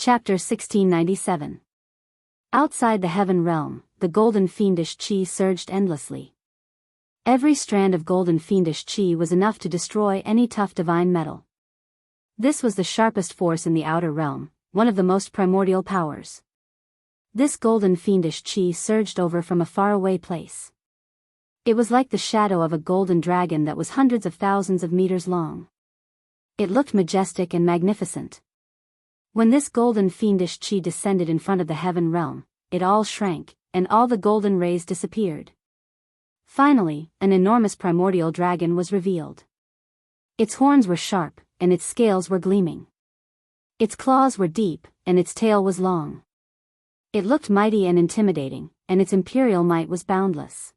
Chapter 1697. Outside the heaven realm, the golden fiendish chi surged endlessly. Every strand of golden fiendish chi was enough to destroy any tough divine metal. This was the sharpest force in the outer realm, one of the most primordial powers. This golden fiendish chi surged over from a faraway place. It was like the shadow of a golden dragon that was hundreds of thousands of meters long. It looked majestic and magnificent. When this golden fiendish chi descended in front of the heaven realm, it all shrank, and all the golden rays disappeared. Finally, an enormous primordial dragon was revealed. Its horns were sharp, and its scales were gleaming. Its claws were deep, and its tail was long. It looked mighty and intimidating, and its imperial might was boundless.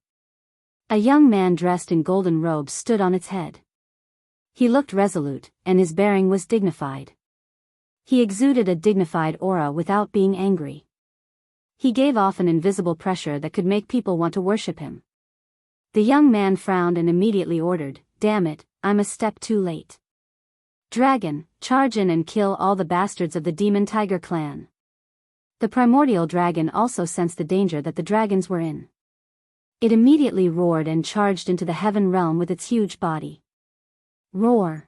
A young man dressed in golden robes stood on its head. He looked resolute, and his bearing was dignified. He exuded a dignified aura without being angry. He gave off an invisible pressure that could make people want to worship him. The young man frowned and immediately ordered, "Damn it, I'm a step too late. Dragon, charge in and kill all the bastards of the demon tiger clan." The primordial dragon also sensed the danger that the dragons were in. It immediately roared and charged into the heaven realm with its huge body. Roar!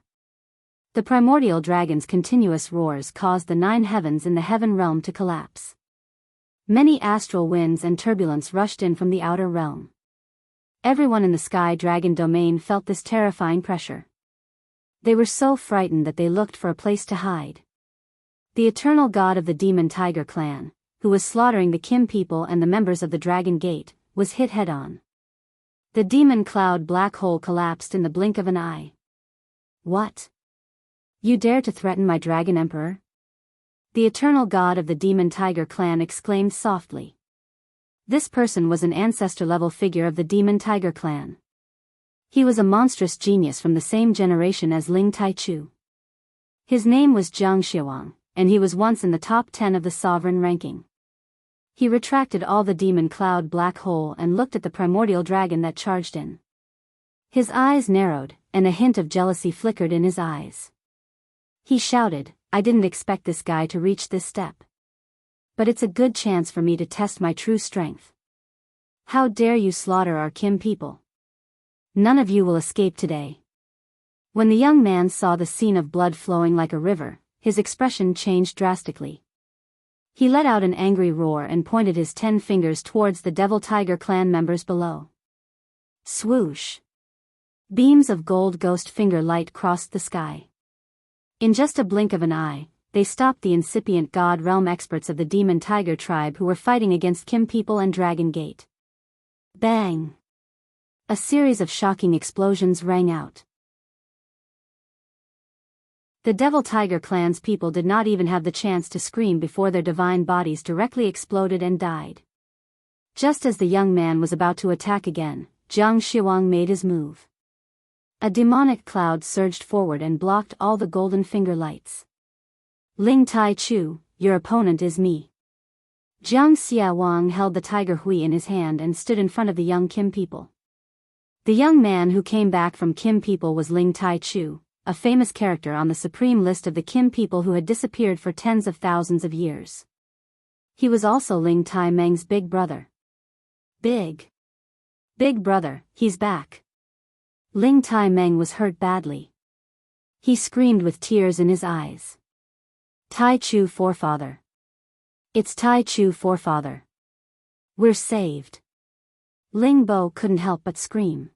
The primordial dragon's continuous roars caused the 9 heavens in the heaven realm to collapse. Many astral winds and turbulence rushed in from the outer realm. Everyone in the sky dragon domain felt this terrifying pressure. They were so frightened that they looked for a place to hide. The eternal god of the demon tiger clan, who was slaughtering the Kim people and the members of the Dragon Gate, was hit head-on. The demon cloud black hole collapsed in the blink of an eye. "What? You dare to threaten my dragon emperor?" The eternal god of the demon tiger clan exclaimed softly. This person was an ancestor-level figure of the demon tiger clan. He was a monstrous genius from the same generation as Ling Tai-Chu. His name was Jiang Xiaowang, and he was once in the top 10 of the sovereign ranking. He retracted all the demon cloud black hole and looked at the primordial dragon that charged in. His eyes narrowed, and a hint of jealousy flickered in his eyes. He shouted, "I didn't expect this guy to reach this step. But it's a good chance for me to test my true strength. How dare you slaughter our Kim people? None of you will escape today." When the young man saw the scene of blood flowing like a river, his expression changed drastically. He let out an angry roar and pointed his 10 fingers towards the Devil Tiger clan members below. Swoosh! Beams of gold ghost finger light crossed the sky. In just a blink of an eye, they stopped the incipient god realm experts of the demon tiger tribe who were fighting against Kim people and Dragon Gate. Bang! A series of shocking explosions rang out. The Devil Tiger clan's people did not even have the chance to scream before their divine bodies directly exploded and died. Just as the young man was about to attack again, Jiang Xiaowang made his move. A demonic cloud surged forward and blocked all the golden finger lights. "Ling Tai-Chu, your opponent is me." Jiang Xiaowang held the tiger hui in his hand and stood in front of the young Kim people. The young man who came back from Kim people was Ling Tai-Chu, a famous character on the supreme list of the Kim people who had disappeared for tens of thousands of years. He was also Ling Tai Meng's big brother. Big brother, he's back. Ling Tai Meng was hurt badly. He screamed with tears in his eyes. Tai-Chu forefather. It's Tai-Chu forefather. We're saved. Ling Bo couldn't help but scream.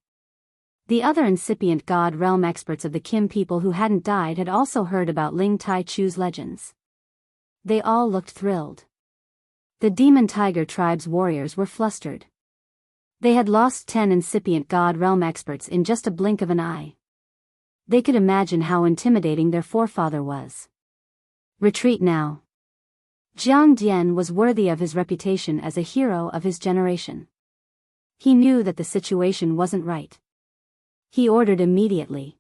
The other incipient god realm experts of the Kim people who hadn't died had also heard about Ling Tai-Chu's legends. They all looked thrilled. The demon tiger tribe's warriors were flustered. They had lost 10 incipient god realm experts in just a blink of an eye. They could imagine how intimidating their forefather was. Retreat now. Jiang Dian was worthy of his reputation as a hero of his generation. He knew that the situation wasn't right. He ordered immediately.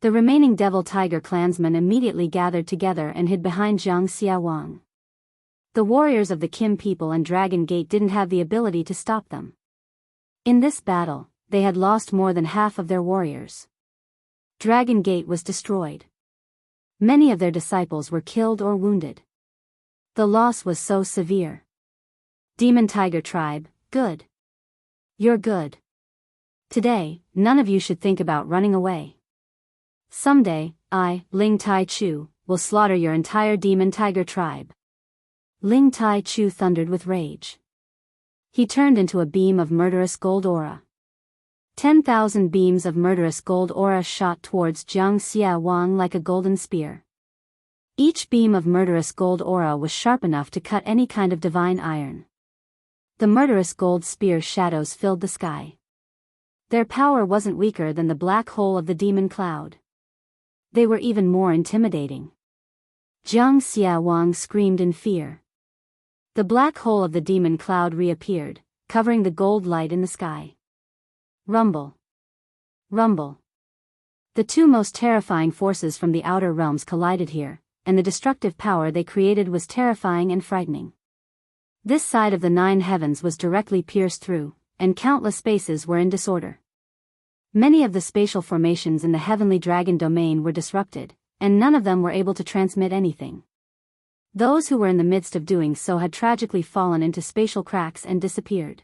The remaining Devil Tiger clansmen immediately gathered together and hid behind Jiang Xiaowang. The warriors of the Kim people and Dragon Gate didn't have the ability to stop them. In this battle, they had lost more than half of their warriors. Dragon Gate was destroyed. Many of their disciples were killed or wounded. The loss was so severe. Demon Tiger Tribe, good. You're good. Today, none of you should think about running away. Someday, I, Ling Tai Chu, will slaughter your entire Demon Tiger Tribe. Ling Tai Chu thundered with rage. He turned into a beam of murderous gold aura. 10,000 beams of murderous gold aura shot towards Jiang Xia Wang like a golden spear. Each beam of murderous gold aura was sharp enough to cut any kind of divine iron. The murderous gold spear shadows filled the sky. Their power wasn't weaker than the black hole of the demon cloud. They were even more intimidating. Jiang Xia Wang screamed in fear. The black hole of the demon cloud reappeared, covering the gold light in the sky. Rumble. Rumble. The two most terrifying forces from the outer realms collided here, and the destructive power they created was terrifying and frightening. This side of the 9 heavens was directly pierced through, and countless spaces were in disorder. Many of the spatial formations in the heavenly dragon domain were disrupted, and none of them were able to transmit anything. Those who were in the midst of doing so had tragically fallen into spatial cracks and disappeared.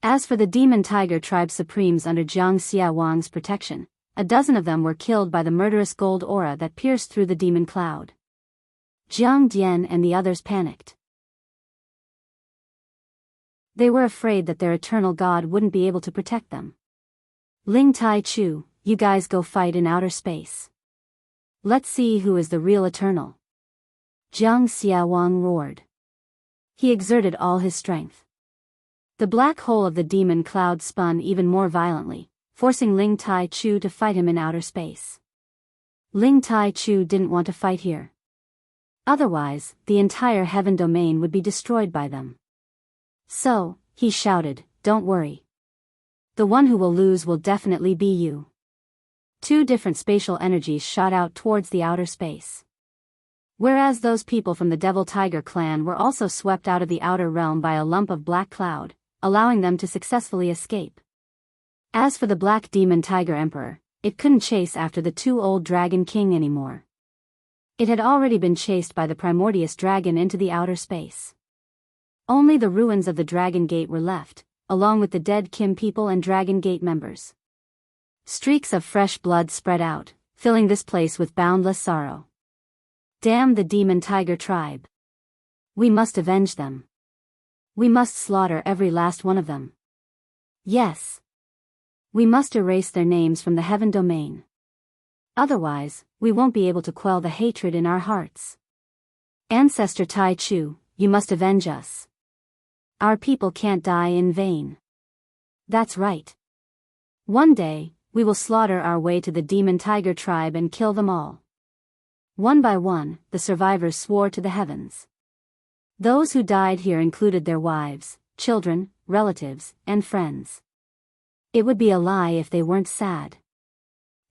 As for the Demon Tiger Tribe Supremes under Jiang Xia Wang's protection, a dozen of them were killed by the murderous gold aura that pierced through the demon cloud. Jiang Dian and the others panicked. They were afraid that their eternal god wouldn't be able to protect them. Ling Tai Chu, you guys go fight in outer space. Let's see who is the real eternal. Jiang Xia Wang roared. He exerted all his strength. The black hole of the demon cloud spun even more violently, forcing Ling Tai Chu to fight him in outer space. Ling Tai Chu didn't want to fight here. Otherwise, the entire heaven domain would be destroyed by them. So, he shouted, don't worry. The one who will lose will definitely be you. 2 different spatial energies shot out towards the outer space. Whereas those people from the Devil Tiger clan were also swept out of the outer realm by a lump of black cloud, allowing them to successfully escape. As for the Black Demon Tiger Emperor, it couldn't chase after the 2 old Dragon King anymore. It had already been chased by the Primordius Dragon into the outer space. Only the ruins of the Dragon Gate were left, along with the dead Kim people and Dragon Gate members. Streaks of fresh blood spread out, filling this place with boundless sorrow. Damn the Demon Tiger Tribe. We must avenge them. We must slaughter every last one of them. Yes. We must erase their names from the heaven domain. Otherwise, we won't be able to quell the hatred in our hearts. Ancestor Tai Chu, you must avenge us. Our people can't die in vain. That's right. One day, we will slaughter our way to the Demon Tiger Tribe and kill them all. One by one, the survivors swore to the heavens. Those who died here included their wives, children, relatives, and friends. It would be a lie if they weren't sad.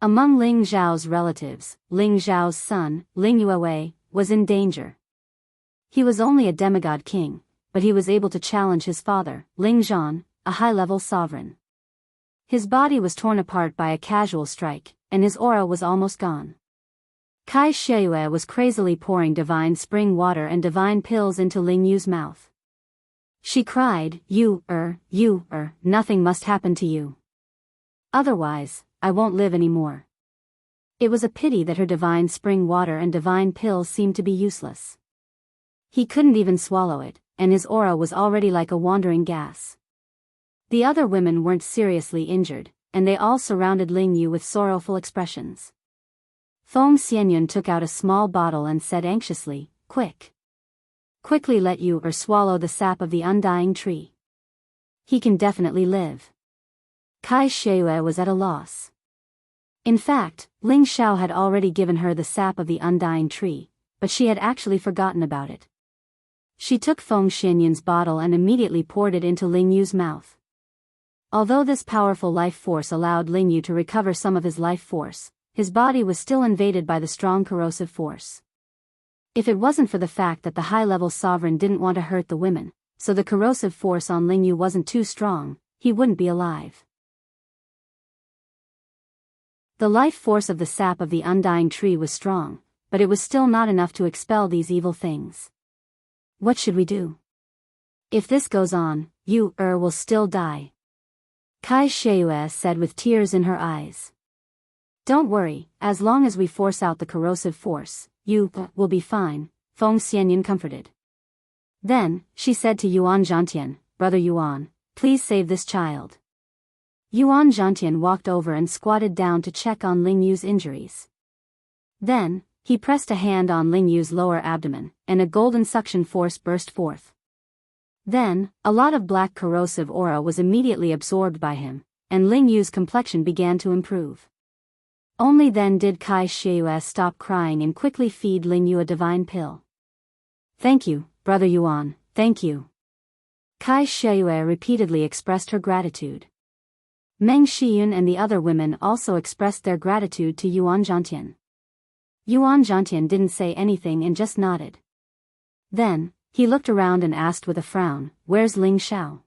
Among Ling Zhao's relatives, Ling Zhao's son, Ling Yuewei, was in danger. He was only a demigod king, but he was able to challenge his father, Ling Zhan, a high-level sovereign. His body was torn apart by a casual strike, and his aura was almost gone. Kai Shiyue was crazily pouring divine spring water and divine pills into Ling Yu's mouth. She cried, nothing must happen to you. Otherwise, I won't live anymore. It was a pity that her divine spring water and divine pills seemed to be useless. He couldn't even swallow it, and his aura was already like a wandering gas. The other women weren't seriously injured, and they all surrounded Ling Yu with sorrowful expressions. Feng Xianyun took out a small bottle and said anxiously, Quickly let Yu swallow the sap of the undying tree. He can definitely live. Kai Shiyue was at a loss. In fact, Ling Xiao had already given her the sap of the undying tree, but she had actually forgotten about it. She took Feng Xianyun's bottle and immediately poured it into Ling Yu's mouth. Although this powerful life force allowed Ling Yu to recover some of his life force, his body was still invaded by the strong corrosive force. If it wasn't for the fact that the high-level sovereign didn't want to hurt the women, so the corrosive force on Ling Yu wasn't too strong, he wouldn't be alive. The life force of the sap of the undying tree was strong, but it was still not enough to expel these evil things. What should we do? If this goes on, you will still die. Kai Shue said with tears in her eyes. Don't worry, as long as we force out the corrosive force, you will be fine, Feng Xianyun comforted. Then, she said to Yuan Zhantian, Brother Yuan, please save this child. Yuan Zhantian walked over and squatted down to check on Ling Yu's injuries. Then, he pressed a hand on Ling Yu's lower abdomen, and a golden suction force burst forth. Then, a lot of black corrosive aura was immediately absorbed by him, and Ling Yu's complexion began to improve. Only then did Kai Shue stop crying and quickly feed Ling Yu a divine pill. Thank you, Brother Yuan, thank you. Kai Shue repeatedly expressed her gratitude. Meng Shiyun and the other women also expressed their gratitude to Yuan Zhantian. Yuan Zhantian didn't say anything and just nodded. Then, he looked around and asked with a frown, Where's Ling Xiao?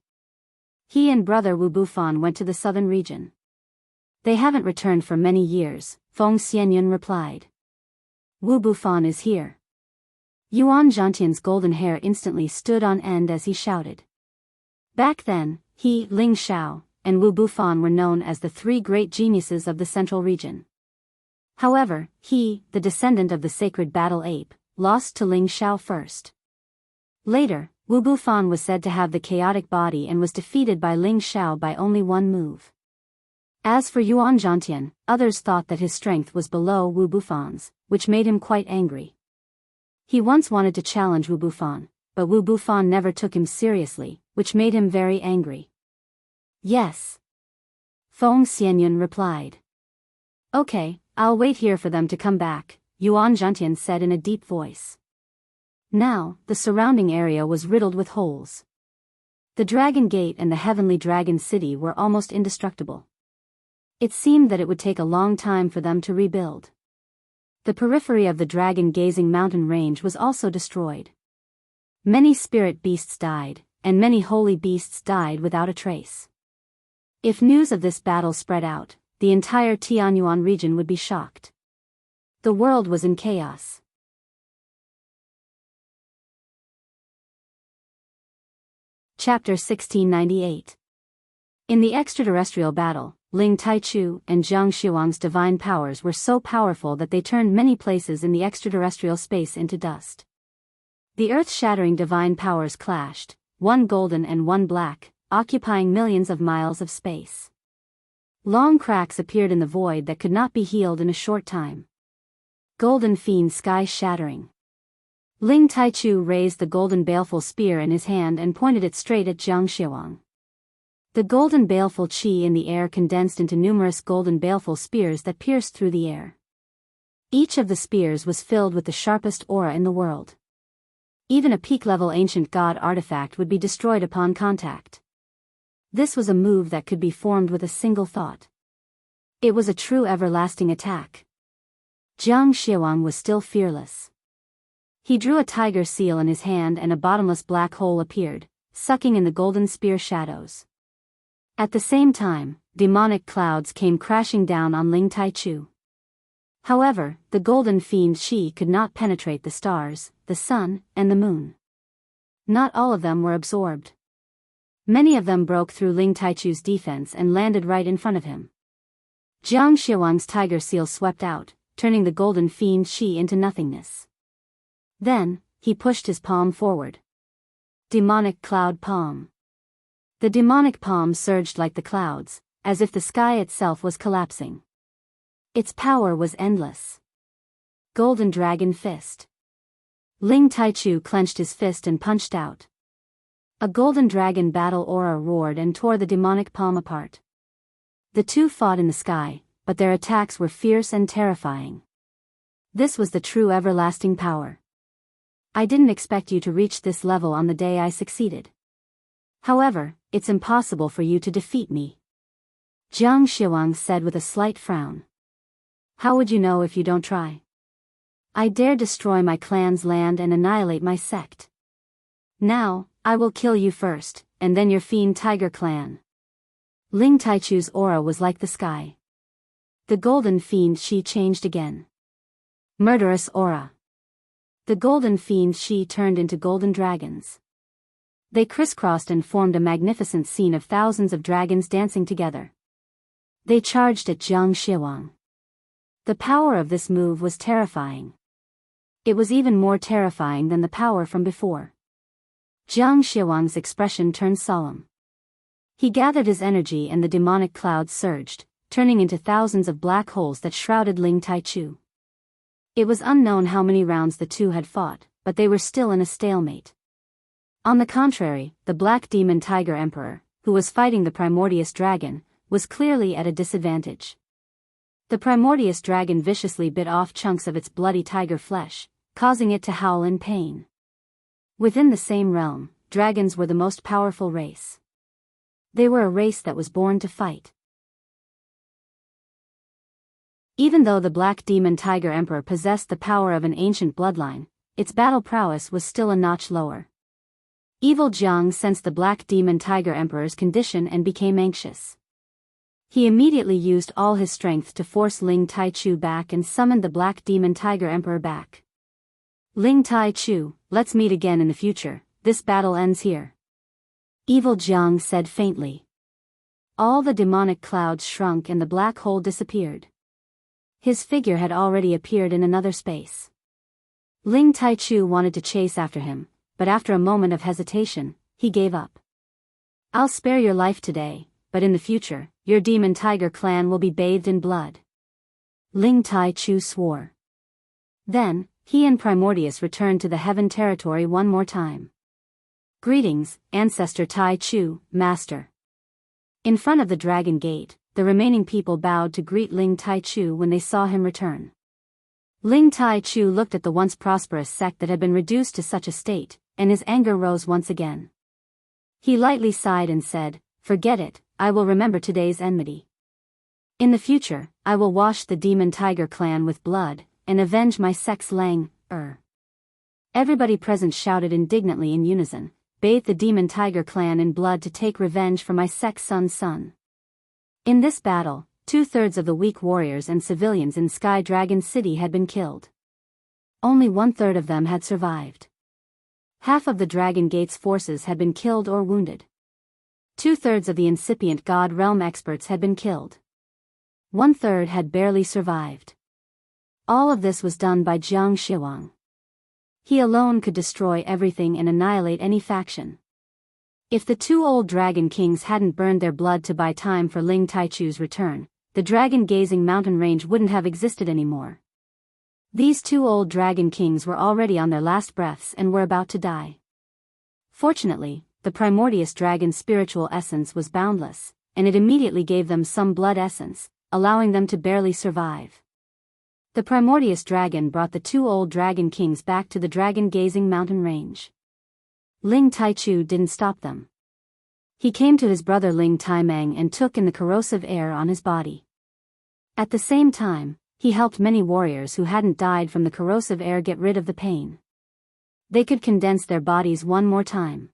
He and brother Wu Bufan went to the southern region. They haven't returned for many years, Feng Xianyun replied. Wu Bufan is here. Yuan Zhantian's golden hair instantly stood on end as he shouted. Back then, he, Ling Xiao, and Wu Bufan were known as the three great geniuses of the central region. However, he, the descendant of the sacred battle ape, lost to Ling Xiao first. Later, Wu Bufan was said to have the chaotic body and was defeated by Ling Xiao by only one move. As for Yuan Zhantian, others thought that his strength was below Wu Bufan's, which made him quite angry. He once wanted to challenge Wu Bufan, but Wu Bufan never took him seriously, which made him very angry. Yes. Feng Xianyun replied. Okay, I'll wait here for them to come back, Yuan Zhantian said in a deep voice. Now, the surrounding area was riddled with holes. The Dragon Gate and the Heavenly Dragon City were almost indestructible. It seemed that it would take a long time for them to rebuild. The periphery of the dragon-gazing mountain range was also destroyed. Many spirit beasts died, and many holy beasts died without a trace. If news of this battle spread out, the entire Tianyuan region would be shocked. The world was in chaos. Chapter 1698. In the extraterrestrial battle, Ling Taichu and Zhang Xiuang's divine powers were so powerful that they turned many places in the extraterrestrial space into dust. The earth-shattering divine powers clashed, one golden and one black, occupying millions of miles of space. Long cracks appeared in the void that could not be healed in a short time. Golden fiend sky-shattering. Ling Taichu raised the golden baleful spear in his hand and pointed it straight at Zhang Xiuang. The golden baleful chi in the air condensed into numerous golden baleful spears that pierced through the air. Each of the spears was filled with the sharpest aura in the world. Even a peak-level ancient god artifact would be destroyed upon contact. This was a move that could be formed with a single thought. It was a true everlasting attack. Zhang Xiuang was still fearless. He drew a tiger seal in his hand and a bottomless black hole appeared, sucking in the golden spear shadows. At the same time, demonic clouds came crashing down on Ling Taichu. However, the golden fiend Shi could not penetrate the stars, the sun, and the moon. Not all of them were absorbed. Many of them broke through Ling Taichu's defense and landed right in front of him. Zhang Xiuang's tiger seal swept out, turning the golden fiend Shi into nothingness. Then, he pushed his palm forward. Demonic cloud palm. The demonic palm surged like the clouds, as if the sky itself was collapsing. Its power was endless. Golden Dragon Fist. Ling Taichu clenched his fist and punched out. A golden dragon battle aura roared and tore the demonic palm apart. The two fought in the sky, but their attacks were fierce and terrifying. This was the true everlasting power. I didn't expect you to reach this level on the day I succeeded. However, it's impossible for you to defeat me. Zhang Xiuang said with a slight frown. How would you know if you don't try? I dare destroy my clan's land and annihilate my sect. Now, I will kill you first, and then your fiend tiger clan. Ling Taichu's aura was like the sky. The golden fiend Shi changed again. Murderous aura. The golden fiend she turned into golden dragons. They crisscrossed and formed a magnificent scene of thousands of dragons dancing together. They charged at Jiang Shiwang. The power of this move was terrifying. It was even more terrifying than the power from before. Jiang Shiwang's expression turned solemn. He gathered his energy and the demonic clouds surged, turning into thousands of black holes that shrouded Ling Taichu. It was unknown how many rounds the two had fought, but they were still in a stalemate. On the contrary, the Black Demon Tiger Emperor, who was fighting the Primordius Dragon, was clearly at a disadvantage. The Primordius Dragon viciously bit off chunks of its bloody tiger flesh, causing it to howl in pain. Within the same realm, dragons were the most powerful race. They were a race that was born to fight. Even though the Black Demon Tiger Emperor possessed the power of an ancient bloodline, its battle prowess was still a notch lower. Evil Jiang sensed the Black Demon Tiger Emperor's condition and became anxious. He immediately used all his strength to force Ling Taichu back and summoned the Black Demon Tiger Emperor back. Ling Taichu, let's meet again in the future, this battle ends here. Evil Jiang said faintly. All the demonic clouds shrunk and the black hole disappeared. His figure had already appeared in another space. Ling Taichu wanted to chase after him, but after a moment of hesitation, he gave up. I'll spare your life today, but in the future, your demon tiger clan will be bathed in blood. Ling Taichu swore. Then, he and Primordius returned to the Heaven territory one more time. Greetings, Ancestor Taichu, Master. In front of the Dragon Gate, the remaining people bowed to greet Ling Taichu when they saw him return. Ling Taichu looked at the once prosperous sect that had been reduced to such a state, and his anger rose once again. He lightly sighed and said, "Forget it, I will remember today's enmity. In the future, I will wash the Demon Tiger clan with blood, and avenge my sect's Everybody present shouted indignantly in unison, "Bathe the Demon Tiger clan in blood to take revenge for my sect's son." In this battle, 2/3 of the weak warriors and civilians in Sky Dragon City had been killed. Only 1/3 of them had survived. Half of the Dragon Gate's forces had been killed or wounded. 2/3 of the incipient God Realm experts had been killed. 1/3 had barely survived. All of this was done by Jiang Shiwang. He alone could destroy everything and annihilate any faction. If the two old Dragon Kings hadn't burned their blood to buy time for Ling Taichu's return, the dragon-gazing mountain range wouldn't have existed anymore. These two old Dragon Kings were already on their last breaths and were about to die. Fortunately, the Primordius Dragon's spiritual essence was boundless, and it immediately gave them some blood essence, allowing them to barely survive. The Primordius Dragon brought the two old Dragon Kings back to the dragon-gazing mountain range. Ling Taichu didn't stop them. He came to his brother Ling Taimang and took in the corrosive air on his body. At the same time, he helped many warriors who hadn't died from the corrosive air get rid of the pain. They could condense their bodies one more time.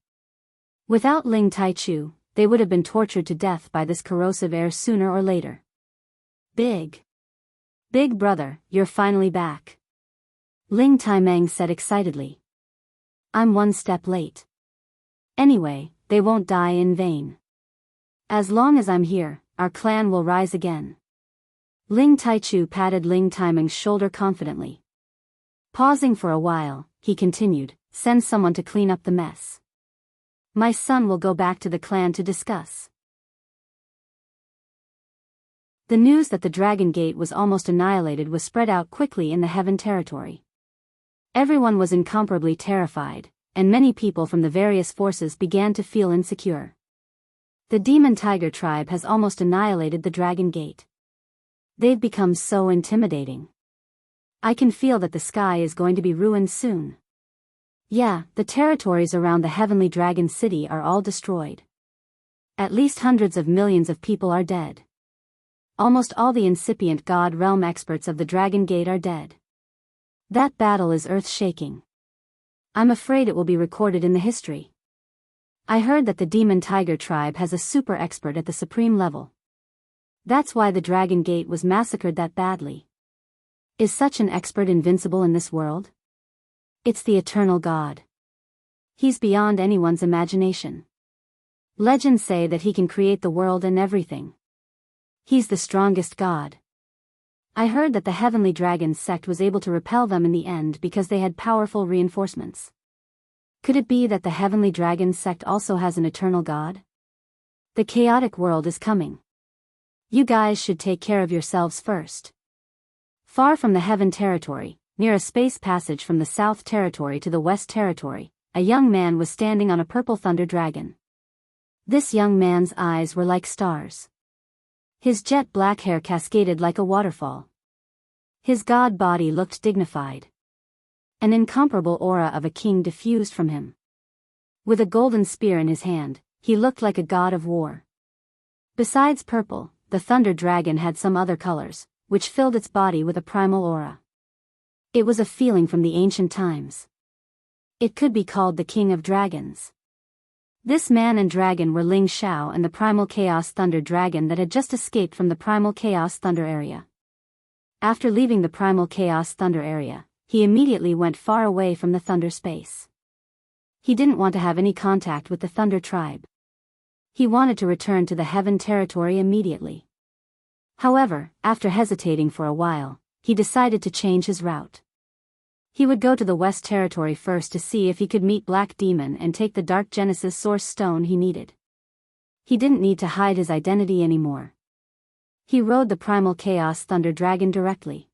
Without Ling Taichu, they would have been tortured to death by this corrosive air sooner or later. Big brother, you're finally back. Ling Taimang said excitedly. I'm one step late. Anyway, they won't die in vain. As long as I'm here, our clan will rise again. Ling Taichu patted Ling Taimang's shoulder confidently. Pausing for a while, he continued, send someone to clean up the mess. My son will go back to the clan to discuss. The news that the Dragon Gate was almost annihilated was spread out quickly in the Heaven territory. Everyone was incomparably terrified, and many people from the various forces began to feel insecure. The Demon Tiger tribe has almost annihilated the Dragon Gate. They've become so intimidating. I can feel that the sky is going to be ruined soon. Yeah, the territories around the Heavenly Dragon City are all destroyed. At least hundreds of millions of people are dead. Almost all the incipient God Realm experts of the Dragon Gate are dead. That battle is earth-shaking. I'm afraid it will be recorded in the history. I heard that the Demon Tiger tribe has a super expert at the supreme level. That's why the Dragon Gate was massacred that badly. Is such an expert invincible in this world? It's the eternal God. He's beyond anyone's imagination. Legends say that he can create the world and everything. He's the strongest God. I heard that the Heavenly Dragons sect was able to repel them in the end because they had powerful reinforcements. Could it be that the Heavenly Dragons sect also has an eternal God? The chaotic world is coming. You guys should take care of yourselves first. Far from the Heaven Territory, near a space passage from the South Territory to the West Territory, a young man was standing on a purple thunder dragon. This young man's eyes were like stars. His jet black hair cascaded like a waterfall. His god body looked dignified. An incomparable aura of a king diffused from him. With a golden spear in his hand, he looked like a god of war. Besides purple, the thunder dragon had some other colors, which filled its body with a primal aura. It was a feeling from the ancient times. It could be called the King of Dragons. This man and dragon were Ling Xiao and the primal chaos thunder dragon that had just escaped from the primal chaos thunder area. After leaving the primal chaos thunder area, he immediately went far away from the thunder space. He didn't want to have any contact with the thunder tribe. He wanted to return to the Heaven Territory immediately. However, after hesitating for a while, he decided to change his route. He would go to the West Territory first to see if he could meet Black Demon and take the Dark Genesis Source Stone he needed. He didn't need to hide his identity anymore. He rode the Primal Chaos Thunder Dragon directly.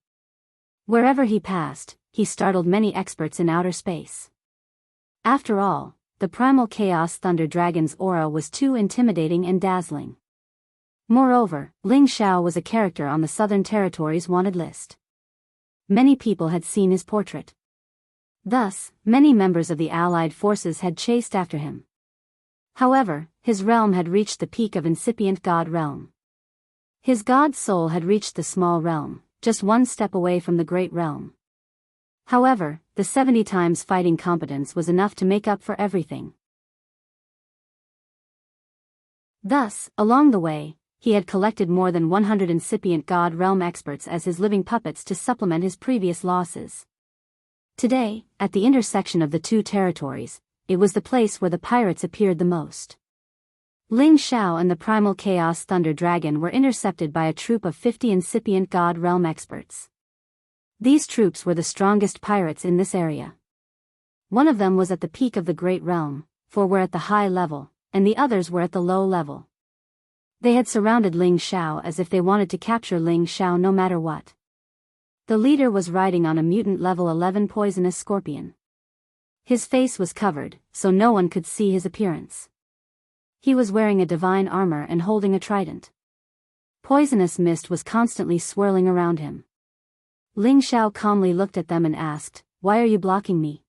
Wherever he passed, he startled many experts in outer space. After all, the Primal Chaos Thunder Dragon's aura was too intimidating and dazzling. Moreover, Ling Xiao was a character on the Southern Territory's wanted list. Many people had seen his portrait. Thus, many members of the Allied forces had chased after him. However, his realm had reached the peak of incipient God realm. His god soul had reached the small realm, just one step away from the great realm. However, the 70 times fighting competence was enough to make up for everything. Thus, along the way, he had collected more than 100 incipient God realm experts as his living puppets to supplement his previous losses. Today, at the intersection of the two territories, it was the place where the pirates appeared the most. Ling Xiao and the Primal Chaos Thunder Dragon were intercepted by a troop of 50 incipient God realm experts. These troops were the strongest pirates in this area. One of them was at the peak of the Great Realm, 4 were at the high level, and the others were at the low level. They had surrounded Ling Xiao as if they wanted to capture Ling Xiao no matter what. The leader was riding on a mutant level 11 poisonous scorpion. His face was covered, so no one could see his appearance. He was wearing a divine armor and holding a trident. Poisonous mist was constantly swirling around him. Ling Xiao calmly looked at them and asked, "Why are you blocking me?"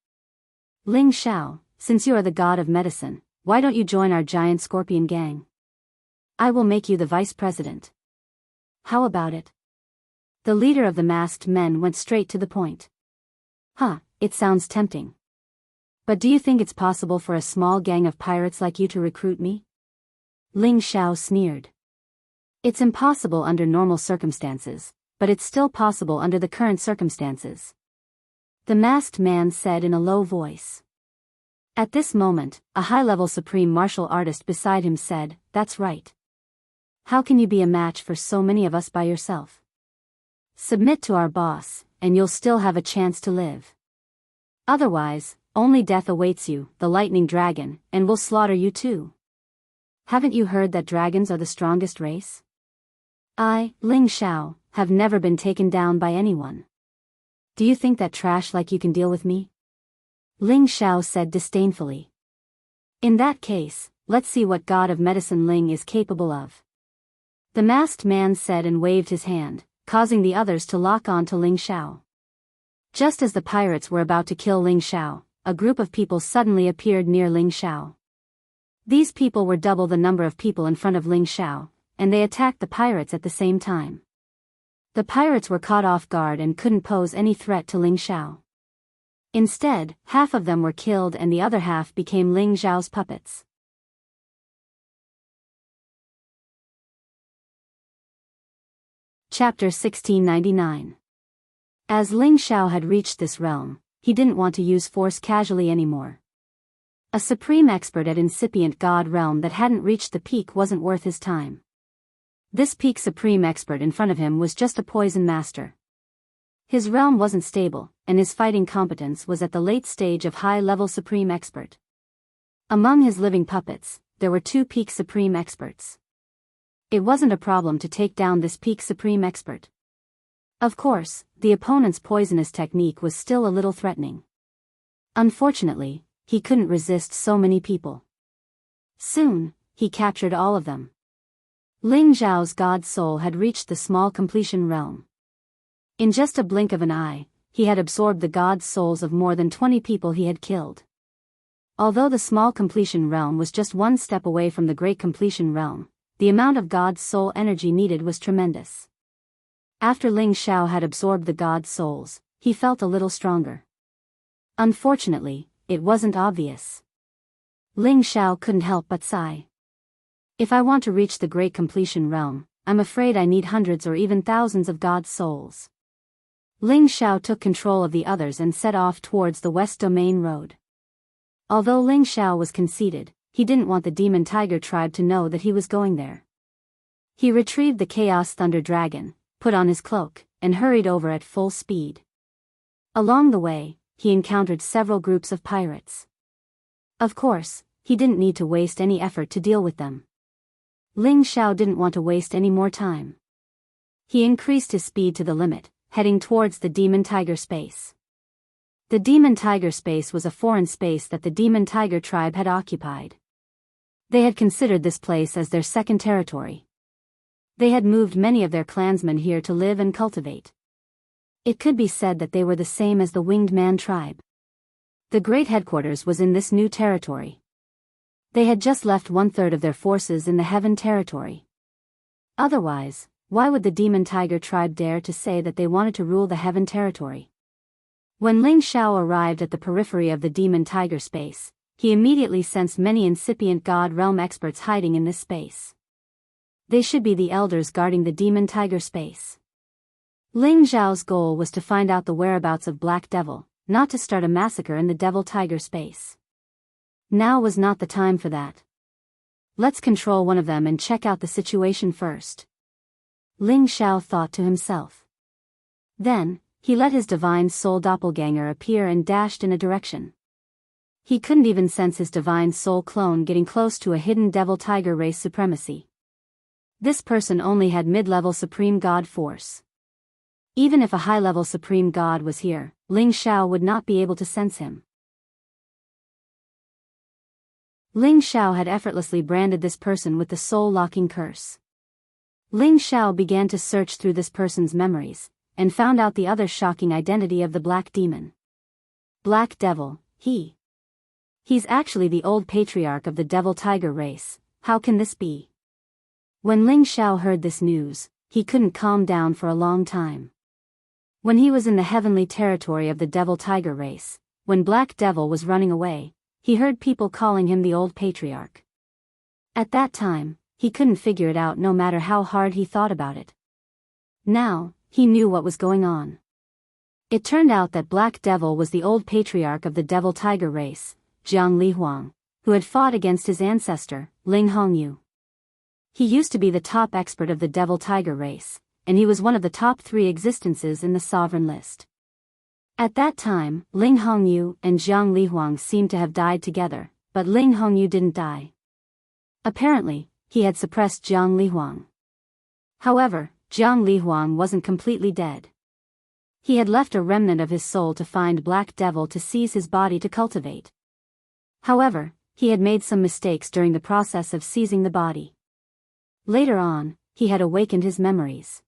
"Ling Xiao, since you are the god of medicine, why don't you join our giant scorpion gang? I will make you the vice president. How about it?" The leader of the masked men went straight to the point. It sounds tempting. But do you think it's possible for a small gang of pirates like you to recruit me?" Ling Xiao sneered. "It's impossible under normal circumstances, but it's still possible under the current circumstances," the masked man said in a low voice. At this moment, a high-level supreme martial artist beside him said, "That's right. How can you be a match for so many of us by yourself? Submit to our boss, and you'll still have a chance to live. Otherwise, only death awaits you, the lightning dragon, and we'll slaughter you too. Haven't you heard that dragons are the strongest race? I, Ling Xiao, have never been taken down by anyone. Do you think that trash like you can deal with me?" Ling Xiao said disdainfully. "In that case, let's see what god of medicine Ling is capable of," the masked man said and waved his hand, causing the others to lock on to Ling Xiao. Just as the pirates were about to kill Ling Xiao, a group of people suddenly appeared near Ling Xiao. These people were double the number of people in front of Ling Xiao, and they attacked the pirates at the same time. The pirates were caught off guard and couldn't pose any threat to Ling Xiao. Instead, half of them were killed and the other half became Ling Xiao's puppets. Chapter 1699. As Ling Xiao had reached this realm, he didn't want to use force casually anymore. A supreme expert at incipient god realm that hadn't reached the peak wasn't worth his time. This peak supreme expert in front of him was just a poison master. His realm wasn't stable, and his fighting competence was at the late stage of high-level supreme expert. Among his living puppets, there were 2 peak supreme experts. It wasn't a problem to take down this peak supreme expert. Of course, the opponent's poisonous technique was still a little threatening. Unfortunately, he couldn't resist so many people. Soon, he captured all of them. Ling Zhao's god soul had reached the small completion realm. In just a blink of an eye, he had absorbed the god souls of more than 20 people he had killed. Although the small completion realm was just one step away from the great completion realm, the amount of god soul energy needed was tremendous. After Ling Zhao had absorbed the god souls, he felt a little stronger. Unfortunately, it wasn't obvious. Ling Zhao couldn't help but sigh. If I want to reach the great completion realm, I'm afraid I need hundreds or even thousands of god souls. Ling Zhao took control of the others and set off towards the West Domain Road. Although Ling Zhao was conceited, he didn't want the Demon Tiger tribe to know that he was going there. He retrieved the Chaos Thunder Dragon, put on his cloak, and hurried over at full speed. Along the way, he encountered several groups of pirates. Of course, he didn't need to waste any effort to deal with them. Ling Zhao didn't want to waste any more time. He increased his speed to the limit, heading towards the Demon Tiger space. The Demon Tiger space was a foreign space that the Demon Tiger tribe had occupied. They had considered this place as their second territory. They had moved many of their clansmen here to live and cultivate. It could be said that they were the same as the Winged Man tribe. The great headquarters was in this new territory. They had just left 1/3 of their forces in the Heaven territory. Otherwise, why would the Demon Tiger tribe dare to say that they wanted to rule the Heaven territory? When Ling Zhao arrived at the periphery of the Demon Tiger space, he immediately sensed many incipient God realm experts hiding in this space. They should be the elders guarding the Demon Tiger space. Ling Zhao's goal was to find out the whereabouts of Black Devil, not to start a massacre in the Devil Tiger space. Now was not the time for that. Let's control one of them and check out the situation first. Ling Zhao thought to himself. Then, he let his divine soul doppelganger appear and dashed in a direction. He couldn't even sense his divine soul clone getting close to a hidden Devil Tiger race supremacy. This person only had mid-level Supreme God force. Even if a high-level Supreme God was here, Ling Zhao would not be able to sense him. Ling Zhao had effortlessly branded this person with the soul-locking curse. Ling Zhao began to search through this person's memories, and found out the other shocking identity of the Black Demon. Black Devil, He's actually the old patriarch of the Devil Tiger race. How can this be? When Ling Zhao heard this news, he couldn't calm down for a long time. When he was in the heavenly territory of the Devil Tiger race, when Black Devil was running away, he heard people calling him the old patriarch. At that time, he couldn't figure it out no matter how hard he thought about it. Now, he knew what was going on. It turned out that Black Devil was the old patriarch of the Devil Tiger race, Jiang Lihuang, who had fought against his ancestor, Ling Hongyu. He used to be the top expert of the Devil Tiger race, and he was one of the top 3 existences in the sovereign list. At that time, Ling Hongyu and Jiang Lihuang seemed to have died together, but Ling Hongyu didn't die. Apparently, he had suppressed Jiang Lihuang. However, Jiang Lihuang wasn't completely dead. He had left a remnant of his soul to find Black Devil to seize his body to cultivate. However, he had made some mistakes during the process of seizing the body. Later on, he had awakened his memories.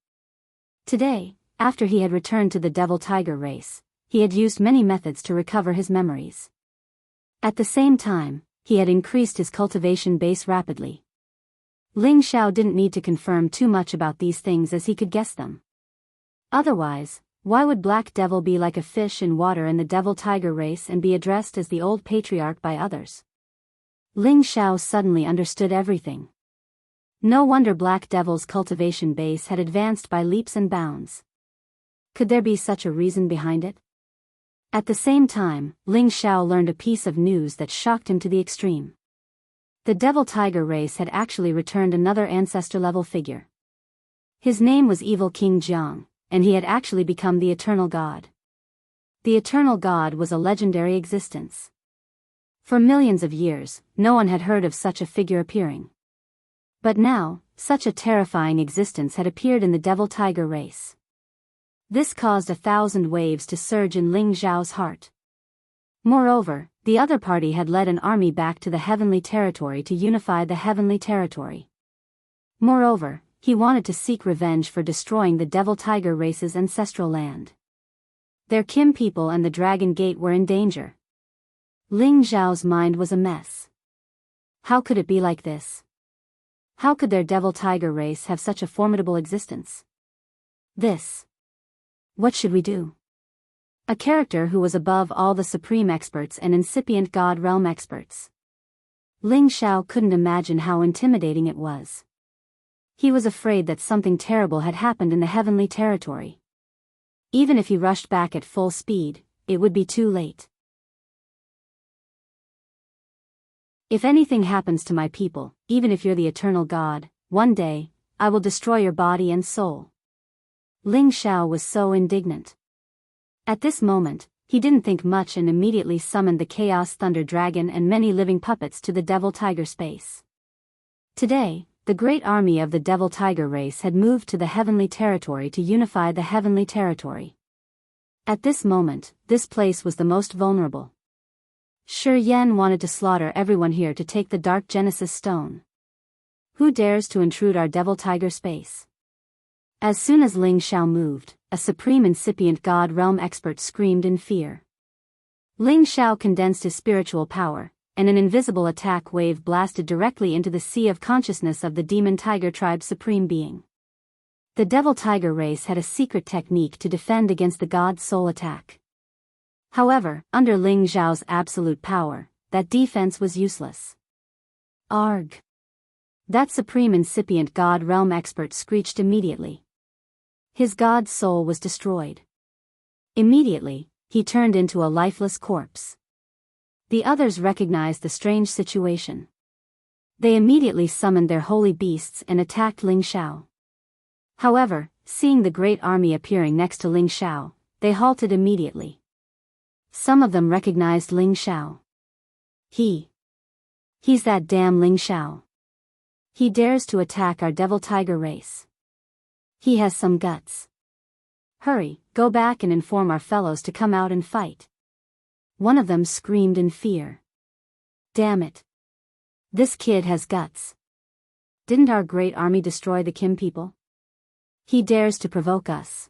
Today, after he had returned to the Devil Tiger race, he had used many methods to recover his memories. At the same time, he had increased his cultivation base rapidly. Ling Zhao didn't need to confirm too much about these things as he could guess them. Otherwise, why would Black Devil be like a fish in water in the Devil Tiger race and be addressed as the old patriarch by others? Ling Zhao suddenly understood everything. No wonder Black Devil's cultivation base had advanced by leaps and bounds. Could there be such a reason behind it? At the same time, Ling Xiao learned a piece of news that shocked him to the extreme. The Devil Tiger race had actually returned another ancestor-level figure. His name was Evil King Jiang, and he had actually become the Eternal God. The Eternal God was a legendary existence. For millions of years, no one had heard of such a figure appearing. But now, such a terrifying existence had appeared in the Devil Tiger race. This caused 1,000 waves to surge in Ling Xiao's heart. Moreover, the other party had led an army back to the heavenly territory to unify the heavenly territory. Moreover, he wanted to seek revenge for destroying the Devil Tiger race's ancestral land. Their Kim people and the Dragon Gate were in danger. Ling Xiao's mind was a mess. How could it be like this? How could their Devil Tiger race have such a formidable existence? What should we do? A character who was above all the supreme experts and incipient God realm experts. Ling Xiao couldn't imagine how intimidating it was. He was afraid that something terrible had happened in the heavenly territory. Even if he rushed back at full speed, it would be too late. If anything happens to my people, even if you're the Eternal God, one day, I will destroy your body and soul. Ling Xiao was so indignant. At this moment, he didn't think much and immediately summoned the Chaos Thunder Dragon and many living puppets to the Devil Tiger space. Today, the great army of the Devil Tiger race had moved to the heavenly territory to unify the heavenly territory. At this moment, this place was the most vulnerable. Shi Yan wanted to slaughter everyone here to take the Dark Genesis Stone. Who dares to intrude our Devil Tiger space? As soon as Ling Xiao moved, a supreme incipient God realm expert screamed in fear. Ling Xiao condensed his spiritual power, and an invisible attack wave blasted directly into the sea of consciousness of the Demon Tiger tribe's supreme being. The Devil Tiger race had a secret technique to defend against the God Soul attack. However, under Ling Xiao's absolute power, that defense was useless. Arg! That supreme incipient God realm expert screeched immediately. His God soul was destroyed. Immediately, he turned into a lifeless corpse. The others recognized the strange situation. They immediately summoned their holy beasts and attacked Ling Xiao. However, seeing the great army appearing next to Ling Xiao, they halted immediately. Some of them recognized Ling Xiao. He's that damn Ling Xiao. He dares to attack our Devil Tiger race. He has some guts. Hurry, go back and inform our fellows to come out and fight. One of them screamed in fear. Damn it. This kid has guts. Didn't our great army destroy the Kim people? He dares to provoke us.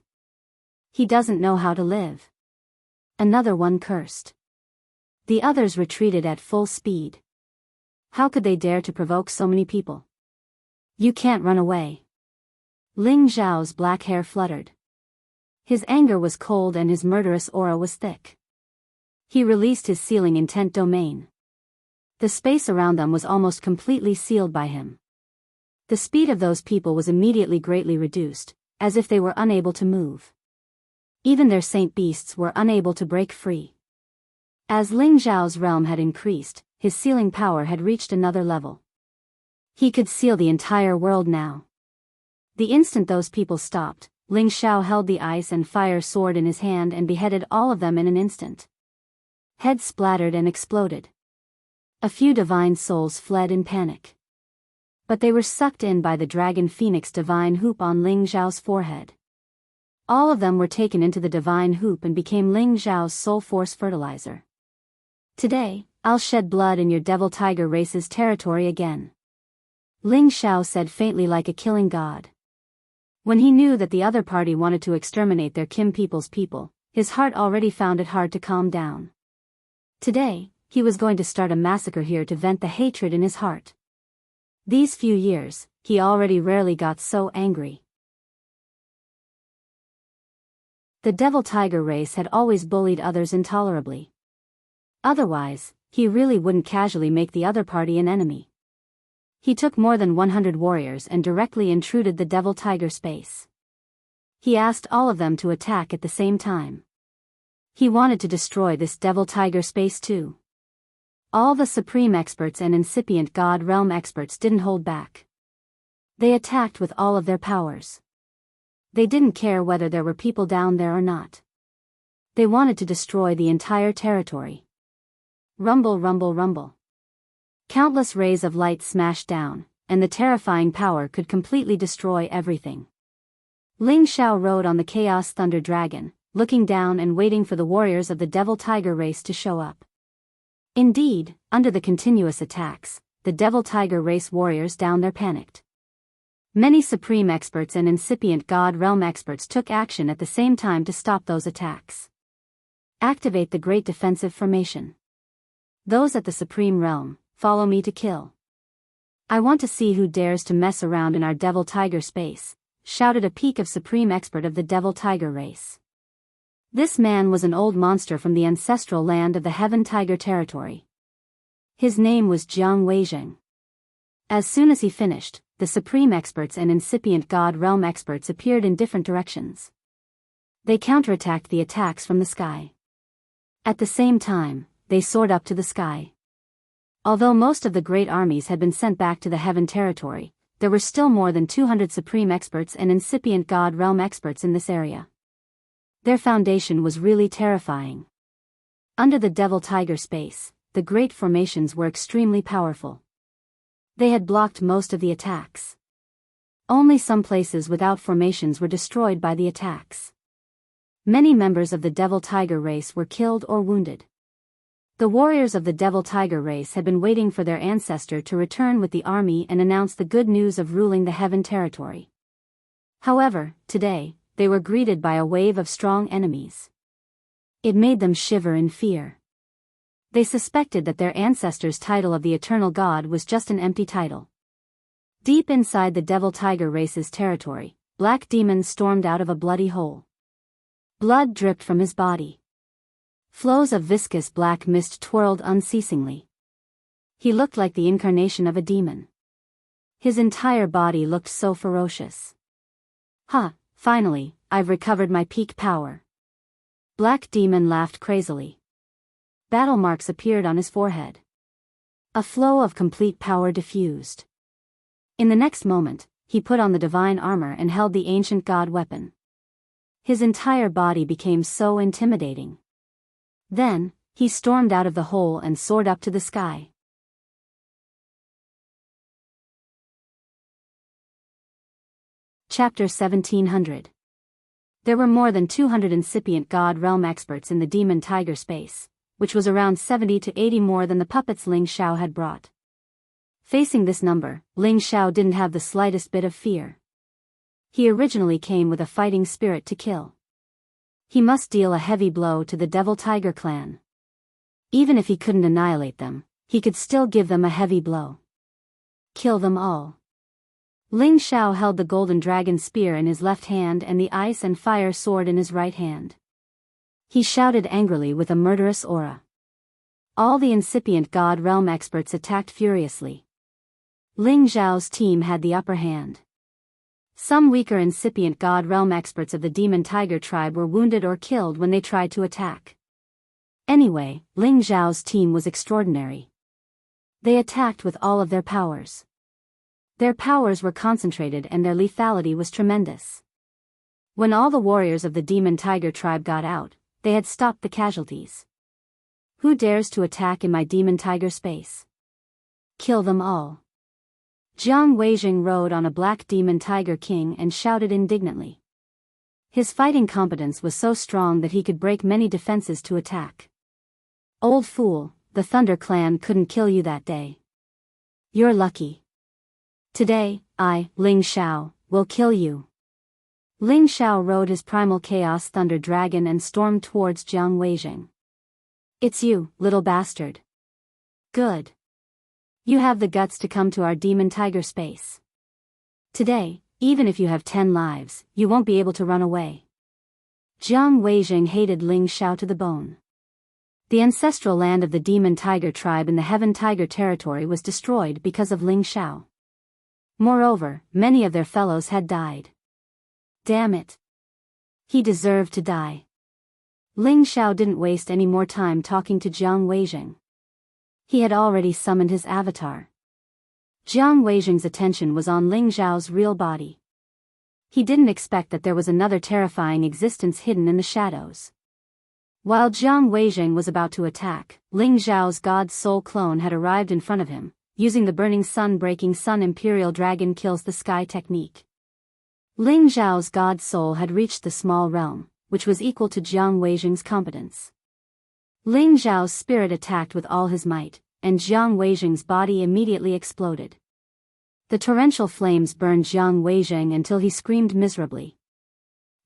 He doesn't know how to live. Another one cursed. The others retreated at full speed. How could they dare to provoke so many people? You can't run away. Ling Xiao's black hair fluttered. His anger was cold and his murderous aura was thick. He released his sealing intent domain. The space around them was almost completely sealed by him. The speed of those people was immediately greatly reduced, as if they were unable to move. Even their saint beasts were unable to break free. As Ling Xiao's realm had increased, his sealing power had reached another level. He could seal the entire world now. The instant those people stopped, Ling Xiao held the ice and fire sword in his hand and beheaded all of them in an instant. Heads splattered and exploded. A few divine souls fled in panic. But they were sucked in by the Dragon Phoenix divine hoop on Ling Xiao's forehead. All of them were taken into the divine hoop and became Ling Xiao's soul force fertilizer. Today, I'll shed blood in your Devil Tiger race's territory again. Ling Xiao said faintly like a killing god. When he knew that the other party wanted to exterminate their Kim people's people, his heart already found it hard to calm down. Today, he was going to start a massacre here to vent the hatred in his heart. These few years, he already rarely got so angry. The Devil Tiger race had always bullied others intolerably. Otherwise, he really wouldn't casually make the other party an enemy. He took more than 100 warriors and directly intruded the Devil Tiger space. He asked all of them to attack at the same time. He wanted to destroy this devil tiger space too. All the supreme experts and incipient god realm experts didn't hold back. They attacked with all of their powers. They didn't care whether there were people down there or not. They wanted to destroy the entire territory. Rumble, rumble, rumble. Countless rays of light smashed down, and the terrifying power could completely destroy everything. Ling Xiao rode on the Chaos Thunder Dragon, looking down and waiting for the warriors of the Devil Tiger race to show up. Indeed, under the continuous attacks, the Devil Tiger race warriors down there panicked. Many supreme experts and incipient god realm experts took action at the same time to stop those attacks. Activate the Great Defensive Formation. Those at the supreme realm, follow me to kill. I want to see who dares to mess around in our Devil Tiger space, shouted a peak of supreme expert of the Devil Tiger race. This man was an old monster from the ancestral land of the Heaven Tiger territory. His name was Jiang Weizheng. As soon as he finished, the supreme experts and incipient god realm experts appeared in different directions. They counterattacked the attacks from the sky. At the same time, they soared up to the sky. Although most of the great armies had been sent back to the Heaven territory, there were still more than 200 supreme experts and incipient god realm experts in this area. Their foundation was really terrifying. Under the Devil Tiger space, the great formations were extremely powerful. They had blocked most of the attacks. Only some places without formations were destroyed by the attacks. Many members of the Devil Tiger race were killed or wounded. The warriors of the Devil Tiger race had been waiting for their ancestor to return with the army and announce the good news of ruling the Heaven territory. However, today, they were greeted by a wave of strong enemies. It made them shiver in fear. They suspected that their ancestor's title of the Eternal God was just an empty title. Deep inside the Devil Tiger race's territory, Black Demon stormed out of a bloody hole. Blood dripped from his body. Flows of viscous black mist twirled unceasingly. He looked like the incarnation of a demon. His entire body looked so ferocious. "Ha, finally, I've recovered my peak power." Black Demon laughed crazily. Battle marks appeared on his forehead. A flow of complete power diffused. In the next moment, he put on the divine armor and held the ancient god weapon. His entire body became so intimidating. Then, he stormed out of the hole and soared up to the sky. Chapter 1700. There were more than 200 incipient god realm experts in the Demon Tiger space, which was around 70 to 80 more than the puppets Ling Xiao had brought. Facing this number, Ling Xiao didn't have the slightest bit of fear. He originally came with a fighting spirit to kill. He must deal a heavy blow to the Devil Tiger clan. Even if he couldn't annihilate them, he could still give them a heavy blow. Kill them all. Ling Xiao held the golden dragon spear in his left hand and the ice and fire sword in his right hand. He shouted angrily with a murderous aura. All the incipient god realm experts attacked furiously. Ling Xiao's team had the upper hand. Some weaker incipient god realm experts of the Demon Tiger tribe were wounded or killed when they tried to attack. Anyway, Ling Xiao's team was extraordinary. They attacked with all of their powers. Their powers were concentrated and their lethality was tremendous. When all the warriors of the Demon Tiger tribe got out, they had stopped the casualties. Who dares to attack in my Demon Tiger space? Kill them all. Jiang Weizheng rode on a black Demon Tiger King and shouted indignantly. His fighting competence was so strong that he could break many defenses to attack. Old fool, the Thunder Clan couldn't kill you that day. You're lucky. Today, I, Ling Xiao, will kill you. Ling Xiao rode his primal Chaos Thunder Dragon and stormed towards Jiang Weizheng. It's you, little bastard. Good. You have the guts to come to our Demon Tiger space. Today, even if you have 10 lives, you won't be able to run away. Jiang Weizheng hated Ling Xiao to the bone. The ancestral land of the Demon Tiger tribe in the Heaven Tiger territory was destroyed because of Ling Xiao. Moreover, many of their fellows had died. Damn it. He deserved to die. Ling Xiao didn't waste any more time talking to Jiang Weijing. He had already summoned his avatar. Jiang Weijing's attention was on Ling Xiao's real body. He didn't expect that there was another terrifying existence hidden in the shadows. While Jiang Weijing was about to attack, Ling Xiao's God's Soul clone had arrived in front of him, using the Burning Sun Breaking Sun Imperial Dragon Kills the Sky technique. Ling Xiao's God's Soul had reached the small realm, which was equal to Jiang Weijing's competence. Ling Xiao's spirit attacked with all his might, and Jiang Weijing's body immediately exploded. The torrential flames burned Jiang Weijing until he screamed miserably.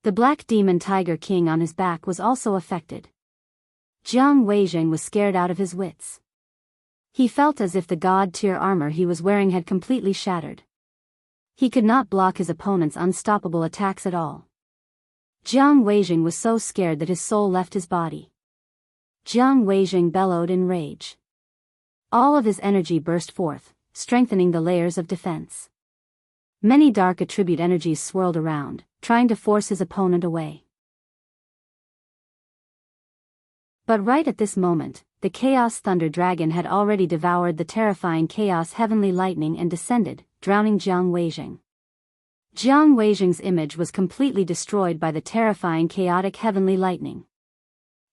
The Black Demon Tiger King on his back was also affected. Jiang Weijing was scared out of his wits. He felt as if the god-tier armor he was wearing had completely shattered. He could not block his opponent's unstoppable attacks at all. Jiang Weijing was so scared that his soul left his body. Jiang Weijing bellowed in rage. All of his energy burst forth, strengthening the layers of defense. Many dark attribute energies swirled around, trying to force his opponent away. But right at this moment, the Chaos Thunder Dragon had already devoured the terrifying Chaos Heavenly Lightning and descended, drowning Jiang Weijing. Jiang Weijing's image was completely destroyed by the terrifying Chaotic Heavenly Lightning.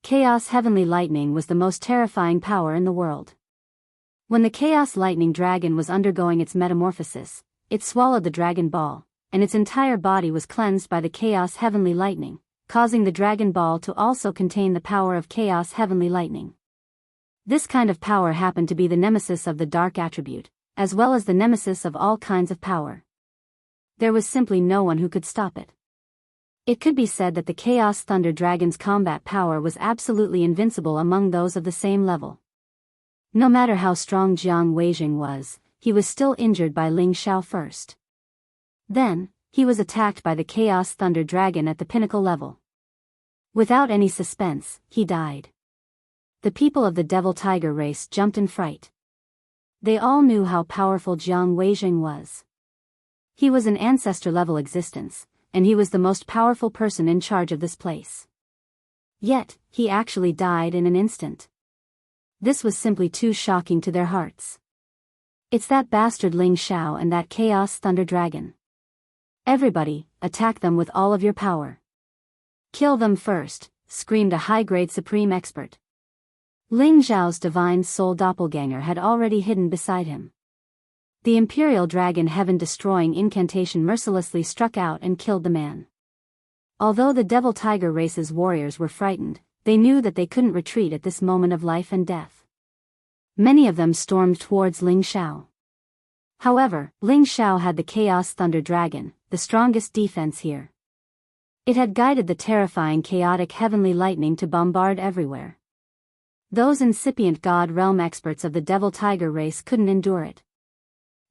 Chaos Heavenly Lightning was the most terrifying power in the world. When the Chaos Lightning Dragon was undergoing its metamorphosis, it swallowed the Dragon Ball, and its entire body was cleansed by the Chaos Heavenly Lightning, causing the Dragon Ball to also contain the power of Chaos Heavenly Lightning. This kind of power happened to be the nemesis of the Dark Attribute, as well as the nemesis of all kinds of power. There was simply no one who could stop it. It could be said that the Chaos Thunder Dragon's combat power was absolutely invincible among those of the same level. No matter how strong Jiang Weijing was, he was still injured by Ling Xiao first. Then, he was attacked by the Chaos Thunder Dragon at the pinnacle level. Without any suspense, he died. The people of the Devil Tiger race jumped in fright. They all knew how powerful Jiang Weijing was. He was an ancestor-level existence, and he was the most powerful person in charge of this place. Yet, he actually died in an instant. This was simply too shocking to their hearts. It's that bastard Ling Xiao and that Chaos Thunder Dragon. Everybody, attack them with all of your power. Kill them first, screamed a high-grade supreme expert. Ling Xiao's divine soul doppelganger had already hidden beside him. The Imperial Dragon heaven-destroying incantation mercilessly struck out and killed the man. Although the Devil Tiger race's warriors were frightened, they knew that they couldn't retreat at this moment of life and death. Many of them stormed towards Ling Xiao. However, Ling Xiao had the Chaos Thunder Dragon, the strongest defense here. It had guided the terrifying chaotic heavenly lightning to bombard everywhere. Those incipient God realm experts of the Devil Tiger race couldn't endure it.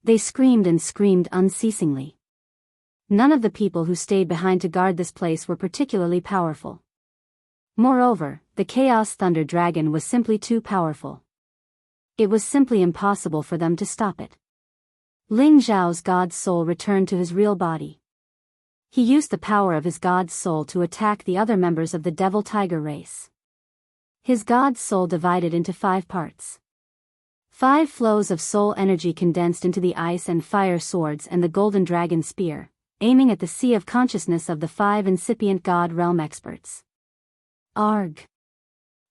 They screamed and screamed unceasingly. None of the people who stayed behind to guard this place were particularly powerful. Moreover, the Chaos Thunder Dragon was simply too powerful. It was simply impossible for them to stop it. Ling Xiao's God's soul returned to his real body. He used the power of his God's soul to attack the other members of the Devil Tiger race. His God's soul divided into 5 parts. 5 flows of soul energy condensed into the ice and fire swords and the golden dragon spear, aiming at the sea of consciousness of the 5 incipient God realm experts. Arg!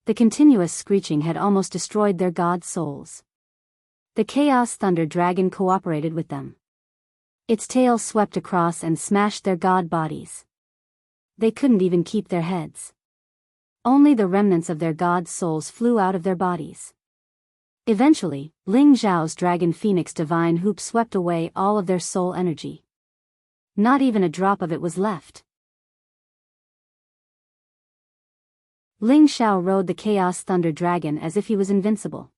The continuous screeching had almost destroyed their god souls. The Chaos Thunder Dragon cooperated with them. Its tail swept across and smashed their god bodies. They couldn't even keep their heads. Only the remnants of their god souls flew out of their bodies. Eventually, Ling Xiao's Dragon Phoenix Divine Hoop swept away all of their soul energy. Not even a drop of it was left. Ling Xiao rode the Chaos Thunder Dragon as if he was invincible.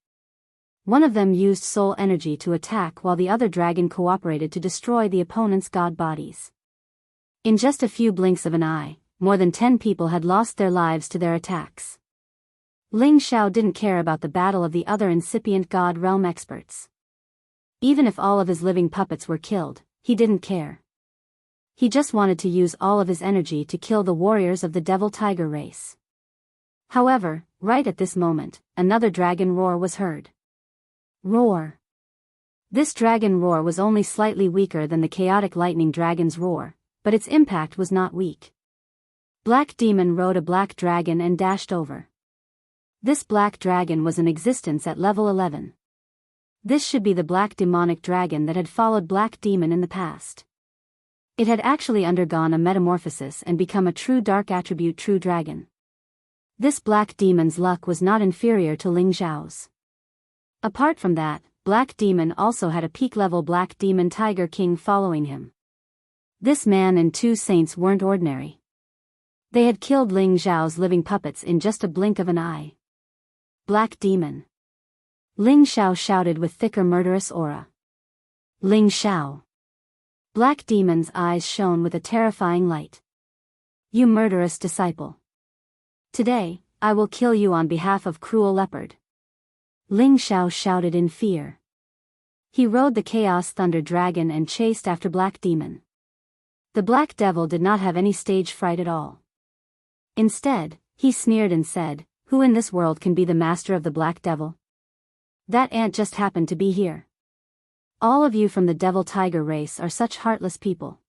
One of them used soul energy to attack while the other dragon cooperated to destroy the opponent's god bodies. In just a few blinks of an eye, more than 10 people had lost their lives to their attacks. Ling Xiao didn't care about the battle of the other incipient god realm experts. Even if all of his living puppets were killed, he didn't care. He just wanted to use all of his energy to kill the warriors of the Devil Tiger race. However, right at this moment, another dragon roar was heard. Roar. This dragon roar was only slightly weaker than the chaotic lightning dragon's roar, but its impact was not weak. Black Demon rode a black dragon and dashed over. This black dragon was in existence at level 11. This should be the black demonic dragon that had followed Black Demon in the past. It had actually undergone a metamorphosis and become a true dark attribute true dragon. This black demon's luck was not inferior to Ling Xiao's. Apart from that, Black Demon also had a peak-level Black Demon Tiger King following him. This man and two saints weren't ordinary. They had killed Ling Xiao's living puppets in just a blink of an eye. Black Demon. Ling Xiao shouted with thicker murderous aura. Ling Xiao. Black Demon's eyes shone with a terrifying light. You murderous disciple. Today, I will kill you on behalf of Cruel Leopard. Ling Xiao shouted in fear. He rode the Chaos Thunder Dragon and chased after Black Demon. The Black Devil did not have any stage fright at all. Instead, he sneered and said, "Who in this world can be the master of the Black Devil? That ant just happened to be here. All of you from the Devil Tiger race are such heartless people.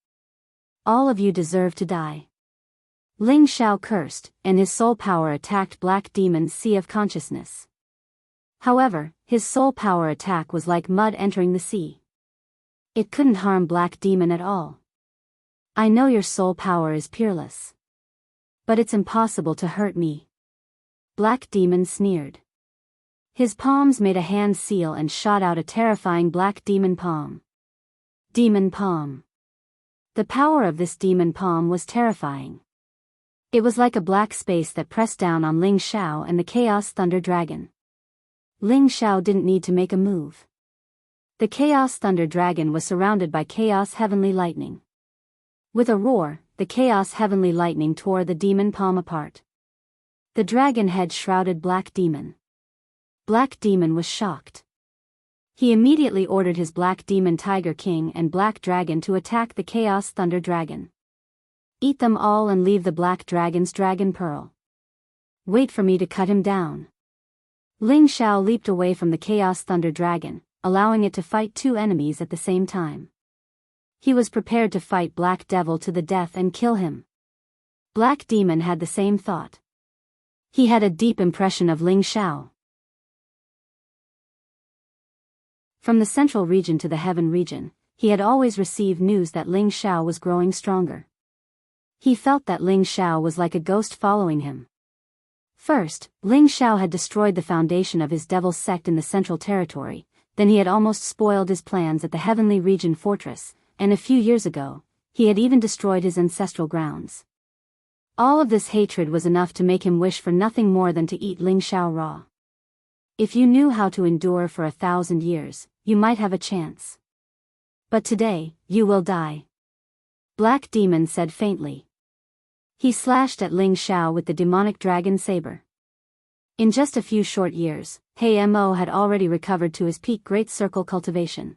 All of you deserve to die." Ling Xiao cursed, and his soul power attacked Black Demon's sea of consciousness. However, his soul power attack was like mud entering the sea. It couldn't harm Black Demon at all. I know your soul power is peerless. But it's impossible to hurt me. Black Demon sneered. His palms made a hand seal and shot out a terrifying Black Demon Palm. Demon Palm. The power of this Demon Palm was terrifying. It was like a black space that pressed down on Ling Xiao and the Chaos Thunder Dragon. Ling Xiao didn't need to make a move. The Chaos Thunder Dragon was surrounded by Chaos Heavenly Lightning. With a roar, the Chaos Heavenly Lightning tore the Demon Palm apart. The dragon head shrouded Black Demon. Black Demon was shocked. He immediately ordered his Black Demon Tiger King and Black Dragon to attack the Chaos Thunder Dragon. Eat them all and leave the Black Dragon's Dragon Pearl. Wait for me to cut him down. Ling Xiao leaped away from the Chaos Thunder Dragon, allowing it to fight two enemies at the same time. He was prepared to fight Black Devil to the death and kill him. Black Demon had the same thought. He had a deep impression of Ling Xiao. From the Central Region to the Heaven Region, he had always received news that Ling Xiao was growing stronger. He felt that Ling Xiao was like a ghost following him. First, Ling Xiao had destroyed the foundation of his devil's sect in the Central Territory, then he had almost spoiled his plans at the Heavenly Region Fortress, and a few years ago, he had even destroyed his ancestral grounds. All of this hatred was enough to make him wish for nothing more than to eat Ling Xiao raw. If you knew how to endure for 1,000 years, you might have a chance. But today, you will die. Black Demon said faintly. He slashed at Ling Xiao with the demonic dragon saber. In just a few short years, He Mo had already recovered to his peak Great Circle cultivation.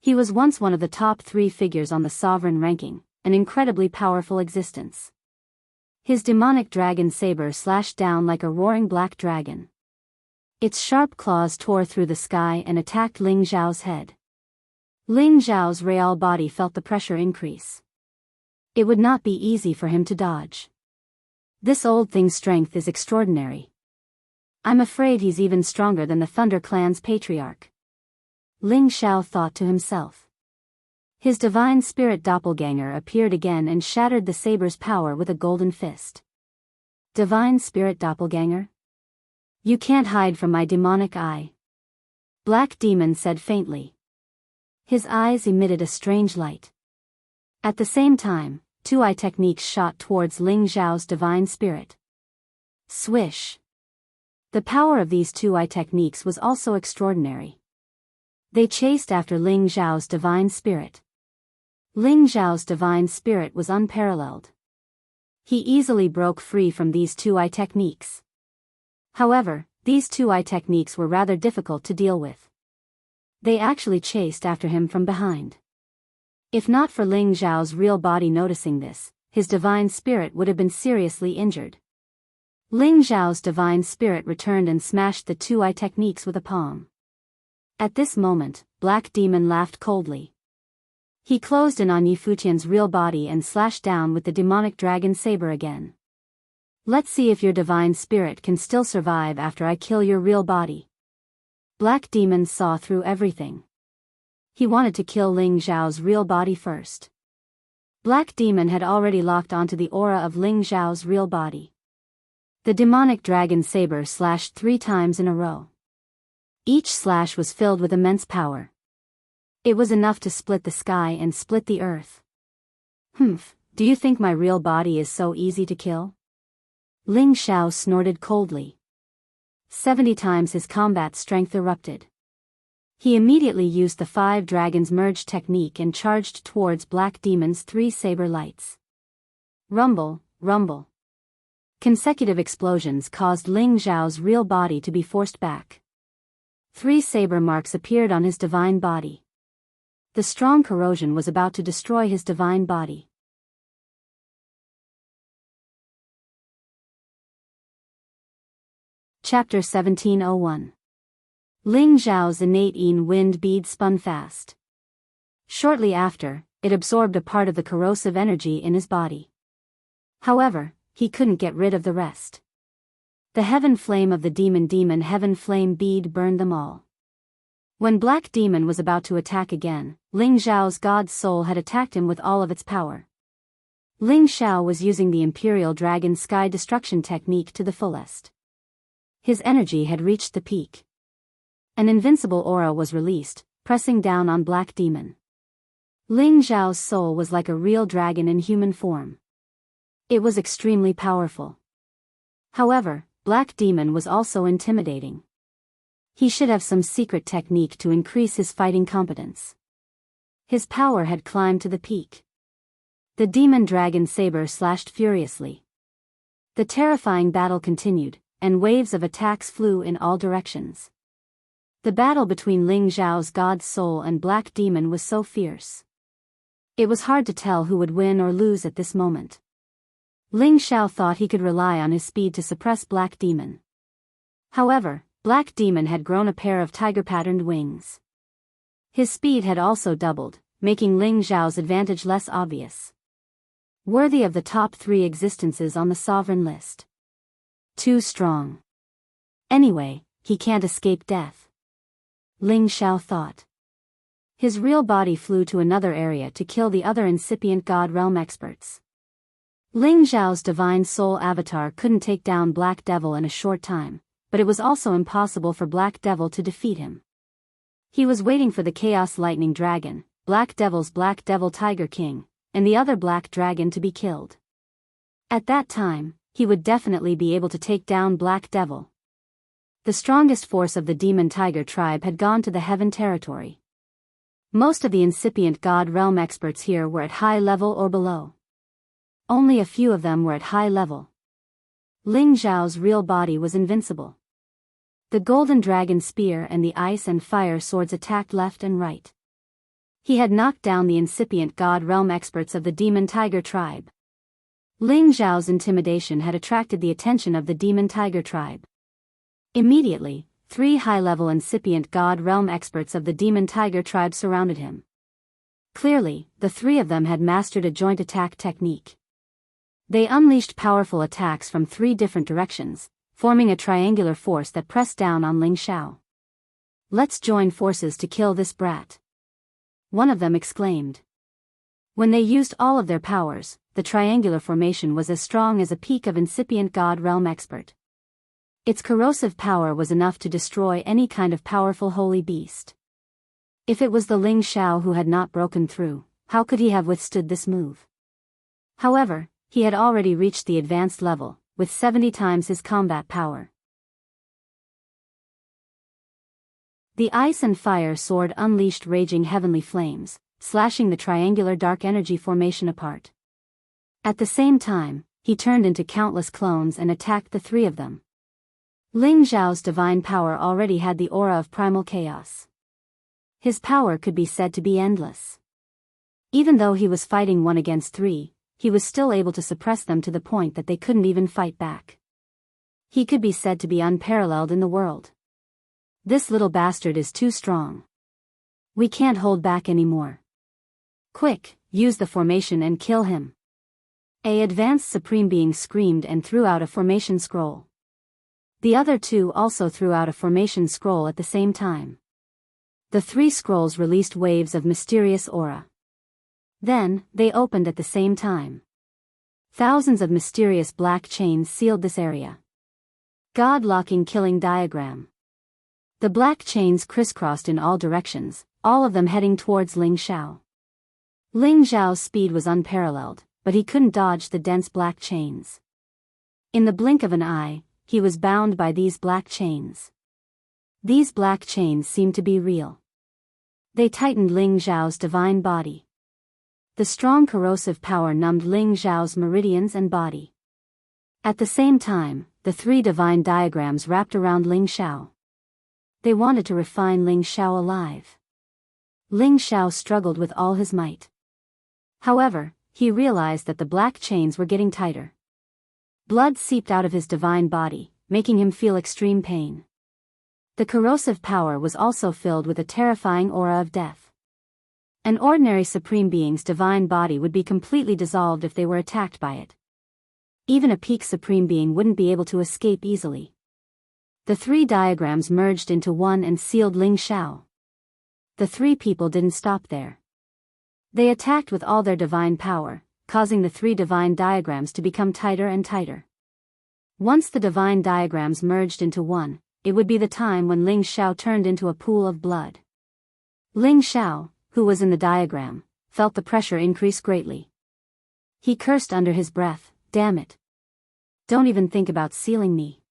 He was once one of the top 3 figures on the sovereign ranking, an incredibly powerful existence. His demonic dragon saber slashed down like a roaring black dragon. Its sharp claws tore through the sky and attacked Ling Xiao's head. Ling Xiao's real body felt the pressure increase. It would not be easy for him to dodge. This old thing's strength is extraordinary. I'm afraid he's even stronger than the Thunder Clan's patriarch. Ling Xiao thought to himself. His divine spirit doppelganger appeared again and shattered the saber's power with a golden fist. Divine spirit doppelganger? You can't hide from my demonic eye. Black Demon said faintly. His eyes emitted a strange light. At the same time, 2-eye techniques shot towards Ling Xiao's divine spirit. Swish. The power of these 2-eye techniques was also extraordinary. They chased after Ling Xiao's divine spirit. Ling Xiao's divine spirit was unparalleled. He easily broke free from these 2-eye techniques. However, these 2-eye techniques were rather difficult to deal with. They actually chased after him from behind. If not for Ling Xiao's real body noticing this, his divine spirit would have been seriously injured. Ling Zhao's divine spirit returned and smashed the 2 eye techniques with a palm. At this moment, Black Demon laughed coldly. He closed in on Yi Futian's real body and slashed down with the demonic dragon saber again. Let's see if your divine spirit can still survive after I kill your real body. Black Demon saw through everything. He wanted to kill Ling Zhao's real body first. Black Demon had already locked onto the aura of Ling Zhao's real body. The demonic dragon saber slashed 3 times in a row. Each slash was filled with immense power. It was enough to split the sky and split the earth. Do you think my real body is so easy to kill? Ling Zhao snorted coldly. 70 times his combat strength erupted. He immediately used the 5 dragons merge technique and charged towards Black Demon's 3 saber lights. Rumble, rumble. Consecutive explosions caused Ling Zhao's real body to be forced back. 3 saber marks appeared on his divine body. The strong corrosion was about to destroy his divine body. Chapter 1701. Ling Zhao's innate Yin wind bead spun fast. Shortly after, it absorbed a part of the corrosive energy in his body. However, he couldn't get rid of the rest. The heaven flame of the demon heaven flame bead burned them all. When Black Demon was about to attack again, Ling Zhao's God's soul had attacked him with all of its power. Ling Zhao was using the Imperial Dragon Sky Destruction technique to the fullest. His energy had reached the peak. An invincible aura was released, pressing down on Black Demon. Ling Zhao's soul was like a real dragon in human form. It was extremely powerful. However, Black Demon was also intimidating. He should have some secret technique to increase his fighting competence. His power had climbed to the peak. The demon dragon saber slashed furiously. The terrifying battle continued, and waves of attacks flew in all directions. The battle between Ling Zhao's God's soul and Black Demon was so fierce. It was hard to tell who would win or lose at this moment. Ling Zhao thought he could rely on his speed to suppress Black Demon. However, Black Demon had grown a pair of tiger-patterned wings. His speed had also doubled, making Ling Zhao's advantage less obvious. Worthy of the top 3 existences on the sovereign list. Too strong. Anyway, he can't escape death. Ling Zhao thought. His real body flew to another area to kill the other incipient God Realm experts. Ling Zhao's divine soul avatar couldn't take down Black Devil in a short time, but it was also impossible for Black Devil to defeat him. He was waiting for the Chaos Lightning Dragon, Black Devil's Black Devil Tiger King, and the other Black Dragon to be killed. At that time, he would definitely be able to take down Black Devil. The strongest force of the Demon Tiger tribe had gone to the Heaven territory. Most of the incipient God Realm experts here were at high level or below. Only a few of them were at high level. Ling Zhao's real body was invincible. The golden dragon spear and the ice and fire swords attacked left and right. He had knocked down the incipient God Realm experts of the Demon Tiger tribe. Ling Zhao's intimidation had attracted the attention of the Demon Tiger tribe. Immediately, 3 high-level incipient God Realm experts of the Demon Tiger tribe surrounded him. Clearly, the 3 of them had mastered a joint attack technique. They unleashed powerful attacks from 3 different directions, forming a triangular force that pressed down on Ling Zhao. Let's join forces to kill this brat. One of them exclaimed. When they used all of their powers, the triangular formation was as strong as a peak of incipient God Realm expert. Its corrosive power was enough to destroy any kind of powerful holy beast. If it was the Ling Zhao who had not broken through, how could he have withstood this move? However, he had already reached the advanced level, with 70 times his combat power. The ice and fire sword unleashed raging heavenly flames, slashing the triangular dark energy formation apart. At the same time, he turned into countless clones and attacked the 3 of them. Ling Zhao's divine power already had the aura of primal chaos. His power could be said to be endless. Even though he was fighting 1 against 3, he was still able to suppress them to the point that they couldn't even fight back. He could be said to be unparalleled in the world. This little bastard is too strong. We can't hold back anymore. Quick, use the formation and kill him. A advanced supreme being screamed and threw out a formation scroll. The other two also threw out a formation scroll at the same time. The three scrolls released waves of mysterious aura. Then, they opened at the same time. Thousands of mysterious black chains sealed this area. God-locking killing diagram. The black chains crisscrossed in all directions, all of them heading towards Ling Xiao. Ling Xiao's speed was unparalleled, but he couldn't dodge the dense black chains. In the blink of an eye, he was bound by these black chains. These black chains seemed to be real. They tightened Ling Xiao's divine body. The strong corrosive power numbed Ling Xiao's meridians and body. At the same time, the three divine diagrams wrapped around Ling Xiao. They wanted to refine Ling Xiao alive. Ling Xiao struggled with all his might. However, he realized that the black chains were getting tighter. Blood seeped out of his divine body, making him feel extreme pain. The corrosive power was also filled with a terrifying aura of death. An ordinary supreme being's divine body would be completely dissolved if they were attacked by it. Even a peak supreme being wouldn't be able to escape easily. The three diagrams merged into one and sealed Ling Xiao. The three people didn't stop there. They attacked with all their divine power, causing the three divine diagrams to become tighter and tighter. Once the divine diagrams merged into one, it would be the time when Ling Xiao turned into a pool of blood. Ling Xiao, who was in the diagram, felt the pressure increase greatly. He cursed under his breath, "Damn it. Don't even think about sealing me."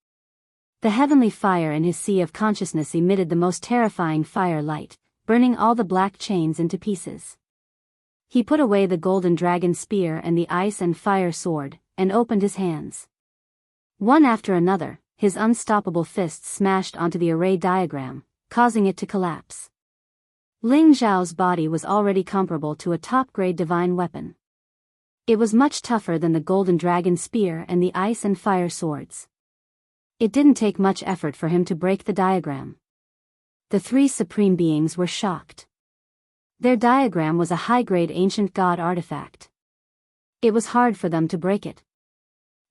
The heavenly fire in his sea of consciousness emitted the most terrifying fire light, burning all the black chains into pieces. He put away the golden dragon spear and the ice and fire sword, and opened his hands. One after another, his unstoppable fists smashed onto the array diagram, causing it to collapse. Ling Xiao's body was already comparable to a top-grade divine weapon. It was much tougher than the golden dragon spear and the ice and fire swords. It didn't take much effort for him to break the diagram. The three supreme beings were shocked. Their diagram was a high-grade ancient god artifact. It was hard for them to break it.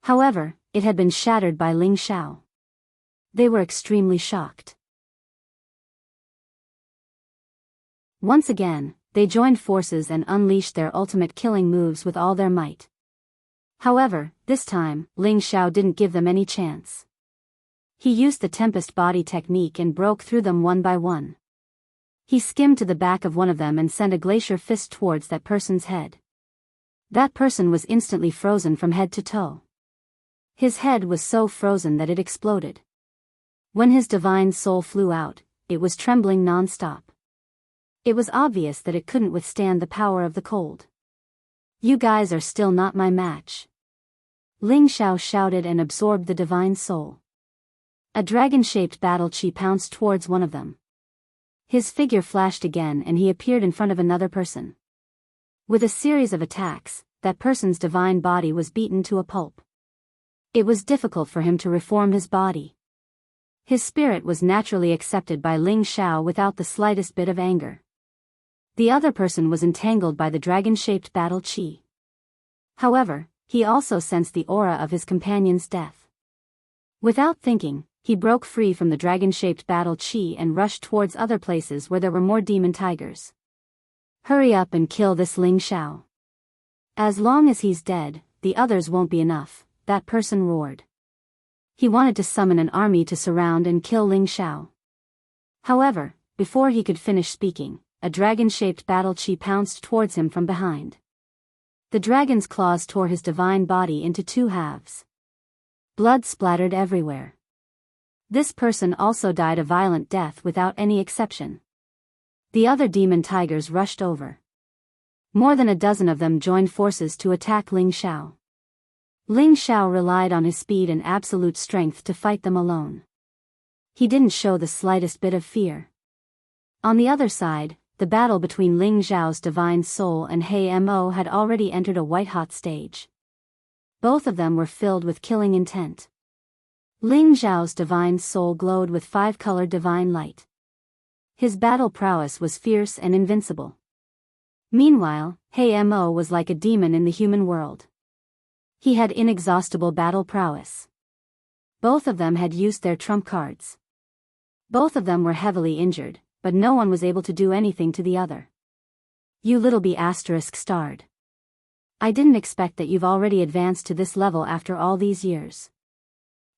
However, it had been shattered by Ling Xiao. They were extremely shocked. Once again, they joined forces and unleashed their ultimate killing moves with all their might. However, this time, Ling Xiao didn't give them any chance. He used the Tempest Body technique and broke through them one by one. He skimmed to the back of one of them and sent a glacier fist towards that person's head. That person was instantly frozen from head to toe. His head was so frozen that it exploded. When his divine soul flew out, it was trembling non-stop. It was obvious that it couldn't withstand the power of the cold. "You guys are still not my match." Ling Xiao shouted and absorbed the divine soul. A dragon-shaped battle chi pounced towards one of them. His figure flashed again and he appeared in front of another person. With a series of attacks, that person's divine body was beaten to a pulp. It was difficult for him to reform his body. His spirit was naturally accepted by Ling Xiao without the slightest bit of anger. The other person was entangled by the dragon-shaped battle chi. However, he also sensed the aura of his companion's death. Without thinking, he broke free from the dragon-shaped battle chi and rushed towards other places where there were more demon tigers. "Hurry up and kill this Ling Xiao. As long as he's dead, the others won't be enough," that person roared. He wanted to summon an army to surround and kill Ling Xiao. However, before he could finish speaking, a dragon-shaped battle chi pounced towards him from behind. The dragon's claws tore his divine body into two halves. Blood splattered everywhere. This person also died a violent death without any exception. The other demon tigers rushed over. More than a dozen of them joined forces to attack Ling Xiao. Ling Xiao relied on his speed and absolute strength to fight them alone. He didn't show the slightest bit of fear. On the other side, the battle between Ling Xiao's divine soul and Hei Mo had already entered a white-hot stage. Both of them were filled with killing intent. Ling Zhao's divine soul glowed with 5-colored divine light. His battle prowess was fierce and invincible. Meanwhile, He Mo was like a demon in the human world. He had inexhaustible battle prowess. Both of them had used their trump cards. Both of them were heavily injured, but no one was able to do anything to the other. You little bee asterisk starred. I didn't expect that you've already advanced to this level after all these years.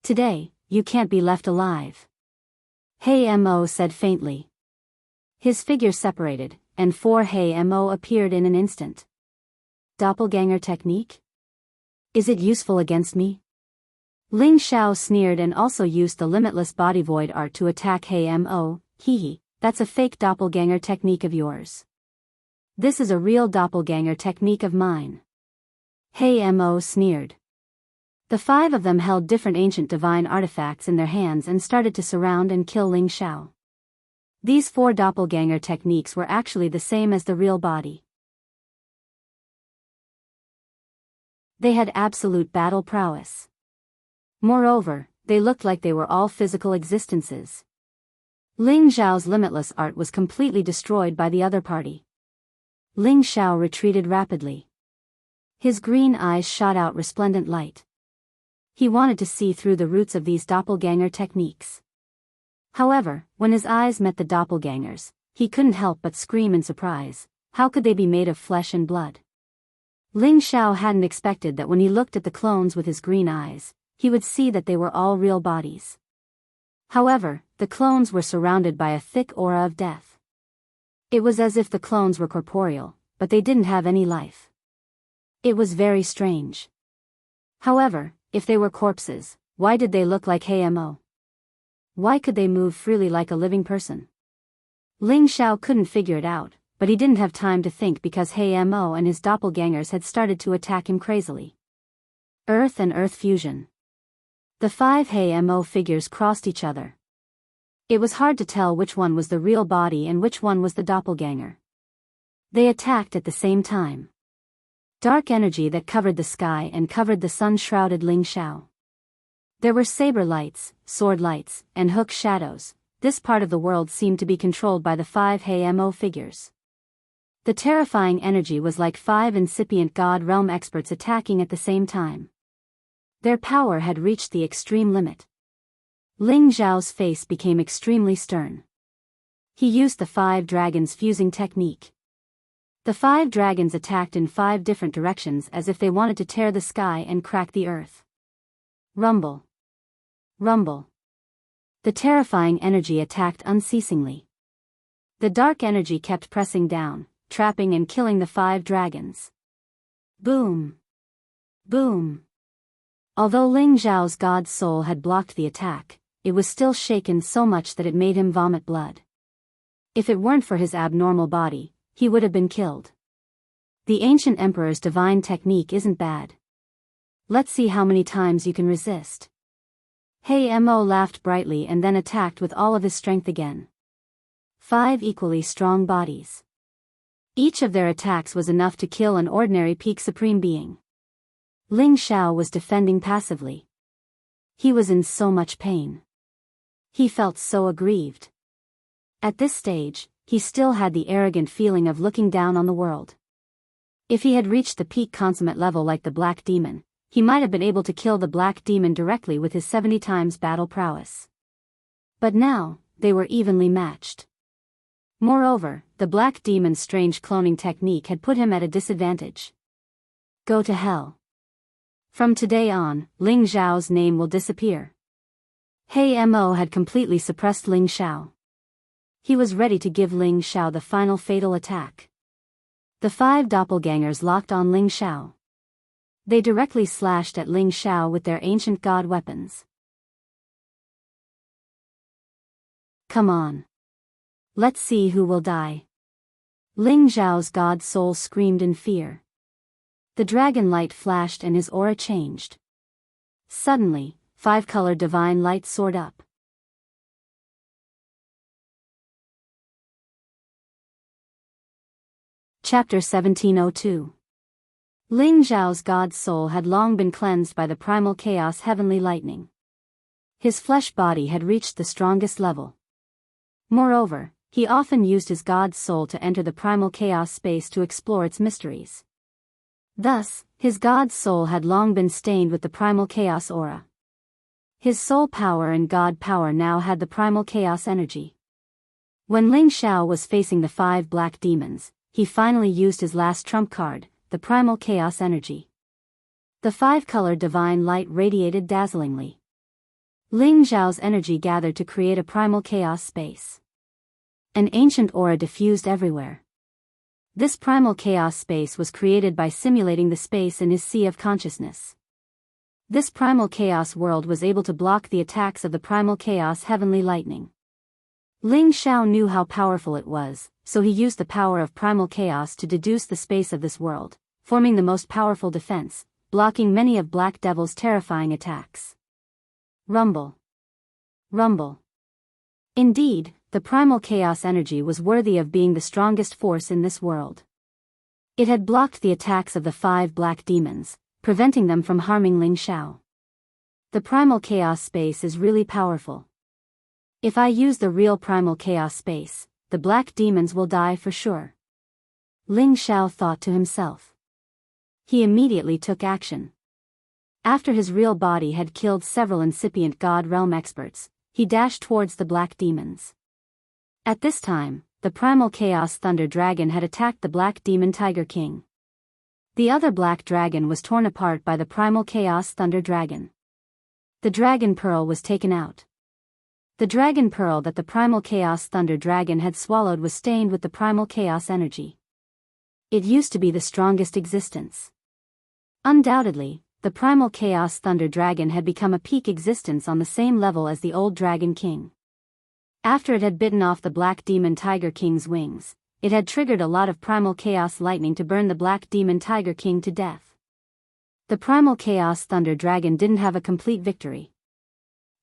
Today, you can't be left alive. He Mo said faintly. His figure separated, and 4 He Mo appeared in an instant. Doppelganger technique? Is it useful against me? Ling Xiao sneered and also used the limitless body void art to attack He Mo. Hee, that's a fake doppelganger technique of yours. This is a real doppelganger technique of mine. He Mo sneered. The 5 of them held different ancient divine artifacts in their hands and started to surround and kill Ling Xiao. These 4 doppelganger techniques were actually the same as the real body. They had absolute battle prowess. Moreover, they looked like they were all physical existences. Ling Xiao's limitless art was completely destroyed by the other party. Ling Xiao retreated rapidly. His green eyes shot out resplendent light. He wanted to see through the roots of these doppelganger techniques. However, when his eyes met the doppelgangers, he couldn't help but scream in surprise. How could they be made of flesh and blood? Ling Xiao hadn't expected that when he looked at the clones with his green eyes, he would see that they were all real bodies. However, the clones were surrounded by a thick aura of death. It was as if the clones were corporeal, but they didn't have any life. It was very strange. However, if they were corpses, why did they look like He Mo? Why could they move freely like a living person? Ling Xiao couldn't figure it out, but he didn't have time to think because He Mo and his doppelgangers had started to attack him crazily. Earth and Earth fusion. The 5 He Mo figures crossed each other. It was hard to tell which one was the real body and which one was the doppelganger. They attacked at the same time. Dark energy that covered the sky and covered the sun shrouded Ling Xiao. There were saber lights, sword lights, and hook shadows. This part of the world seemed to be controlled by the 5 He Mo figures. The terrifying energy was like 5 incipient God realm experts attacking at the same time. Their power had reached the extreme limit. Ling Zhao's face became extremely stern. He used the 5 dragons fusing technique. The 5 dragons attacked in 5 different directions as if they wanted to tear the sky and crack the earth. Rumble. Rumble. The terrifying energy attacked unceasingly. The dark energy kept pressing down, trapping and killing the 5 dragons. Boom. Boom. Although Ling Zhao's god soul had blocked the attack, it was still shaken so much that it made him vomit blood. If it weren't for his abnormal body, he would have been killed. The ancient emperor's divine technique isn't bad. Let's see how many times you can resist. He Mo laughed brightly and then attacked with all of his strength again. 5 equally strong bodies. Each of their attacks was enough to kill an ordinary peak supreme being. Ling Xiao was defending passively. He was in so much pain. He felt so aggrieved. At this stage, he still had the arrogant feeling of looking down on the world. If he had reached the peak consummate level like the Black Demon, he might have been able to kill the Black Demon directly with his 70 times battle prowess. But now, they were evenly matched. Moreover, the Black Demon's strange cloning technique had put him at a disadvantage. Go to hell. From today on, Ling Zhao's name will disappear. He Mo had completely suppressed Ling Xiao. He was ready to give Ling Xiao the final fatal attack. The 5 doppelgangers locked on Ling Xiao. They directly slashed at Ling Xiao with their ancient god weapons. Come on. Let's see who will die. Ling Zhao's god soul screamed in fear. The dragon light flashed and his aura changed. Suddenly, 5-colored divine light soared up. Chapter 1702. Ling Zhao's god soul had long been cleansed by the primal chaos heavenly lightning. His flesh body had reached the strongest level. Moreover, he often used his god's soul to enter the primal chaos space to explore its mysteries. Thus, his god's soul had long been stained with the primal chaos aura. His soul power and god power now had the primal chaos energy. When Ling Xiao was facing the 5 black demons, he finally used his last trump card, the primal chaos energy. The 5-colored divine light radiated dazzlingly. Ling Xiao's energy gathered to create a primal chaos space. An ancient aura diffused everywhere. This primal chaos space was created by simulating the space in his sea of consciousness. This primal chaos world was able to block the attacks of the primal chaos heavenly lightning. Ling Xiao knew how powerful it was, so he used the power of primal chaos to deduce the space of this world, forming the most powerful defense, blocking many of Black Devil's terrifying attacks. Rumble. Rumble. Indeed, the primal chaos energy was worthy of being the strongest force in this world. It had blocked the attacks of the 5 black demons, preventing them from harming Ling Xiao. The primal chaos space is really powerful. If I use the real primal chaos space, the black demons will die for sure. Ling Xiao thought to himself. He immediately took action. After his real body had killed several incipient God Realm experts, he dashed towards the black demons. At this time, the primal chaos thunder dragon had attacked the black demon Tiger King. The other black dragon was torn apart by the primal chaos thunder dragon. The dragon pearl was taken out. The dragon pearl that the primal chaos thunder dragon had swallowed was stained with the primal chaos energy. It used to be the strongest existence. Undoubtedly, the primal chaos thunder dragon had become a peak existence on the same level as the old dragon king. After it had bitten off the black demon Tiger King's wings, it had triggered a lot of primal chaos lightning to burn the black demon Tiger King to death. The primal chaos thunder dragon didn't have a complete victory.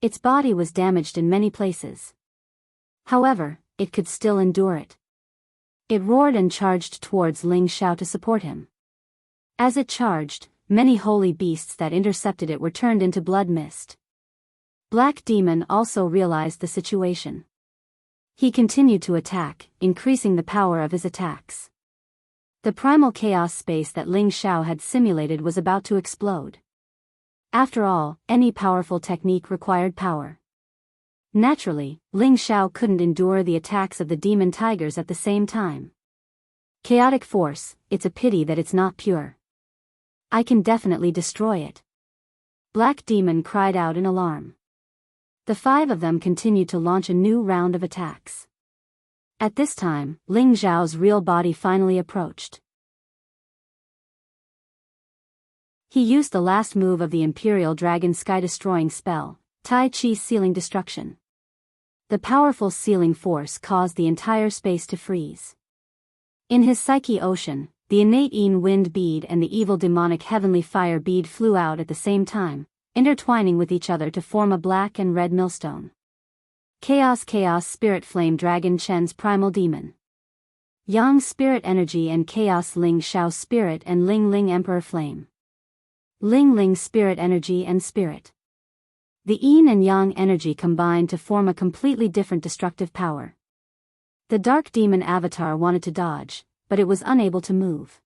Its body was damaged in many places. However, it could still endure it. It roared and charged towards Ling Xiao to support him. As it charged, many holy beasts that intercepted it were turned into blood mist. Black Demon also realized the situation. He continued to attack, increasing the power of his attacks. The primal chaos space that Ling Xiao had simulated was about to explode. After all, any powerful technique required power. Naturally, Ling Xiao couldn't endure the attacks of the demon tigers at the same time. Chaotic force, it's a pity that it's not pure. I can definitely destroy it. Black Demon cried out in alarm. The 5 of them continued to launch a new round of attacks. At this time, Ling Xiao's real body finally approached. He used the last move of the Imperial Dragon Sky-destroying spell, Tai Chi Sealing Destruction. The powerful sealing force caused the entire space to freeze. In his Psyche Ocean, the innate Yin Wind Bead and the evil demonic Heavenly Fire Bead flew out at the same time, intertwining with each other to form a black and red millstone. Chaos Spirit Flame Dragon Chen's Primal Demon. Yang Spirit Energy and Chaos Ling Xiao Spirit and Ling Ling Emperor Flame. Ling Ling Spirit Energy and Spirit. The Yin and Yang energy combined to form a completely different destructive power. The Dark Demon Avatar wanted to dodge, but it was unable to move.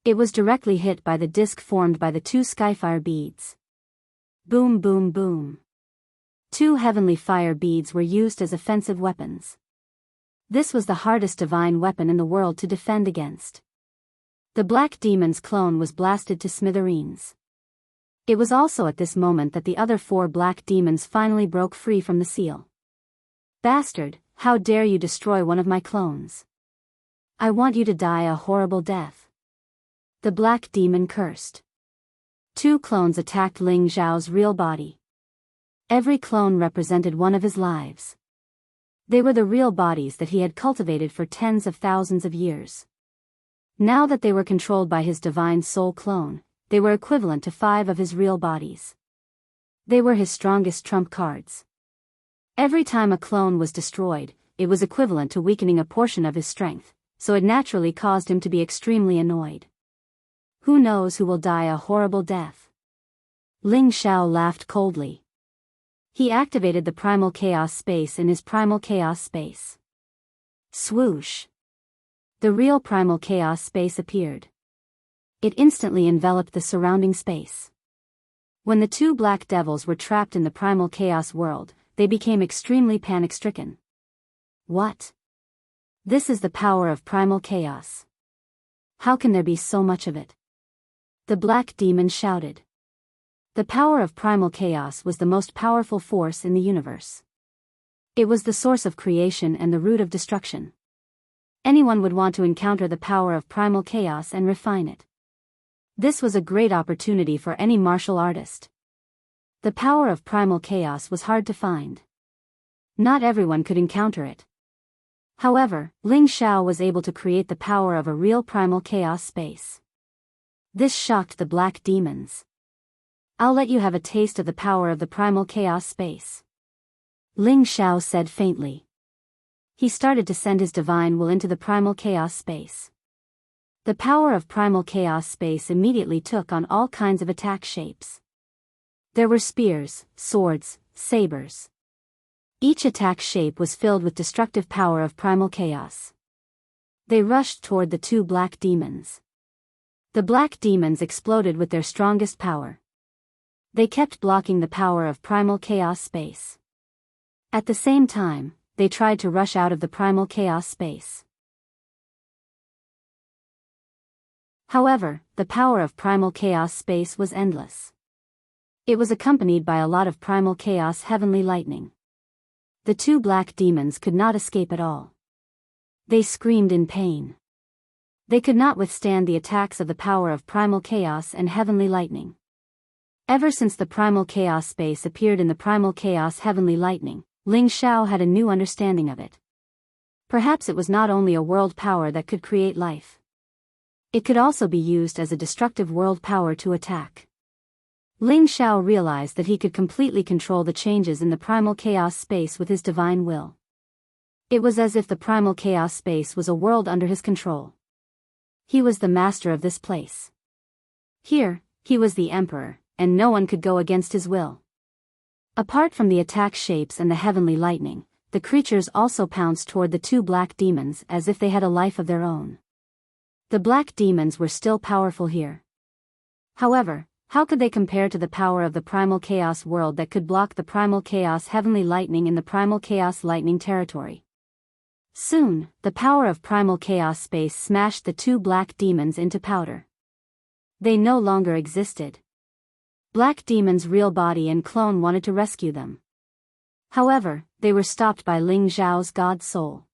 It was directly hit by the disc formed by the 2 Skyfire beads. Boom boom boom. 2 heavenly fire beads were used as offensive weapons. This was the hardest divine weapon in the world to defend against. The Black Demon's clone was blasted to smithereens. It was also at this moment that the other 4 Black Demons finally broke free from the seal. Bastard, how dare you destroy one of my clones? I want you to die a horrible death. The Black Demon cursed. 2 clones attacked Ling Xiao's real body. Every clone represented one of his lives. They were the real bodies that he had cultivated for tens of thousands of years. Now that they were controlled by his divine soul clone, they were equivalent to 5 of his real bodies. They were his strongest trump cards. Every time a clone was destroyed, it was equivalent to weakening a portion of his strength, so it naturally caused him to be extremely annoyed. Who knows who will die a horrible death? Ling Xiao laughed coldly. He activated the primal chaos space in his primal chaos space. Swoosh! The real primal chaos space appeared. It instantly enveloped the surrounding space. When the two black devils were trapped in the primal chaos world, they became extremely panic-stricken. What? This is the power of primal chaos. How can there be so much of it? The black demon shouted. The power of primal chaos was the most powerful force in the universe. It was the source of creation and the root of destruction. Anyone would want to encounter the power of primal chaos and refine it. This was a great opportunity for any martial artist. The power of primal chaos was hard to find. Not everyone could encounter it. However, Ling Xiao was able to create the power of a real primal chaos space. This shocked the black demons. I'll let you have a taste of the power of the primal chaos space. Ling Xiao said faintly. He started to send his divine will into the primal chaos space. The power of primal chaos space immediately took on all kinds of attack shapes. There were spears, swords, sabers. Each attack shape was filled with destructive power of primal chaos. They rushed toward the two black demons. The black demons exploded with their strongest power. They kept blocking the power of primal chaos space. At the same time, they tried to rush out of the primal chaos space. However, the power of primal chaos space was endless. It was accompanied by a lot of primal chaos heavenly lightning. The two black demons could not escape at all. They screamed in pain. They could not withstand the attacks of the power of primal chaos and heavenly lightning. Ever since the primal chaos space appeared in the primal chaos heavenly lightning, Ling Xiao had a new understanding of it. Perhaps it was not only a world power that could create life. It could also be used as a destructive world power to attack. Ling Xiao realized that he could completely control the changes in the primal chaos space with his divine will. It was as if the primal chaos space was a world under his control. He was the master of this place. Here, he was the emperor, and no one could go against his will. Apart from the attack shapes and the heavenly lightning, the creatures also pounced toward the two black demons as if they had a life of their own. The black demons were still powerful here. However, how could they compare to the power of the primal chaos world that could block the primal chaos heavenly lightning in the primal chaos lightning territory? Soon, the power of primal chaos space smashed the two black demons into powder. They no longer existed. Black Demon's real body and clone wanted to rescue them. However, they were stopped by Ling Xiao's god soul.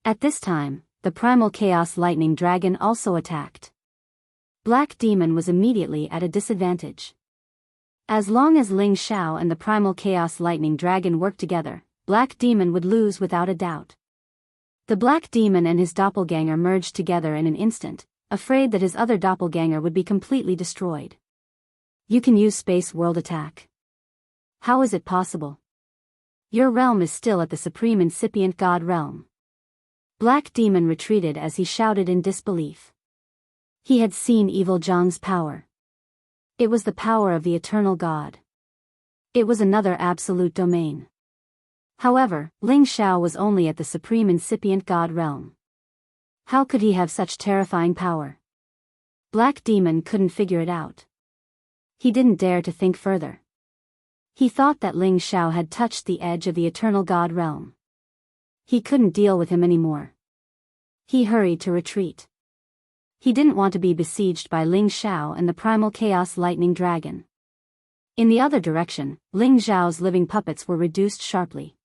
At this time, the primal chaos lightning dragon also attacked. Black Demon was immediately at a disadvantage. As long as Ling Xiao and the primal chaos lightning dragon worked together, Black Demon would lose without a doubt. The Black Demon and his doppelganger merged together in an instant, afraid that his other doppelganger would be completely destroyed. You can use Space World Attack. How is it possible? Your realm is still at the Supreme Incipient God realm. Black Demon retreated as he shouted in disbelief. He had seen Evil Zhang's power. It was the power of the Eternal God. It was another absolute domain. However, Ling Xiao was only at the Supreme Incipient God realm. How could he have such terrifying power? Black Demon couldn't figure it out. He didn't dare to think further. He thought that Ling Xiao had touched the edge of the Eternal God realm. He couldn't deal with him anymore. He hurried to retreat. He didn't want to be besieged by Ling Xiao and the Primal Chaos Lightning Dragon. In the other direction, Ling Xiao's living puppets were reduced sharply.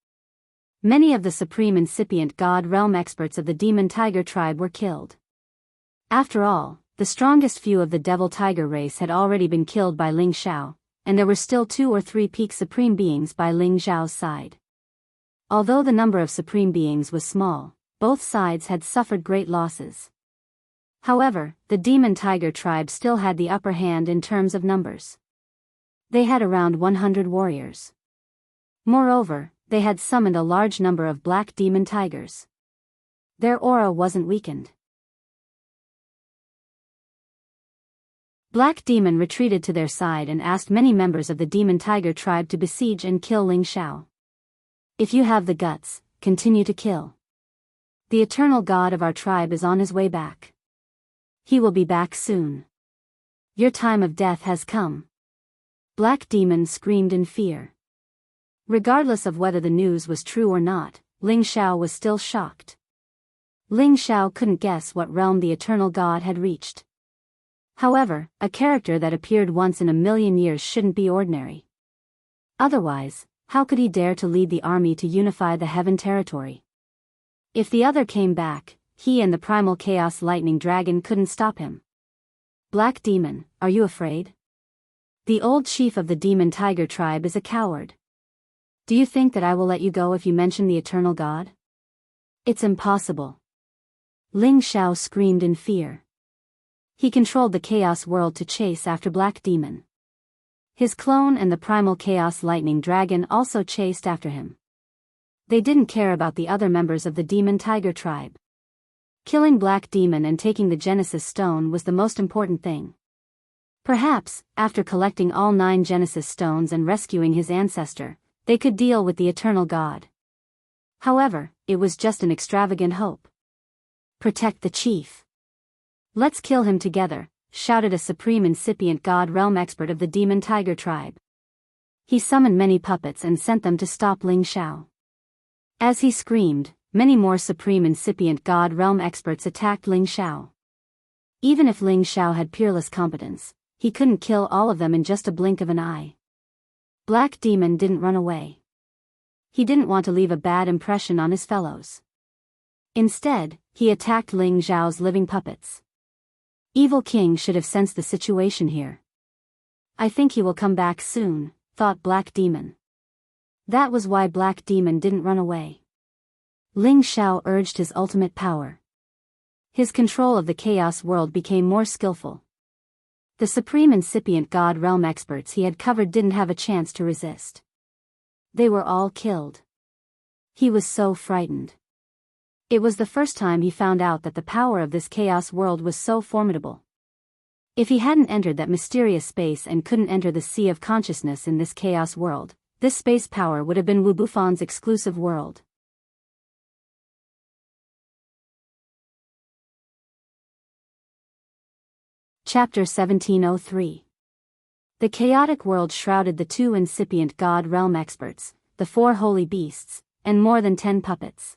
Many of the Supreme Incipient God realm experts of the Demon Tiger tribe were killed. After all, the strongest few of the Devil Tiger race had already been killed by Ling Xiao, and there were still 2 or 3 peak Supreme Beings by Ling Xiao's side. Although the number of Supreme Beings was small, both sides had suffered great losses. However, the Demon Tiger tribe still had the upper hand in terms of numbers. They had around 100 warriors. Moreover, they had summoned a large number of Black Demon Tigers. Their aura wasn't weakened. Black Demon retreated to their side and asked many members of the Demon Tiger tribe to besiege and kill Ling Xiao. If you have the guts, continue to kill. The eternal god of our tribe is on his way back. He will be back soon. Your time of death has come. Black Demon screamed in fear. Regardless of whether the news was true or not, Ling Xiao was still shocked. Ling Xiao couldn't guess what realm the eternal god had reached. However, a character that appeared once in a million years shouldn't be ordinary. Otherwise, how could he dare to lead the army to unify the heaven territory? If the other came back, he and the primal chaos lightning dragon couldn't stop him. Black Demon, are you afraid? The old chief of the Demon Tiger tribe is a coward. Do you think that I will let you go if you mention the eternal god? It's impossible. Ling Xiao screamed in fear. He controlled the chaos world to chase after Black Demon. His clone and the primal chaos lightning dragon also chased after him. They didn't care about the other members of the Demon Tiger tribe. Killing Black Demon and taking the Genesis Stone was the most important thing. Perhaps, after collecting all 9 Genesis Stones and rescuing his ancestor, they could deal with the eternal god. However, it was just an extravagant hope. Protect the chief. Let's kill him together, shouted a supreme incipient god realm expert of the Demon Tiger tribe. He summoned many puppets and sent them to stop Ling Xiao. As he screamed, many more supreme incipient god realm experts attacked Ling Xiao. Even if Ling Xiao had peerless competence, he couldn't kill all of them in just a blink of an eye. Black Demon didn't run away. He didn't want to leave a bad impression on his fellows. Instead, he attacked Ling Xiao's living puppets. Evil King should have sensed the situation here. I think he will come back soon, thought Black Demon. That was why Black Demon didn't run away. Ling Xiao urged his ultimate power. His control of the chaos world became more skillful. The supreme incipient god realm experts he had covered didn't have a chance to resist. They were all killed. He was so frightened. It was the first time he found out that the power of this chaos world was so formidable. If he hadn't entered that mysterious space and couldn't enter the sea of consciousness in this chaos world, this space power would have been Wu Bufon's exclusive world. Chapter 1703. The chaotic world shrouded the 2 incipient god realm experts, the 4 holy beasts, and more than 10 puppets.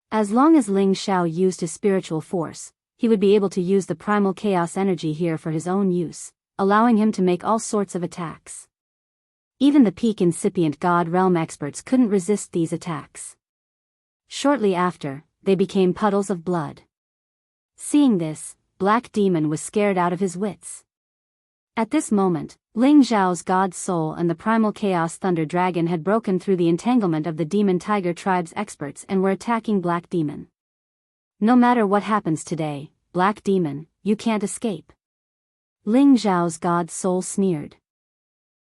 As long as Ling Xiao used his spiritual force, he would be able to use the primal chaos energy here for his own use, allowing him to make all sorts of attacks. Even the peak incipient god realm experts couldn't resist these attacks. Shortly after, they became puddles of blood. Seeing this, Black Demon was scared out of his wits. At this moment, Ling Xiao's god soul and the primal chaos thunder dragon had broken through the entanglement of the Demon Tiger tribe's experts and were attacking Black Demon. No matter what happens today, Black Demon, you can't escape. Ling Xiao's god soul sneered.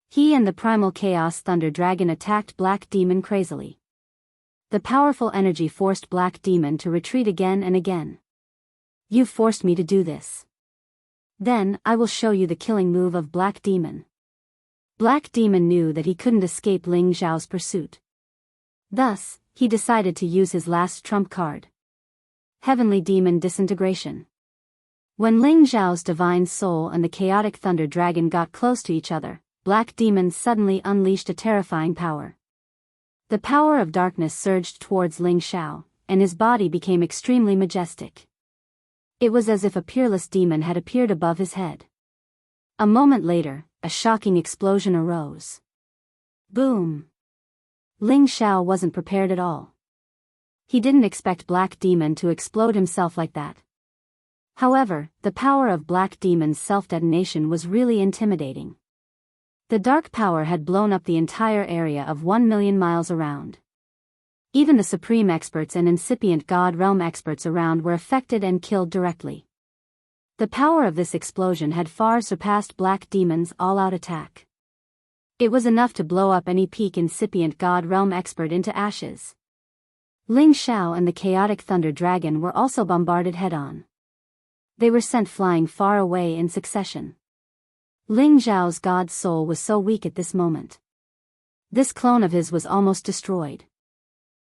He and the primal chaos thunder dragon attacked Black Demon crazily. The powerful energy forced Black Demon to retreat again and again. You've forced me to do this. Then, I will show you the killing move of Black Demon. Black Demon knew that he couldn't escape Ling Xiao's pursuit. Thus, he decided to use his last trump card. Heavenly Demon Disintegration. When Ling Xiao's divine soul and the chaotic thunder dragon got close to each other, Black Demon suddenly unleashed a terrifying power. The power of darkness surged towards Ling Xiao, and his body became extremely majestic. It was as if a peerless demon had appeared above his head. A moment later, a shocking explosion arose. Boom! Ling Xiao wasn't prepared at all. He didn't expect Black Demon to explode himself like that. However, the power of Black Demon's self-detonation was really intimidating. The dark power had blown up the entire area of 1 million miles around. Even the supreme experts and incipient god realm experts around were affected and killed directly. The power of this explosion had far surpassed Black Demon's all-out attack. It was enough to blow up any peak incipient god realm expert into ashes. Ling Xiao and the chaotic thunder dragon were also bombarded head-on. They were sent flying far away in succession. Ling Zhao's god's soul was so weak at this moment. This clone of his was almost destroyed.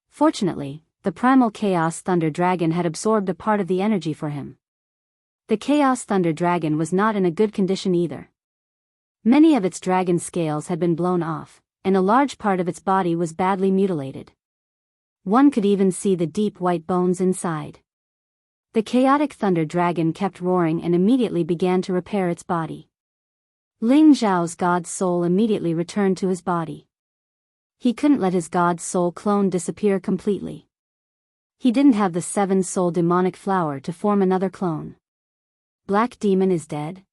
Fortunately, the primal Chaos Thunder Dragon had absorbed a part of the energy for him. The Chaos Thunder Dragon was not in a good condition either. Many of its dragon scales had been blown off, and a large part of its body was badly mutilated. One could even see the deep white bones inside. The chaotic thunder dragon kept roaring and immediately began to repair its body. Ling Zhao's god's soul immediately returned to his body. He couldn't let his god's soul clone disappear completely. He didn't have the 7-soul demonic flower to form another clone. Black Demon is dead?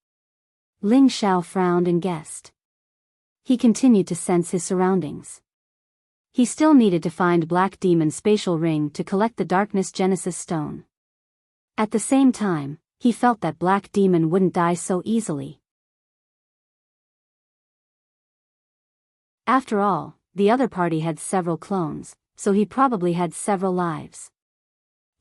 Ling Zhao frowned and guessed. He continued to sense his surroundings. He still needed to find Black Demon's spatial ring to collect the Darkness Genesis Stone. At the same time, he felt that Black Demon wouldn't die so easily. After all, the other party had several clones, so he probably had several lives.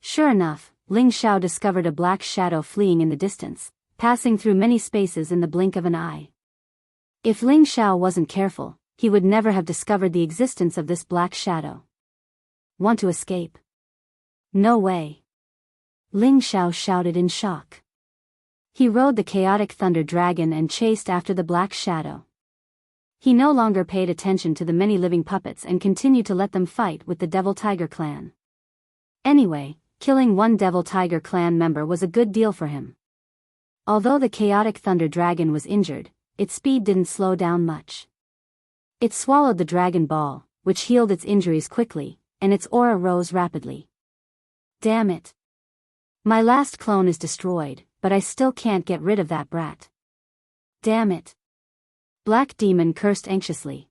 Sure enough, Ling Zhao discovered a black shadow fleeing in the distance, passing through many spaces in the blink of an eye. If Ling Zhao wasn't careful, he would never have discovered the existence of this black shadow. Want to escape? No way. Ling Zhao shouted in shock. He rode the chaotic thunder dragon and chased after the black shadow. He no longer paid attention to the many living puppets and continued to let them fight with the Devil Tiger clan. Anyway, killing one Devil Tiger clan member was a good deal for him. Although the chaotic thunder dragon was injured, its speed didn't slow down much. It swallowed the dragon ball, which healed its injuries quickly, and its aura rose rapidly. Damn it. My last clone is destroyed, but I still can't get rid of that brat. Damn it. Black Demon cursed anxiously.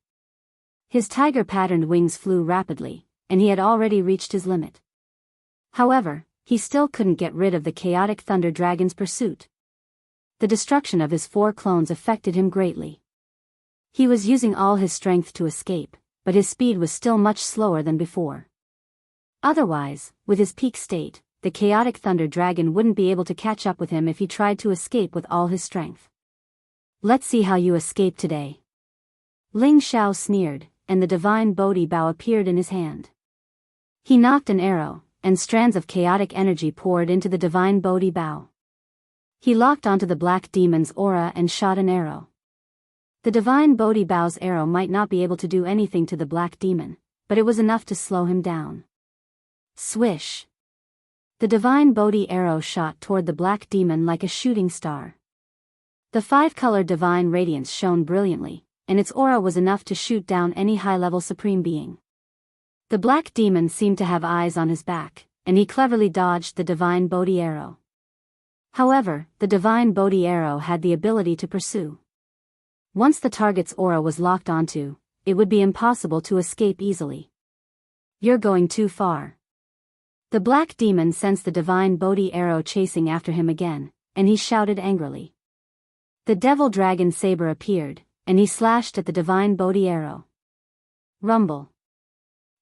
His tiger-patterned wings flew rapidly, and he had already reached his limit. However, he still couldn't get rid of the chaotic thunder dragon's pursuit. The destruction of his 4 clones affected him greatly. He was using all his strength to escape, but his speed was still much slower than before. Otherwise, with his peak state, the chaotic thunder dragon wouldn't be able to catch up with him if he tried to escape with all his strength. Let's see how you escape today. Ling Zhao sneered, and the divine Bodhi bow appeared in his hand. He knocked an arrow, and strands of chaotic energy poured into the divine Bodhi bow. He locked onto the black demon's aura and shot an arrow. The divine Bodhi bow's arrow might not be able to do anything to the black demon, but it was enough to slow him down. Swish! The divine Bodhi arrow shot toward the black demon like a shooting star. The 5-color divine radiance shone brilliantly, and its aura was enough to shoot down any high-level supreme being. The black demon seemed to have eyes on his back, and he cleverly dodged the divine Bodhi arrow. However, the divine Bodhi arrow had the ability to pursue. Once the target's aura was locked onto, it would be impossible to escape easily. You're going too far. The black demon sensed the divine Bodhi arrow chasing after him again, and he shouted angrily. The devil dragon saber appeared, and he slashed at the divine Bodhi arrow. Rumble.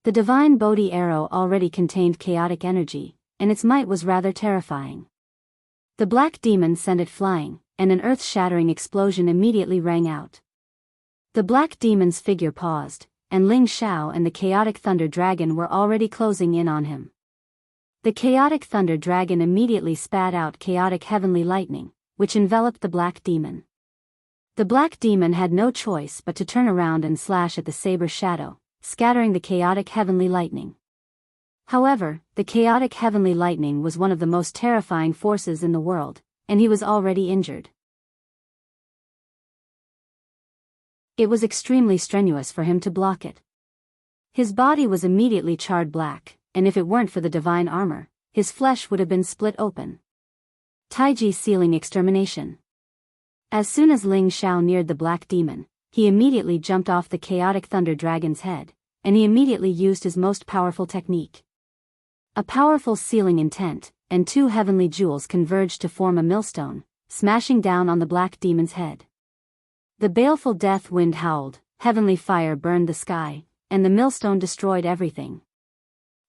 The divine Bodhi arrow already contained chaotic energy, and its might was rather terrifying. The black demon sent it flying, and an earth-shattering explosion immediately rang out. The black demon's figure paused, and Ling Zhao and the chaotic thunder dragon were already closing in on him. The chaotic thunder dragon immediately spat out chaotic heavenly lightning, which enveloped the black demon. The black demon had no choice but to turn around and slash at the saber shadow, scattering the chaotic heavenly lightning. However, the chaotic heavenly lightning was one of the most terrifying forces in the world, and he was already injured. It was extremely strenuous for him to block it. His body was immediately charred black, and if it weren't for the divine armor, his flesh would have been split open. Taiji sealing extermination. As soon as Ling Zhao neared the black demon, he immediately jumped off the chaotic thunder dragon's head, and he immediately used his most powerful technique. A powerful sealing intent, and 2 heavenly jewels converged to form a millstone, smashing down on the black demon's head. The baleful death wind howled, heavenly fire burned the sky, and the millstone destroyed everything.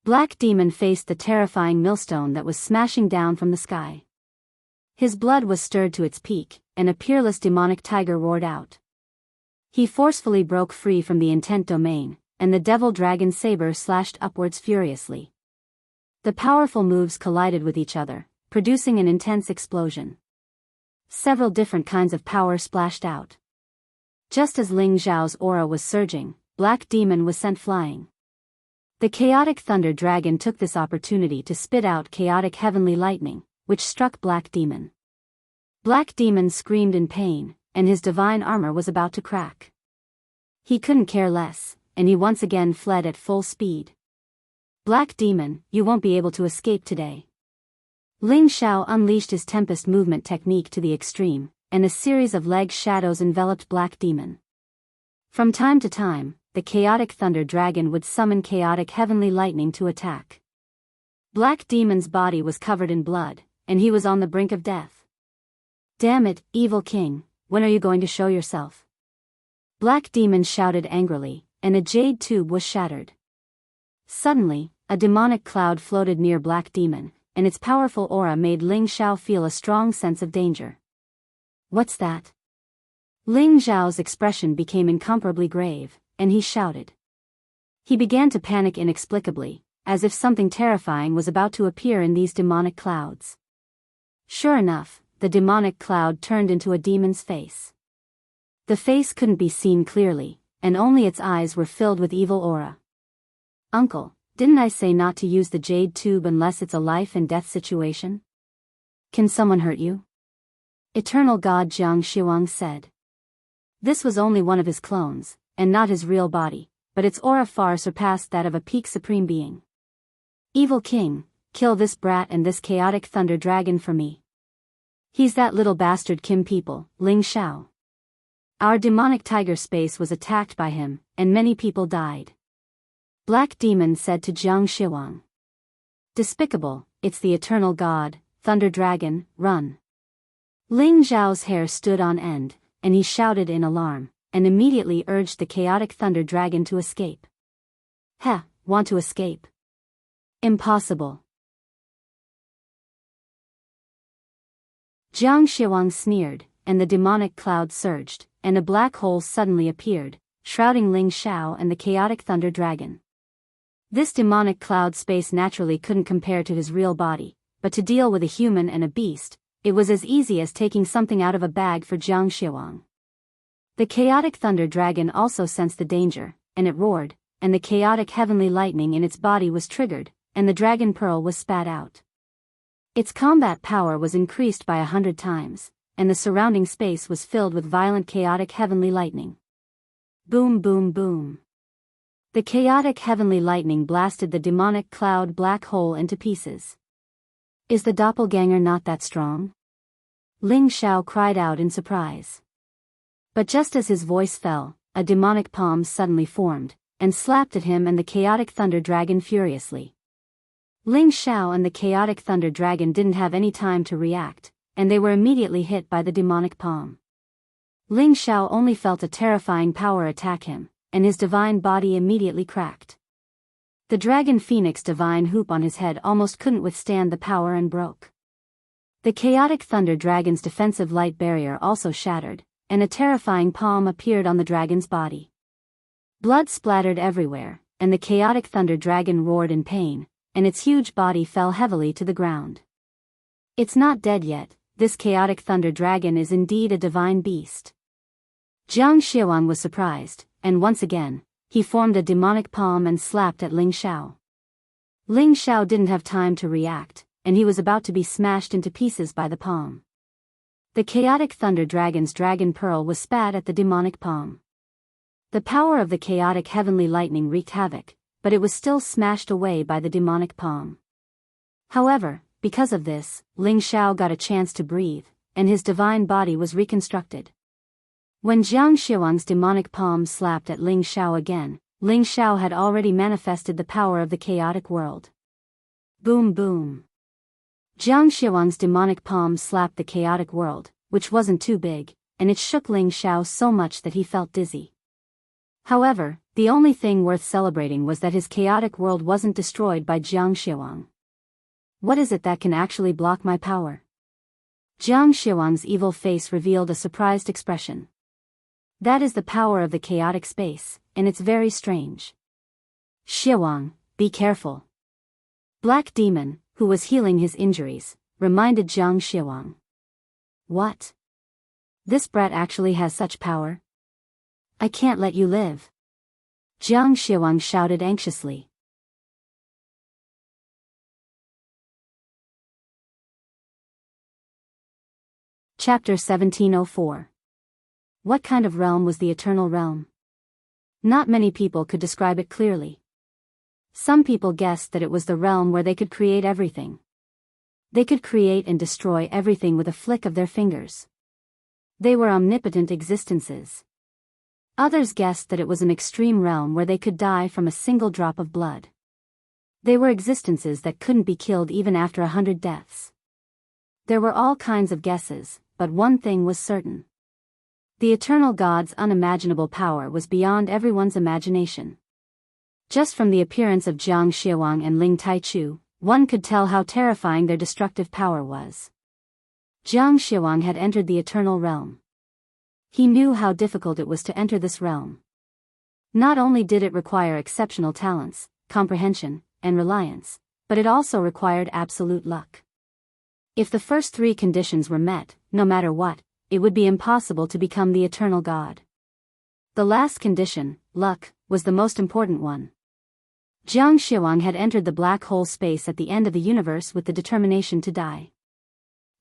Black demon faced the terrifying millstone that was smashing down from the sky. His blood was stirred to its peak, and a peerless demonic tiger roared out. He forcefully broke free from the intent domain, and the devil dragon saber slashed upwards furiously. The powerful moves collided with each other, producing an intense explosion. Several different kinds of power splashed out. Just as Ling Xiao's aura was surging, Black Demon was sent flying. The chaotic thunder dragon took this opportunity to spit out chaotic heavenly lightning, which struck Black Demon. Black Demon screamed in pain, and his divine armor was about to crack. He couldn't care less, and he once again fled at full speed. Black Demon, you won't be able to escape today. Ling Xiao unleashed his Tempest movement technique to the extreme, and a series of leg shadows enveloped Black Demon. From time to time, the chaotic thunder dragon would summon chaotic heavenly lightning to attack. Black Demon's body was covered in blood, and he was on the brink of death. Damn it, evil king, when are you going to show yourself? Black Demon shouted angrily, and a jade tube was shattered. Suddenly, a demonic cloud floated near Black Demon, and its powerful aura made Ling Xiao feel a strong sense of danger. What's that? Ling Xiao's expression became incomparably grave, and he shouted. He began to panic inexplicably, as if something terrifying was about to appear in these demonic clouds. Sure enough, the demonic cloud turned into a demon's face. The face couldn't be seen clearly, and only its eyes were filled with evil aura. Uncle, didn't I say not to use the jade tube unless it's a life and death situation? Can someone hurt you? Eternal God Jiang Shiwang said. This was only one of his clones, and not his real body, but its aura far surpassed that of a peak supreme being. Evil king, kill this brat and this chaotic thunder dragon for me. He's that little bastard Kim people, Ling Xiao. Our demonic tiger space was attacked by him, and many people died. Black Demon said to Jiang Shiwang. Despicable, it's the eternal god, thunder dragon, run. Ling Xiao's hair stood on end, and he shouted in alarm, and immediately urged the chaotic thunder dragon to escape. Heh, want to escape? Impossible. Jiang Shiwang sneered, and the demonic cloud surged, and a black hole suddenly appeared, shrouding Ling Xiao and the chaotic thunder dragon. This demonic cloud space naturally couldn't compare to his real body, but to deal with a human and a beast, it was as easy as taking something out of a bag for Jiang Shiwang. The chaotic thunder dragon also sensed the danger, and it roared, and the chaotic heavenly lightning in its body was triggered, and the dragon pearl was spat out. Its combat power was increased by 100 times, and the surrounding space was filled with violent chaotic heavenly lightning. Boom boom boom. The chaotic heavenly lightning blasted the demonic cloud black hole into pieces. Is the doppelganger not that strong? Ling Xiao cried out in surprise. But just as his voice fell, a demonic palm suddenly formed, and slapped at him and the chaotic thunder dragon furiously. Ling Xiao and the chaotic thunder dragon didn't have any time to react, and they were immediately hit by the demonic palm. Ling Xiao only felt a terrifying power attack him, and his divine body immediately cracked. The dragon phoenix divine hoop on his head almost couldn't withstand the power and broke. The chaotic thunder dragon's defensive light barrier also shattered, and a terrifying palm appeared on the dragon's body. Blood splattered everywhere, and the chaotic thunder dragon roared in pain, and its huge body fell heavily to the ground. It's not dead yet, this chaotic thunder dragon is indeed a divine beast. Jiang Shiwang was surprised, and once again, he formed a demonic palm and slapped at Ling Xiao. Ling Xiao didn't have time to react, and he was about to be smashed into pieces by the palm. The chaotic thunder dragon's dragon pearl was spat at the demonic palm. The power of the chaotic heavenly lightning wreaked havoc, but it was still smashed away by the demonic palm. However, because of this, Ling Xiao got a chance to breathe, and his divine body was reconstructed. When Jiang Shiwang's demonic palm slapped at Ling Xiao again, Ling Xiao had already manifested the power of the chaotic world. Boom boom. Jiang Shiwang's demonic palm slapped the chaotic world, which wasn't too big, and it shook Ling Xiao so much that he felt dizzy. However, the only thing worth celebrating was that his chaotic world wasn't destroyed by Jiang Shiwang. What is it that can actually block my power? Jiang Shiwang's evil face revealed a surprised expression. That is the power of the chaotic space, and it's very strange. Shiwang, be careful. Black Demon, who was healing his injuries, reminded Jiang Shiwang. What? This brat actually has such power? I can't let you live. Jiang Shiwang shouted anxiously. Chapter 1704. What kind of realm was the Eternal Realm? Not many people could describe it clearly. Some people guessed that it was the realm where they could create everything. They could create and destroy everything with a flick of their fingers. They were omnipotent existences. Others guessed that it was an extreme realm where they could die from a single drop of blood. They were existences that couldn't be killed even after 100 deaths. There were all kinds of guesses, but one thing was certain. The Eternal God's unimaginable power was beyond everyone's imagination. Just from the appearance of Jiang Shiwang and Ling Taichu, one could tell how terrifying their destructive power was. Jiang Shiwang had entered the Eternal Realm. He knew how difficult it was to enter this realm. Not only did it require exceptional talents, comprehension, and reliance, but it also required absolute luck. If the first three conditions were met, no matter what, it would be impossible to become the Eternal God. The last condition, luck, was the most important one. Jiang Shiwang had entered the black hole space at the end of the universe with the determination to die.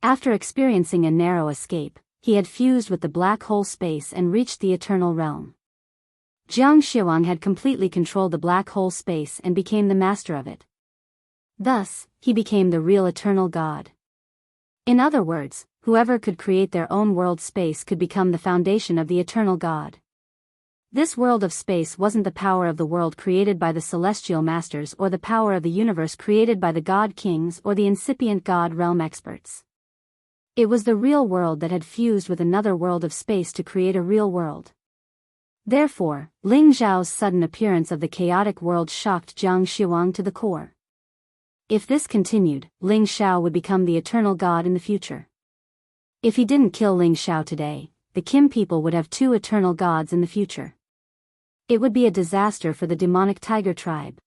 After experiencing a narrow escape, he had fused with the black hole space and reached the Eternal Realm. Jiang Shiwang had completely controlled the black hole space and became the master of it. Thus, he became the real Eternal God. In other words, whoever could create their own world space could become the foundation of the Eternal God. This world of space wasn't the power of the world created by the celestial masters or the power of the universe created by the god kings or the incipient god realm experts. It was the real world that had fused with another world of space to create a real world. Therefore, Ling Zhao's sudden appearance of the chaotic world shocked Jiang Shiwang to the core. If this continued, Ling Zhao would become the Eternal God in the future. If he didn't kill Ling Zhao today, the Kim people would have two Eternal Gods in the future. It would be a disaster for the demonic tiger tribe.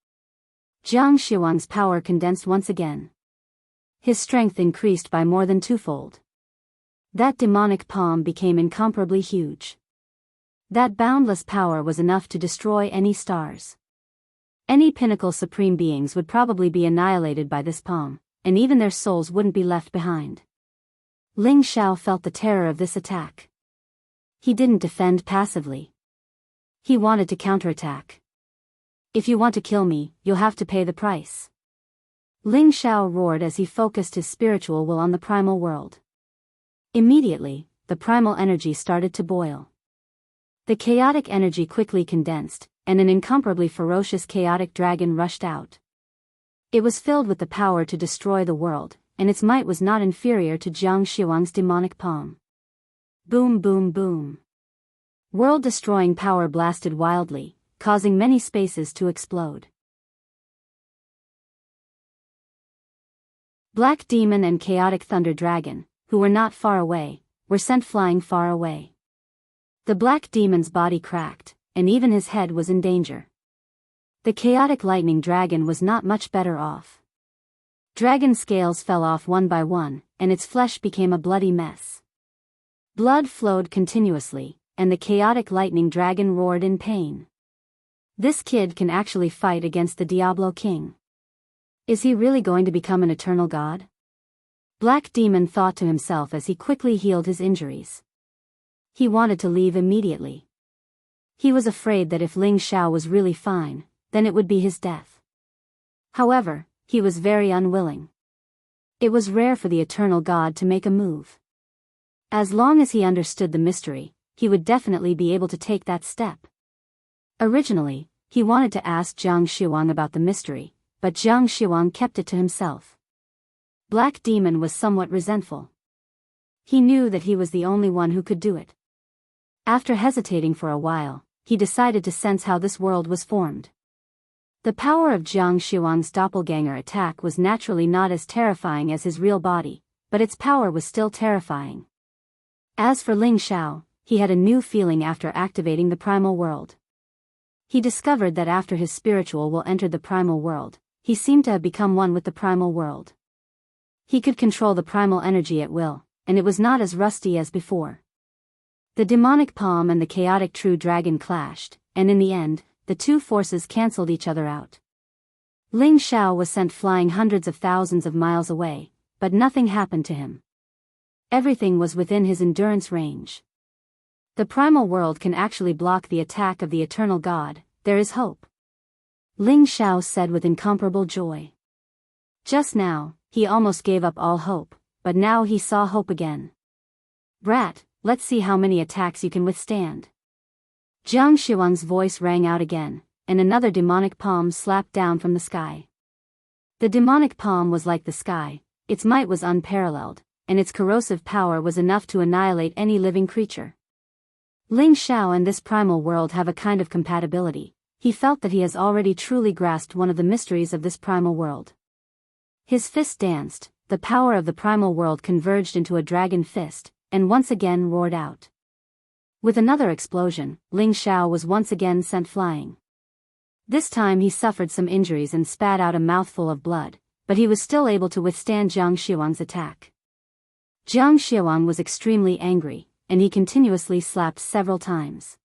Jiang Shiwang's power condensed once again. His strength increased by more than twofold. That demonic palm became incomparably huge. That boundless power was enough to destroy any stars. Any pinnacle supreme beings would probably be annihilated by this palm, and even their souls wouldn't be left behind. Ling Zhao felt the terror of this attack. He didn't defend passively. He wanted to counterattack. If you want to kill me, you'll have to pay the price. Ling Zhao roared as he focused his spiritual will on the primal world. Immediately, the primal energy started to boil. The chaotic energy quickly condensed, and an incomparably ferocious chaotic dragon rushed out. It was filled with the power to destroy the world, and its might was not inferior to Jiang Shiwang's demonic palm. Boom boom boom. World-destroying power blasted wildly, causing many spaces to explode. Black Demon and Chaotic Thunder Dragon, who were not far away, were sent flying far away. The Black Demon's body cracked, and even his head was in danger. The Chaotic Lightning Dragon was not much better off. Dragon scales fell off one by one, and its flesh became a bloody mess. Blood flowed continuously, and the Chaotic Lightning Dragon roared in pain. This kid can actually fight against the Diablo King. Is he really going to become an eternal god? Black Demon thought to himself as he quickly healed his injuries. He wanted to leave immediately. He was afraid that if Ling Zhao was really fine, then it would be his death. However, he was very unwilling. It was rare for the Eternal God to make a move. As long as he understood the mystery, he would definitely be able to take that step. Originally, he wanted to ask Jiang Shiwang about the mystery, but Jiang Shiwang kept it to himself. Black Demon was somewhat resentful. He knew that he was the only one who could do it. After hesitating for a while, he decided to sense how this world was formed. The power of Jiang Shiwang's doppelganger attack was naturally not as terrifying as his real body, but its power was still terrifying. As for Ling Xiao, he had a new feeling after activating the primal world. He discovered that after his spiritual will entered the primal world, he seemed to have become one with the primal world. He could control the primal energy at will, and it was not as rusty as before. The demonic palm and the chaotic true dragon clashed, and in the end, the two forces cancelled each other out. Ling Xiao was sent flying hundreds of thousands of miles away, but nothing happened to him. Everything was within his endurance range. The primal world can actually block the attack of the eternal God. There is hope. Ling Xiao said with incomparable joy. Just now, he almost gave up all hope, but now he saw hope again. Brat, let's see how many attacks you can withstand. Jiang Xuan's voice rang out again, and another demonic palm slapped down from the sky. The demonic palm was like the sky, its might was unparalleled, and its corrosive power was enough to annihilate any living creature. Ling Xiao and this primal world have a kind of compatibility. He felt that he has already truly grasped one of the mysteries of this primal world. His fist danced, the power of the primal world converged into a dragon fist, and once again roared out. With another explosion, Ling Xiao was once again sent flying. This time he suffered some injuries and spat out a mouthful of blood, but he was still able to withstand Jiang Xuan's attack. Jiang Xuan was extremely angry, and he continuously slapped several times.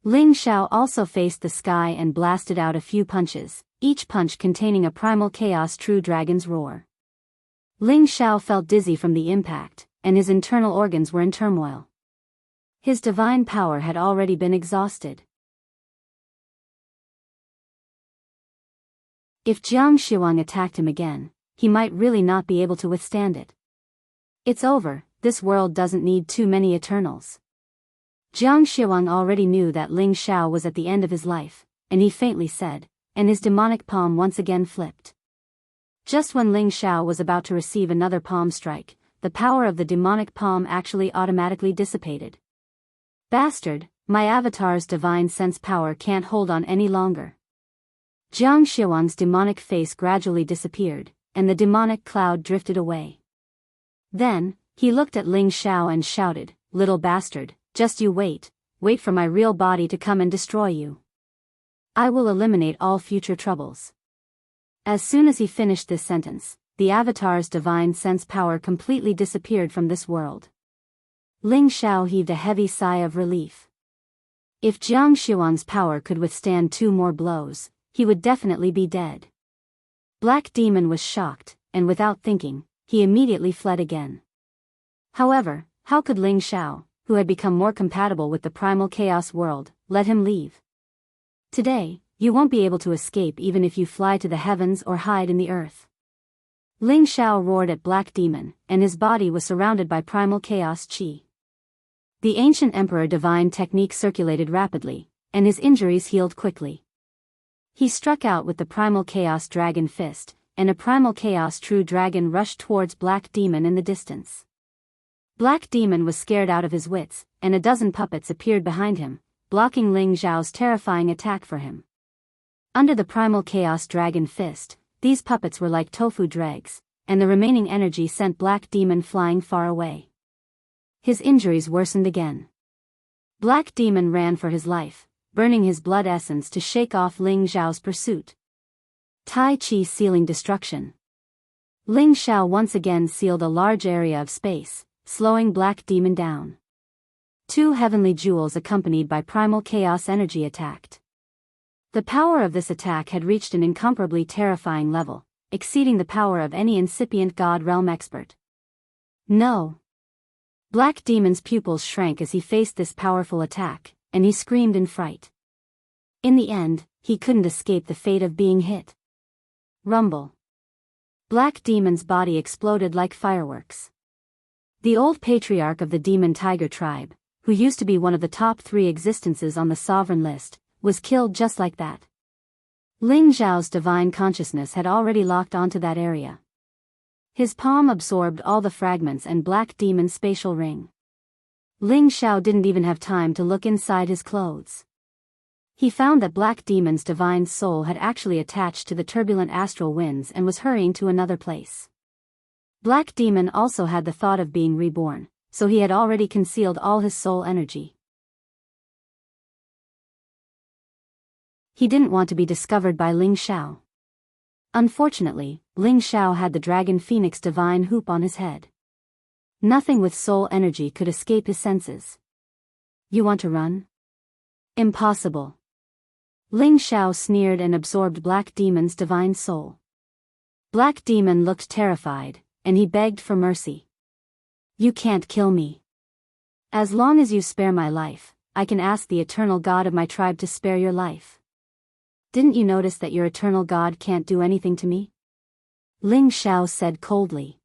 Ling Xiao also faced the sky and blasted out a few punches, each punch containing a primal chaos true dragon's roar. Ling Xiao felt dizzy from the impact, and his internal organs were in turmoil. His divine power had already been exhausted. If Jiang Xuan attacked him again, he might really not be able to withstand it. It's over, this world doesn't need too many Eternals. Jiang Xuan already knew that Ling Xiao was at the end of his life, and he faintly said, and his demonic palm once again flipped. Just when Ling Xiao was about to receive another palm strike, the power of the demonic palm actually automatically dissipated. Bastard, my avatar's divine sense power can't hold on any longer. Jiang Xuan's demonic face gradually disappeared, and the demonic cloud drifted away. Then, he looked at Ling Xiao and shouted, "Little bastard, just you wait for my real body to come and destroy you. I will eliminate all future troubles." As soon as he finished this sentence, the avatar's divine sense power completely disappeared from this world. Ling Xiao heaved a heavy sigh of relief. If Jiang Xuan's power could withstand 2 more blows, he would definitely be dead. Black Demon was shocked, and without thinking, he immediately fled again. However, how could Ling Xiao, who had become more compatible with the primal chaos world, let him leave? Today, you won't be able to escape even if you fly to the heavens or hide in the earth. Ling Xiao roared at Black Demon, and his body was surrounded by primal chaos chi. The ancient emperor divine technique circulated rapidly, and his injuries healed quickly. He struck out with the primal chaos dragon fist, and a primal chaos true dragon rushed towards Black Demon in the distance. Black Demon was scared out of his wits, and a dozen puppets appeared behind him, blocking Ling Xiao's terrifying attack for him. Under the primal chaos dragon fist, these puppets were like tofu dregs, and the remaining energy sent Black Demon flying far away. His injuries worsened again. Black Demon ran for his life, burning his blood essence to shake off Ling Xiao's pursuit. Tai Chi sealing destruction. Ling Xiao once again sealed a large area of space, slowing Black Demon down. 2 heavenly jewels accompanied by primal chaos energy attacked. The power of this attack had reached an incomparably terrifying level, exceeding the power of any incipient God realm expert. No! Black Demon's pupils shrank as he faced this powerful attack, and he screamed in fright. In the end, he couldn't escape the fate of being hit. Rumble. Black Demon's body exploded like fireworks. The old patriarch of the Demon Tiger tribe, who used to be one of the top 3 existences on the sovereign list, was killed just like that. Ling Xiao's divine consciousness had already locked onto that area. His palm absorbed all the fragments and Black Demon's spatial ring. Ling Xiao didn't even have time to look inside his clothes. He found that Black Demon's divine soul had actually attached to the turbulent astral winds and was hurrying to another place. Black Demon also had the thought of being reborn, so he had already concealed all his soul energy. He didn't want to be discovered by Ling Xiao. Unfortunately, Ling Xiao had the Dragon Phoenix Divine Hoop on his head. Nothing with soul energy could escape his senses. You want to run? Impossible. Ling Xiao sneered and absorbed Black Demon's divine soul. Black Demon looked terrified, and he begged for mercy. You can't kill me. As long as you spare my life, I can ask the eternal God of my tribe to spare your life. Didn't you notice that your eternal God can't do anything to me? Ling Xiao said coldly.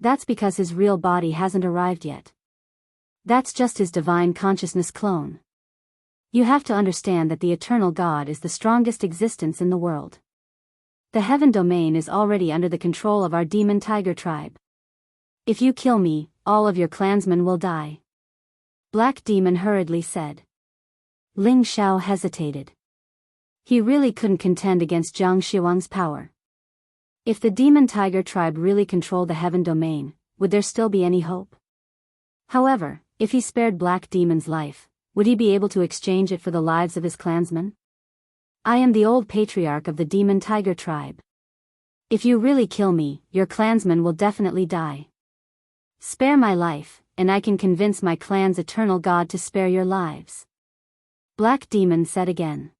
That's because his real body hasn't arrived yet. That's just his divine consciousness clone. You have to understand that the eternal God is the strongest existence in the world. The heaven domain is already under the control of our demon tiger tribe. If you kill me, all of your clansmen will die. Black Demon hurriedly said. Ling Xiao hesitated. He really couldn't contend against Zhang Xiuang's power. If the demon tiger tribe really controlled the heaven domain, would there still be any hope? However, if he spared Black Demon's life, would he be able to exchange it for the lives of his clansmen? I am the old patriarch of the demon tiger tribe. If you really kill me, your clansmen will definitely die. Spare my life, and I can convince my clan's eternal God to spare your lives. Black Demon said again.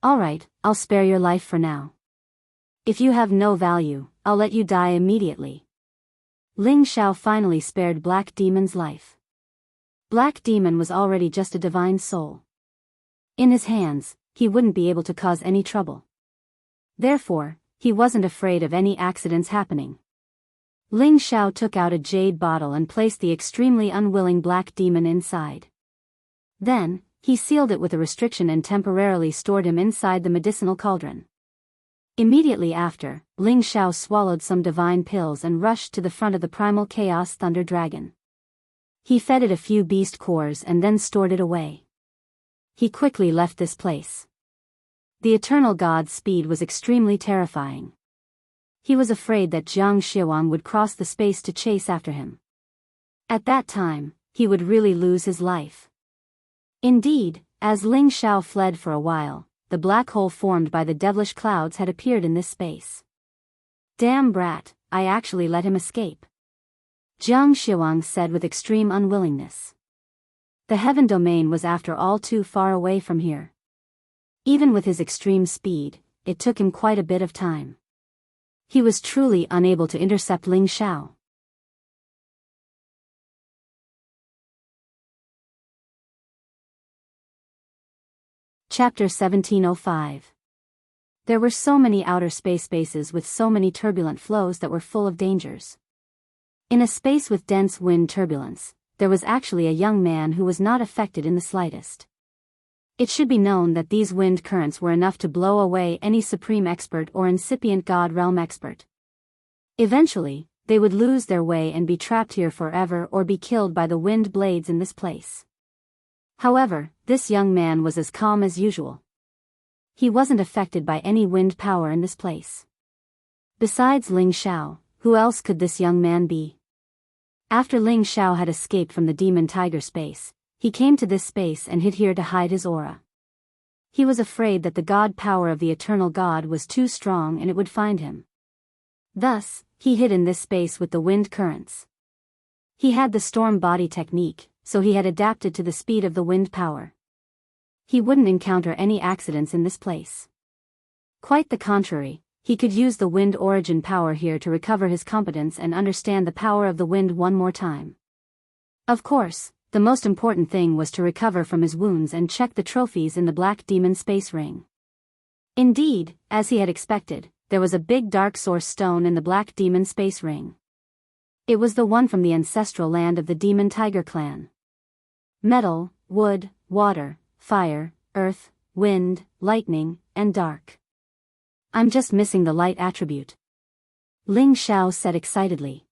Alright, I'll spare your life for now. If you have no value, I'll let you die immediately. Ling Xiao finally spared Black Demon's life. Black Demon was already just a divine soul. In his hands, he wouldn't be able to cause any trouble. Therefore, he wasn't afraid of any accidents happening. Ling Xiao took out a jade bottle and placed the extremely unwilling Black Demon inside. Then, he sealed it with a restriction and temporarily stored him inside the medicinal cauldron. Immediately after, Ling Xiao swallowed some divine pills and rushed to the front of the primal chaos thunder dragon. He fed it a few beast cores and then stored it away. He quickly left this place. The eternal god's speed was extremely terrifying. He was afraid that Zhang Xiuang would cross the space to chase after him. At that time, he would really lose his life. Indeed, as Ling Xiao fled for a while, the black hole formed by the devilish clouds had appeared in this space. Damn brat, I actually let him escape. Zhang Xiuang said with extreme unwillingness. The heaven domain was after all too far away from here. Even with his extreme speed, it took him quite a bit of time. He was truly unable to intercept Ling Xiao. Chapter 1705. There were so many outer space bases with so many turbulent flows that were full of dangers. In a space with dense wind turbulence, there was actually a young man who was not affected in the slightest. It should be known that these wind currents were enough to blow away any supreme expert or incipient god realm expert. Eventually, they would lose their way and be trapped here forever or be killed by the wind blades in this place. However, this young man was as calm as usual. He wasn't affected by any wind power in this place. Besides Ling Xiao, who else could this young man be? After Ling Xiao had escaped from the demon tiger space, he came to this space and hid here to hide his aura. He was afraid that the god power of the eternal god was too strong and it would find him. Thus, he hid in this space with the wind currents. He had the storm body technique, so he had adapted to the speed of the wind power. He wouldn't encounter any accidents in this place. Quite the contrary, he could use the wind origin power here to recover his competence and understand the power of the wind one more time. Of course, the most important thing was to recover from his wounds and check the trophies in the Black Demon space ring. Indeed, as he had expected, there was a big dark source stone in the Black Demon space ring. It was the one from the ancestral land of the Demon Tiger clan. Metal, wood, water, fire, earth, wind, lightning, and dark. I'm just missing the light attribute. Ling Xiao said excitedly.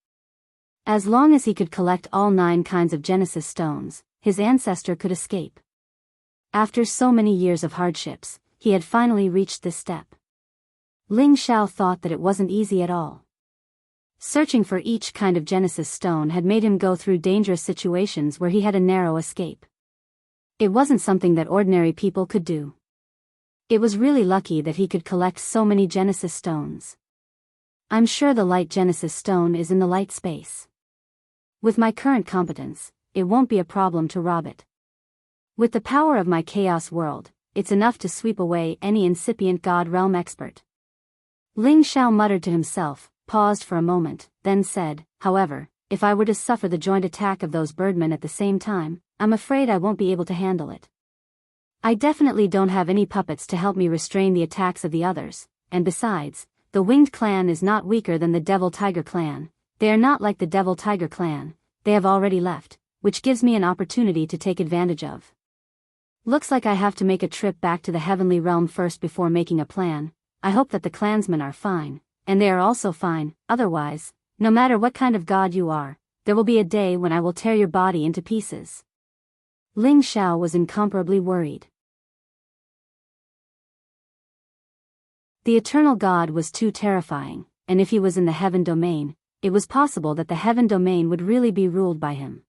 As long as he could collect all 9 kinds of Genesis stones, his ancestor could escape. After so many years of hardships, he had finally reached this step. Ling Xiao thought that it wasn't easy at all. Searching for each kind of Genesis stone had made him go through dangerous situations where he had a narrow escape. It wasn't something that ordinary people could do. It was really lucky that he could collect so many Genesis stones. I'm sure the light Genesis stone is in the light space. With my current competence, it won't be a problem to rob it. With the power of my chaos world, it's enough to sweep away any incipient God realm expert. Ling Xiao muttered to himself, paused for a moment, then said, however, if I were to suffer the joint attack of those birdmen at the same time, I'm afraid I won't be able to handle it. I definitely don't have any puppets to help me restrain the attacks of the others, and besides, the Winged Clan is not weaker than the Devil Tiger Clan. They are not like the Devil Tiger Clan, they have already left, which gives me an opportunity to take advantage of. Looks like I have to make a trip back to the Heavenly Realm first before making a plan. I hope that the clansmen are fine, and they are also fine, otherwise, no matter what kind of god you are, there will be a day when I will tear your body into pieces. Ling Xiao was incomparably worried. The eternal god was too terrifying, and if he was in the heaven domain, it was possible that the heaven domain would really be ruled by him.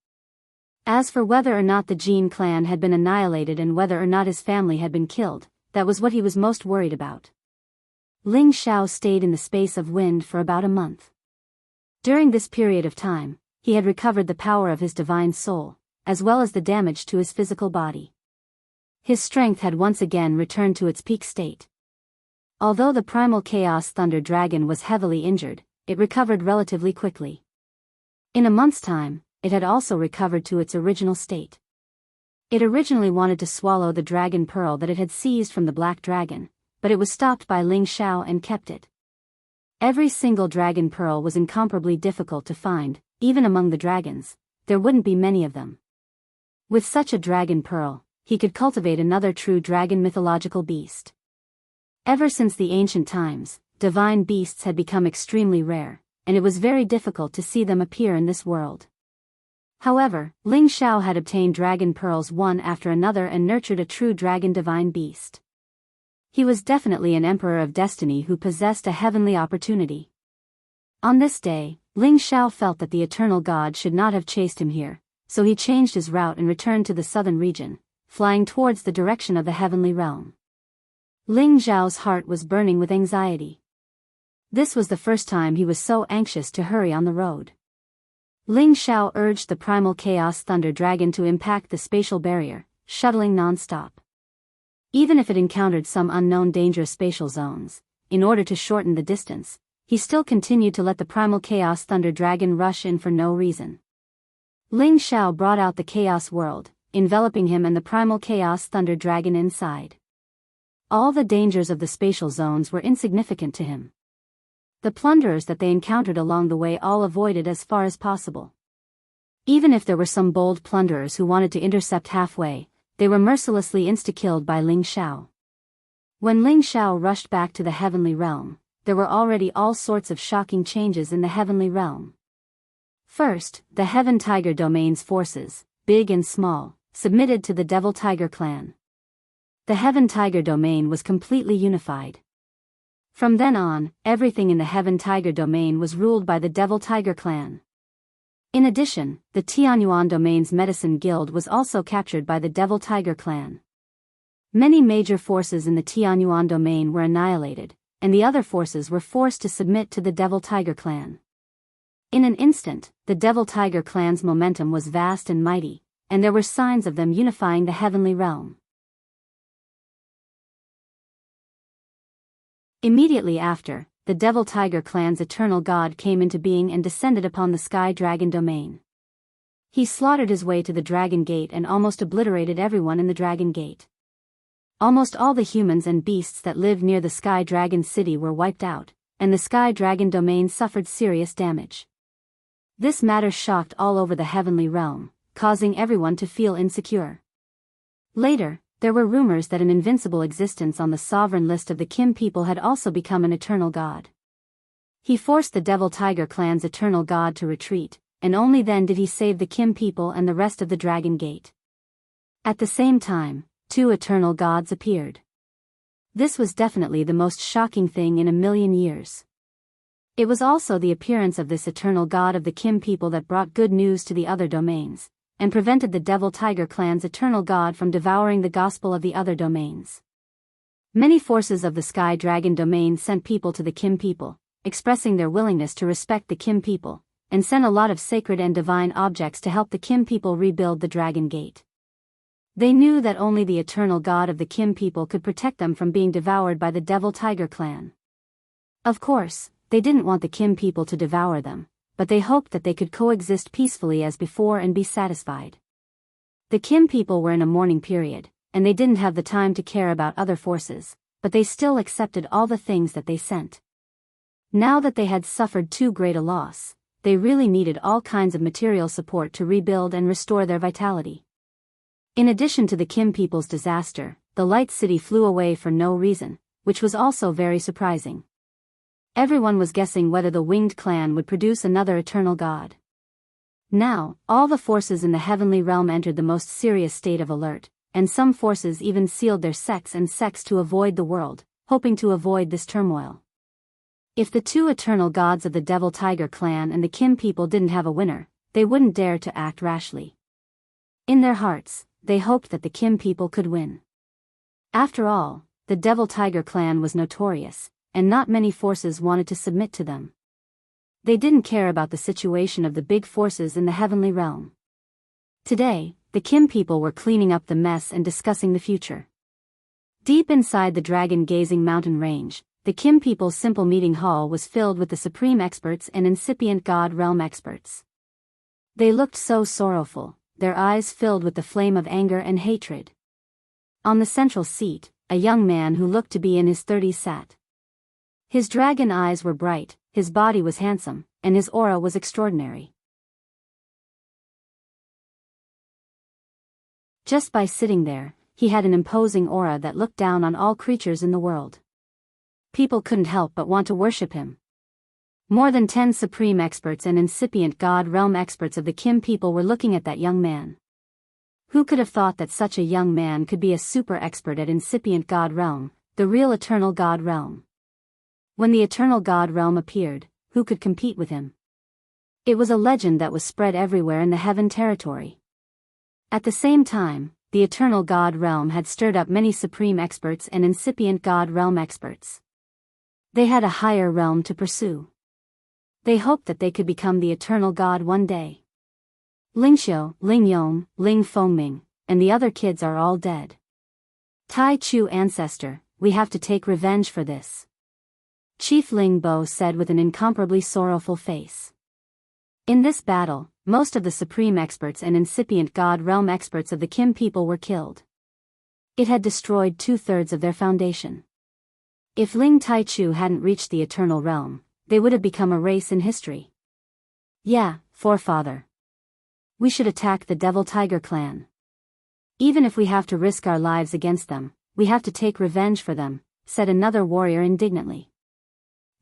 As for whether or not the Jin clan had been annihilated and whether or not his family had been killed, that was what he was most worried about. Ling Xiao stayed in the space of wind for about a month. During this period of time, he had recovered the power of his divine soul, as well as the damage to his physical body. His strength had once again returned to its peak state. Although the primal chaos thunder dragon was heavily injured, it recovered relatively quickly. In a month's time, it had also recovered to its original state. It originally wanted to swallow the dragon pearl that it had seized from the black dragon, but it was stopped by Ling Xiao and kept it. Every single dragon pearl was incomparably difficult to find, even among the dragons, there wouldn't be many of them. With such a dragon pearl, he could cultivate another true dragon mythological beast. Ever since the ancient times, divine beasts had become extremely rare, and it was very difficult to see them appear in this world. However, Ling Xiao had obtained dragon pearls one after another and nurtured a true dragon divine beast. He was definitely an emperor of destiny who possessed a heavenly opportunity. On this day, Ling Xiao felt that the eternal god should not have chased him here, so he changed his route and returned to the southern region, flying towards the direction of the heavenly realm. Ling Xiao's heart was burning with anxiety. This was the first time he was so anxious to hurry on the road. Ling Xiao urged the primal chaos thunder dragon to impact the spatial barrier, shuttling non-stop. Even if it encountered some unknown dangerous spatial zones, in order to shorten the distance, he still continued to let the primal chaos thunder dragon rush in for no reason. Ling Xiao brought out the chaos world, enveloping him and the primal chaos thunder dragon inside. All the dangers of the spatial zones were insignificant to him. The plunderers that they encountered along the way all avoided as far as possible. Even if there were some bold plunderers who wanted to intercept halfway, they were mercilessly insta-killed by Ling Xiao. When Ling Xiao rushed back to the heavenly realm, there were already all sorts of shocking changes in the heavenly realm. First, the Heaven Tiger Domain's forces, big and small, submitted to the Devil Tiger Clan. The Heaven Tiger Domain was completely unified. From then on, everything in the Heaven Tiger Domain was ruled by the Devil Tiger Clan. In addition, the Tianyuan Domain's Medicine Guild was also captured by the Devil Tiger Clan. Many major forces in the Tianyuan Domain were annihilated, and the other forces were forced to submit to the Devil Tiger Clan. In an instant, the Devil Tiger Clan's momentum was vast and mighty, and there were signs of them unifying the heavenly realm. Immediately after, the Devil Tiger Clan's eternal god came into being and descended upon the Sky Dragon Domain. He slaughtered his way to the Dragon Gate and almost obliterated everyone in the Dragon Gate. Almost all the humans and beasts that lived near the Sky Dragon City were wiped out, and the Sky Dragon Domain suffered serious damage. This matter shocked all over the heavenly realm, causing everyone to feel insecure. Later, there were rumors that an invincible existence on the sovereign list of the Kim people had also become an eternal god. He forced the Devil Tiger Clan's eternal god to retreat, and only then did he save the Kim people and the rest of the Dragon Gate. At the same time, two eternal gods appeared. This was definitely the most shocking thing in a million years. It was also the appearance of this eternal god of the Kim people that brought good news to the other domains, and prevented the Devil Tiger clan's eternal god from devouring the gospel of the other domains. Many forces of the Sky Dragon domain sent people to the Kim people, expressing their willingness to respect the Kim people, and sent a lot of sacred and divine objects to help the Kim people rebuild the Dragon Gate. They knew that only the eternal god of the Kim people could protect them from being devoured by the Devil Tiger clan. Of course, they didn't want the Kim people to devour them, but they hoped that they could coexist peacefully as before and be satisfied. The Kim people were in a mourning period, and they didn't have the time to care about other forces, but they still accepted all the things that they sent. Now that they had suffered too great a loss, they really needed all kinds of material support to rebuild and restore their vitality. In addition to the Kim people's disaster, the Light City flew away for no reason, which was also very surprising. Everyone was guessing whether the Winged Clan would produce another eternal god. Now, all the forces in the heavenly realm entered the most serious state of alert, and some forces even sealed their sects to avoid the world, hoping to avoid this turmoil. If the two eternal gods of the Devil Tiger clan and the Kim people didn't have a winner, they wouldn't dare to act rashly. In their hearts, they hoped that the Kim people could win. After all, the Devil Tiger clan was notorious, and not many forces wanted to submit to them. They didn't care about the situation of the big forces in the heavenly realm. Today, the Kim people were cleaning up the mess and discussing the future. Deep inside the dragon-gazing mountain range, the Kim people's simple meeting hall was filled with the supreme experts and incipient god realm experts. They looked so sorrowful, their eyes filled with the flame of anger and hatred. On the central seat, a young man who looked to be in his 30s sat. His dragon eyes were bright, his body was handsome, and his aura was extraordinary. Just by sitting there, he had an imposing aura that looked down on all creatures in the world. People couldn't help but want to worship him. More than 10 supreme experts and incipient god realm experts of the Kim people were looking at that young man. Who could have thought that such a young man could be a super expert at incipient god realm, the real eternal god realm? When the eternal god realm appeared, who could compete with him? It was a legend that was spread everywhere in the heaven territory. At the same time, the eternal god realm had stirred up many supreme experts and incipient god realm experts. They had a higher realm to pursue. They hoped that they could become the eternal god one day. Ling Xiu, Ling Yong, Ling Fengming, and the other kids are all dead. Tai Chu ancestor, we have to take revenge for this. Chief Ling Bo said with an incomparably sorrowful face. In this battle, most of the supreme experts and incipient god realm experts of the Kim people were killed. It had destroyed 2/3 of their foundation. If Ling Taichu hadn't reached the eternal realm, they would have become a race in history. Yeah, forefather. We should attack the Devil Tiger clan. Even if we have to risk our lives against them, we have to take revenge for them, said another warrior indignantly.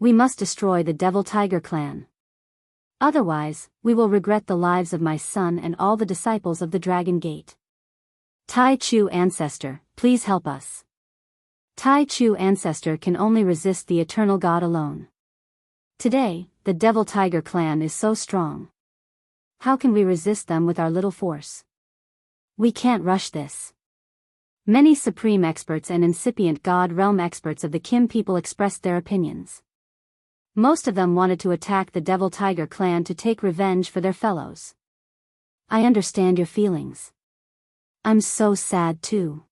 We must destroy the Devil Tiger clan. Otherwise, we will regret the lives of my son and all the disciples of the Dragon Gate. Tai Chu ancestor, please help us. Tai Chu ancestor can only resist the eternal God alone. Today, the Devil Tiger clan is so strong. How can we resist them with our little force? We can't rush this. Many supreme experts and incipient god realm experts of the Kim people expressed their opinions. Most of them wanted to attack the Devil Tiger clan to take revenge for their fellows. I understand your feelings. I'm so sad too.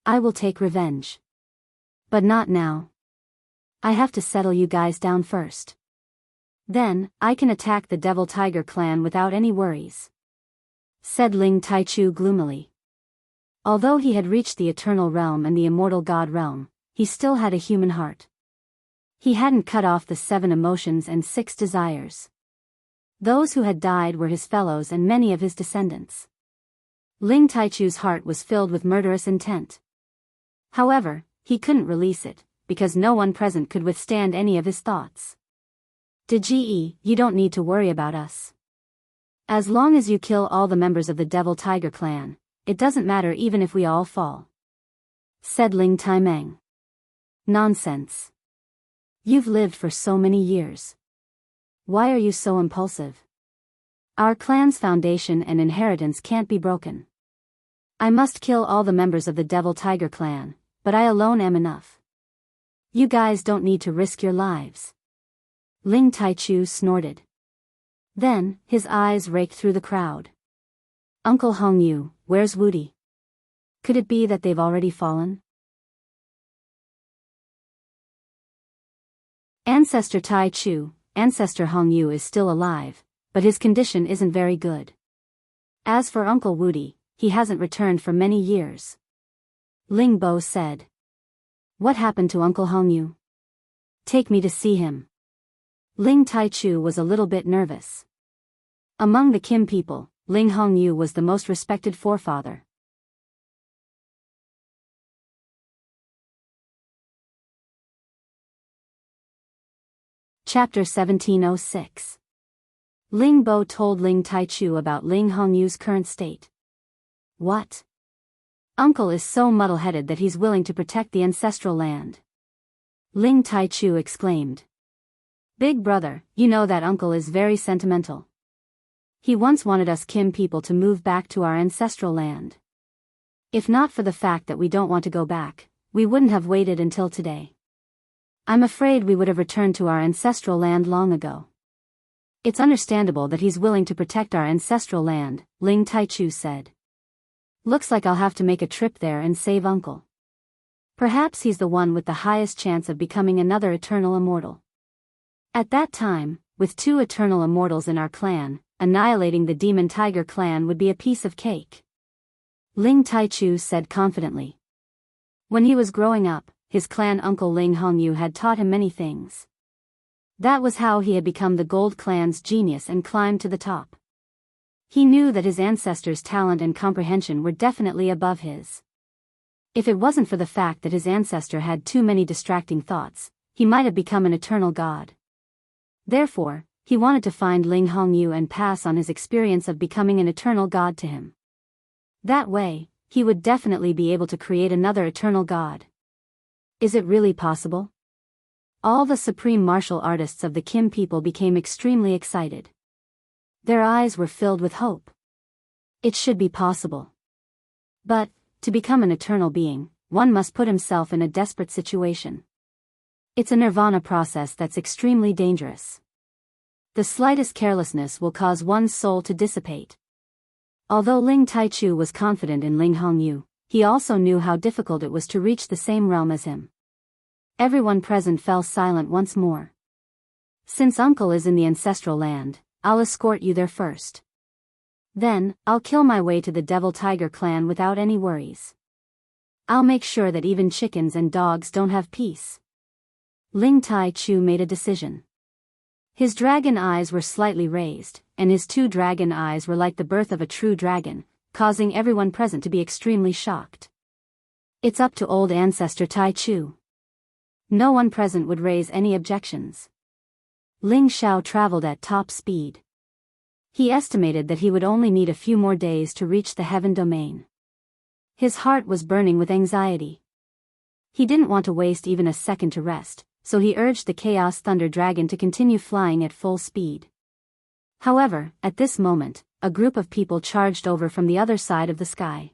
I will take revenge. But not now. I have to settle you guys down first. Then, I can attack the Devil Tiger clan without any worries, said Ling Taichu gloomily. Although he had reached the eternal realm and the immortal god realm, he still had a human heart. He hadn't cut off the 7 emotions and 6 desires. Those who had died were his fellows and many of his descendants. Ling Taichu's heart was filled with murderous intent. However, he couldn't release it, because no one present could withstand any of his thoughts. Deji, you don't need to worry about us. As long as you kill all the members of the Devil Tiger clan, it doesn't matter even if we all fall, said Ling Taimeng. Nonsense. You've lived for so many years. Why are you so impulsive? Our clan's foundation and inheritance can't be broken. I must kill all the members of the Devil Tiger clan, but I alone am enough. You guys don't need to risk your lives. Ling Taichu snorted. Then, his eyes raked through the crowd. Uncle Hongyu, where's Woody? Could it be that they've already fallen? Ancestor Taichu, Ancestor Hongyu is still alive, but his condition isn't very good. As for Uncle Woody, he hasn't returned for many years. Ling Bo said. What happened to Uncle Hongyu? Take me to see him. Ling Taichu was a little bit nervous. Among the Kim people, Ling Hongyu was the most respected forefather. Chapter 1706. Ling Bo told Ling Taichu about Ling Hongyu's current state. What? Uncle is so muddle-headed that he's willing to protect the ancestral land. Ling Taichu exclaimed. Big brother, you know that uncle is very sentimental. He once wanted us Kim people to move back to our ancestral land. If not for the fact that we don't want to go back, we wouldn't have waited until today. I'm afraid we would have returned to our ancestral land long ago. It's understandable that he's willing to protect our ancestral land, Ling Taichu said. Looks like I'll have to make a trip there and save uncle. Perhaps he's the one with the highest chance of becoming another eternal immortal. At that time, with 2 eternal immortals in our clan, annihilating the Demon Tiger clan would be a piece of cake. Ling Taichu said confidently. When he was growing up, his clan uncle Ling Hongyu had taught him many things. That was how he had become the Gold clan's genius and climbed to the top. He knew that his ancestors' talent and comprehension were definitely above his. If it wasn't for the fact that his ancestor had too many distracting thoughts, he might have become an eternal god. Therefore, he wanted to find Ling Hongyu and pass on his experience of becoming an eternal god to him. That way, he would definitely be able to create another eternal god. Is it really possible? All the supreme martial artists of the Kim people became extremely excited. Their eyes were filled with hope. It should be possible. But, to become an eternal being, one must put himself in a desperate situation. It's a nirvana process that's extremely dangerous. The slightest carelessness will cause one's soul to dissipate. Although Ling Taichu was confident in Ling Hongyu, he also knew how difficult it was to reach the same realm as him. Everyone present fell silent once more. Since uncle is in the ancestral land, I'll escort you there first. Then, I'll kill my way to the Devil Tiger clan without any worries. I'll make sure that even chickens and dogs don't have peace. Ling Taichu made a decision. His dragon eyes were slightly raised, and his 2 dragon eyes were like the birth of a true dragon, causing everyone present to be extremely shocked. It's up to old ancestor Taichu. No one present would raise any objections. Ling Xiao traveled at top speed. He estimated that he would only need a few more days to reach the heaven domain. His heart was burning with anxiety. He didn't want to waste even a second to rest, so he urged the Chaos Thunder Dragon to continue flying at full speed. However, at this moment, a group of people charged over from the other side of the sky.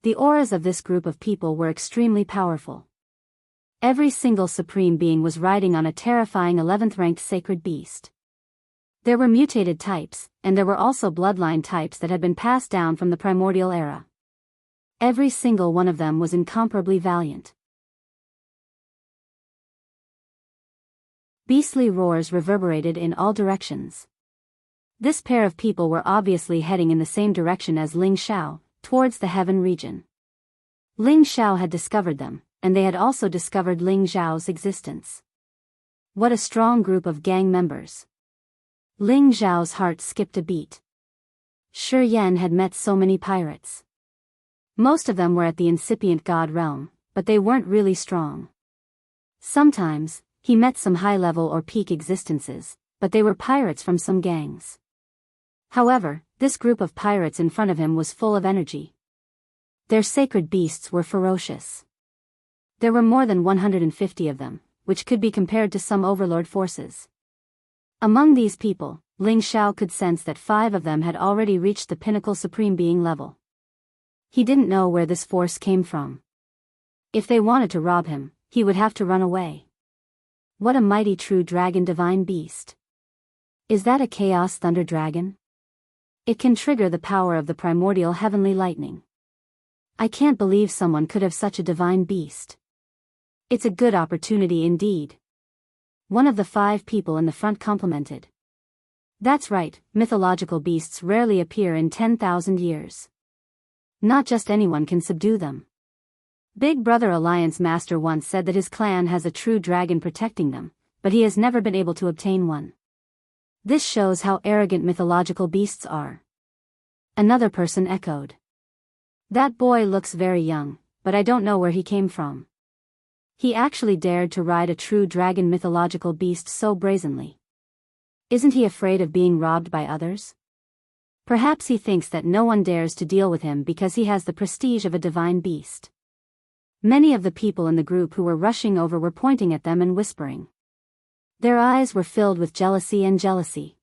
The auras of this group of people were extremely powerful. Every single supreme being was riding on a terrifying 11th-ranked sacred beast. There were mutated types, and there were also bloodline types that had been passed down from the primordial era. Every single one of them was incomparably valiant. Beastly roars reverberated in all directions. This pair of people were obviously heading in the same direction as Ling Xiao, towards the heaven region. Ling Xiao had discovered them, and they had also discovered Ling Xiao's existence. What a strong group of gang members. Ling Xiao's heart skipped a beat. Shi Yan had met so many pirates. Most of them were at the incipient god realm, but they weren't really strong. Sometimes, he met some high-level or peak existences, but they were pirates from some gangs. However, this group of pirates in front of him was full of energy. Their sacred beasts were ferocious. There were more than 150 of them, which could be compared to some overlord forces. Among these people, Ling Xiao could sense that 5 of them had already reached the pinnacle supreme being level. He didn't know where this force came from. If they wanted to rob him, he would have to run away. What a mighty true dragon divine beast. Is that a chaos thunder dragon? It can trigger the power of the primordial heavenly lightning. I can't believe someone could have such a divine beast. It's a good opportunity indeed. One of the 5 people in the front complimented. That's right, mythological beasts rarely appear in 10,000 years. Not just anyone can subdue them. Big Brother Alliance Master once said that his clan has a true dragon protecting them, but he has never been able to obtain one. This shows how arrogant mythological beasts are. Another person echoed. That boy looks very young, but I don't know where he came from. He actually dared to ride a true dragon mythological beast so brazenly. Isn't he afraid of being robbed by others? Perhaps he thinks that no one dares to deal with him because he has the prestige of a divine beast. Many of the people in the group who were rushing over were pointing at them and whispering. Their eyes were filled with jealousy.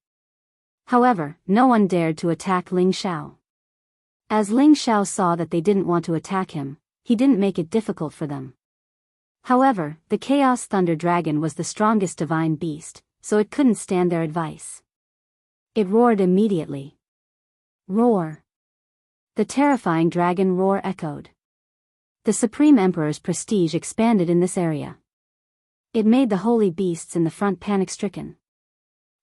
However, no one dared to attack Ling Xiao. As Ling Xiao saw that they didn't want to attack him, he didn't make it difficult for them. However, the Chaos Thunder Dragon was the strongest divine beast, so it couldn't stand their advice. It roared immediately. Roar! The terrifying dragon roar echoed. The Supreme Emperor's prestige expanded in this area. It made the holy beasts in the front panic-stricken.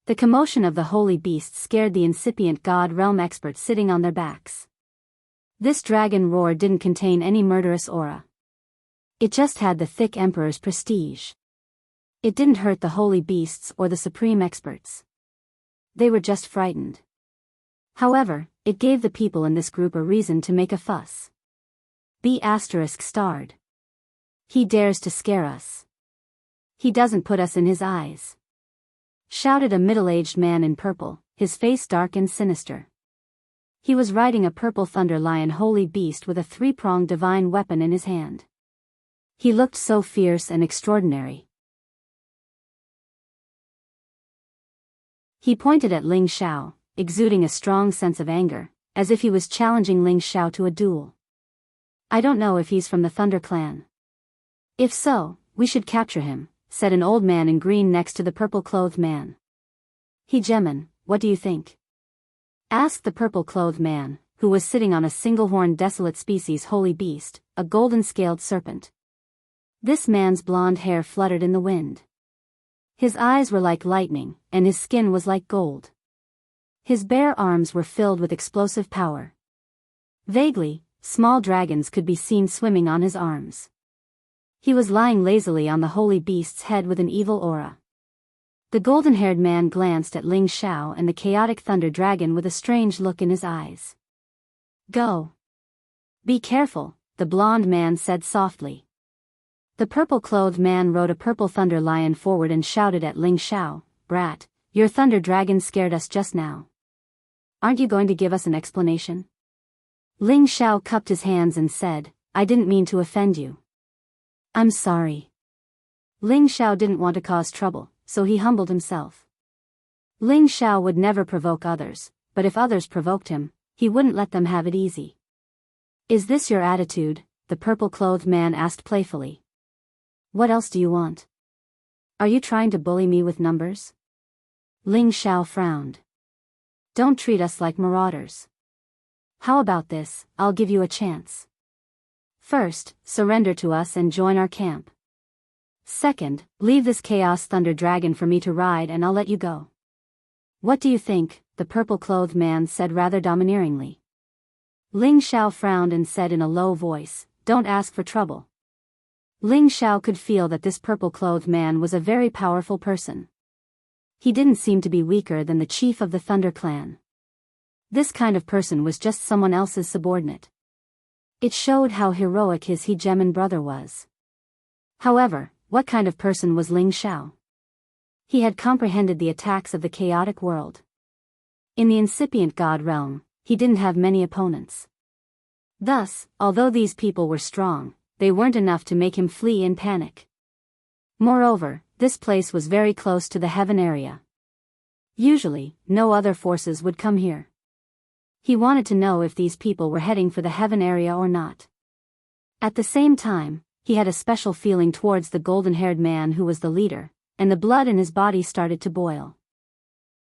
The commotion of the holy beasts scared the incipient God Realm experts sitting on their backs. This dragon roar didn't contain any murderous aura. It just had the thick Emperor's prestige. It didn't hurt the holy beasts or the supreme experts. They were just frightened. However, it gave the people in this group a reason to make a fuss. B*****. He dares to scare us. He doesn't put us in his eyes. Shouted a middle-aged man in purple, his face dark and sinister. He was riding a purple thunder lion holy beast with a 3-pronged divine weapon in his hand. He looked so fierce and extraordinary. He pointed at Ling Xiao, exuding a strong sense of anger, as if he was challenging Ling Xiao to a duel. I don't know if he's from the Thunder Clan. If so, we should capture him, said an old man in green next to the purple-clothed man. He Gemin, what do you think? Asked the purple-clothed man, who was sitting on a single-horned desolate species holy beast, a golden-scaled serpent. This man's blonde hair fluttered in the wind. His eyes were like lightning, and his skin was like gold. His bare arms were filled with explosive power. Vaguely, small dragons could be seen swimming on his arms. He was lying lazily on the holy beast's head with an evil aura. The golden-haired man glanced at Ling Xiao and the chaotic thunder dragon with a strange look in his eyes. Go. Be careful, the blonde man said softly. The purple-clothed man rode a purple thunder lion forward and shouted at Ling Xiao, Brat, your thunder dragon scared us just now. Aren't you going to give us an explanation? Ling Xiao cupped his hands and said, I didn't mean to offend you. I'm sorry. Ling Xiao didn't want to cause trouble, so he humbled himself. Ling Xiao would never provoke others, but if others provoked him, he wouldn't let them have it easy. Is this your attitude? The purple-clothed man asked playfully. What else do you want? Are you trying to bully me with numbers? Ling Xiao frowned. Don't treat us like marauders. How about this, I'll give you a chance. First, surrender to us and join our camp. Second, leave this Chaos Thunder Dragon for me to ride and I'll let you go. What do you think? The purple-clothed man said rather domineeringly. Ling Xiao frowned and said in a low voice, Don't ask for trouble. Ling Xiao could feel that this purple-clothed man was a very powerful person. He didn't seem to be weaker than the chief of the Thunder Clan. This kind of person was just someone else's subordinate. It showed how heroic his Hegemin brother was. However, what kind of person was Ling Xiao? He had comprehended the attacks of the chaotic world. In the incipient God realm, he didn't have many opponents. Thus, although these people were strong, they weren't enough to make him flee in panic. Moreover, this place was very close to the heaven area. Usually, no other forces would come here. He wanted to know if these people were heading for the heaven area or not. At the same time, he had a special feeling towards the golden-haired man who was the leader, and the blood in his body started to boil.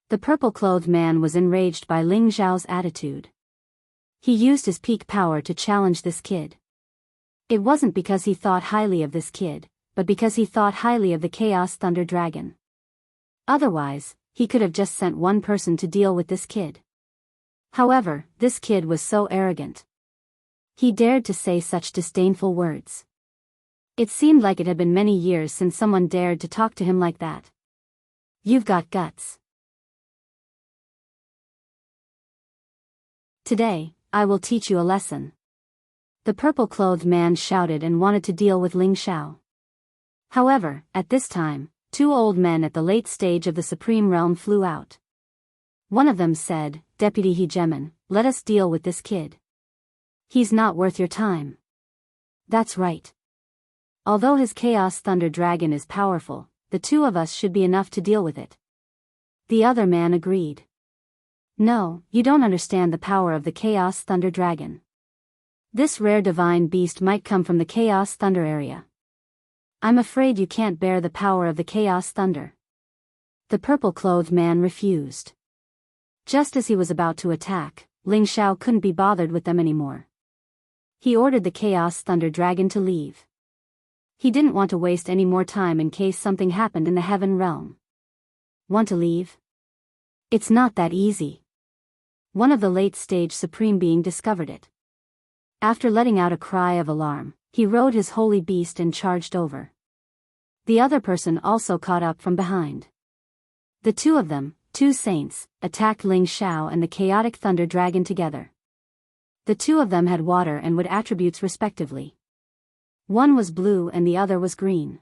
The purple-clothed man was enraged by Ling Zhao's attitude. He used his peak power to challenge this kid. It wasn't because he thought highly of this kid, but because he thought highly of the Chaos Thunder Dragon. Otherwise, he could have just sent one person to deal with this kid. However, this kid was so arrogant. He dared to say such disdainful words. It seemed like it had been many years since someone dared to talk to him like that. You've got guts. Today, I will teach you a lesson. The purple-clothed man shouted and wanted to deal with Ling Xiao. However, at this time, two old men at the late stage of the Supreme Realm flew out. One of them said, "Deputy Hegemon, let us deal with this kid. He's not worth your time." That's right. Although his Chaos Thunder Dragon is powerful, the two of us should be enough to deal with it. The other man agreed. No, you don't understand the power of the Chaos Thunder Dragon. This rare divine beast might come from the Chaos Thunder area. I'm afraid you can't bear the power of the Chaos Thunder. The purple-clothed man refused. Just as he was about to attack, Ling Xiao couldn't be bothered with them anymore. He ordered the Chaos Thunder Dragon to leave. He didn't want to waste any more time in case something happened in the heaven realm. Want to leave? It's not that easy. One of the late-stage Supreme Being discovered it. After letting out a cry of alarm, he rode his holy beast and charged over. The other person also caught up from behind. The two of them, two saints, attacked Ling Xiao and the chaotic thunder dragon together. The two of them had water and wood attributes respectively. One was blue and the other was green.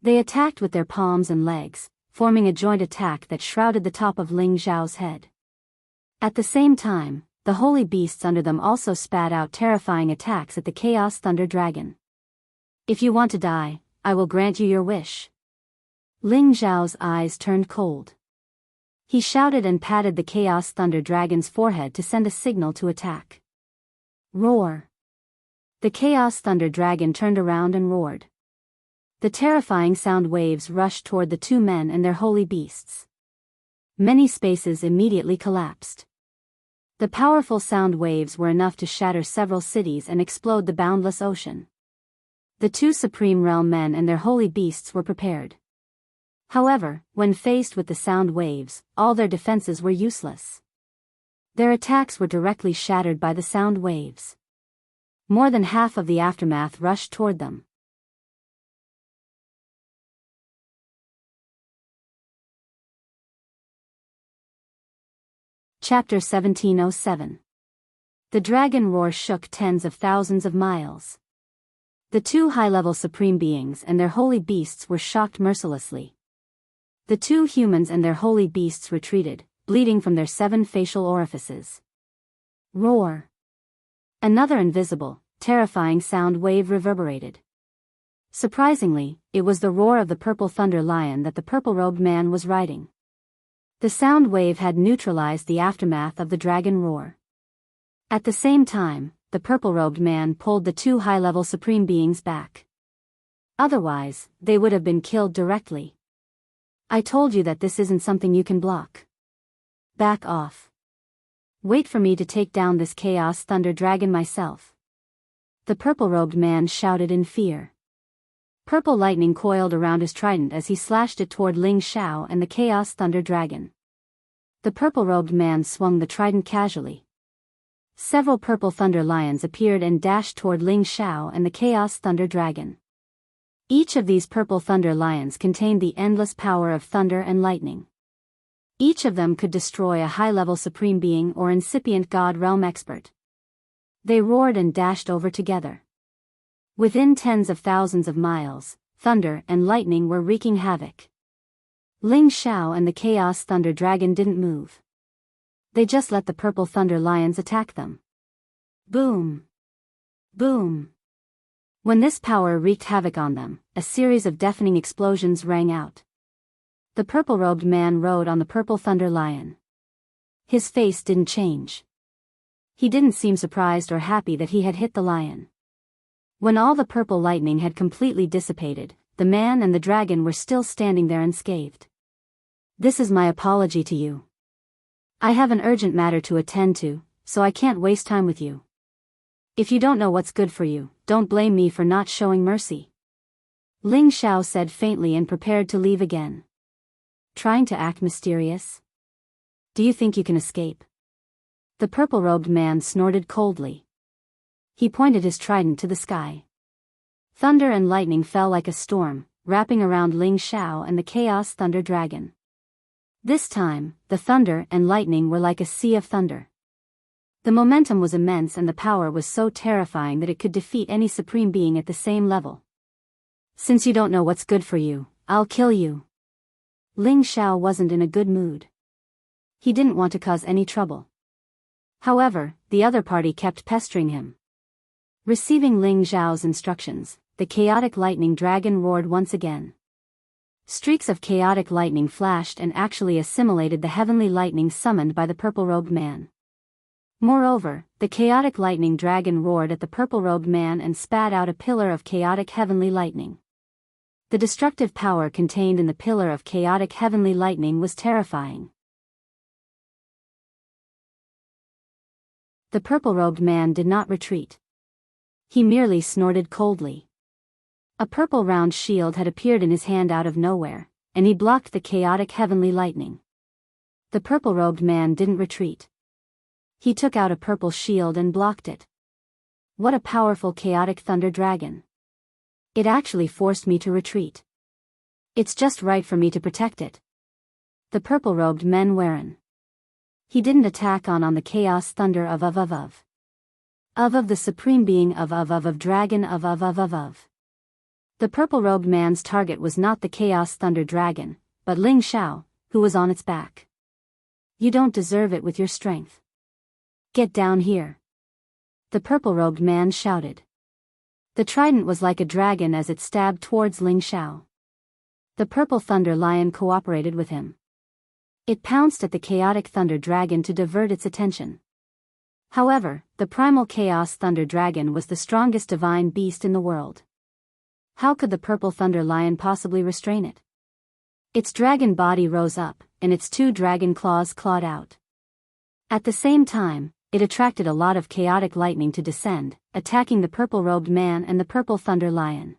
They attacked with their palms and legs, forming a joint attack that shrouded the top of Ling Xiao's head. At the same time, the holy beasts under them also spat out terrifying attacks at the Chaos Thunder Dragon. If you want to die, I will grant you your wish. Ling Xiao's eyes turned cold. He shouted and patted the Chaos Thunder Dragon's forehead to send a signal to attack. Roar! The Chaos Thunder Dragon turned around and roared. The terrifying sound waves rushed toward the two men and their holy beasts. Many spaces immediately collapsed. The powerful sound waves were enough to shatter several cities and explode the boundless ocean. The two Supreme Realm men and their holy beasts were prepared. However, when faced with the sound waves, all their defenses were useless. Their attacks were directly shattered by the sound waves. More than half of the aftermath rushed toward them. Chapter 1707. The dragon roar shook tens of thousands of miles. The two high-level Supreme Beings and their holy beasts were shocked mercilessly. The two humans and their holy beasts retreated, bleeding from their 7 facial orifices. Roar! Another invisible, terrifying sound wave reverberated. Surprisingly, it was the roar of the purple thunder lion that the purple-robed man was riding. The sound wave had neutralized the aftermath of the dragon roar. At the same time, the purple-robed man pulled the two high-level Supreme Beings back. Otherwise, they would have been killed directly. I told you that this isn't something you can block. Back off. Wait for me to take down this Chaos Thunder Dragon myself. The purple-robed man shouted in fear. Purple lightning coiled around his trident as he slashed it toward Ling Xiao and the Chaos Thunder Dragon. The purple-robed man swung the trident casually. Several purple thunder lions appeared and dashed toward Ling Xiao and the Chaos Thunder Dragon. Each of these purple thunder lions contained the endless power of thunder and lightning. Each of them could destroy a high-level Supreme Being or incipient God Realm expert. They roared and dashed over together. Within tens of thousands of miles, thunder and lightning were wreaking havoc. Ling Xiao and the Chaos Thunder Dragon didn't move. They just let the purple thunder lions attack them. Boom! Boom! When this power wreaked havoc on them, a series of deafening explosions rang out. The purple-robed man rode on the purple thunder lion. His face didn't change. He didn't seem surprised or happy that he had hit the lion. When all the purple lightning had completely dissipated, the man and the dragon were still standing there unscathed. "This is my apology to you. I have an urgent matter to attend to, so I can't waste time with you. If you don't know what's good for you, don't blame me for not showing mercy," Ling Xiao said faintly and prepared to leave again. "Trying to act mysterious? Do you think you can escape?" The purple-robed man snorted coldly. He pointed his trident to the sky. Thunder and lightning fell like a storm, wrapping around Ling Xiao and the Chaos Thunder Dragon. This time, the thunder and lightning were like a sea of thunder. The momentum was immense and the power was so terrifying that it could defeat any supreme being at the same level. "Since you don't know what's good for you, I'll kill you." Ling Xiao wasn't in a good mood. He didn't want to cause any trouble. However, the other party kept pestering him. Receiving Ling Xiao's instructions, the chaotic lightning dragon roared once again. Streaks of chaotic lightning flashed and actually assimilated the heavenly lightning summoned by the purple-robed man. Moreover, the chaotic lightning dragon roared at the purple-robed man and spat out a pillar of chaotic heavenly lightning. The destructive power contained in the pillar of chaotic heavenly lightning was terrifying. The purple-robed man did not retreat. He merely snorted coldly. A purple round shield had appeared in his hand out of nowhere, and he blocked the chaotic heavenly lightning. The purple-robed man didn't retreat. He took out a purple shield and blocked it. What a powerful chaotic thunder dragon. It actually forced me to retreat. It's just right for me to protect it. The purple-robed man Warren. He didn't attack on the chaos thunder of the supreme being of dragon of. The purple-robed man's target was not the chaos thunder dragon, but Ling Xiao, who was on its back. "You don't deserve it with your strength. Get down here," the purple-robed man shouted. The trident was like a dragon as it stabbed towards Ling Xiao. The purple thunder lion cooperated with him. It pounced at the chaotic thunder dragon to divert its attention. However, the primal chaos thunder dragon was the strongest divine beast in the world. How could the purple thunder lion possibly restrain it? Its dragon body rose up, and its two dragon claws clawed out. At the same time, it attracted a lot of chaotic lightning to descend, attacking the purple-robed man and the purple thunder lion.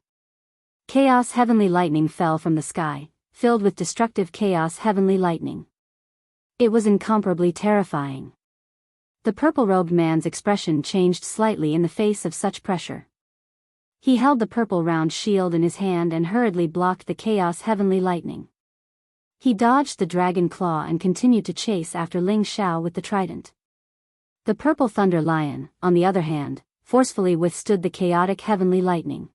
Chaos heavenly lightning fell from the sky, filled with destructive chaos heavenly lightning. It was incomparably terrifying. The purple-robed man's expression changed slightly in the face of such pressure. He held the purple round shield in his hand and hurriedly blocked the chaos heavenly lightning. He dodged the dragon claw and continued to chase after Ling Xiao with the trident. The purple thunder lion, on the other hand, forcefully withstood the chaotic heavenly lightning.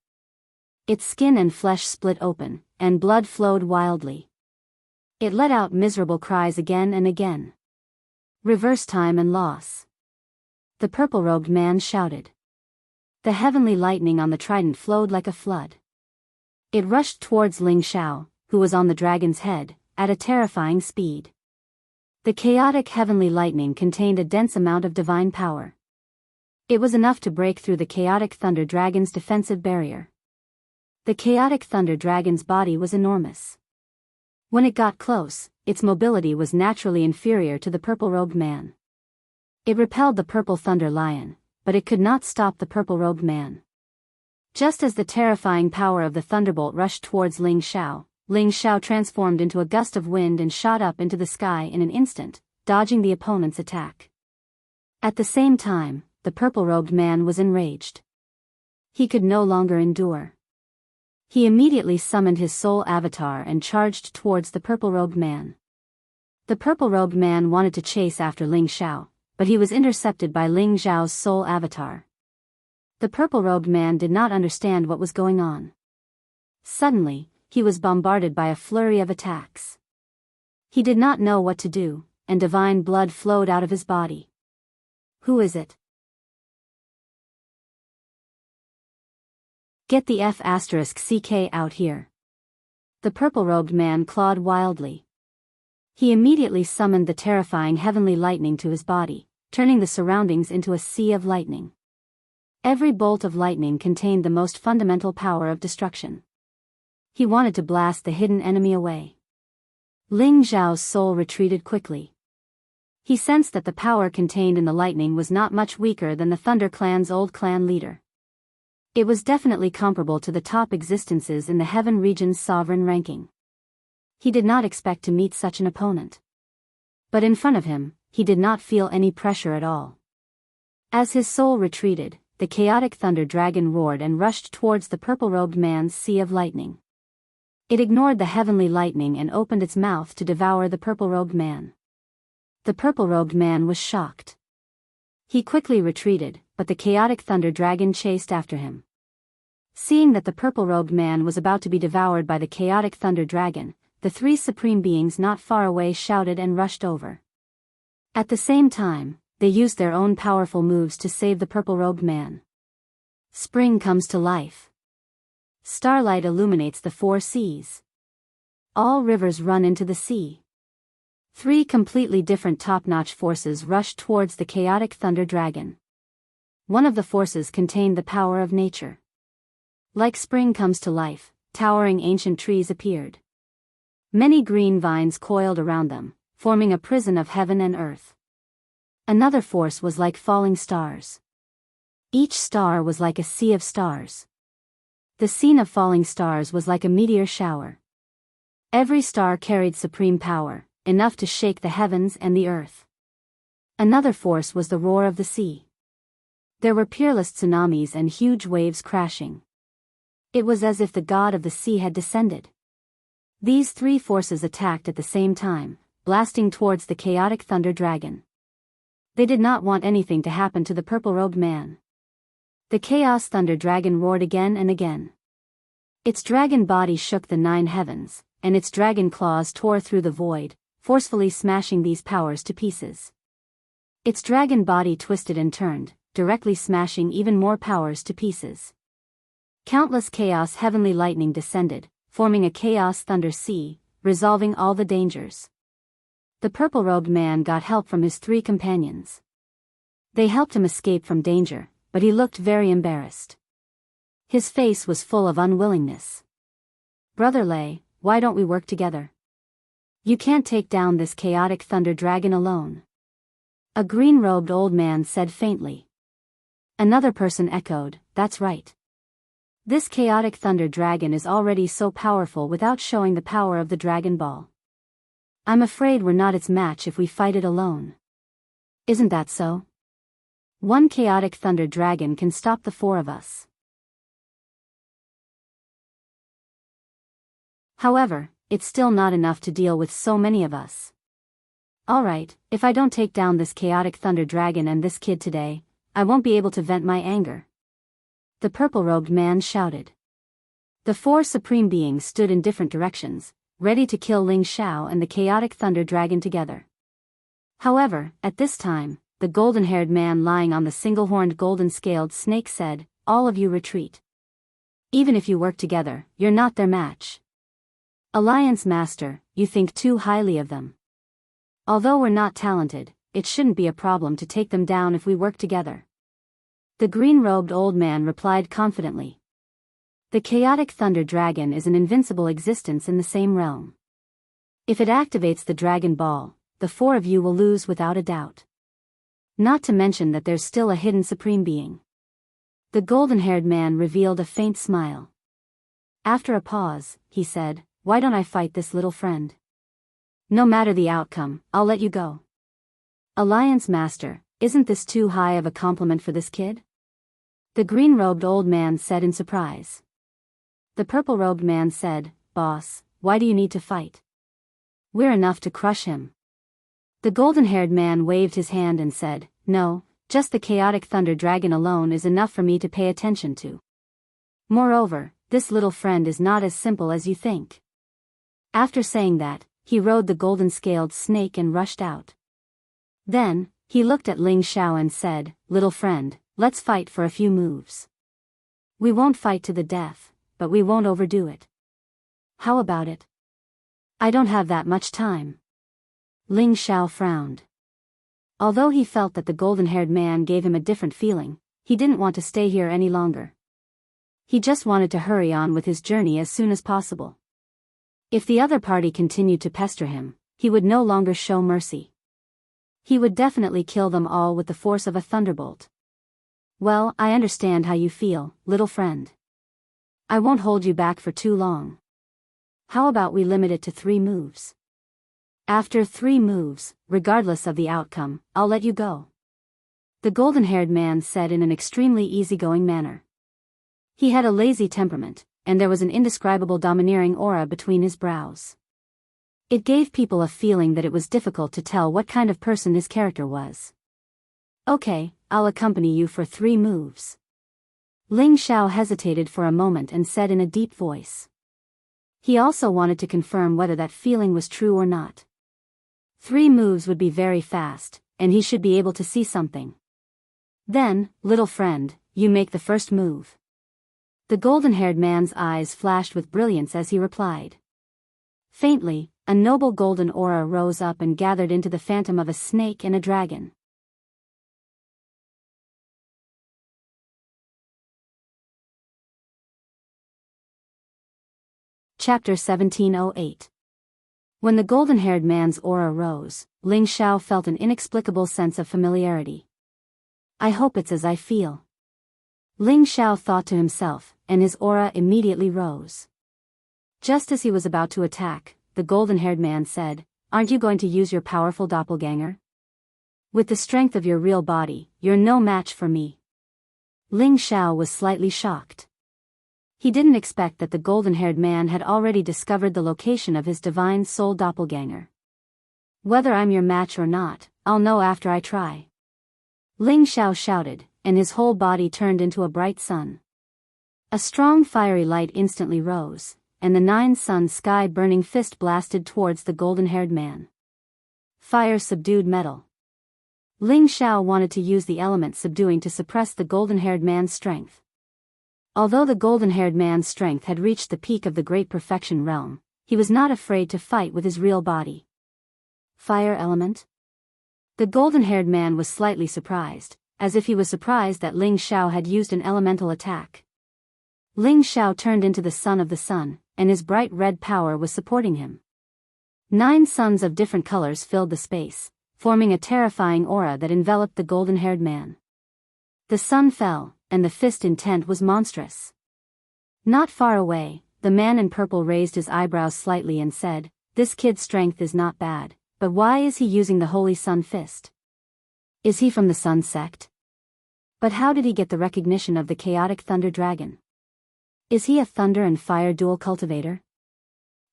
Its skin and flesh split open, and blood flowed wildly. It let out miserable cries again and again. "Reverse time and loss," the purple-robed man shouted. The heavenly lightning on the trident flowed like a flood. It rushed towards Ling Xiao, who was on the dragon's head, at a terrifying speed. The chaotic heavenly lightning contained a dense amount of divine power. It was enough to break through the chaotic thunder dragon's defensive barrier. The chaotic thunder dragon's body was enormous. When it got close, its mobility was naturally inferior to the purple-robed man. It repelled the purple thunder lion, but it could not stop the purple-robed man. Just as the terrifying power of the thunderbolt rushed towards Ling Xiao transformed into a gust of wind and shot up into the sky in an instant, dodging the opponent's attack. At the same time, the purple-robed man was enraged. He could no longer endure. He immediately summoned his soul avatar and charged towards the purple-robed man. The purple-robed man wanted to chase after Ling Xiao, but he was intercepted by Ling Xiao's soul avatar. The purple-robed man did not understand what was going on. Suddenly, he was bombarded by a flurry of attacks. He did not know what to do, and divine blood flowed out of his body. "Who is it?" Get the F***ck out here. The purple-robed man clawed wildly. He immediately summoned the terrifying heavenly lightning to his body, turning the surroundings into a sea of lightning. Every bolt of lightning contained the most fundamental power of destruction. He wanted to blast the hidden enemy away. Ling Xiao's soul retreated quickly. He sensed that the power contained in the lightning was not much weaker than the Thunder Clan's old clan leader. It was definitely comparable to the top existences in the Heaven region's sovereign ranking. He did not expect to meet such an opponent. But in front of him, he did not feel any pressure at all. As his soul retreated, the chaotic thunder dragon roared and rushed towards the purple-robed man's sea of lightning. It ignored the heavenly lightning and opened its mouth to devour the purple-robed man. The purple-robed man was shocked. He quickly retreated, but the chaotic thunder dragon chased after him. Seeing that the purple-robed man was about to be devoured by the chaotic thunder dragon, the three supreme beings not far away shouted and rushed over. At the same time, they used their own powerful moves to save the purple-robed man. Spring comes to life. Starlight illuminates the four seas. All rivers run into the sea. Three completely different top-notch forces rushed towards the chaotic thunder dragon. One of the forces contained the power of nature. Like spring comes to life, towering ancient trees appeared. Many green vines coiled around them, forming a prison of heaven and earth. Another force was like falling stars. Each star was like a sea of stars. The scene of falling stars was like a meteor shower. Every star carried supreme power, enough to shake the heavens and the earth. Another force was the roar of the sea. There were peerless tsunamis and huge waves crashing. It was as if the god of the sea had descended. These three forces attacked at the same time, blasting towards the chaotic thunder dragon. They did not want anything to happen to the purple-robed man. The chaos thunder dragon roared again and again. Its dragon body shook the 9 heavens, and its dragon claws tore through the void, forcefully smashing these powers to pieces. Its dragon body twisted and turned, directly smashing even more powers to pieces. Countless chaos heavenly lightning descended, forming a chaos thunder sea, resolving all the dangers. The purple-robed man got help from his 3 companions. They helped him escape from danger, but he looked very embarrassed. His face was full of unwillingness. "Brother Lei, why don't we work together? You can't take down this chaotic thunder dragon alone." A green-robed old man said faintly. Another person echoed, "That's right. This chaotic thunder dragon is already so powerful without showing the power of the Dragon Ball. I'm afraid we're not its match if we fight it alone. Isn't that so? One chaotic thunder dragon can stop the 4 of us." However, it's still not enough to deal with so many of us. Alright, if I don't take down this chaotic thunder dragon and this kid today, I won't be able to vent my anger. The purple-robed man shouted. The 4 supreme beings stood in different directions, ready to kill Ling Xiao and the chaotic thunder dragon together. However, at this time, the golden-haired man lying on the single-horned golden-scaled snake said, "All of you retreat. Even if you work together, you're not their match. Alliance Master, you think too highly of them. Although we're not talented, it shouldn't be a problem to take them down if we work together." The green-robed old man replied confidently. The chaotic thunder dragon is an invincible existence in the same realm. If it activates the Dragon Ball, the 4 of you will lose without a doubt. Not to mention that there's still a hidden supreme being. The golden-haired man revealed a faint smile. After a pause, he said, "Why don't I fight this little friend? No matter the outcome, I'll let you go." Alliance Master, isn't this too high of a compliment for this kid? The green-robed old man said in surprise. The purple-robed man said, "Boss, why do you need to fight? We're enough to crush him." The golden-haired man waved his hand and said, "No, just the chaotic thunder dragon alone is enough for me to pay attention to. Moreover, this little friend is not as simple as you think." After saying that, he rode the golden-scaled snake and rushed out. Then, he looked at Ling Xiao and said, "Little friend, let's fight for a few moves." We won't fight to the death, but we won't overdo it. How about it? I don't have that much time. Ling Xiao frowned. Although he felt that the golden-haired man gave him a different feeling, he didn't want to stay here any longer. He just wanted to hurry on with his journey as soon as possible. If the other party continued to pester him, he would no longer show mercy. He would definitely kill them all with the force of a thunderbolt. Well, I understand how you feel, little friend. I won't hold you back for too long. How about we limit it to 3 moves? After 3 moves, regardless of the outcome, I'll let you go. The golden-haired man said in an extremely easygoing manner. He had a lazy temperament, and there was an indescribable domineering aura between his brows. It gave people a feeling that it was difficult to tell what kind of person his character was. Okay, I'll accompany you for 3 moves. Ling Xiao hesitated for a moment and said in a deep voice. He also wanted to confirm whether that feeling was true or not. 3 moves would be very fast, and he should be able to see something. Then, little friend, you make the first move. The golden-haired man's eyes flashed with brilliance as he replied. Faintly, a noble golden aura rose up and gathered into the phantom of a snake and a dragon. Chapter 1708. When the golden-haired man's aura rose, Ling Xiao felt an inexplicable sense of familiarity. I hope it's as I feel. Ling Xiao thought to himself, and his aura immediately rose. Just as he was about to attack, the golden-haired man said, Aren't you going to use your powerful doppelganger? With the strength of your real body, you're no match for me. Ling Xiao was slightly shocked. He didn't expect that the golden-haired man had already discovered the location of his divine soul doppelganger. Whether I'm your match or not, I'll know after I try. Ling Xiao shouted, and his whole body turned into a bright sun. A strong fiery light instantly rose, and the 9-sun sky-burning fist blasted towards the golden-haired man. Fire subdued metal. Ling Xiao wanted to use the element subduing to suppress the golden-haired man's strength. Although the golden-haired man's strength had reached the peak of the great perfection realm, he was not afraid to fight with his real body. Fire element? The golden-haired man was slightly surprised, as if he was surprised that Ling Xiao had used an elemental attack. Ling Xiao turned into the son of the sun, and his bright red power was supporting him. 9 suns of different colors filled the space, forming a terrifying aura that enveloped the golden-haired man. The sun fell, and the fist intent was monstrous. Not far away, the man in purple raised his eyebrows slightly and said, This kid's strength is not bad, but why is he using the holy sun fist? Is he from the sun sect? But how did he get the recognition of the chaotic thunder dragon? Is he a thunder and fire dual cultivator?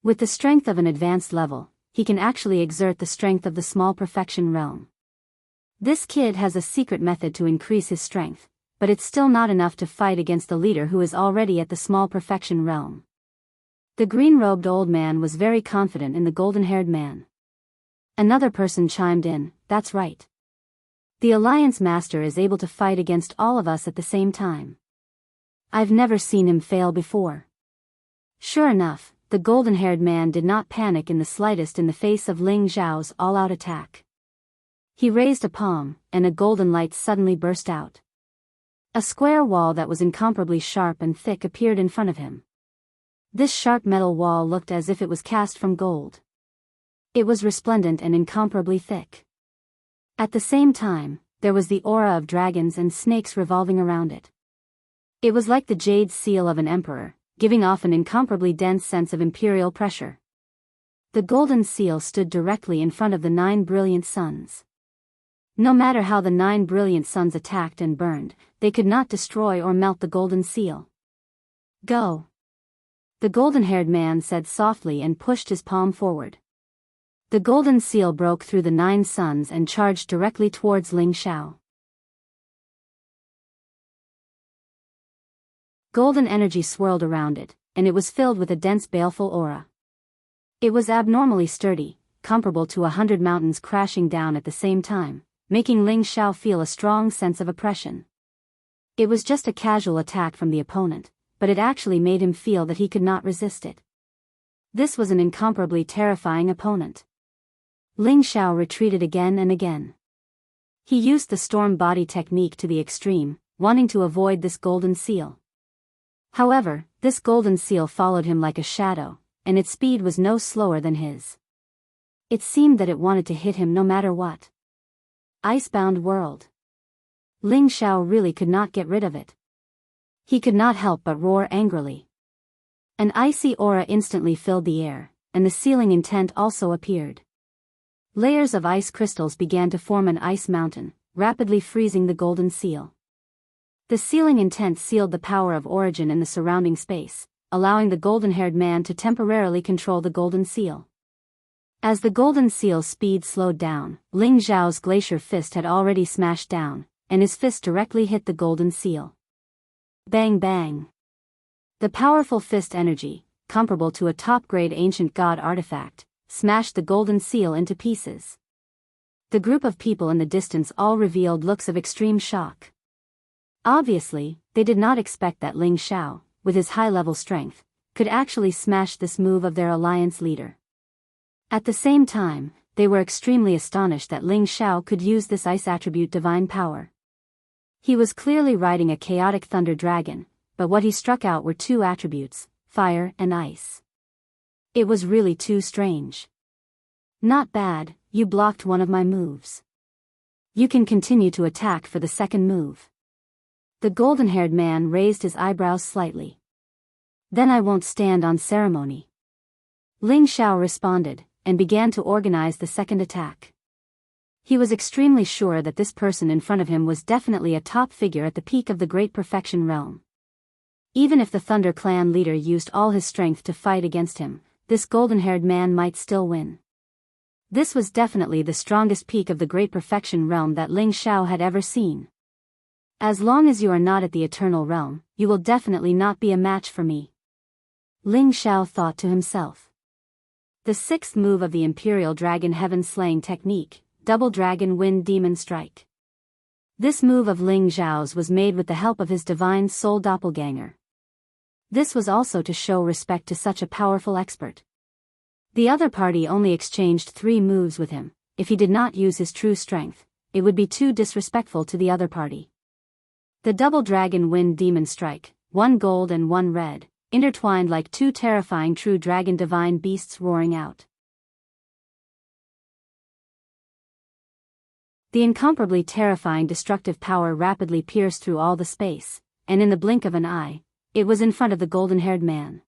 With the strength of an advanced level, he can actually exert the strength of the small perfection realm. This kid has a secret method to increase his strength, but it's still not enough to fight against the leader who is already at the small perfection realm. The green-robed old man was very confident in the golden-haired man. Another person chimed in, That's right. The Alliance Master is able to fight against all of us at the same time. I've never seen him fail before. Sure enough, the golden-haired man did not panic in the slightest in the face of Ling Xiao's all-out attack. He raised a palm, and a golden light suddenly burst out. A square wall that was incomparably sharp and thick appeared in front of him. This sharp metal wall looked as if it was cast from gold. It was resplendent and incomparably thick. At the same time, there was the aura of dragons and snakes revolving around it. It was like the jade seal of an emperor, giving off an incomparably dense sense of imperial pressure. The golden seal stood directly in front of the 9 brilliant suns. No matter how the 9 brilliant suns attacked and burned, they could not destroy or melt the golden seal. Go! The golden-haired man said softly and pushed his palm forward. The golden seal broke through the 9 suns and charged directly towards Ling Xiao. Golden energy swirled around it, and it was filled with a dense baleful aura. It was abnormally sturdy, comparable to 100 mountains crashing down at the same time, making Ling Xiao feel a strong sense of oppression. It was just a casual attack from the opponent, but it actually made him feel that he could not resist it. This was an incomparably terrifying opponent. Ling Xiao retreated again and again. He used the storm body technique to the extreme, wanting to avoid this golden seal. However, this golden seal followed him like a shadow, and its speed was no slower than his. It seemed that it wanted to hit him no matter what. Icebound world. Ling Xiao really could not get rid of it. He could not help but roar angrily. An icy aura instantly filled the air, and the sealing intent also appeared. Layers of ice crystals began to form an ice mountain, rapidly freezing the golden seal. The sealing intent sealed the power of origin in the surrounding space, allowing the golden-haired man to temporarily control the golden seal. As the golden seal's speed slowed down, Ling Xiao's glacier fist had already smashed down, and his fist directly hit the golden seal. Bang bang. The powerful fist energy, comparable to a top-grade ancient god artifact, smashed the golden seal into pieces. The group of people in the distance all revealed looks of extreme shock. Obviously, they did not expect that Ling Xiao, with his high-level strength, could actually smash this move of their alliance leader. At the same time, they were extremely astonished that Ling Xiao could use this ice attribute divine power. He was clearly riding a chaotic thunder dragon, but what he struck out were two attributes, fire and ice. It was really too strange. Not bad, you blocked one of my moves. You can continue to attack for the second move. The golden-haired man raised his eyebrows slightly. Then I won't stand on ceremony. Ling Xiao responded, and began to organize the second attack. He was extremely sure that this person in front of him was definitely a top figure at the peak of the Great Perfection realm. Even if the Thunder Clan leader used all his strength to fight against him, this golden-haired man might still win. This was definitely the strongest peak of the Great Perfection realm that Ling Xiao had ever seen. As long as you are not at the Eternal Realm, you will definitely not be a match for me. Ling Xiao thought to himself. The sixth move of the Imperial Dragon Heaven Slaying Technique, Double Dragon Wind Demon Strike. This move of Ling Xiao's was made with the help of his divine soul doppelganger. This was also to show respect to such a powerful expert. The other party only exchanged 3 moves with him. If he did not use his true strength, it would be too disrespectful to the other party. The Double Dragon Wind Demon Strike, 1 gold and 1 red, intertwined like 2 terrifying true dragon divine beasts roaring out. The incomparably terrifying destructive power rapidly pierced through all the space, and in the blink of an eye, it was in front of the golden-haired man.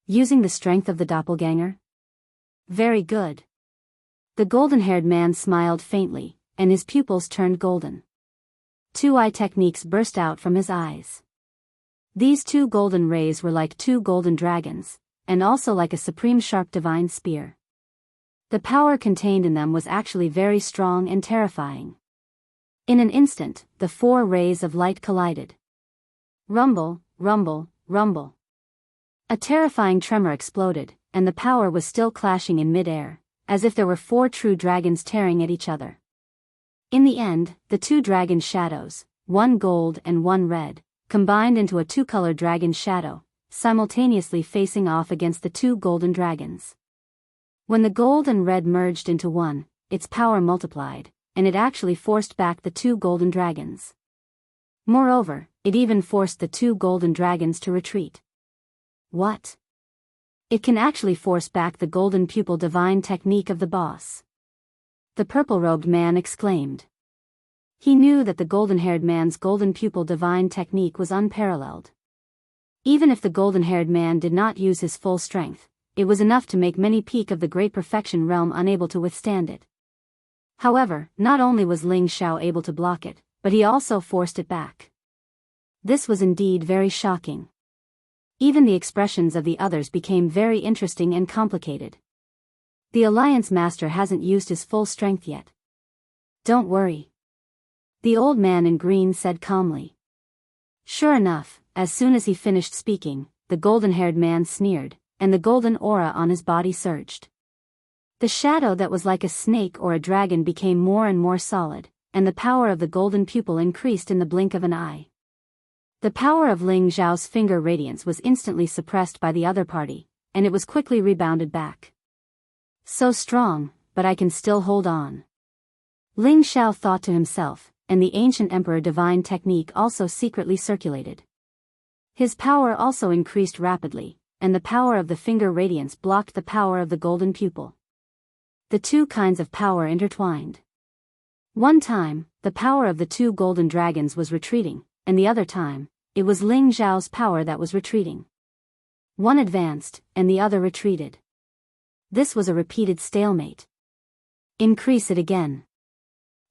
Using the strength of the doppelganger? Very good. The golden-haired man smiled faintly, and his pupils turned golden. 2 eye techniques burst out from his eyes. These 2 golden rays were like 2 golden dragons, and also like a supreme sharp divine spear. The power contained in them was actually very strong and terrifying. In an instant, the 4 rays of light collided. Rumble, rumble, rumble. A terrifying tremor exploded, and the power was still clashing in mid-air, as if there were 4 true dragons tearing at each other. In the end, the 2 dragon shadows, 1 gold and 1 red, combined into a 2-color dragon shadow, simultaneously facing off against the 2 golden dragons. When the gold and red merged into one, its power multiplied, and it actually forced back the 2 golden dragons. Moreover, it even forced the 2 golden dragons to retreat. What? It can actually force back the golden pupil divine technique of the boss. The purple-robed man exclaimed. He knew that the golden-haired man's golden pupil divine technique was unparalleled. Even if the golden-haired man did not use his full strength, it was enough to make many peak of the Great Perfection realm unable to withstand it. However, not only was Ling Xiao able to block it, but he also forced it back. This was indeed very shocking. Even the expressions of the others became very interesting and complicated. The Alliance Master hasn't used his full strength yet. Don't worry. The old man in green said calmly. Sure enough, as soon as he finished speaking, the golden-haired man sneered, and the golden aura on his body surged. The shadow that was like a snake or a dragon became more and more solid, and the power of the golden pupil increased in the blink of an eye. The power of Ling Xiao's finger radiance was instantly suppressed by the other party, and it was quickly rebounded back. So strong, but I can still hold on. Ling Xiao thought to himself, and the ancient emperor divine technique also secretly circulated. His power also increased rapidly, and the power of the finger radiance blocked the power of the golden pupil. The two kinds of power intertwined. One time, the power of the two golden dragons was retreating, and the other time, it was Ling Xiao's power that was retreating. One advanced, and the other retreated. This was a repeated stalemate. Increase it again.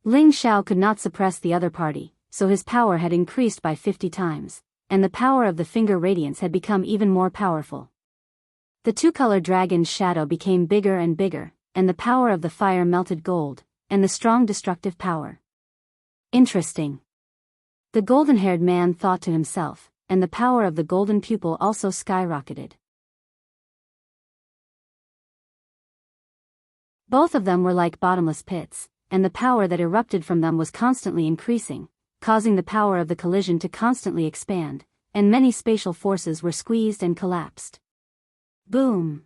Ling Xiao could not suppress the other party, so his power had increased by 50 times, and the power of the finger radiance had become even more powerful. The two-colored dragon's shadow became bigger and bigger, and the power of the fire melted gold, and the strong destructive power. Interesting. The golden-haired man thought to himself, and the power of the golden pupil also skyrocketed. Both of them were like bottomless pits, and the power that erupted from them was constantly increasing, causing the power of the collision to constantly expand, and many spatial forces were squeezed and collapsed. Boom!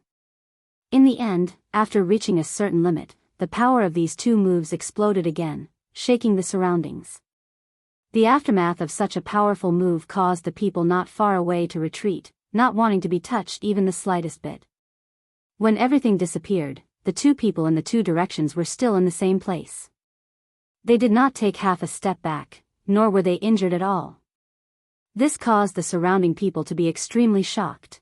In the end, after reaching a certain limit, the power of these two moves exploded again, shaking the surroundings. The aftermath of such a powerful move caused the people not far away to retreat, not wanting to be touched even the slightest bit. When everything disappeared, the two people in the two directions were still in the same place. They did not take half a step back, nor were they injured at all. This caused the surrounding people to be extremely shocked.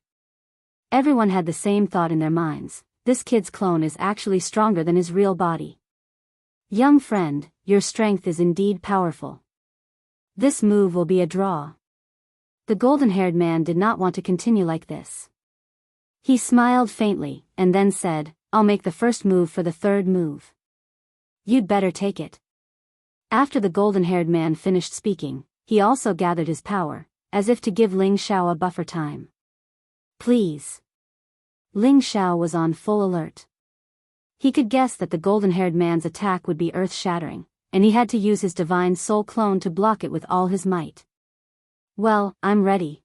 Everyone had the same thought in their minds: this kid's clone is actually stronger than his real body. Young friend, your strength is indeed powerful. This move will be a draw. The golden-haired man did not want to continue like this. He smiled faintly, and then said, I'll make the first move for the third move. You'd better take it. After the golden-haired man finished speaking, he also gathered his power, as if to give Ling Xiao a buffer time. Please. Ling Xiao was on full alert. He could guess that the golden-haired man's attack would be earth-shattering, and he had to use his divine soul clone to block it with all his might. Well, I'm ready.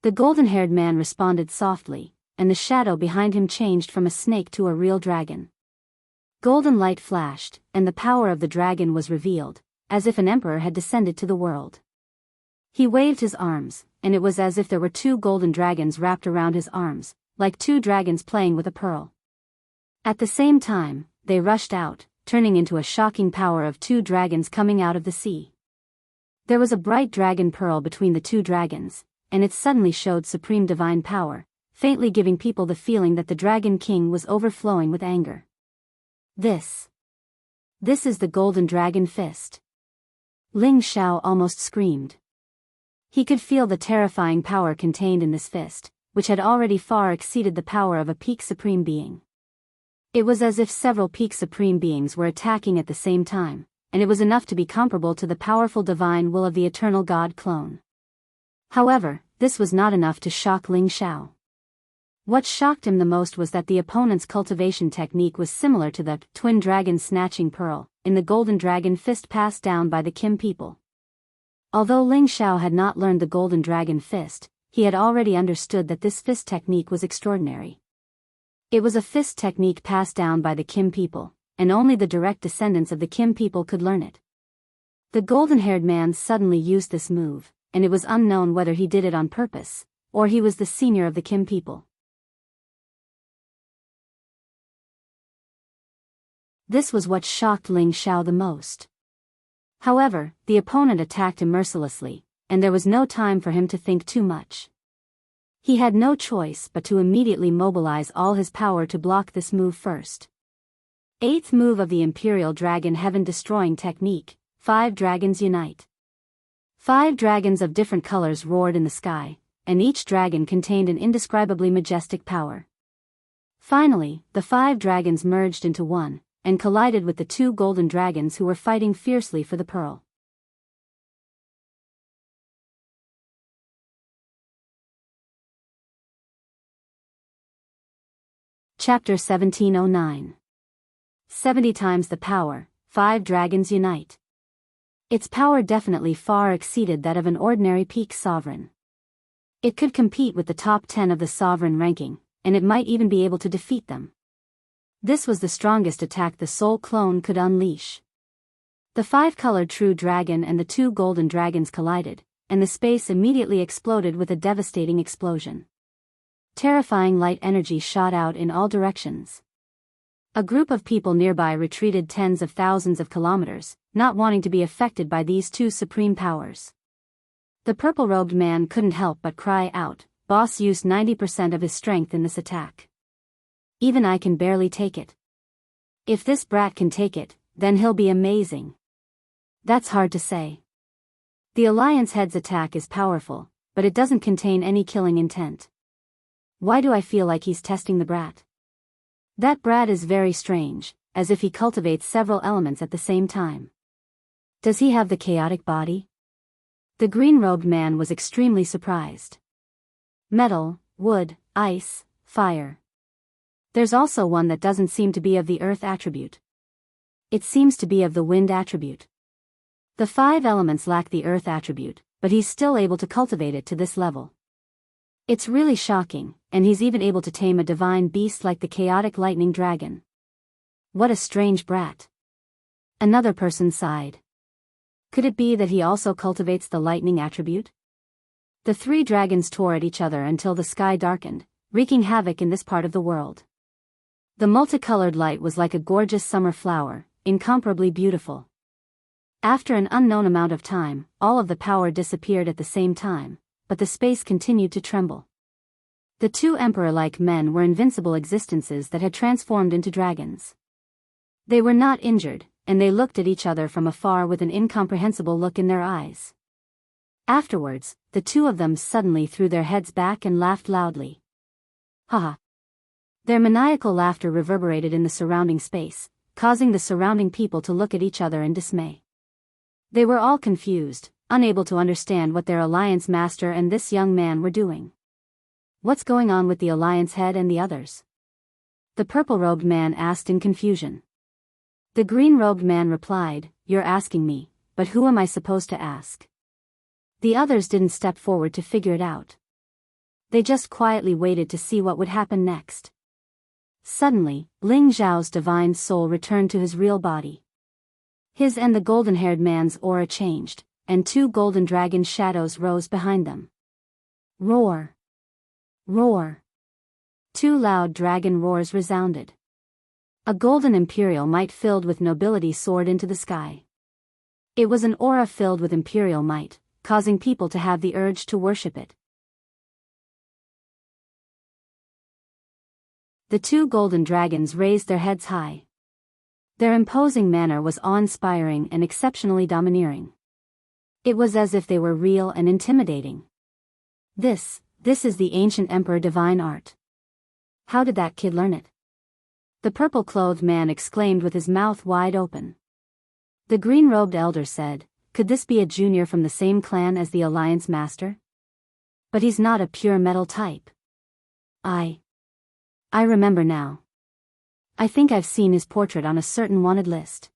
The golden-haired man responded softly, and the shadow behind him changed from a snake to a real dragon. Golden light flashed, and the power of the dragon was revealed, as if an emperor had descended to the world. He waved his arms, and it was as if there were two golden dragons wrapped around his arms, like two dragons playing with a pearl. At the same time, they rushed out, turning into a shocking power of two dragons coming out of the sea. There was a bright dragon pearl between the two dragons, and it suddenly showed supreme divine power, faintly giving people the feeling that the Dragon King was overflowing with anger. This is the Golden Dragon Fist. Ling Xiao almost screamed. He could feel the terrifying power contained in this fist, which had already far exceeded the power of a peak supreme being. It was as if several peak supreme beings were attacking at the same time, and it was enough to be comparable to the powerful divine will of the eternal god clone. However, this was not enough to shock Ling Xiao. What shocked him the most was that the opponent's cultivation technique was similar to the twin dragon snatching pearl in the golden dragon fist passed down by the Kim people. Although Ling Xiao had not learned the golden dragon fist, he had already understood that this fist technique was extraordinary. It was a fist technique passed down by the Kim people, and only the direct descendants of the Kim people could learn it. The golden-haired man suddenly used this move, and it was unknown whether he did it on purpose, or he was the senior of the Kim people. This was what shocked Ling Xiao the most. However, the opponent attacked him mercilessly, and there was no time for him to think too much. He had no choice but to immediately mobilize all his power to block this move first. Eighth move of the Imperial Dragon Heaven Destroying Technique, 5 Dragons Unite. 5 dragons of different colors roared in the sky, and each dragon contained an indescribably majestic power. Finally, the 5 dragons merged into one, and collided with the 2 golden dragons who were fighting fiercely for the pearl. Chapter 1709. 70 times the power, 5 dragons unite. Its power definitely far exceeded that of an ordinary peak sovereign. It could compete with the top 10 of the sovereign ranking, and it might even be able to defeat them. This was the strongest attack the Soul Clone could unleash. The 5-colored true dragon and the 2 golden dragons collided, and the space immediately exploded with a devastating explosion. Terrifying light energy shot out in all directions. A group of people nearby retreated tens of thousands of kilometers, not wanting to be affected by these 2 supreme powers. The purple-robed man couldn't help but cry out, "Boss used 90% of his strength in this attack. Even I can barely take it. If this brat can take it, then he'll be amazing." That's hard to say. The Alliance head's attack is powerful, but it doesn't contain any killing intent. Why do I feel like he's testing the brat? That brat is very strange, as if he cultivates several elements at the same time. Does he have the chaotic body? The green-robed man was extremely surprised. Metal, wood, ice, fire. There's also one that doesn't seem to be of the earth attribute. It seems to be of the wind attribute. The 5 elements lack the earth attribute, but he's still able to cultivate it to this level. It's really shocking, and he's even able to tame a divine beast like the chaotic lightning dragon. What a strange brat. Another person sighed. Could it be that he also cultivates the lightning attribute? The 3 dragons tore at each other until the sky darkened, wreaking havoc in this part of the world. The multicolored light was like a gorgeous summer flower, incomparably beautiful. After an unknown amount of time, all of the power disappeared at the same time, but the space continued to tremble. The 2 emperor-like men were invincible existences that had transformed into dragons. They were not injured, and they looked at each other from afar with an incomprehensible look in their eyes. Afterwards, the 2 of them suddenly threw their heads back and laughed loudly. Haha. Their maniacal laughter reverberated in the surrounding space, causing the surrounding people to look at each other in dismay. They were all confused, unable to understand what their Alliance master and this young man were doing. What's going on with the Alliance head and the others? The purple-robed man asked in confusion. The green-robed man replied, "You're asking me, but who am I supposed to ask?" The others didn't step forward to figure it out. They just quietly waited to see what would happen next. Suddenly, Ling Zhao's divine soul returned to his real body. His and the golden-haired man's aura changed, and 2 golden dragon shadows rose behind them. Roar! Roar! 2 loud dragon roars resounded. A golden imperial might filled with nobility soared into the sky. It was an aura filled with imperial might, causing people to have the urge to worship it. The 2 golden dragons raised their heads high. Their imposing manner was awe-inspiring and exceptionally domineering. It was as if they were real and intimidating. This is the ancient emperor divine art. How did that kid learn it? The purple-clothed man exclaimed with his mouth wide open. The green-robed elder said, "Could this be a junior from the same clan as the Alliance master? But he's not a pure metal type. I remember now. I think I've seen his portrait on a certain wanted list.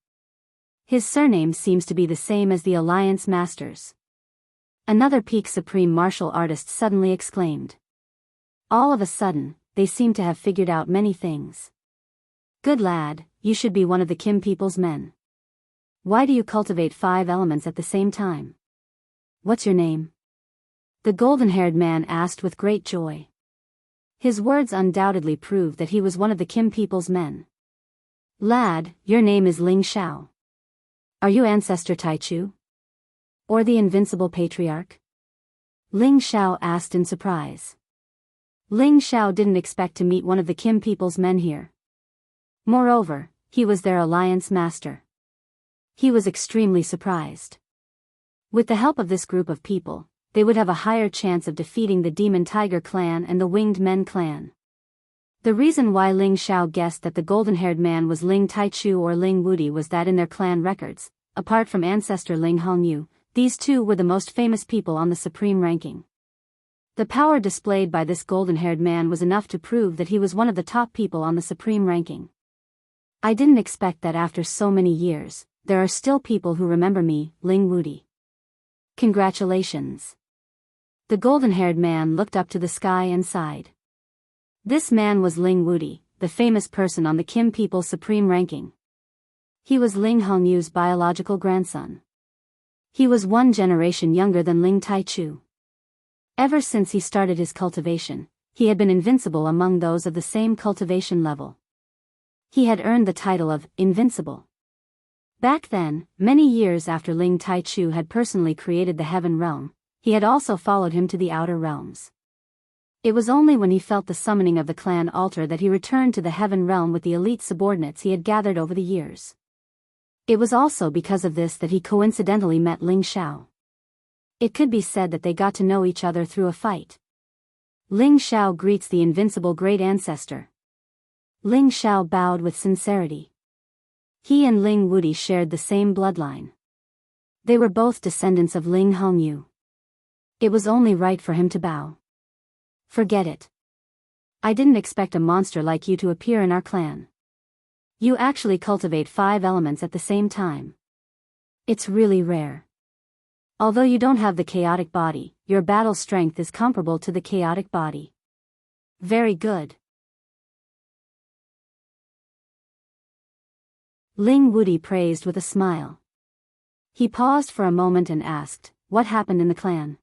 His surname seems to be the same as the Alliance master's." Another peak supreme martial artist suddenly exclaimed. All of a sudden, they seemed to have figured out many things. "Good lad, you should be one of the Kim people's men. Why do you cultivate 5 elements at the same time? What's your name?" The golden-haired man asked with great joy. His words undoubtedly proved that he was one of the Kim people's men. "Lad, your name is Ling Xiao. Are you ancestor Taichu? Or the invincible patriarch?" Ling Xiao asked in surprise. Ling Xiao didn't expect to meet one of the Kim people's men here. Moreover, he was their Alliance master. He was extremely surprised. With the help of this group of people, they would have a higher chance of defeating the Demon Tiger clan and the Winged Men clan. The reason why Ling Xiao guessed that the golden-haired man was Ling Taichu or Ling Wudi was that in their clan records, apart from ancestor Ling Hongyu, these 2 were the most famous people on the supreme ranking. The power displayed by this golden-haired man was enough to prove that he was one of the top people on the supreme ranking. I didn't expect that after so many years, there are still people who remember me, Ling Wudi. Congratulations. The golden-haired man looked up to the sky and sighed. This man was Ling Wudi, the famous person on the Kim people's supreme ranking. He was Ling Hongyu's biological grandson. He was one generation younger than Ling Taichu. Ever since he started his cultivation, he had been invincible among those of the same cultivation level. He had earned the title of Invincible. Back then, many years after Ling Taichu had personally created the Heaven Realm, he had also followed him to the outer realms. It was only when he felt the summoning of the clan altar that he returned to the Heaven Realm with the elite subordinates he had gathered over the years. It was also because of this that he coincidentally met Ling Xiao. It could be said that they got to know each other through a fight. Ling Xiao greets the invincible great ancestor. Ling Xiao bowed with sincerity. He and Ling Wudi shared the same bloodline. They were both descendants of Ling Hongyu. It was only right for him to bow. Forget it. I didn't expect a monster like you to appear in our clan. You actually cultivate 5 elements at the same time. It's really rare. Although you don't have the chaotic body, your battle strength is comparable to the chaotic body. Very good. Ling Wudi praised with a smile. He paused for a moment and asked, what happened in the clan?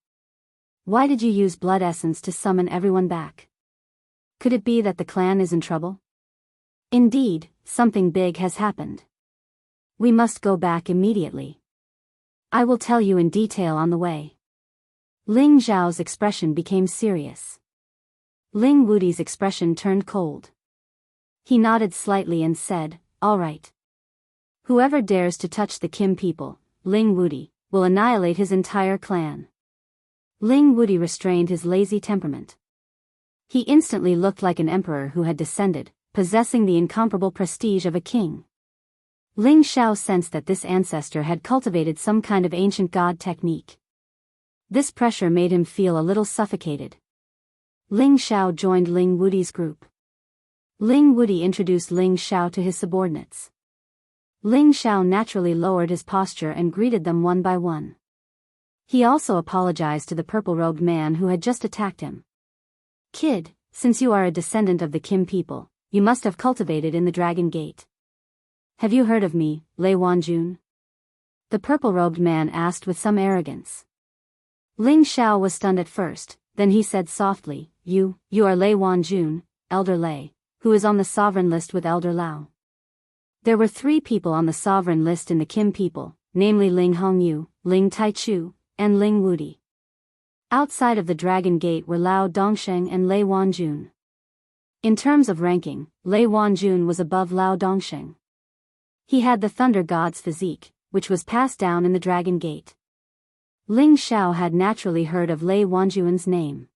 Why did you use blood essence to summon everyone back? Could it be that the clan is in trouble? Indeed, something big has happened. We must go back immediately. I will tell you in detail on the way. Ling Zhao's expression became serious. Ling Wudi's expression turned cold. He nodded slightly and said, all right. Whoever dares to touch the Kim people, Ling Wudi, will annihilate his entire clan. Ling Wudi restrained his lazy temperament. He instantly looked like an emperor who had descended, possessing the incomparable prestige of a king. Ling Xiao sensed that this ancestor had cultivated some kind of ancient god technique. This pressure made him feel a little suffocated. Ling Xiao joined Ling Wudi's group. Ling Wudi introduced Ling Xiao to his subordinates. Ling Xiao naturally lowered his posture and greeted them one by one. He also apologized to the purple-robed man who had just attacked him. Kid, since you are a descendant of the Kim people, you must have cultivated in the Dragon Gate. Have you heard of me, Lei Wanjun? The purple-robed man asked with some arrogance. Ling Xiao was stunned at first, then he said softly, You are Lei Wanjun, Elder Lei, who is on the sovereign list with Elder Lao. There were 3 people on the sovereign list in the Kim people, namely Ling Hongyu, Ling Taichu, and Ling Wudi. Outside of the Dragon Gate were Lao Dongsheng and Lei Wanjun. In terms of ranking, Lei Wanjun was above Lao Dongsheng. He had the Thunder God's physique, which was passed down in the Dragon Gate. Ling Xiao had naturally heard of Lei Wanjun's name.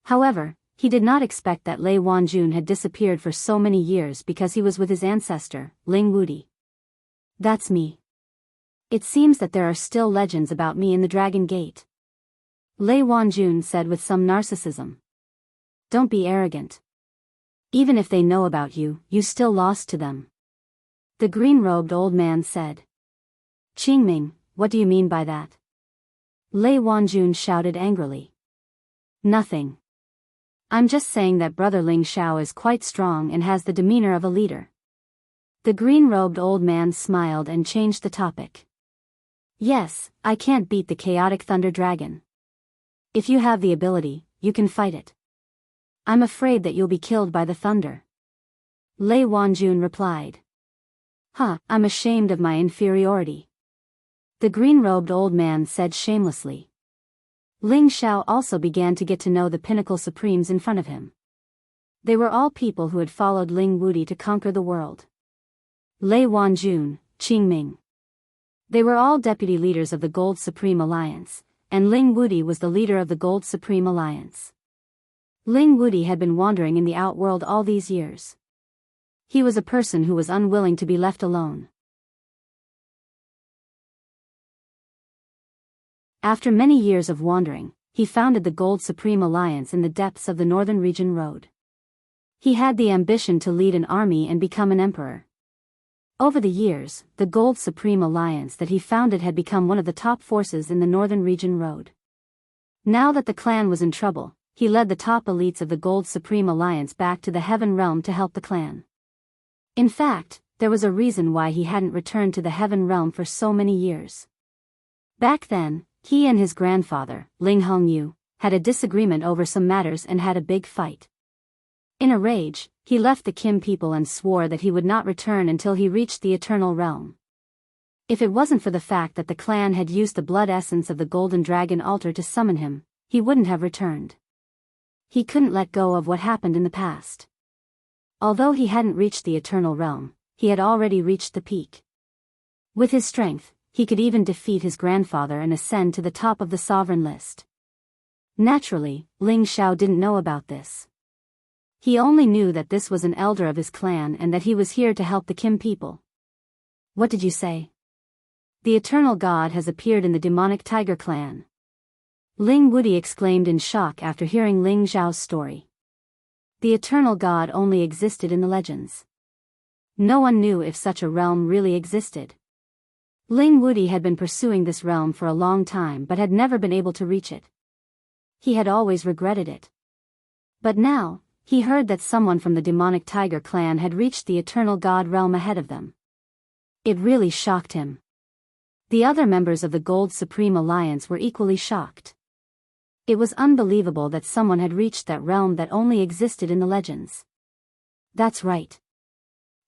However, he did not expect that Lei Wanjun had disappeared for so many years because he was with his ancestor, Ling Wudi. That's me. It seems that there are still legends about me in the Dragon Gate. Lei Wanjun said with some narcissism. Don't be arrogant. Even if they know about you, you still lost to them. The green-robed old man said. Qingming, what do you mean by that? Lei Wanjun shouted angrily. Nothing. I'm just saying that Brother Ling Xiao is quite strong and has the demeanor of a leader. The green-robed old man smiled and changed the topic. Yes, I can't beat the chaotic thunder dragon. If you have the ability, you can fight it. I'm afraid that you'll be killed by the thunder. Lei Wanjun replied. I'm ashamed of my inferiority. The green-robed old man said shamelessly. Ling Xiao also began to get to know the pinnacle supremes in front of him. They were all people who had followed Ling Wudi to conquer the world. Lei Wanjun, Qingming. They were all deputy leaders of the Gold Supreme Alliance, and Ling Wudi was the leader of the Gold Supreme Alliance. Ling Wudi had been wandering in the outworld all these years. He was a person who was unwilling to be left alone. After many years of wandering, he founded the Gold Supreme Alliance in the depths of the Northern Region Road. He had the ambition to lead an army and become an emperor. Over the years, the Gold Supreme Alliance that he founded had become one of the top forces in the northern region road. Now that the clan was in trouble, he led the top elites of the Gold Supreme Alliance back to the Heaven Realm to help the clan. In fact, there was a reason why he hadn't returned to the Heaven Realm for so many years. Back then, he and his grandfather, Ling Hongyu, had a disagreement over some matters and had a big fight. In a rage, he left the Kim people and swore that he would not return until he reached the Eternal Realm. If it wasn't for the fact that the clan had used the blood essence of the Golden Dragon altar to summon him, he wouldn't have returned. He couldn't let go of what happened in the past. Although he hadn't reached the Eternal Realm, he had already reached the peak. With his strength, he could even defeat his grandfather and ascend to the top of the sovereign list. Naturally, Ling Xiao didn't know about this. He only knew that this was an elder of his clan and that he was here to help the Kim people. What did you say? The Eternal God has appeared in the demonic tiger clan. Ling Wudi exclaimed in shock after hearing Ling Xiao's story. The Eternal God only existed in the legends. No one knew if such a realm really existed. Ling Wudi had been pursuing this realm for a long time but had never been able to reach it. He had always regretted it. But now, he heard that someone from the demonic tiger clan had reached the Eternal God realm ahead of them. It really shocked him. The other members of the Gold Supreme Alliance were equally shocked. It was unbelievable that someone had reached that realm that only existed in the legends. That's right.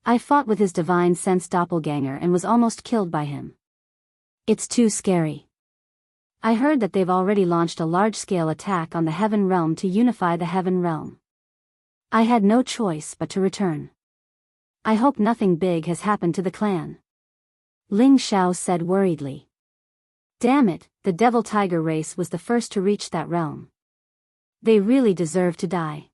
I fought with his divine sense doppelganger and was almost killed by him. It's too scary. I heard that they've already launched a large-scale attack on the Heaven Realm to unify the Heaven Realm. I had no choice but to return. I hope nothing big has happened to the clan. Ling Xiao said worriedly. Damn it, the Devil Tiger race was the first to reach that realm. They really deserve to die.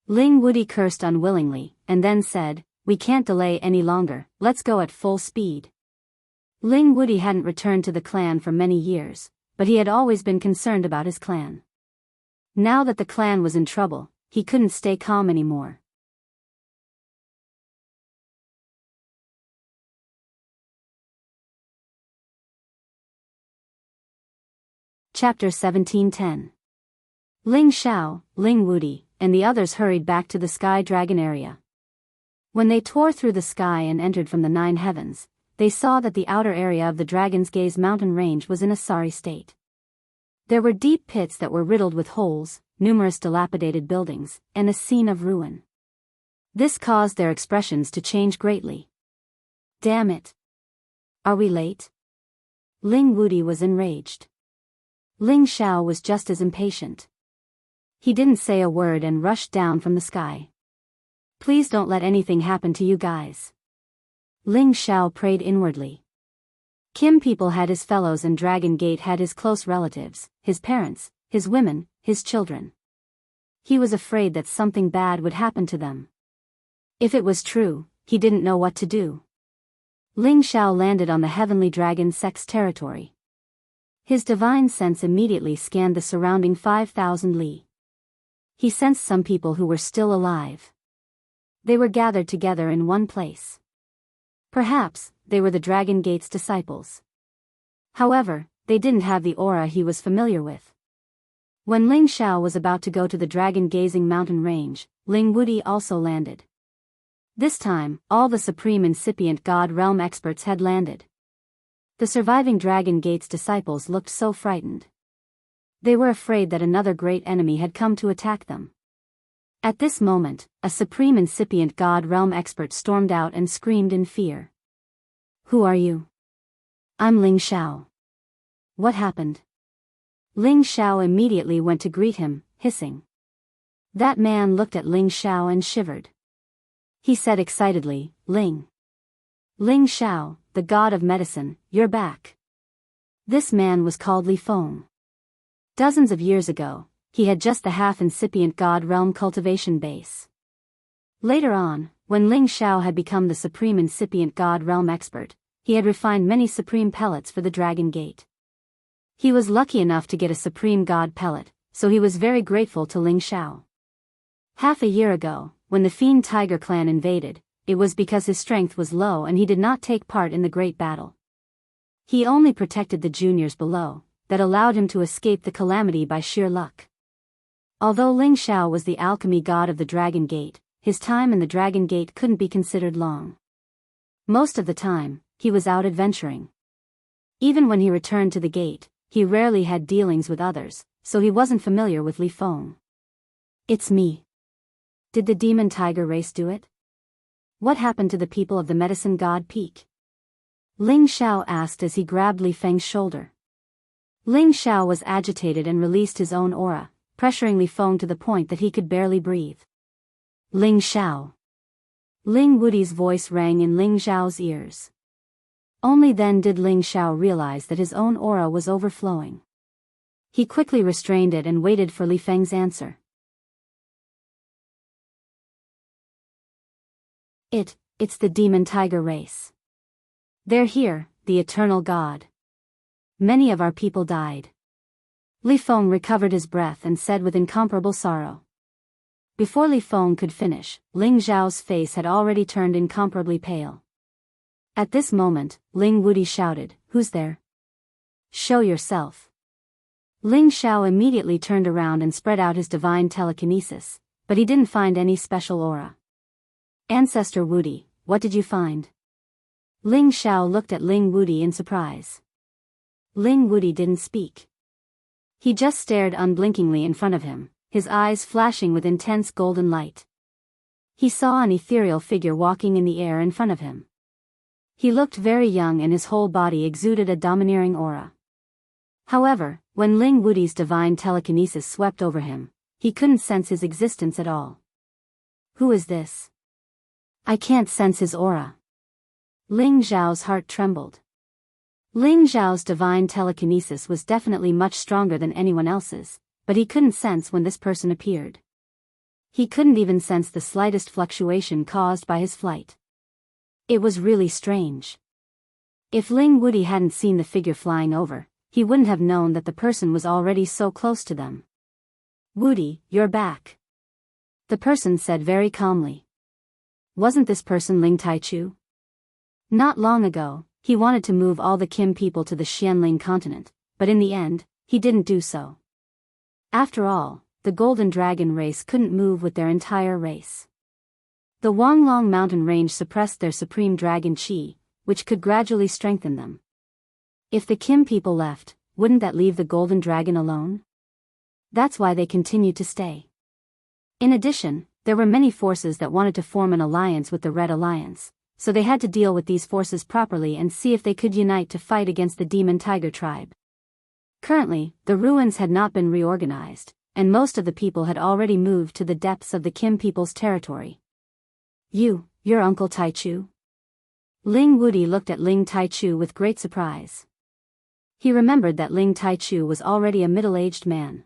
Ling Wudi cursed unwillingly, and then said, we can't delay any longer, let's go at full speed. Ling Wudi hadn't returned to the clan for many years, but he had always been concerned about his clan. Now that the clan was in trouble, he couldn't stay calm anymore. Chapter 17:10. Ling Xiao, Ling Wudi, and the others hurried back to the Sky Dragon area. When they tore through the sky and entered from the 9 heavens, they saw that the outer area of the Dragon's Gaze mountain range was in a sorry state. There were deep pits that were riddled with holes, numerous dilapidated buildings, and a scene of ruin. This caused their expressions to change greatly. Damn it! Are we late? Ling Wudi was enraged. Ling Xiao was just as impatient. He didn't say a word and rushed down from the sky. Please don't let anything happen to you guys. Ling Xiao prayed inwardly. Kim people had his fellows and Dragon Gate had his close relatives, his parents, his women, his children. He was afraid that something bad would happen to them. If it was true, he didn't know what to do. Ling Xiao landed on the Heavenly Dragon Sect's territory. His divine sense immediately scanned the surrounding 5,000 li. He sensed some people who were still alive. They were gathered together in one place. Perhaps, they were the Dragon Gate's disciples. However, they didn't have the aura he was familiar with. When Ling Xiao was about to go to the dragon-gazing mountain range, Ling Wudi also landed. This time, all the Supreme Incipient God Realm experts had landed. The surviving Dragon Gate's disciples looked so frightened. They were afraid that another great enemy had come to attack them. At this moment, a Supreme Incipient God Realm expert stormed out and screamed in fear. Who are you? I'm Ling Xiao. What happened? Ling Xiao immediately went to greet him, hissing. That man looked at Ling Xiao and shivered. He said excitedly, Ling Xiao, the god of medicine, you're back. This man was called Li Feng. Dozens of years ago, he had just the half-incipient God Realm cultivation base. Later on, when Ling Xiao had become the Supreme Incipient God Realm expert, he had refined many Supreme Pellets for the Dragon Gate. He was lucky enough to get a Supreme God Pellet, so he was very grateful to Ling Xiao. Half a year ago, when the Fiend Tiger clan invaded, it was because his strength was low and he did not take part in the great battle. He only protected the juniors below, that allowed him to escape the calamity by sheer luck. Although Ling Xiao was the alchemy god of the Dragon Gate, his time in the Dragon Gate couldn't be considered long. Most of the time, he was out adventuring. Even when he returned to the gate, he rarely had dealings with others, so he wasn't familiar with Li Feng. "It's me. Did the demon tiger race do it? What happened to the people of the medicine god peak?" Ling Xiao asked as he grabbed Li Feng's shoulder. Ling Xiao was agitated and released his own aura, pressuring Li Feng to the point that he could barely breathe. "Ling Xiao." Ling Wudi's voice rang in Ling Xiao's ears. Only then did Ling Xiao realize that his own aura was overflowing. He quickly restrained it and waited for Li Feng's answer. It's the demon tiger race. They're here, the eternal god. Many of our people died." Li Feng recovered his breath and said with incomparable sorrow. Before Li Feng could finish, Ling Xiao's face had already turned incomparably pale. At this moment, Ling Wudi shouted, "Who's there? Show yourself." Ling Xiao immediately turned around and spread out his divine telekinesis, but he didn't find any special aura. "Ancestor Wudi, what did you find?" Ling Xiao looked at Ling Wudi in surprise. Ling Wudi didn't speak. He just stared unblinkingly in front of him, his eyes flashing with intense golden light. He saw an ethereal figure walking in the air in front of him. He looked very young and his whole body exuded a domineering aura. However, when Ling Wudi's divine telekinesis swept over him, he couldn't sense his existence at all. "Who is this? I can't sense his aura." Ling Xiao's heart trembled. Ling Xiao's divine telekinesis was definitely much stronger than anyone else's, but he couldn't sense when this person appeared. He couldn't even sense the slightest fluctuation caused by his flight. It was really strange. If Ling Wudi hadn't seen the figure flying over, he wouldn't have known that the person was already so close to them. "Wudi, you're back," the person said very calmly. Wasn't this person Ling Taichu? Not long ago, he wanted to move all the Kim people to the Xianling continent, but in the end, he didn't do so. After all, the Golden Dragon race couldn't move with their entire race. The Wanglong mountain range suppressed their supreme dragon qi, which could gradually strengthen them. If the Kim people left, wouldn't that leave the Golden Dragon alone? That's why they continued to stay. In addition, there were many forces that wanted to form an alliance with the Red Alliance, so they had to deal with these forces properly and see if they could unite to fight against the Demon Tiger tribe. Currently, the ruins had not been reorganized, and most of the people had already moved to the depths of the Kim people's territory. Your Uncle Taichu?" Ling Wudi looked at Ling Taichu with great surprise. He remembered that Ling Taichu was already a middle-aged man.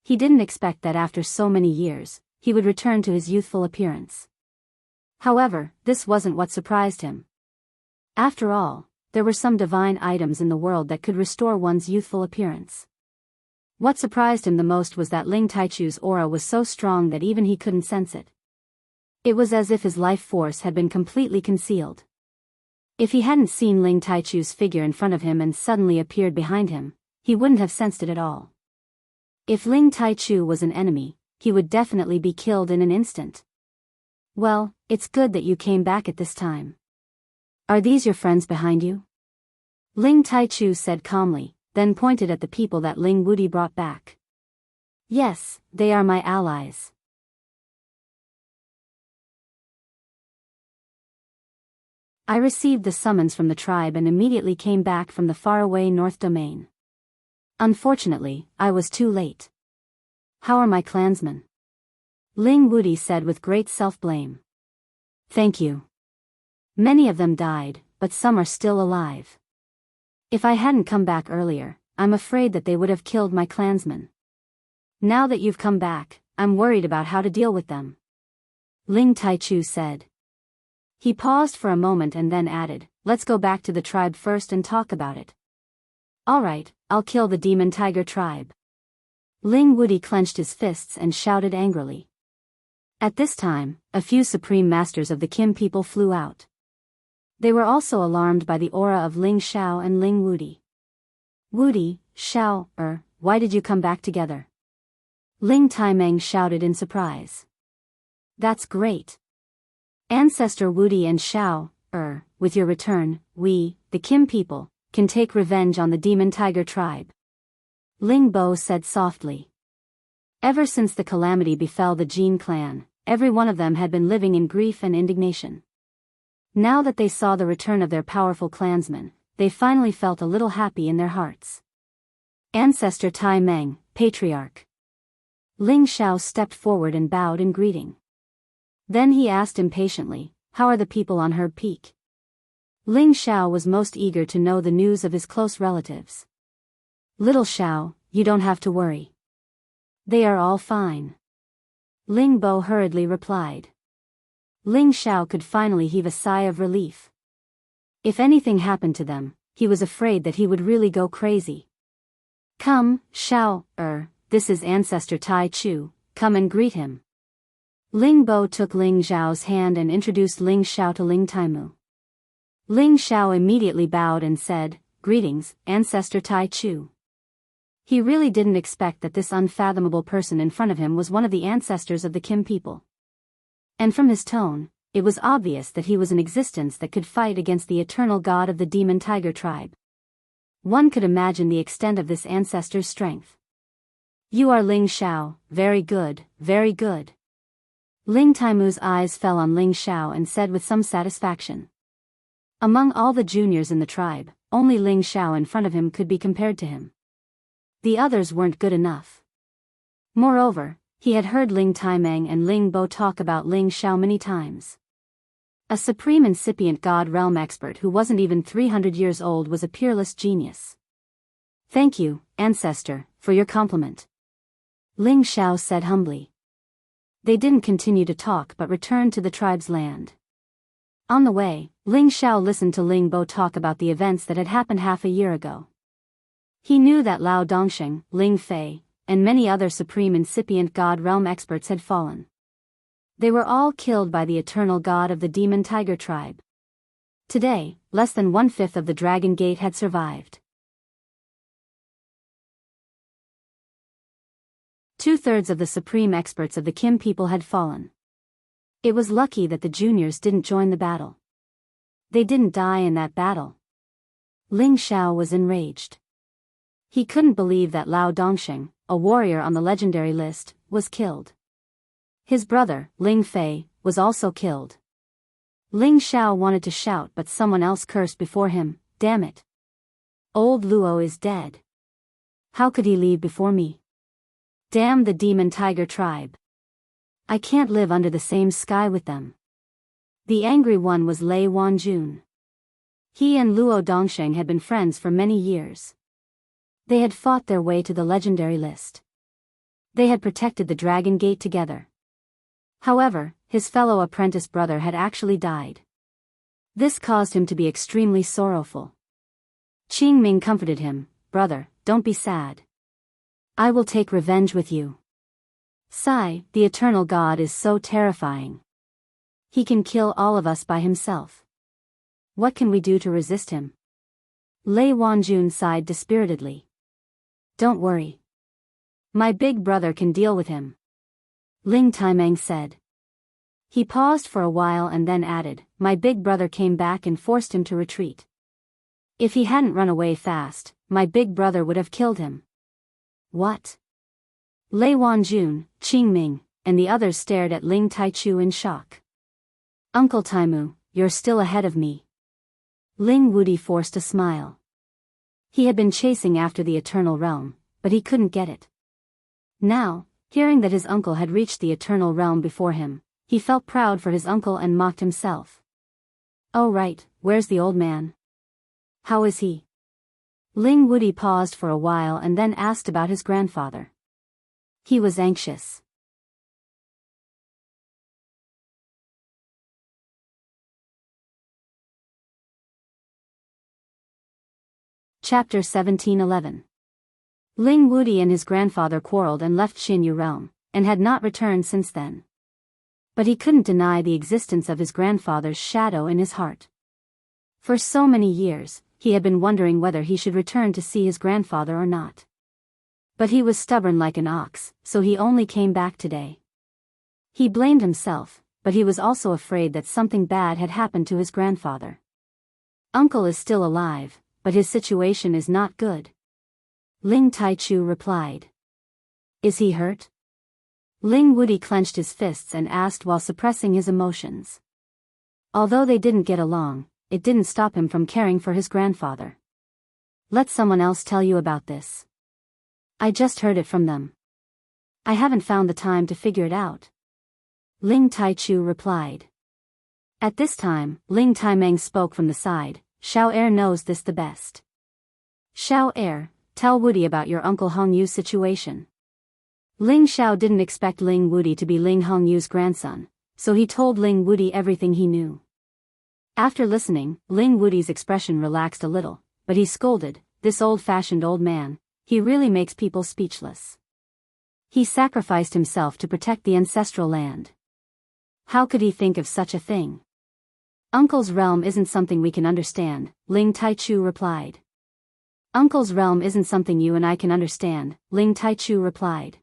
He didn't expect that after so many years, he would return to his youthful appearance. However, this wasn't what surprised him. After all, there were some divine items in the world that could restore one's youthful appearance. What surprised him the most was that Ling Taichu's aura was so strong that even he couldn't sense it. It was as if his life force had been completely concealed. If he hadn't seen Ling Taichu's figure in front of him and suddenly appeared behind him, he wouldn't have sensed it at all. If Ling Taichu was an enemy, he would definitely be killed in an instant. "Well, it's good that you came back at this time. Are these your friends behind you?" Ling Taichu said calmly, then pointed at the people that Ling Wudi brought back. "Yes, they are my allies." I received the summons from the tribe and immediately came back from the faraway North Domain. Unfortunately, I was too late. How are my clansmen? Ling Wudi said with great self-blame. Thank you. Many of them died, but some are still alive. If I hadn't come back earlier, I'm afraid that they would have killed my clansmen. Now that you've come back, I'm worried about how to deal with them. Ling Taichu said. He paused for a moment and then added, let's go back to the tribe first and talk about it. Alright, I'll kill the demon tiger tribe. Ling Wudi clenched his fists and shouted angrily. At this time, a few supreme masters of the Kim people flew out. They were also alarmed by the aura of Ling Xiao and Ling Wudi. Wudi, Xiao, why did you come back together? Ling Taimeng shouted in surprise. That's great. Ancestor Wudi and Xiao, with your return, we, the Kim people, can take revenge on the demon tiger tribe. Ling Bo said softly. Ever since the calamity befell the Jin clan, every one of them had been living in grief and indignation. Now that they saw the return of their powerful clansmen, they finally felt a little happy in their hearts. Ancestor Tai Meng, Patriarch. Ling Xiao stepped forward and bowed in greeting. Then he asked impatiently, how are the people on Herb Peak? Ling Xiao was most eager to know the news of his close relatives. Little Xiao, you don't have to worry. They are all fine. Ling Bo hurriedly replied. Ling Xiao could finally heave a sigh of relief. If anything happened to them, he was afraid that he would really go crazy. Come, Xiao, this is Ancestor Tai Chu, come and greet him. Ling Bo took Ling Xiao's hand and introduced Ling Xiao to Ling Taimu. Ling Xiao immediately bowed and said, Greetings, Ancestor Tai Chu. He really didn't expect that this unfathomable person in front of him was one of the ancestors of the Kim people. And from his tone, it was obvious that he was an existence that could fight against the eternal god of the demon tiger tribe. One could imagine the extent of this ancestor's strength. You are Ling Xiao, very good, very good. Ling Taimu's eyes fell on Ling Xiao and said with some satisfaction. Among all the juniors in the tribe, only Ling Xiao in front of him could be compared to him. The others weren't good enough. Moreover, he had heard Ling Taimeng and Ling Bo talk about Ling Xiao many times. A supreme incipient god realm expert who wasn't even 300 years old was a peerless genius. Thank you, Ancestor, for your compliment. Ling Xiao said humbly. They didn't continue to talk but returned to the tribe's land. On the way, Ling Xiao listened to Ling Bo talk about the events that had happened half a year ago. He knew that Lao Dongsheng, Ling Fei, and many other supreme incipient god realm experts had fallen. They were all killed by the eternal god of the demon tiger tribe. Today, less than 1/5 of the Dragon Gate had survived. 2/3 of the supreme experts of the Kim people had fallen. It was lucky that the juniors didn't join the battle. They didn't die in that battle. Ling Xiao was enraged. He couldn't believe that Lao Dongsheng, a warrior on the legendary list, was killed. His brother, Ling Fei, was also killed. Ling Xiao wanted to shout but someone else cursed before him, damn it. Old Luo is dead. How could he leave before me? Damn the demon tiger tribe. I can't live under the same sky with them. The angry one was Lei Wanjun. He and Luo Dongsheng had been friends for many years. They had fought their way to the legendary list. They had protected the Dragon Gate together. However, his fellow apprentice brother had actually died. This caused him to be extremely sorrowful. Qing Ming comforted him, brother, don't be sad. I will take revenge with you. Sai, the eternal god is so terrifying. He can kill all of us by himself. What can we do to resist him? Lei Wanjun sighed dispiritedly. Don't worry. My big brother can deal with him. Ling Taimeng said. He paused for a while and then added, my big brother came back and forced him to retreat. If he hadn't run away fast, my big brother would have killed him. What? Lei Wanjun, Qing Ming, and the others stared at Ling Taichu in shock. Uncle Taimu, you're still ahead of me. Ling Wudi forced a smile. He had been chasing after the Eternal Realm, but he couldn't get it. Now, hearing that his uncle had reached the Eternal Realm before him, he felt proud for his uncle and mocked himself. Oh right, where's the old man? How is he? Ling Wudi paused for a while and then asked about his grandfather. He was anxious. Chapter 1711. Ling Wudi and his grandfather quarreled and left Xinyu realm, and had not returned since then. But he couldn't deny the existence of his grandfather's shadow in his heart. For so many years, he had been wondering whether he should return to see his grandfather or not. But he was stubborn like an ox, so he only came back today. He blamed himself, but he was also afraid that something bad had happened to his grandfather. Uncle is still alive, but his situation is not good. Ling Taichu replied. Is he hurt? Ling Wuti clenched his fists and asked while suppressing his emotions. Although they didn't get along, it didn't stop him from caring for his grandfather. Let someone else tell you about this. I just heard it from them. I haven't found the time to figure it out. Ling Taichu replied. At this time, Ling Taimeng spoke from the side. Xiao Er knows this the best. Xiao Er, tell Wuti about your Uncle Hong Yu's situation. Ling Xiao didn't expect Ling Wuti to be Ling Hong Yu's grandson, so he told Ling Wuti everything he knew. After listening, Ling Wuti's expression relaxed a little, but he scolded, this old-fashioned old man, he really makes people speechless. He sacrificed himself to protect the ancestral land. How could he think of such a thing? Uncle's realm isn't something we can understand, Ling Taichu replied. Uncle's realm isn't something you and I can understand, Ling Taichu replied.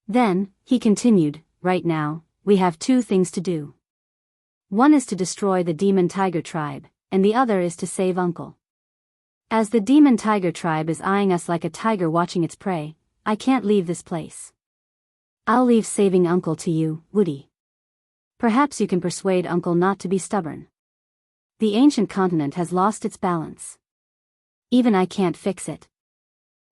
Then, he continued, right now, we have two things to do. One is to destroy the demon tiger tribe, and the other is to save Uncle. As the demon tiger tribe is eyeing us like a tiger watching its prey, I can't leave this place. I'll leave saving Uncle to you, Wuti. Perhaps you can persuade Uncle not to be stubborn. The ancient continent has lost its balance. Even I can't fix it.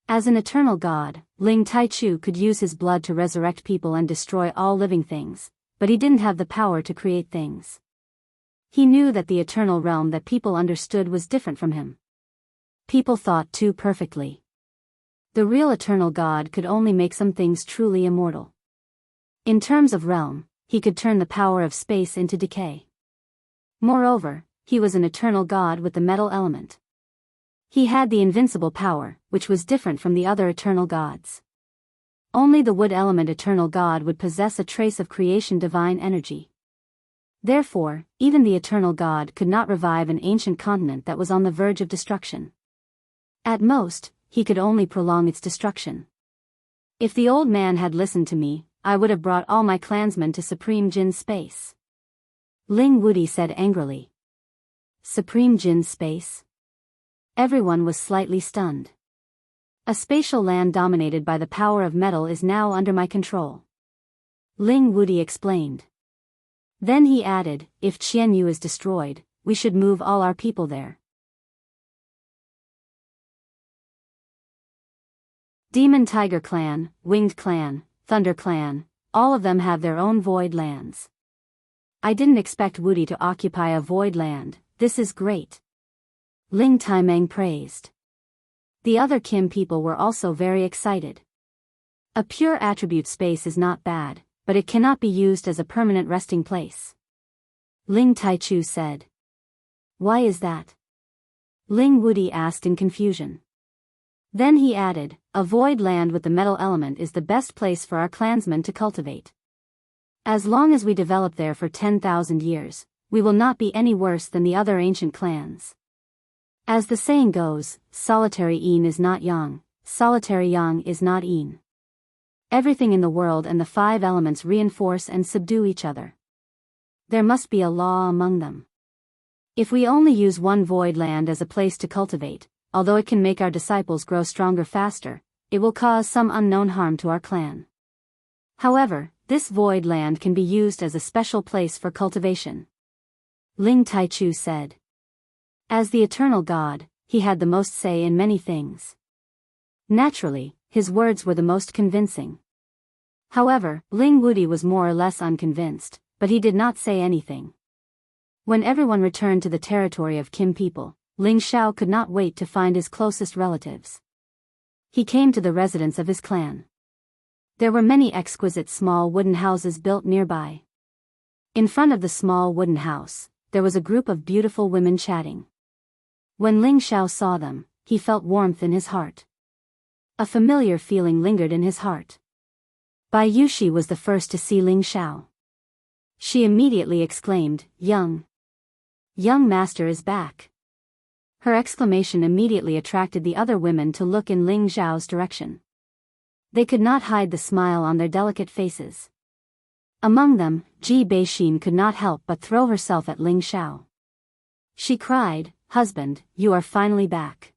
As an eternal god, Ling Taichu could use his blood to resurrect people and destroy all living things, but he didn't have the power to create things. He knew that the eternal realm that people understood was different from him. People thought too perfectly. The real eternal god could only make some things truly immortal. In terms of realm, he could turn the power of space into decay. Moreover, he was an eternal god with the metal element. He had the invincible power, which was different from the other eternal gods. Only the wood element eternal god would possess a trace of creation divine energy. Therefore, even the eternal god could not revive an ancient continent that was on the verge of destruction. At most, he could only prolong its destruction. If the old man had listened to me, I would have brought all my clansmen to Supreme Jin's space. Ling Wuti said angrily. Supreme Jin's space? Everyone was slightly stunned. A spatial land dominated by the power of metal is now under my control. Ling Wuti explained. Then he added, if Qianyu is destroyed, we should move all our people there. Demon Tiger Clan, Winged Clan, Thunder Clan, all of them have their own void lands. I didn't expect Wuti to occupy a void land, this is great. Ling Taimeng praised. The other Kim people were also very excited. A pure attribute space is not bad, but it cannot be used as a permanent resting place. Ling Taichu said. Why is that? Ling Wuti asked in confusion. Then he added, a void land with the metal element is the best place for our clansmen to cultivate. As long as we develop there for 10,000 years, we will not be any worse than the other ancient clans. As the saying goes, solitary Yin is not Yang, solitary Yang is not Yin. Everything in the world and the five elements reinforce and subdue each other. There must be a law among them. If we only use one void land as a place to cultivate, although it can make our disciples grow stronger faster, it will cause some unknown harm to our clan. However, this void land can be used as a special place for cultivation. Ling Taichu said. As the eternal god, he had the most say in many things. Naturally, his words were the most convincing. However, Ling Wuti was more or less unconvinced, but he did not say anything. When everyone returned to the territory of Kim people, Ling Xiao could not wait to find his closest relatives. He came to the residence of his clan. There were many exquisite small wooden houses built nearby. In front of the small wooden house, there was a group of beautiful women chatting. When Ling Xiao saw them, he felt warmth in his heart. A familiar feeling lingered in his heart. Bai Yushi was the first to see Ling Xiao. She immediately exclaimed, Young master is back. Her exclamation immediately attracted the other women to look in Ling Xiao's direction. They could not hide the smile on their delicate faces. Among them, Ji Beixin could not help but throw herself at Ling Xiao. She cried, "Husband, you are finally back.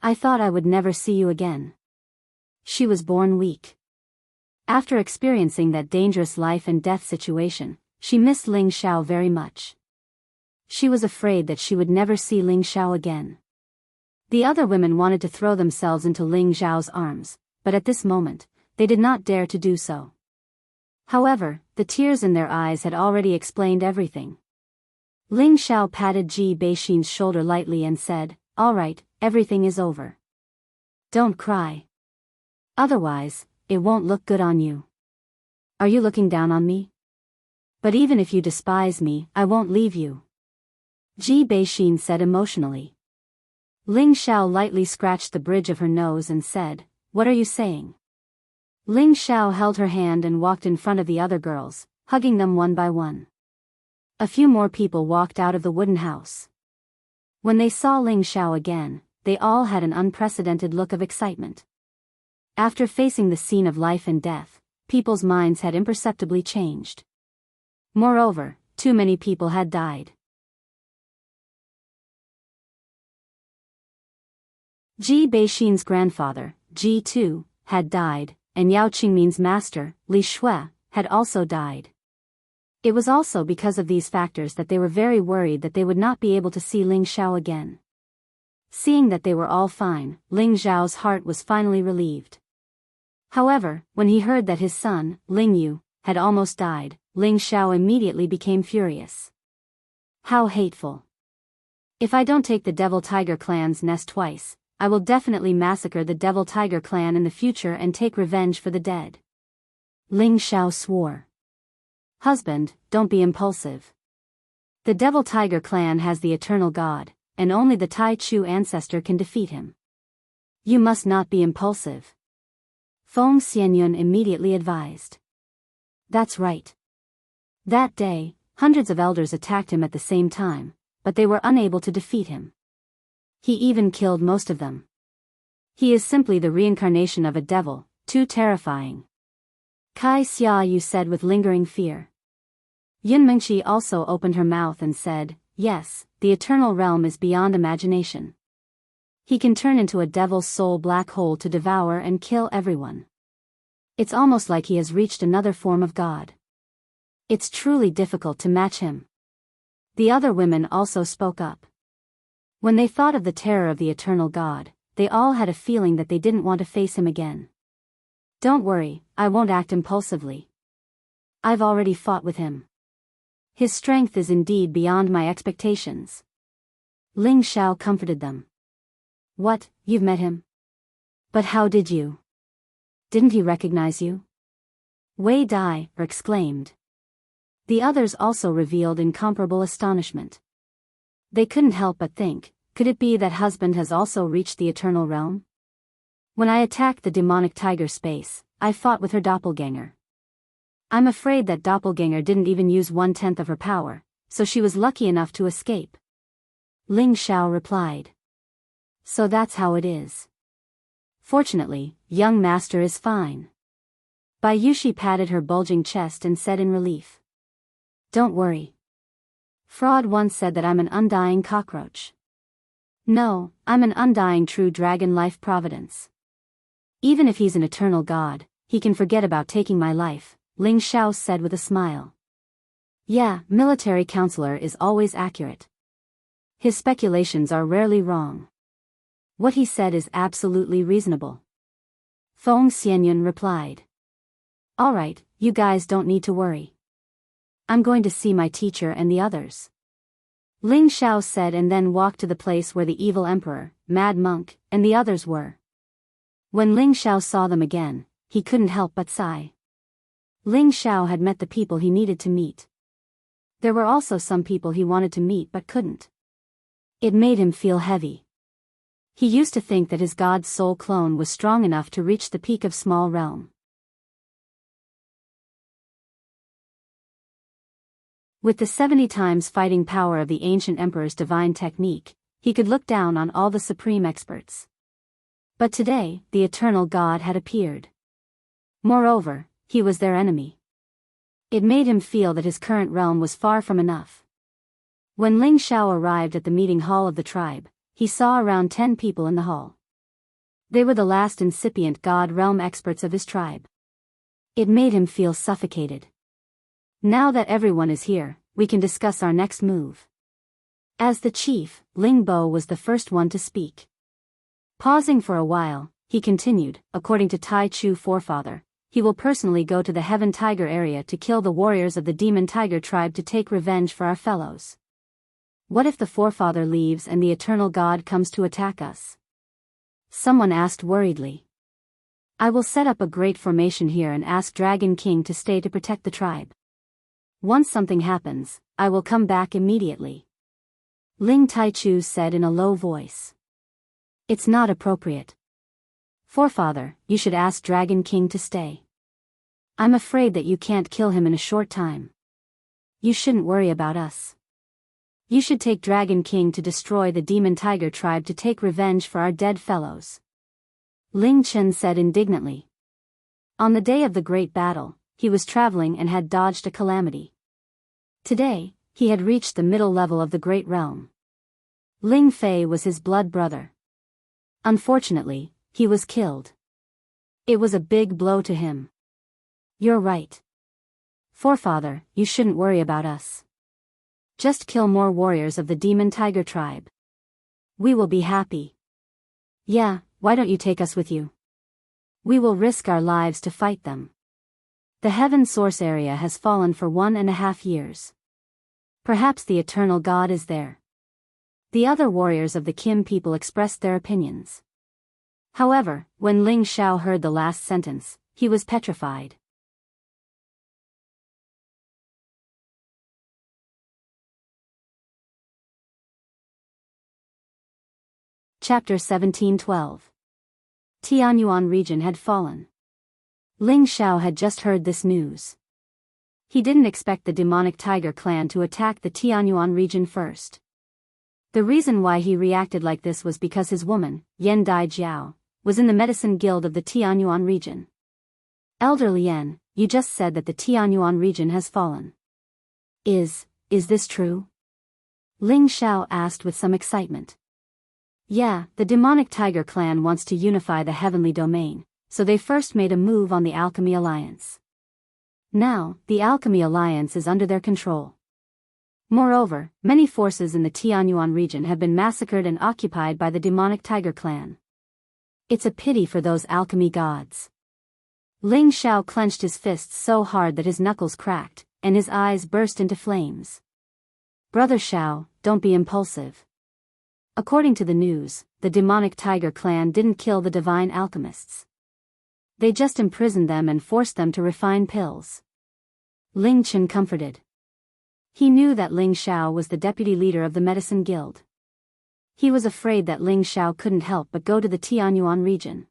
I thought I would never see you again." She was born weak. After experiencing that dangerous life and death situation, she missed Ling Xiao very much. She was afraid that she would never see Ling Xiao again. The other women wanted to throw themselves into Ling Xiao's arms, but at this moment, they did not dare to do so. However, the tears in their eyes had already explained everything. Ling Xiao patted Ji Beixin's shoulder lightly and said, "All right, everything is over. Don't cry. Otherwise, it won't look good on you. Are you looking down on me? But even if you despise me, I won't leave you," Ji Beixin said emotionally. Ling Xiao lightly scratched the bridge of her nose and said, "What are you saying?" Ling Xiao held her hand and walked in front of the other girls, hugging them one by one. A few more people walked out of the wooden house. When they saw Ling Xiao again, they all had an unprecedented look of excitement. After facing the scene of life and death, people's minds had imperceptibly changed. Moreover, too many people had died. Ji Beixin's grandfather, Ji Tu, had died, and Yao Qingmin's master, Li Shui, had also died. It was also because of these factors that they were very worried that they would not be able to see Ling Xiao again. Seeing that they were all fine, Ling Xiao's heart was finally relieved. However, when he heard that his son, Ling Yu, had almost died, Ling Xiao immediately became furious. How hateful. If I don't take the Devil Tiger clan's nest twice, I will definitely massacre the Devil Tiger clan in the future and take revenge for the dead. Ling Xiao swore. Husband, don't be impulsive. The Devil Tiger clan has the eternal god, and only the Tai Chu ancestor can defeat him. You must not be impulsive. Feng Xianyun immediately advised. That's right. That day, hundreds of elders attacked him at the same time, but they were unable to defeat him. He even killed most of them. He is simply the reincarnation of a devil, too terrifying. Kai Xiaoyu said with lingering fear. Yun Mengqi also opened her mouth and said, "Yes, the eternal realm is beyond imagination. He can turn into a devil's soul black hole to devour and kill everyone. It's almost like he has reached another form of God. It's truly difficult to match him." The other women also spoke up. When they thought of the terror of the eternal God, they all had a feeling that they didn't want to face him again. "Don't worry, I won't act impulsively. I've already fought with him. His strength is indeed beyond my expectations." Ling Xiao comforted them. "What, you've met him? But how did you? Didn't he recognize you?" Wei Dai exclaimed. The others also revealed incomparable astonishment. They couldn't help but think, could it be that husband has also reached the eternal realm? When I attacked the demonic tiger space, I fought with her doppelganger. I'm afraid that doppelganger didn't even use 1/10 of her power, so she was lucky enough to escape. Ling Xiao replied. So that's how it is. Fortunately, young master is fine. Bai Yushi patted her bulging chest and said in relief. Don't worry. Fraud once said that I'm an undying cockroach. No, I'm an undying true dragon life providence. Even if he's an eternal god, he can forget about taking my life, Ling Xiao said with a smile. Yeah, military counselor is always accurate. His speculations are rarely wrong. What he said is absolutely reasonable. Feng Xianyun replied. Alright, you guys don't need to worry. I'm going to see my teacher and the others. Ling Xiao said and then walked to the place where the evil emperor, Mad Monk, and the others were. When Ling Xiao saw them again, he couldn't help but sigh. Ling Xiao had met the people he needed to meet. There were also some people he wanted to meet but couldn't. It made him feel heavy. He used to think that his god's soul clone was strong enough to reach the peak of small realm. With the 70 times fighting power of the ancient emperor's divine technique, he could look down on all the supreme experts. But today, the eternal God had appeared. Moreover, he was their enemy. It made him feel that his current realm was far from enough. When Ling Xiao arrived at the meeting hall of the tribe, he saw around 10 people in the hall. They were the last incipient God realm experts of his tribe. It made him feel suffocated. Now that everyone is here, we can discuss our next move. As the chief, Ling Bo was the first one to speak. Pausing for a while, he continued, according to Tai Chu forefather, he will personally go to the Heaven Tiger area to kill the warriors of the Demon Tiger tribe to take revenge for our fellows. What if the forefather leaves and the eternal God comes to attack us? Someone asked worriedly. I will set up a great formation here and ask Dragon King to stay to protect the tribe. Once something happens, I will come back immediately. Ling Taichu said in a low voice. It's not appropriate. Forefather, you should ask Dragon King to stay. I'm afraid that you can't kill him in a short time. You shouldn't worry about us. You should take Dragon King to destroy the Demon Tiger tribe to take revenge for our dead fellows. Ling Chen said indignantly. On the day of the great battle, he was traveling and had dodged a calamity. Today, he had reached the middle level of the great realm. Ling Fei was his blood brother. Unfortunately, he was killed. It was a big blow to him. You're right. Forefather, you shouldn't worry about us. Just kill more warriors of the Demon Tiger tribe. We will be happy. Yeah, why don't you take us with you? We will risk our lives to fight them. The Heaven Source area has fallen for 1.5 years. Perhaps the eternal God is there. The other warriors of the Kim people expressed their opinions. However, when Ling Xiao heard the last sentence, he was petrified. Chapter 17:12. Tianyuan region had fallen. Ling Xiao had just heard this news. He didn't expect the demonic tiger clan to attack the Tianyuan region first. The reason why he reacted like this was because his woman, Yan Dai Jiao, was in the medicine guild of the Tianyuan region. Elder Lian, you just said that the Tianyuan region has fallen. Is this true? Ling Xiao asked with some excitement. Yeah, the demonic tiger clan wants to unify the heavenly domain, so they first made a move on the Alchemy Alliance. Now, the Alchemy Alliance is under their control. Moreover, many forces in the Tianyuan region have been massacred and occupied by the demonic tiger clan. It's a pity for those alchemy gods. Ling Xiao clenched his fists so hard that his knuckles cracked, and his eyes burst into flames. Brother Xiao, don't be impulsive. According to the news, the demonic tiger clan didn't kill the divine alchemists. They just imprisoned them and forced them to refine pills. Ling Chen comforted. He knew that Ling Xiao was the deputy leader of the medicine guild. He was afraid that Ling Xiao couldn't help but go to the Tianyuan region.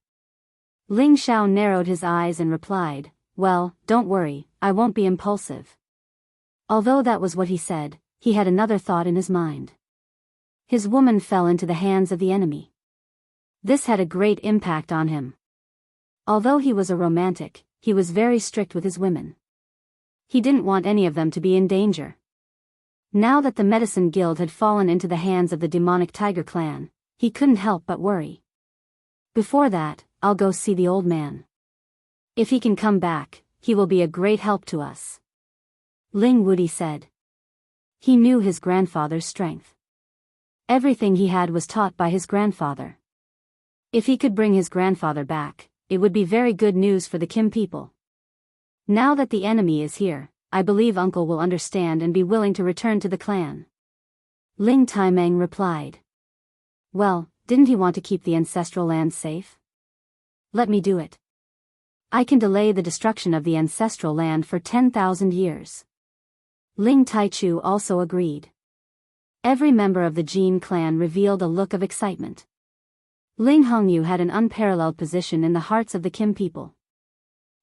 Ling Xiao narrowed his eyes and replied, well, don't worry, I won't be impulsive. Although that was what he said, he had another thought in his mind. His woman fell into the hands of the enemy. This had a great impact on him. Although he was a romantic, he was very strict with his women. He didn't want any of them to be in danger. Now that the medicine guild had fallen into the hands of the demonic tiger clan, he couldn't help but worry. Before that, I'll go see the old man. If he can come back, he will be a great help to us. Ling Wudi said. He knew his grandfather's strength. Everything he had was taught by his grandfather. If he could bring his grandfather back, it would be very good news for the Kim people. Now that the enemy is here, I believe uncle will understand and be willing to return to the clan. Ling Taimeng replied. Well, didn't he want to keep the ancestral land safe? Let me do it. I can delay the destruction of the ancestral land for 10,000 years. Ling Taichu also agreed. Every member of the Jin clan revealed a look of excitement. Ling Hongyu had an unparalleled position in the hearts of the Kim people.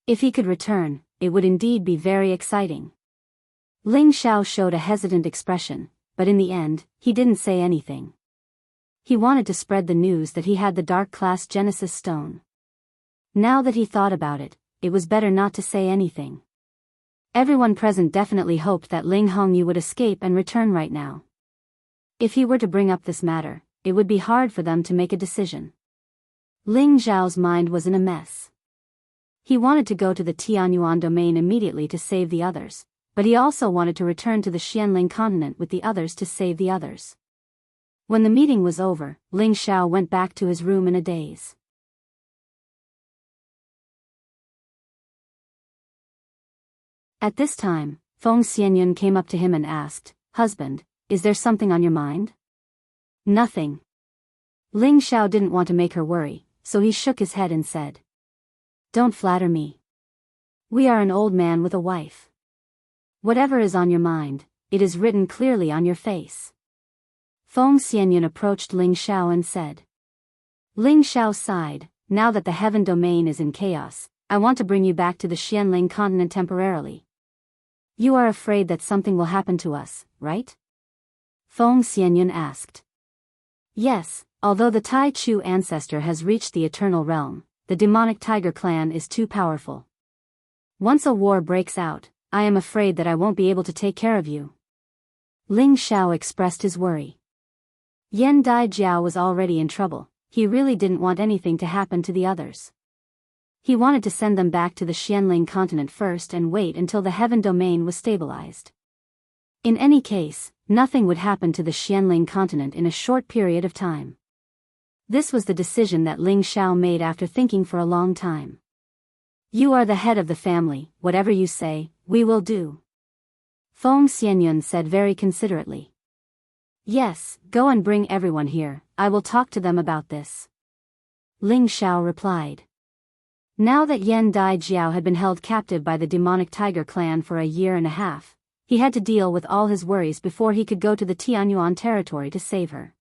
If he could return, it would indeed be very exciting. Ling Xiao showed a hesitant expression, but in the end, he didn't say anything. He wanted to spread the news that he had the Dark Class Genesis Stone. Now that he thought about it, it was better not to say anything. Everyone present definitely hoped that Ling Hongyu would escape and return right now. If he were to bring up this matter, it would be hard for them to make a decision. Ling Zhao's mind was in a mess. He wanted to go to the Tianyuan domain immediately to save the others, but he also wanted to return to the Xianling continent with the others to save the others. When the meeting was over, Ling Xiao went back to his room in a daze. At this time, Feng Xianyun came up to him and asked, "Husband, is there something on your mind?" "Nothing." Ling Xiao didn't want to make her worry, so he shook his head and said, "Don't flatter me. We are an old man with a wife. Whatever is on your mind, it is written clearly on your face." Feng Xianyun approached Ling Xiao and said. Ling Xiao sighed, "Now that the heaven domain is in chaos, I want to bring you back to the Xianling continent temporarily. You are afraid that something will happen to us, right?" Feng Xianyun asked. "Yes, although the Tai Chu ancestor has reached the eternal realm, the demonic tiger clan is too powerful. Once a war breaks out, I am afraid that I won't be able to take care of you." Ling Xiao expressed his worry. Yan Dai Jiao was already in trouble. He really didn't want anything to happen to the others. He wanted to send them back to the Xianling continent first and wait until the heaven domain was stabilized. In any case, nothing would happen to the Xianling continent in a short period of time. This was the decision that Ling Xiao made after thinking for a long time. "You are the head of the family, whatever you say, we will do," Feng Xianyun said very considerately. "Yes, go and bring everyone here, I will talk to them about this," Ling Xiao replied. Now that Yan Dai Jiao had been held captive by the demonic tiger clan for a year and a half, he had to deal with all his worries before he could go to the Tianyuan territory to save her.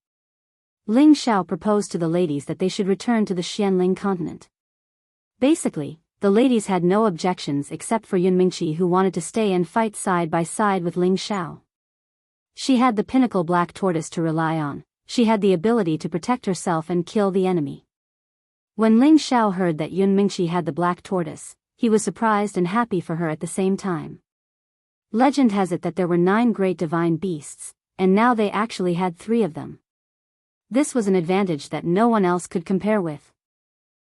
Ling Xiao proposed to the ladies that they should return to the Xianling continent. Basically, the ladies had no objections except for Yun Mingqi, who wanted to stay and fight side by side with Ling Xiao. She had the pinnacle black tortoise to rely on. She had the ability to protect herself and kill the enemy. When Ling Xiao heard that Yun Mingqi had the black tortoise, he was surprised and happy for her at the same time. Legend has it that there were 9 great divine beasts, and now they actually had 3 of them. This was an advantage that no one else could compare with.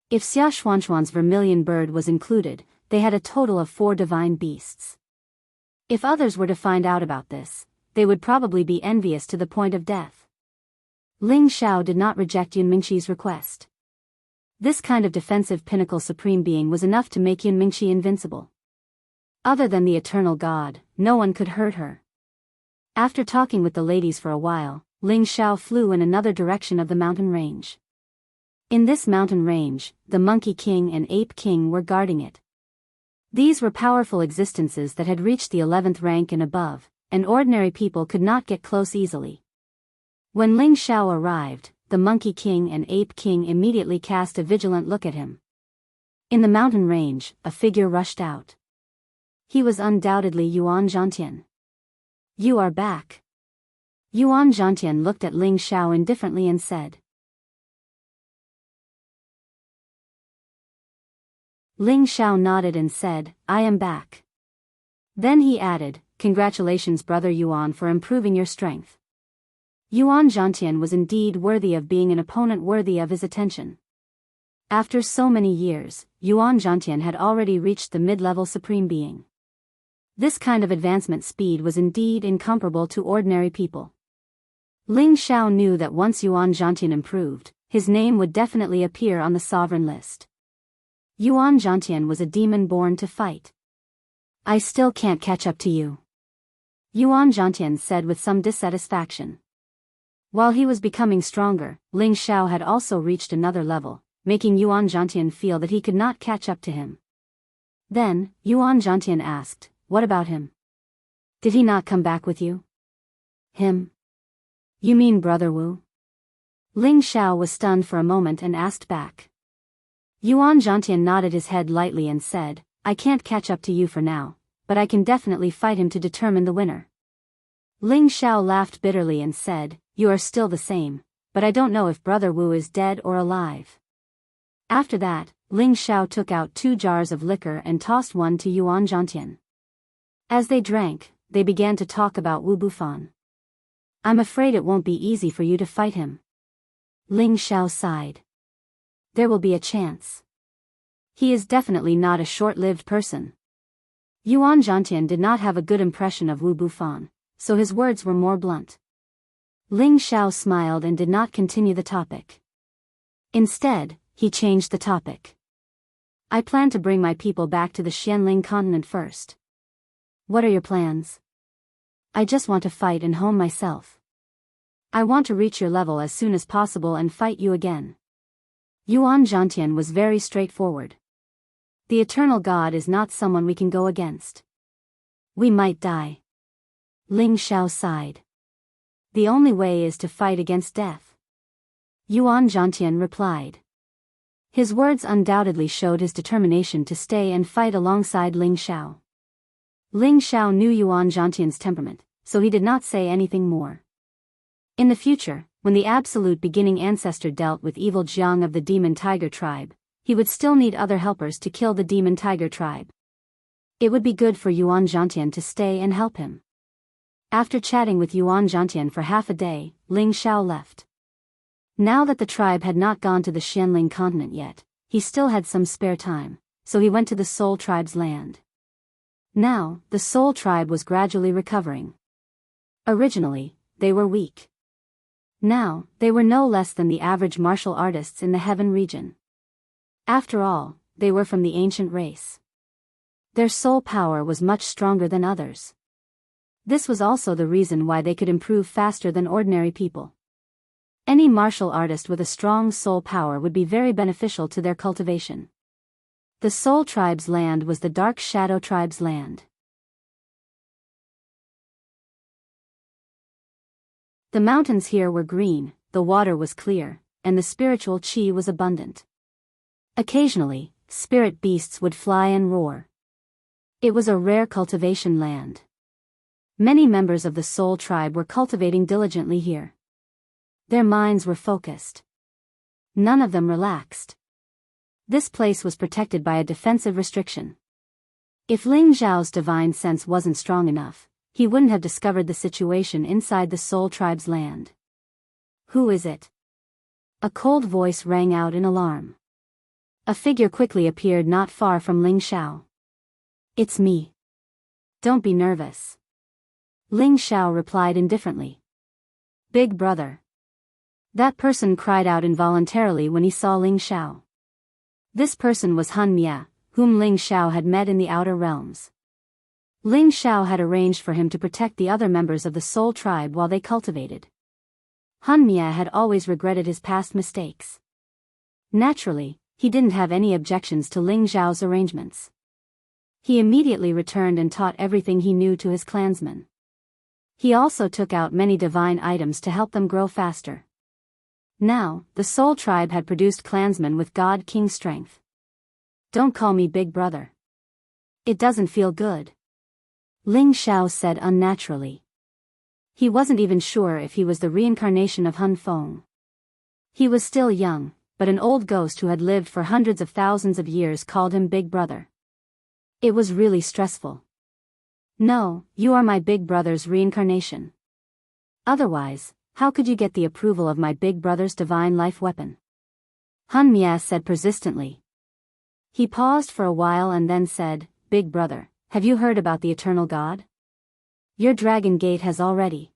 If Xia Xuanxuan's vermilion bird was included, they had a total of 4 divine beasts. If others were to find out about this, they would probably be envious to the point of death. Ling Xiao did not reject Yun Mingqi's request. This kind of defensive pinnacle supreme being was enough to make Yun Mingqi invincible. Other than the eternal god, no one could hurt her. After talking with the ladies for a while, Ling Xiao flew in another direction of the mountain range. In this mountain range, the Monkey King and Ape King were guarding it. These were powerful existences that had reached the 11th rank and above, and ordinary people could not get close easily. When Ling Xiao arrived, the Monkey King and Ape King immediately cast a vigilant look at him. In the mountain range, a figure rushed out. He was undoubtedly Yuan Zhantian. "You are back." Yuan Zhantian looked at Ling Xiao indifferently and said. Ling Xiao nodded and said, "I am back." Then he added, "Congratulations, brother Yuan, for improving your strength." Yuan Zhantian was indeed worthy of being an opponent worthy of his attention. After so many years, Yuan Zhantian had already reached the mid-level supreme being. This kind of advancement speed was indeed incomparable to ordinary people. Ling Xiao knew that once Yuan Zhantian improved, his name would definitely appear on the sovereign list. Yuan Zhantian was a demon born to fight. "I still can't catch up to you," Yuan Zhantian said with some dissatisfaction. While he was becoming stronger, Ling Xiao had also reached another level, making Yuan Zhantian feel that he could not catch up to him. Then, Yuan Zhantian asked, "What about him? Did he not come back with you?" "Him? You mean Brother Wu?" Ling Xiao was stunned for a moment and asked back. Yuan Zhantian nodded his head lightly and said, "I can't catch up to you for now, but I can definitely fight him to determine the winner. Ling Xiao laughed bitterly and said, "You are still the same, but I don't know if Brother Wu is dead or alive." After that, Ling Xiao took out 2 jars of liquor and tossed one to Yuan Zhantian. As they drank, they began to talk about Wu Bufan. "I'm afraid it won't be easy for you to fight him." Ling Xiao sighed. "There will be a chance. He is definitely not a short-lived person." Yuan Zhantian did not have a good impression of Wu Bufan, so his words were more blunt. Ling Xiao smiled and did not continue the topic. Instead, he changed the topic. "I plan to bring my people back to the Xianling continent first." "What are your plans?" "I just want to fight and hone myself. I want to reach your level as soon as possible and fight you again." Yuan Zhantian was very straightforward. "The eternal God is not someone we can go against. We might die." Ling Xiao sighed. "The only way is to fight against death." Yuan Zhantian replied. His words undoubtedly showed his determination to stay and fight alongside Ling Xiao. Ling Xiao knew Yuan Zhantian's temperament, so he did not say anything more. In the future, when the absolute beginning ancestor dealt with evil Jiang of the demon tiger tribe, he would still need other helpers to kill the demon tiger tribe. It would be good for Yuan Zhantian to stay and help him. After chatting with Yuan Zhantian for half a day, Ling Xiao left. Now that the tribe had not gone to the Xianling continent yet, he still had some spare time, so he went to the Soul tribe's land. Now, the Soul tribe was gradually recovering. Originally, they were weak. Now, they were no less than the average martial artists in the Heaven region. After all, they were from the ancient race. Their soul power was much stronger than others. This was also the reason why they could improve faster than ordinary people. Any martial artist with a strong soul power would be very beneficial to their cultivation. The Soul tribe's land was the Dark Shadow tribe's land. The mountains here were green, the water was clear, and the spiritual qi was abundant. Occasionally, spirit beasts would fly and roar. It was a rare cultivation land. Many members of the Soul tribe were cultivating diligently here. Their minds were focused. None of them relaxed. This place was protected by a defensive restriction. If Ling Zhao's divine sense wasn't strong enough, he wouldn't have discovered the situation inside the Soul tribe's land. "Who is it?" A cold voice rang out in alarm. A figure quickly appeared not far from Ling Xiao. "It's me. Don't be nervous." Ling Xiao replied indifferently. "Big brother." That person cried out involuntarily when he saw Ling Xiao. This person was Han Mia, whom Ling Xiao had met in the outer realms. Ling Xiao had arranged for him to protect the other members of the Soul tribe while they cultivated. Han Mia had always regretted his past mistakes. Naturally, he didn't have any objections to Ling Xiao's arrangements. He immediately returned and taught everything he knew to his clansmen. He also took out many divine items to help them grow faster. Now, the Soul tribe had produced clansmen with God King strength. "Don't call me big brother. It doesn't feel good," Ling Xiao said unnaturally. He wasn't even sure if he was the reincarnation of Han Feng. He was still young, but an old ghost who had lived for hundreds of thousands of years called him big brother. It was really stressful. "No, you are my big brother's reincarnation. Otherwise, how could you get the approval of my big brother's divine life weapon?" Han Mia said persistently. He paused for a while and then said, "Big brother, have you heard about the eternal God? Your dragon gate has already."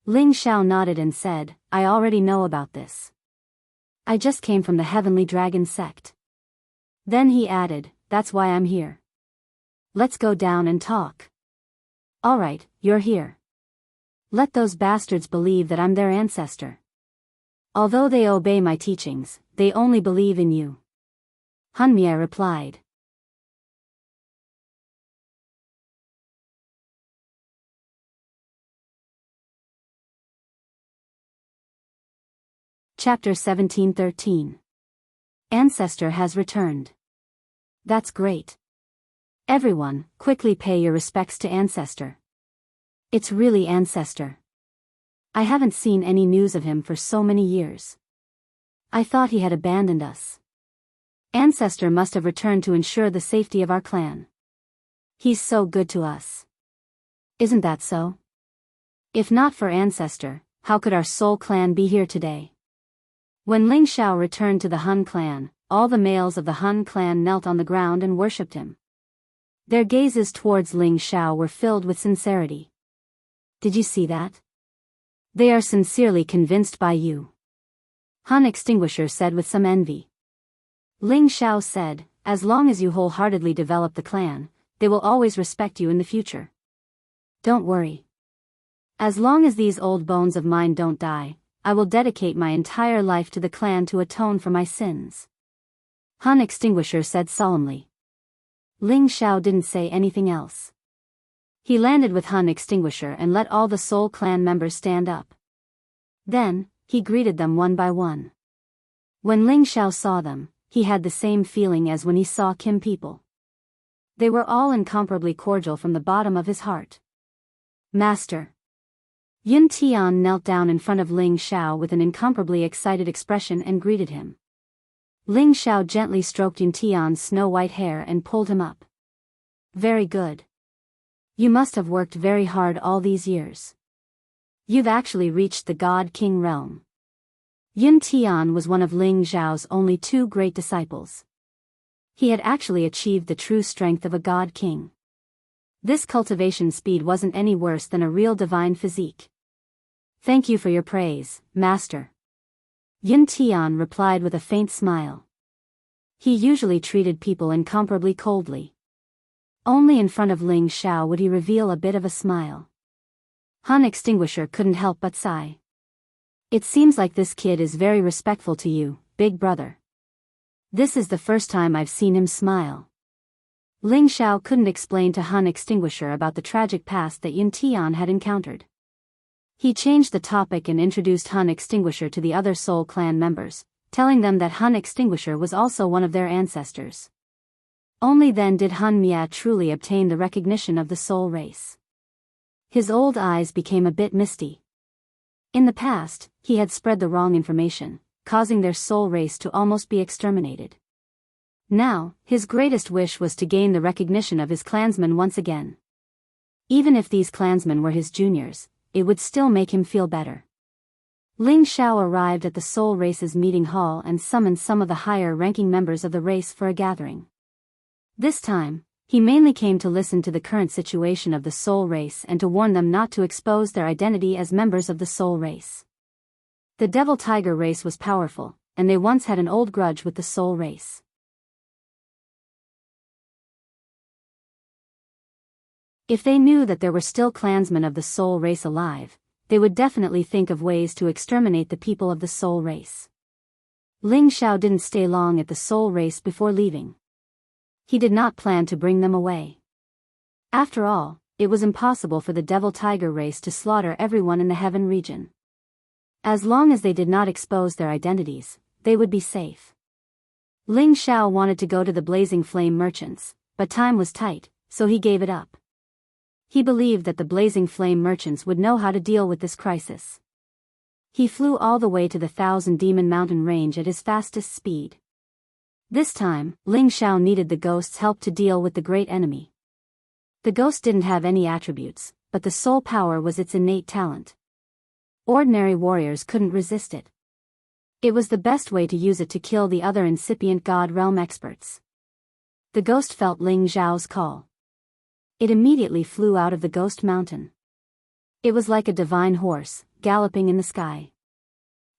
Ling Xiao nodded and said, "I already know about this. I just came from the Heavenly Dragon sect." Then he added, "That's why I'm here. Let's go down and talk." "Alright, you're here. Let those bastards believe that I'm their ancestor. Although they obey my teachings, they only believe in you," Han Mia replied. Chapter 17:13. Ancestor has returned. That's great. Everyone, quickly pay your respects to Ancestor. It's really Ancestor. I haven't seen any news of him for so many years. I thought he had abandoned us. Ancestor must have returned to ensure the safety of our clan. He's so good to us. Isn't that so? If not for Ancestor, how could our soul clan be here today? When Ling Xiao returned to the Hun clan, all the males of the Hun clan knelt on the ground and worshipped him. Their gazes towards Ling Xiao were filled with sincerity. Did you see that? They are sincerely convinced by you. Hun Extinguisher said with some envy. Ling Xiao said, as long as you wholeheartedly develop the clan, they will always respect you in the future. Don't worry. As long as these old bones of mine don't die, I will dedicate my entire life to the clan to atone for my sins. Hun Extinguisher said solemnly. Ling Xiao didn't say anything else. He landed with Hun Extinguisher and let all the Soul Clan members stand up. Then, he greeted them one by one. When Ling Xiao saw them, he had the same feeling as when he saw Kim people. They were all incomparably cordial from the bottom of his heart. Master. Yun Tian knelt down in front of Ling Xiao with an incomparably excited expression and greeted him. Ling Xiao gently stroked Yun Tian's snow-white hair and pulled him up. Very good. You must have worked very hard all these years. You've actually reached the God King realm. Yun Tian was one of Ling Xiao's only two great disciples. He had actually achieved the true strength of a God King. This cultivation speed wasn't any worse than a real divine physique. Thank you for your praise, Master. Yun Tian replied with a faint smile. He usually treated people incomparably coldly. Only in front of Ling Xiao would he reveal a bit of a smile. Hun Extinguisher couldn't help but sigh. It seems like this kid is very respectful to you, big brother. This is the first time I've seen him smile. Ling Xiao couldn't explain to Hun Extinguisher about the tragic past that Yun Tian had encountered. He changed the topic and introduced Hun Extinguisher to the other Soul Clan members, telling them that Hun Extinguisher was also one of their ancestors. Only then did Hun Mia truly obtain the recognition of the soul race. His old eyes became a bit misty. In the past, he had spread the wrong information, causing their soul race to almost be exterminated. Now, his greatest wish was to gain the recognition of his clansmen once again. Even if these clansmen were his juniors, it would still make him feel better. Ling Xiao arrived at the soul race's meeting hall and summoned some of the higher-ranking members of the race for a gathering. This time, he mainly came to listen to the current situation of the soul race and to warn them not to expose their identity as members of the soul race. The Devil Tiger race was powerful, and they once had an old grudge with the soul race. If they knew that there were still clansmen of the soul race alive, they would definitely think of ways to exterminate the people of the soul race. Ling Xiao didn't stay long at the soul race before leaving. He did not plan to bring them away. After all, it was impossible for the Devil Tiger race to slaughter everyone in the Heaven region. As long as they did not expose their identities, they would be safe. Ling Xiao wanted to go to the Blazing Flame merchants, but time was tight, so he gave it up. He believed that the Blazing Flame merchants would know how to deal with this crisis. He flew all the way to the Thousand Demon Mountain range at his fastest speed. This time, Ling Xiao needed the ghost's help to deal with the great enemy. The ghost didn't have any attributes, but the soul power was its innate talent. Ordinary warriors couldn't resist it. It was the best way to use it to kill the other incipient God Realm experts. The ghost felt Ling Xiao's call. It immediately flew out of the ghost mountain. It was like a divine horse, galloping in the sky.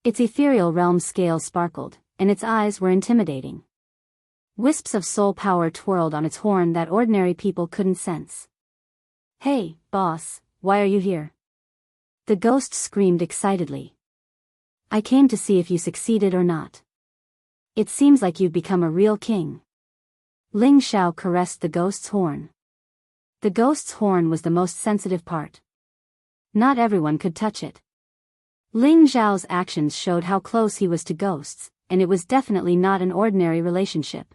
Its ethereal realm scales sparkled, and its eyes were intimidating. Wisps of soul power twirled on its horn that ordinary people couldn't sense. Hey, boss, why are you here? The ghost screamed excitedly. I came to see if you succeeded or not. It seems like you've become a real king. Ling Xiao caressed the ghost's horn. The ghost's horn was the most sensitive part. Not everyone could touch it. Ling Xiao's actions showed how close he was to ghosts, and it was definitely not an ordinary relationship.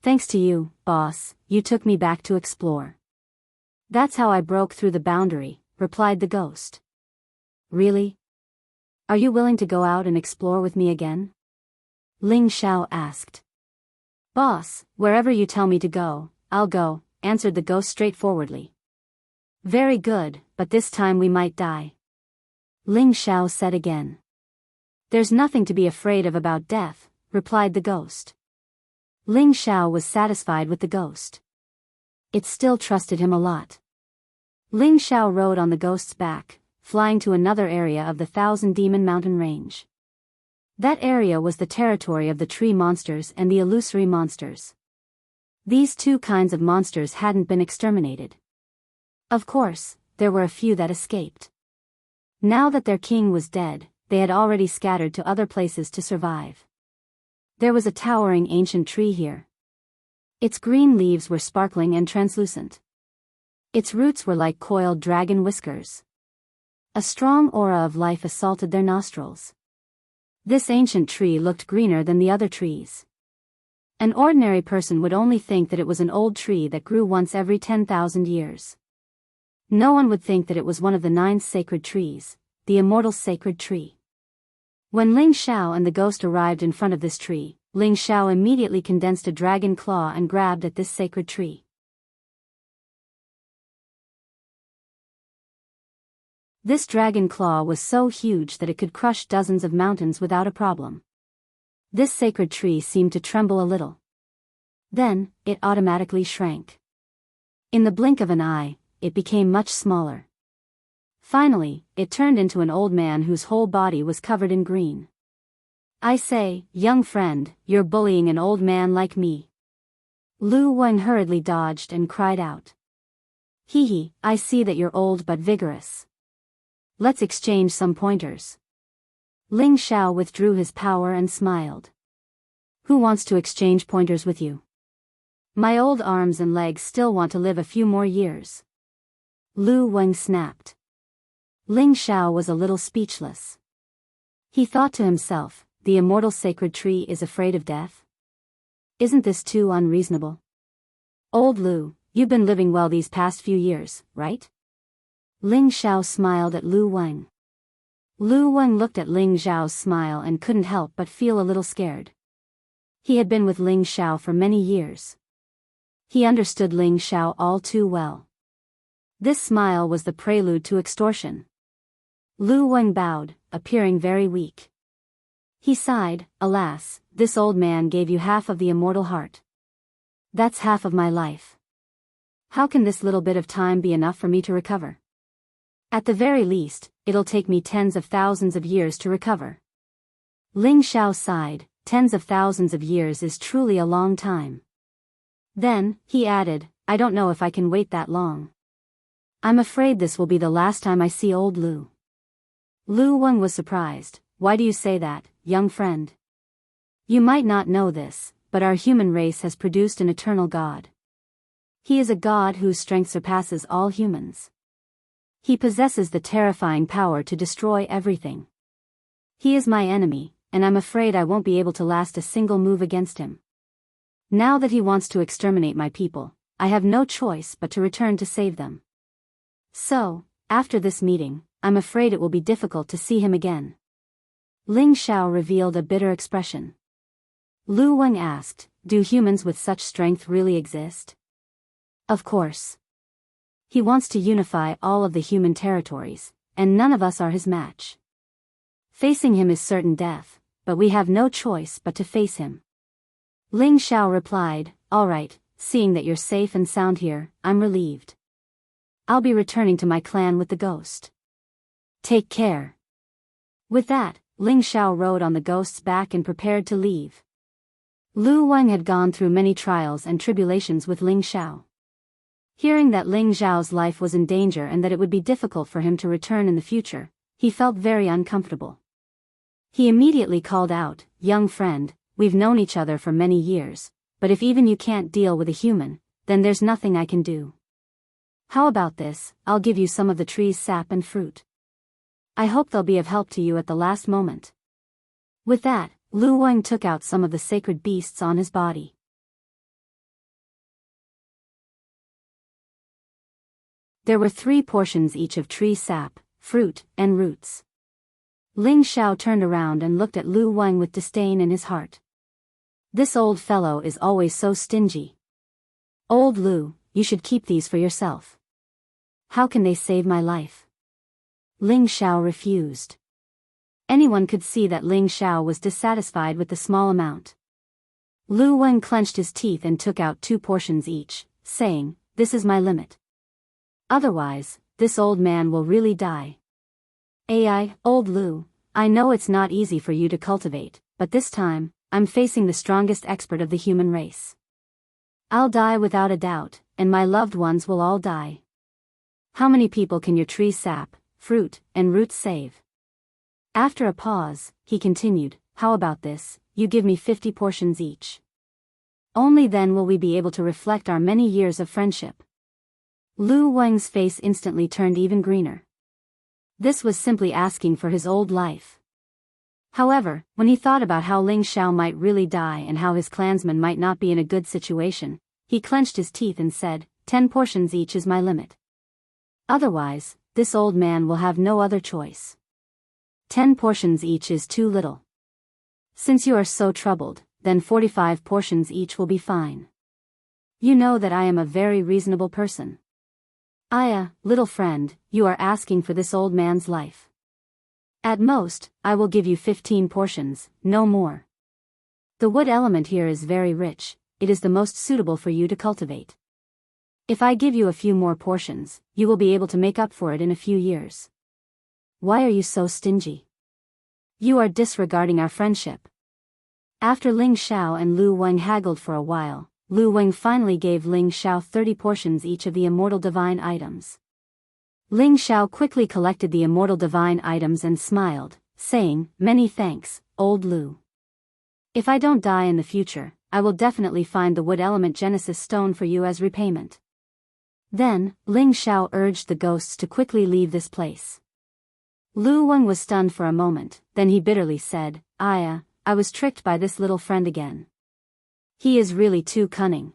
Thanks to you, boss, you took me back to explore. That's how I broke through the boundary, replied the ghost. Really? Are you willing to go out and explore with me again? Ling Xiao asked. Boss, wherever you tell me to go, I'll go, answered the ghost straightforwardly. Very good, but this time we might die. Ling Xiao said again. There's nothing to be afraid of about death, replied the ghost. Ling Xiao was satisfied with the ghost. It still trusted him a lot. Ling Xiao rode on the ghost's back, flying to another area of the Thousand Demon Mountain Range. That area was the territory of the tree monsters and the illusory monsters. These two kinds of monsters hadn't been exterminated. Of course, there were a few that escaped. Now that their king was dead, they had already scattered to other places to survive. There was a towering ancient tree here. Its green leaves were sparkling and translucent. Its roots were like coiled dragon whiskers. A strong aura of life assaulted their nostrils. This ancient tree looked greener than the other trees. An ordinary person would only think that it was an old tree that grew once every 10,000 years. No one would think that it was one of the 9 sacred trees, the immortal sacred tree. When Ling Xiao and the ghost arrived in front of this tree, Ling Xiao immediately condensed a dragon claw and grabbed at this sacred tree. This dragon claw was so huge that it could crush dozens of mountains without a problem. This sacred tree seemed to tremble a little. Then, it automatically shrank. In the blink of an eye, it became much smaller. Finally, it turned into an old man whose whole body was covered in green. I say, young friend, you're bullying an old man like me. Lu Wang hurriedly dodged and cried out. Hee hee, I see that you're old but vigorous. Let's exchange some pointers. Ling Xiao withdrew his power and smiled. Who wants to exchange pointers with you? My old arms and legs still want to live a few more years. Lu Wang snapped. Ling Xiao was a little speechless. He thought to himself, the immortal sacred tree is afraid of death? Isn't this too unreasonable? Old Lu, you've been living well these past few years, right? Ling Xiao smiled at Lu Wang. Lu Wang looked at Ling Xiao's smile and couldn't help but feel a little scared. He had been with Ling Xiao for many years. He understood Ling Xiao all too well. This smile was the prelude to extortion. Lu Wang bowed, appearing very weak. He sighed, alas, this old man gave you half of the immortal heart. That's half of my life. How can this little bit of time be enough for me to recover? At the very least, it'll take me tens of thousands of years to recover. Ling Xiao sighed, tens of thousands of years is truly a long time. Then, he added, I don't know if I can wait that long. I'm afraid this will be the last time I see old Lu. Lu Wang was surprised. Why do you say that, young friend? You might not know this, but our human race has produced an eternal god. He is a god whose strength surpasses all humans. He possesses the terrifying power to destroy everything. He is my enemy, and I'm afraid I won't be able to last a single move against him. Now that he wants to exterminate my people, I have no choice but to return to save them. So, after this meeting, I'm afraid it will be difficult to see him again. Ling Xiao revealed a bitter expression. Lu Wang asked, do humans with such strength really exist? Of course. He wants to unify all of the human territories, and none of us are his match. Facing him is certain death, but we have no choice but to face him. Ling Xiao replied, all right, seeing that you're safe and sound here, I'm relieved. I'll be returning to my clan with the ghost. Take care. With that, Ling Xiao rode on the ghost's back and prepared to leave. Lu Wang had gone through many trials and tribulations with Ling Xiao. Hearing that Ling Xiao's life was in danger and that it would be difficult for him to return in the future, he felt very uncomfortable. He immediately called out, young friend, we've known each other for many years, but if even you can't deal with a human, then there's nothing I can do. How about this, I'll give you some of the tree's sap and fruit. I hope they'll be of help to you at the last moment. With that, Lu Wang took out some of the sacred beasts on his body. There were 3 portions each of tree sap, fruit, and roots. Ling Xiao turned around and looked at Lu Wang with disdain in his heart. This old fellow is always so stingy. Old Lu, you should keep these for yourself. How can they save my life? Ling Xiao refused. Anyone could see that Ling Xiao was dissatisfied with the small amount. Lu Wang clenched his teeth and took out 2 portions each, saying, "This is my limit. Otherwise, this old man will really die." Old Lu, I know it's not easy for you to cultivate, but this time, I'm facing the strongest expert of the human race. I'll die without a doubt, and my loved ones will all die. How many people can your tree sap, fruit, and roots save? After a pause, he continued, how about this, you give me 50 portions each. Only then will we be able to reflect our many years of friendship. Lu Wang's face instantly turned even greener. This was simply asking for his old life. However, when he thought about how Ling Xiao might really die and how his clansmen might not be in a good situation, he clenched his teeth and said, 10 portions each is my limit. Otherwise, this old man will have no other choice. 10 portions each is too little. Since you are so troubled, then 45 portions each will be fine. You know that I am a very reasonable person. Little friend, you are asking for this old man's life. At most, I will give you 15 portions, no more. The wood element here is very rich, it is the most suitable for you to cultivate. If I give you a few more portions, you will be able to make up for it in a few years. Why are you so stingy? You are disregarding our friendship. After Ling Xiao and Lu Wang haggled for a while, Lu Wang finally gave Ling Xiao 30 portions each of the immortal divine items. Ling Xiao quickly collected the immortal divine items and smiled, saying, "Many thanks, old Lu. If I don't die in the future, I will definitely find the wood element Genesis stone for you as repayment." Then, Ling Xiao urged the ghosts to quickly leave this place. Lu Wang was stunned for a moment, then he bitterly said, I was tricked by this little friend again. He is really too cunning.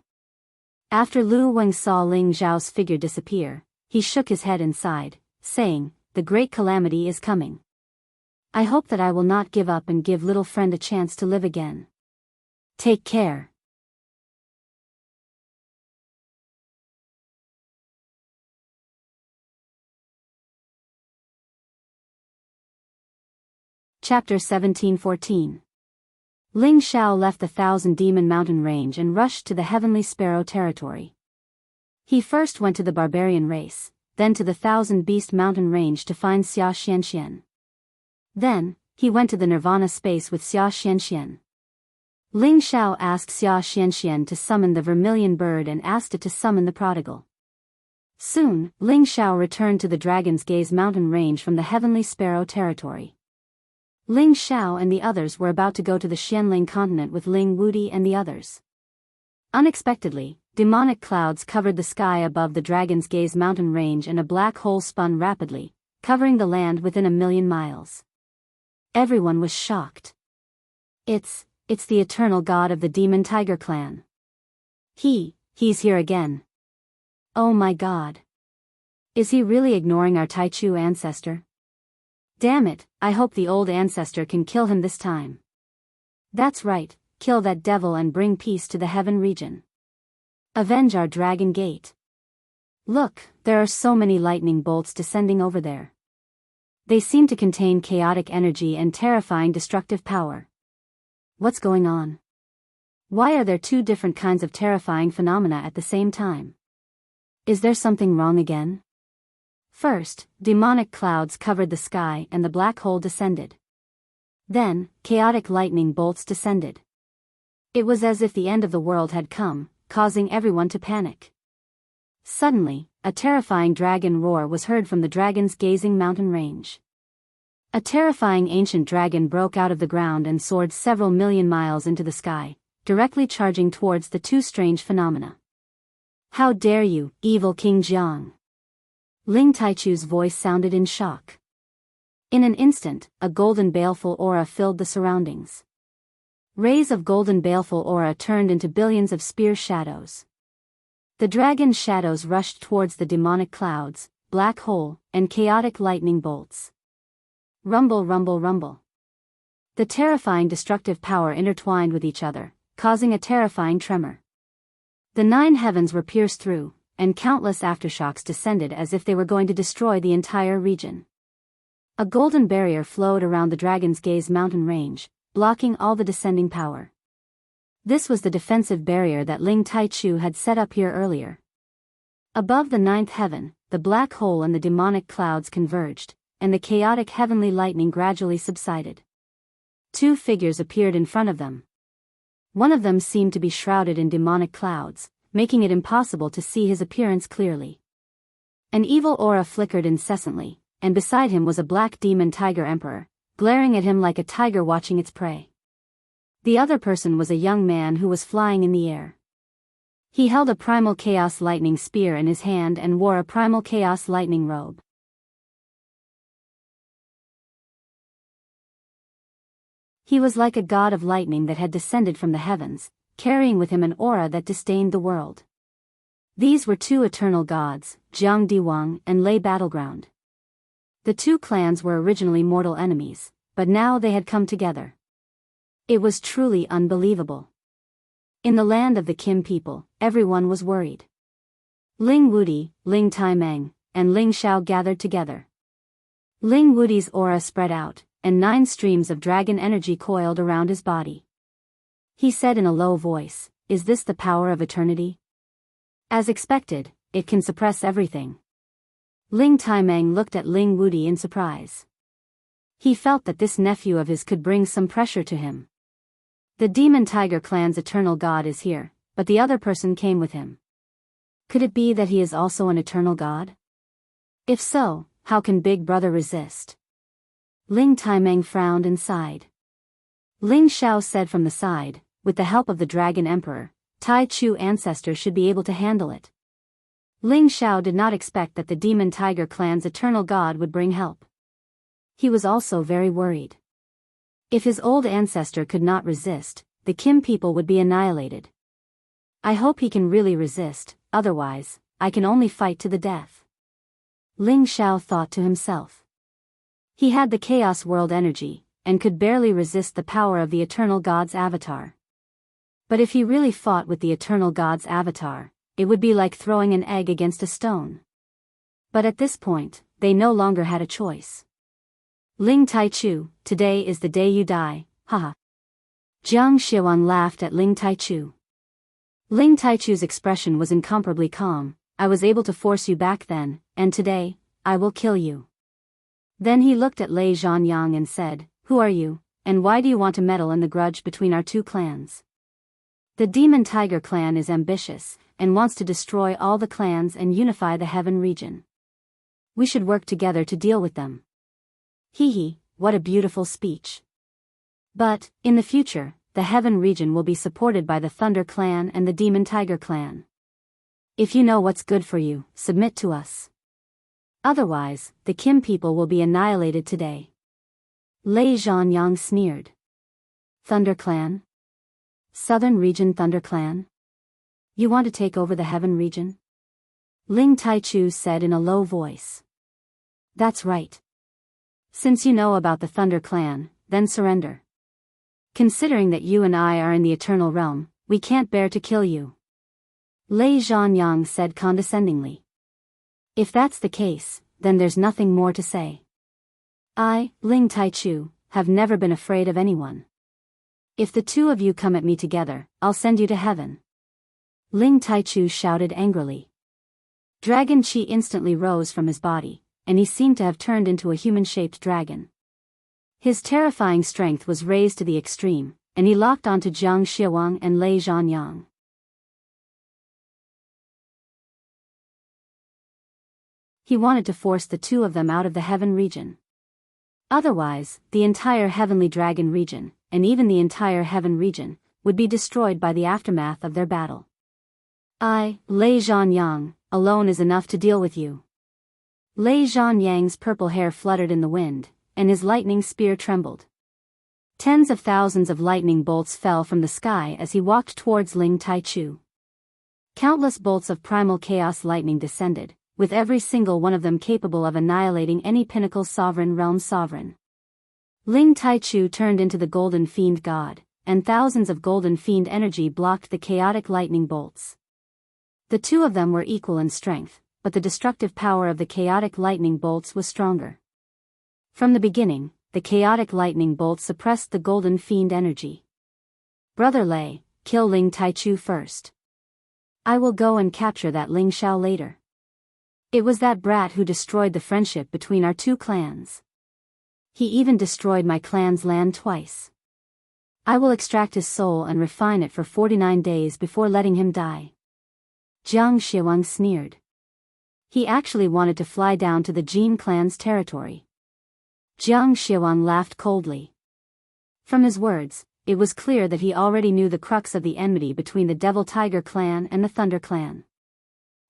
After Lu Wang saw Ling Xiao's figure disappear, he shook his head and sighed, saying, "The great calamity is coming. I hope that I will not give up and give little friend a chance to live again. Take care." Chapter 1714. Ling Xiao left the Thousand Demon Mountain Range and rushed to the Heavenly Sparrow territory. He first went to the barbarian race, then to the Thousand Beast Mountain Range to find Xia Xianxian. Then, he went to the Nirvana space with Xia Xianxian. Ling Xiao asked Xia Xianxian to summon the vermilion bird and asked it to summon the prodigal. Soon, Ling Xiao returned to the Dragon's Gaze Mountain Range from the Heavenly Sparrow territory. Ling Xiao and the others were about to go to the Xianling continent with Ling Wudi and the others. Unexpectedly, demonic clouds covered the sky above the Dragon's Gaze mountain range and a black hole spun rapidly, covering the land within 1,000,000 miles. Everyone was shocked. It's the eternal god of the Demon Tiger clan. He's here again. Oh my god. Is he really ignoring our Taichu ancestor? Damn it, I hope the old ancestor can kill him this time. That's right, kill that devil and bring peace to the heaven region. Avenge our dragon gate. Look, there are so many lightning bolts descending over there. They seem to contain chaotic energy and terrifying destructive power. What's going on? Why are there 2 different kinds of terrifying phenomena at the same time? Is there something wrong again? First, demonic clouds covered the sky and the black hole descended. Then, chaotic lightning bolts descended. It was as if the end of the world had come, causing everyone to panic. Suddenly, a terrifying dragon roar was heard from the Dragon's Gazing mountain range. A terrifying ancient dragon broke out of the ground and soared several million miles into the sky, directly charging towards the 2 strange phenomena. How dare you, evil King Jiang! Ling Taichu's voice sounded in shock. In an instant, a golden baleful aura filled the surroundings. Rays of golden baleful aura turned into billions of spear shadows. The dragon's shadows rushed towards the demonic clouds, black hole, and chaotic lightning bolts. Rumble, rumble, rumble. The terrifying destructive power intertwined with each other, causing a terrifying tremor. The 9 heavens were pierced through, and countless aftershocks descended as if they were going to destroy the entire region. A golden barrier flowed around the Dragon's Gaze mountain range, blocking all the descending power. This was the defensive barrier that Ling Taichu had set up here earlier. Above the 9th heaven, the black hole and the demonic clouds converged, and the chaotic heavenly lightning gradually subsided. 2 figures appeared in front of them. One of them seemed to be shrouded in demonic clouds, making it impossible to see his appearance clearly. An evil aura flickered incessantly, and beside him was a black demon tiger emperor, glaring at him like a tiger watching its prey. The other person was a young man who was flying in the air. He held a primal chaos lightning spear in his hand and wore a primal chaos lightning robe. He was like a god of lightning that had descended from the heavens, carrying with him an aura that disdained the world. These were 2 eternal gods, Jiang Diwang and Lei Battleground. The 2 clans were originally mortal enemies, but now they had come together. It was truly unbelievable. In the land of the Kim people, everyone was worried. Ling Wudi, Ling Taimeng, and Ling Xiao gathered together. Ling Wudi's aura spread out, and 9 streams of dragon energy coiled around his body. He said in a low voice, "Is this the power of eternity?" As expected, it can suppress everything. Ling Taimeng looked at Ling Wudi in surprise. He felt that this nephew of his could bring some pressure to him. The Demon Tiger clan's eternal god is here, but the other person came with him. Could it be that he is also an eternal god? If so, how can Big Brother resist? Ling Taimeng frowned and sighed. Ling Xiao said from the side, "With the help of the Dragon Emperor, Tai Chu ancestor should be able to handle it." Ling Xiao did not expect that the Demon Tiger clan's eternal god would bring help. He was also very worried. If his old ancestor could not resist, the Kim people would be annihilated. I hope he can really resist, otherwise, I can only fight to the death. Ling Xiao thought to himself. He had the Chaos World energy, and could barely resist the power of the Eternal God's avatar. But if he really fought with the Eternal God's avatar, it would be like throwing an egg against a stone. But at this point, they no longer had a choice. Ling Taichu, today is the day you die, haha. Jiang Xiawang laughed at Ling Taichu. Ling Taichu's expression was incomparably calm. "I was able to force you back then, and today, I will kill you." Then he looked at Lei Zhanyang and said, "Who are you, and why do you want to meddle in the grudge between our 2 clans?" The Demon Tiger clan is ambitious, and wants to destroy all the clans and unify the Heaven region. We should work together to deal with them. Hee, what a beautiful speech. But, in the future, the Heaven region will be supported by the Thunder clan and the Demon Tiger clan. If you know what's good for you, submit to us. Otherwise, the Kim people will be annihilated today. Lei Zhanyang sneered. Thunder Clan? Southern Region Thunder Clan? You want to take over the Heaven region? Ling Taichu said in a low voice. That's right. Since you know about the Thunder Clan, then surrender. Considering that you and I are in the Eternal Realm, we can't bear to kill you. Lei Zhanyang said condescendingly. If that's the case, then there's nothing more to say. I, Ling Taichu, have never been afraid of anyone. If the 2 of you come at me together, I'll send you to heaven. Ling Taichu shouted angrily. Dragon Qi instantly rose from his body, and he seemed to have turned into a human-shaped dragon. His terrifying strength was raised to the extreme, and he locked onto Jiang Xiawang and Lei Zhanyang. He wanted to force the 2 of them out of the Heaven region. Otherwise, the entire Heavenly Dragon region, and even the entire Heaven region, would be destroyed by the aftermath of their battle. I, Lei Zhanyang, alone is enough to deal with you. Lei Zhanyang's purple hair fluttered in the wind, and his lightning spear trembled. Tens of thousands of lightning bolts fell from the sky as he walked towards Ling Taichu. Countless bolts of primal chaos lightning descended, with every single one of them capable of annihilating any pinnacle sovereign realm sovereign. Ling Taichu turned into the golden fiend god, and thousands of golden fiend energy blocked the chaotic lightning bolts. The two of them were equal in strength, but the destructive power of the chaotic lightning bolts was stronger. From the beginning, the chaotic lightning bolts suppressed the golden fiend energy. Brother Lei, kill Ling Taichu first. I will go and capture that Ling Xiao later. It was that brat who destroyed the friendship between our two clans. He even destroyed my clan's land twice. I will extract his soul and refine it for 49 days before letting him die. Jiang Xiawang sneered. He actually wanted to fly down to the Jin clan's territory. Jiang Xiawang laughed coldly. From his words, it was clear that he already knew the crux of the enmity between the Devil Tiger clan and the Thunder clan.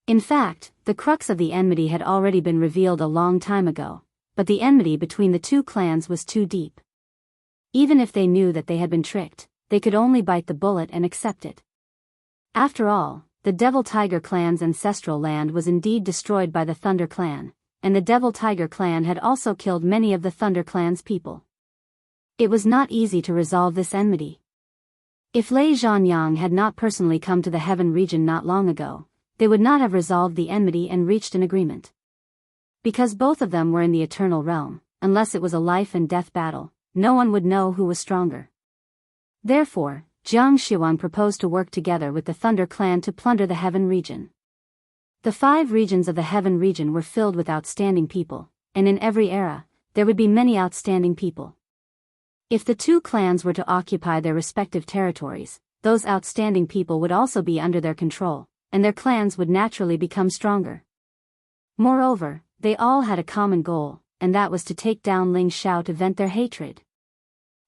In fact, the crux of the enmity had already been revealed a long time ago, but the enmity between the two clans was too deep. Even if they knew that they had been tricked, they could only bite the bullet and accept it. After all, the Devil Tiger clan's ancestral land was indeed destroyed by the Thunder clan, and the Devil Tiger clan had also killed many of the Thunder clan's people. It was not easy to resolve this enmity. If Lei Zhanyang had not personally come to the Heaven region not long ago, they would not have resolved the enmity and reached an agreement. Because both of them were in the Eternal Realm, unless it was a life and death battle, no one would know who was stronger. Therefore, Jiang Xiawang proposed to work together with the Thunder clan to plunder the Heaven region. The 5 regions of the Heaven region were filled with outstanding people, and in every era, there would be many outstanding people. If the two clans were to occupy their respective territories, those outstanding people would also be under their control, and their clans would naturally become stronger. Moreover, they all had a common goal, and that was to take down Ling Xiao to vent their hatred.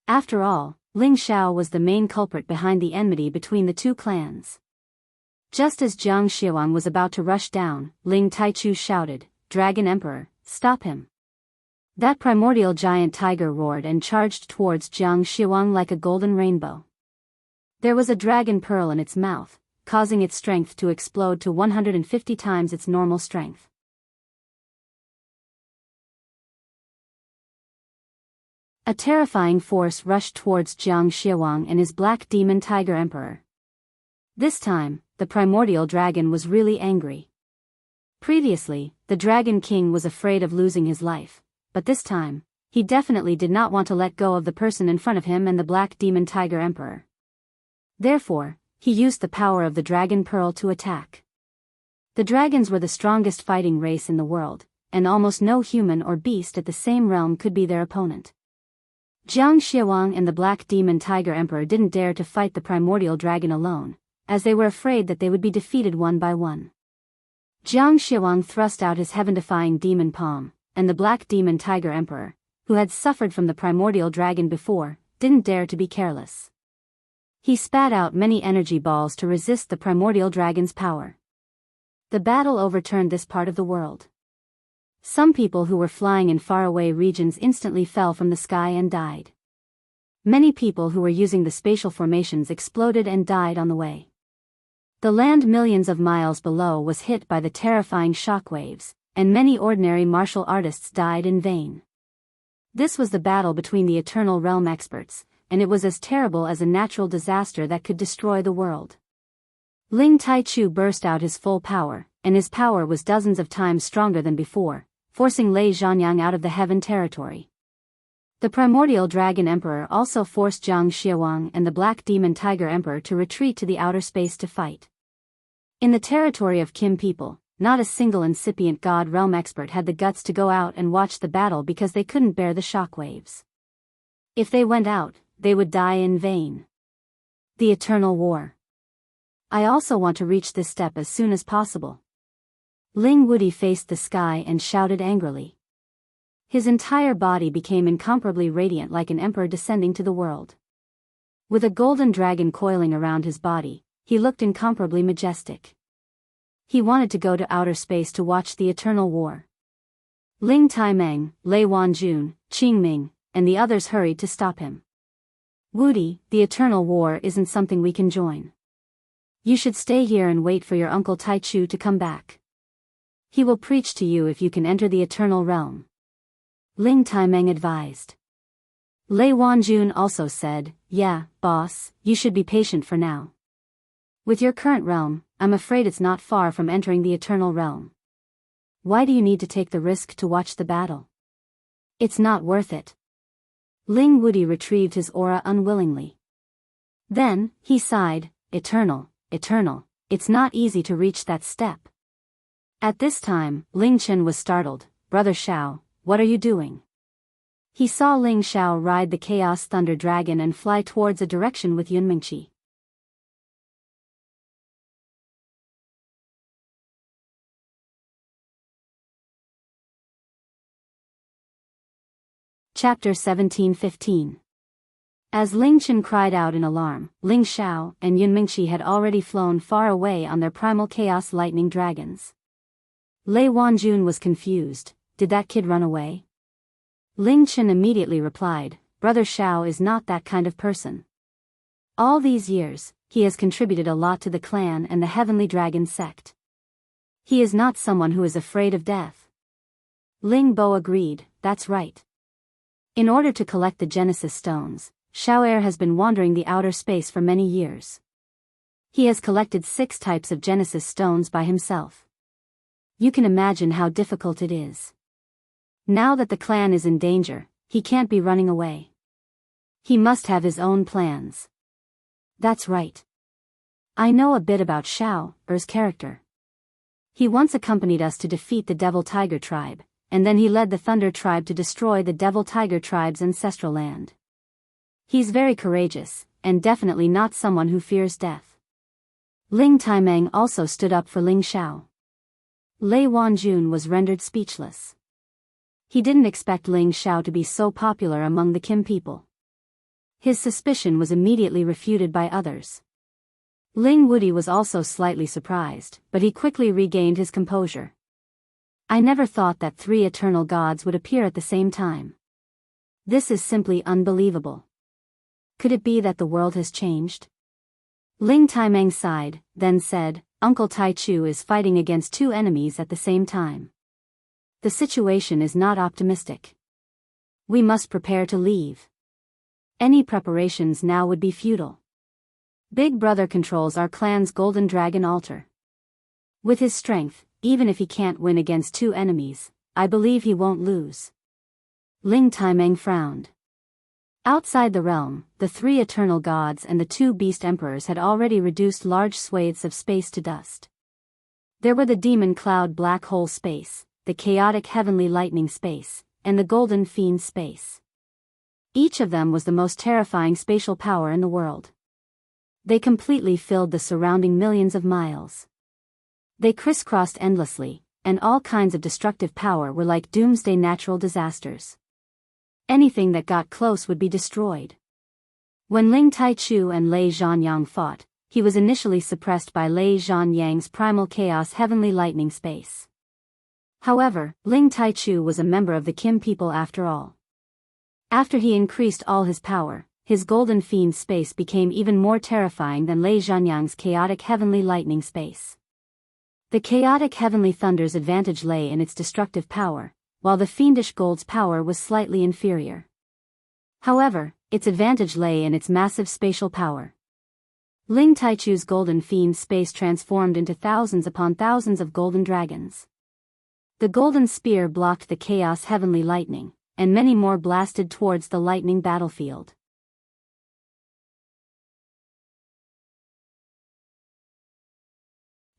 After all, Ling Xiao was the main culprit behind the enmity between the two clans. Just as Jiang Xiawang was about to rush down, Ling Taichu shouted, "Dragon Emperor, stop him!" That primordial giant tiger roared and charged towards Jiang Xiawang like a golden rainbow. There was a dragon pearl in its mouth, causing its strength to explode to 150 times its normal strength. A terrifying force rushed towards Jiang Xiawang and his black demon tiger emperor. This time, the primordial dragon was really angry. Previously, the Dragon King was afraid of losing his life, but this time, he definitely did not want to let go of the person in front of him and the black demon tiger emperor. Therefore, he used the power of the Dragon Pearl to attack. The dragons were the strongest fighting race in the world, and almost no human or beast at the same realm could be their opponent. Jiang Xiawang and the Black Demon Tiger Emperor didn't dare to fight the primordial dragon alone, as they were afraid that they would be defeated one by one. Jiang Xiawang thrust out his heaven-defying demon palm, and the Black Demon Tiger Emperor, who had suffered from the primordial dragon before, didn't dare to be careless. He spat out many energy balls to resist the primordial dragon's power. The battle overturned this part of the world. Some people who were flying in faraway regions instantly fell from the sky and died. Many people who were using the spatial formations exploded and died on the way. The land millions of miles below was hit by the terrifying shockwaves, and many ordinary martial artists died in vain. This was the battle between the Eternal Realm experts, and it was as terrible as a natural disaster that could destroy the world. Ling Taichu burst out his full power, and his power was dozens of times stronger than before, forcing Lei Zhanyang out of the Heaven territory. The primordial dragon emperor also forced Jiang Xiawang and the Black Demon Tiger Emperor to retreat to the outer space to fight. In the territory of Kim people, not a single incipient God realm expert had the guts to go out and watch the battle because they couldn't bear the shockwaves. If they went out, they would die in vain. The Eternal War. I also want to reach this step as soon as possible. Ling Wudi faced the sky and shouted angrily. His entire body became incomparably radiant like an emperor descending to the world. With a golden dragon coiling around his body, he looked incomparably majestic. He wanted to go to outer space to watch the Eternal War. Ling Taimeng, Lei Wanjun, Qing Ming, and the others hurried to stop him. Wudi, the Eternal War isn't something we can join. You should stay here and wait for your Uncle Taichu to come back. He will preach to you if you can enter the eternal realm. Ling Taimeng advised. Lei Wanjun also said, yeah, boss, you should be patient for now. With your current realm, I'm afraid it's not far from entering the eternal realm. Why do you need to take the risk to watch the battle? It's not worth it. Ling Wudi retrieved his aura unwillingly. Then, he sighed, eternal, it's not easy to reach that step. At this time, Ling Chen was startled. Brother Xiao, what are you doing? He saw Ling Xiao ride the Chaos Thunder Dragon and fly towards a direction with Yunmingqi. Chapter 17:15. As Ling Chen cried out in alarm, Ling Xiao and Yunmingqi had already flown far away on their primal chaos lightning dragons. Lei Wanjun was confused. Did that kid run away? Ling Chen immediately replied, Brother Xiao is not that kind of person. All these years, he has contributed a lot to the clan and the Heavenly Dragon sect. He is not someone who is afraid of death. Ling Bo agreed, that's right. In order to collect the Genesis stones, Xiao'er has been wandering the outer space for many years. He has collected 6 types of Genesis stones by himself. You can imagine how difficult it is. Now that the clan is in danger, he can't be running away. He must have his own plans. That's right. I know a bit about Xiao'er's character. He once accompanied us to defeat the Devil Tiger tribe, and then he led the Thunder tribe to destroy the Devil Tiger tribe's ancestral land. He's very courageous, and definitely not someone who fears death. Ling Taimeng also stood up for Ling Xiao. Lei Wanjun was rendered speechless. He didn't expect Ling Xiao to be so popular among the Kim people. His suspicion was immediately refuted by others. Ling Wudi was also slightly surprised, but he quickly regained his composure. I never thought that 3 eternal gods would appear at the same time. This is simply unbelievable. Could it be that the world has changed? Ling Taimeng sighed, then said, Uncle Taichu is fighting against 2 enemies at the same time. The situation is not optimistic. We must prepare to leave. Any preparations now would be futile. Big Brother controls our clan's Golden Dragon altar. With his strength, even if he can't win against 2 enemies, I believe he won't lose. Ling Taimeng frowned. Outside the realm, the 3 eternal gods and the 2 beast emperors had already reduced large swathes of space to dust. There were the demon cloud black hole space, the chaotic heavenly lightning space, and the golden fiend space. Each of them was the most terrifying spatial power in the world. They completely filled the surrounding millions of miles. They crisscrossed endlessly, and all kinds of destructive power were like doomsday natural disasters. Anything that got close would be destroyed. When Ling Taichu and Lei Zhanyang fought, he was initially suppressed by Lei Zhanyang's primal chaos heavenly lightning space. However, Ling Taichu was a member of the Kim people after all. After he increased all his power, his golden fiend space became even more terrifying than Lei Zhanyang's chaotic heavenly lightning space. The chaotic heavenly thunder's advantage lay in its destructive power, while the fiendish gold's power was slightly inferior. However, its advantage lay in its massive spatial power. Ling Taichu's golden fiend space transformed into thousands upon thousands of golden dragons. The golden spear blocked the chaos heavenly lightning, and many more blasted towards the lightning battlefield.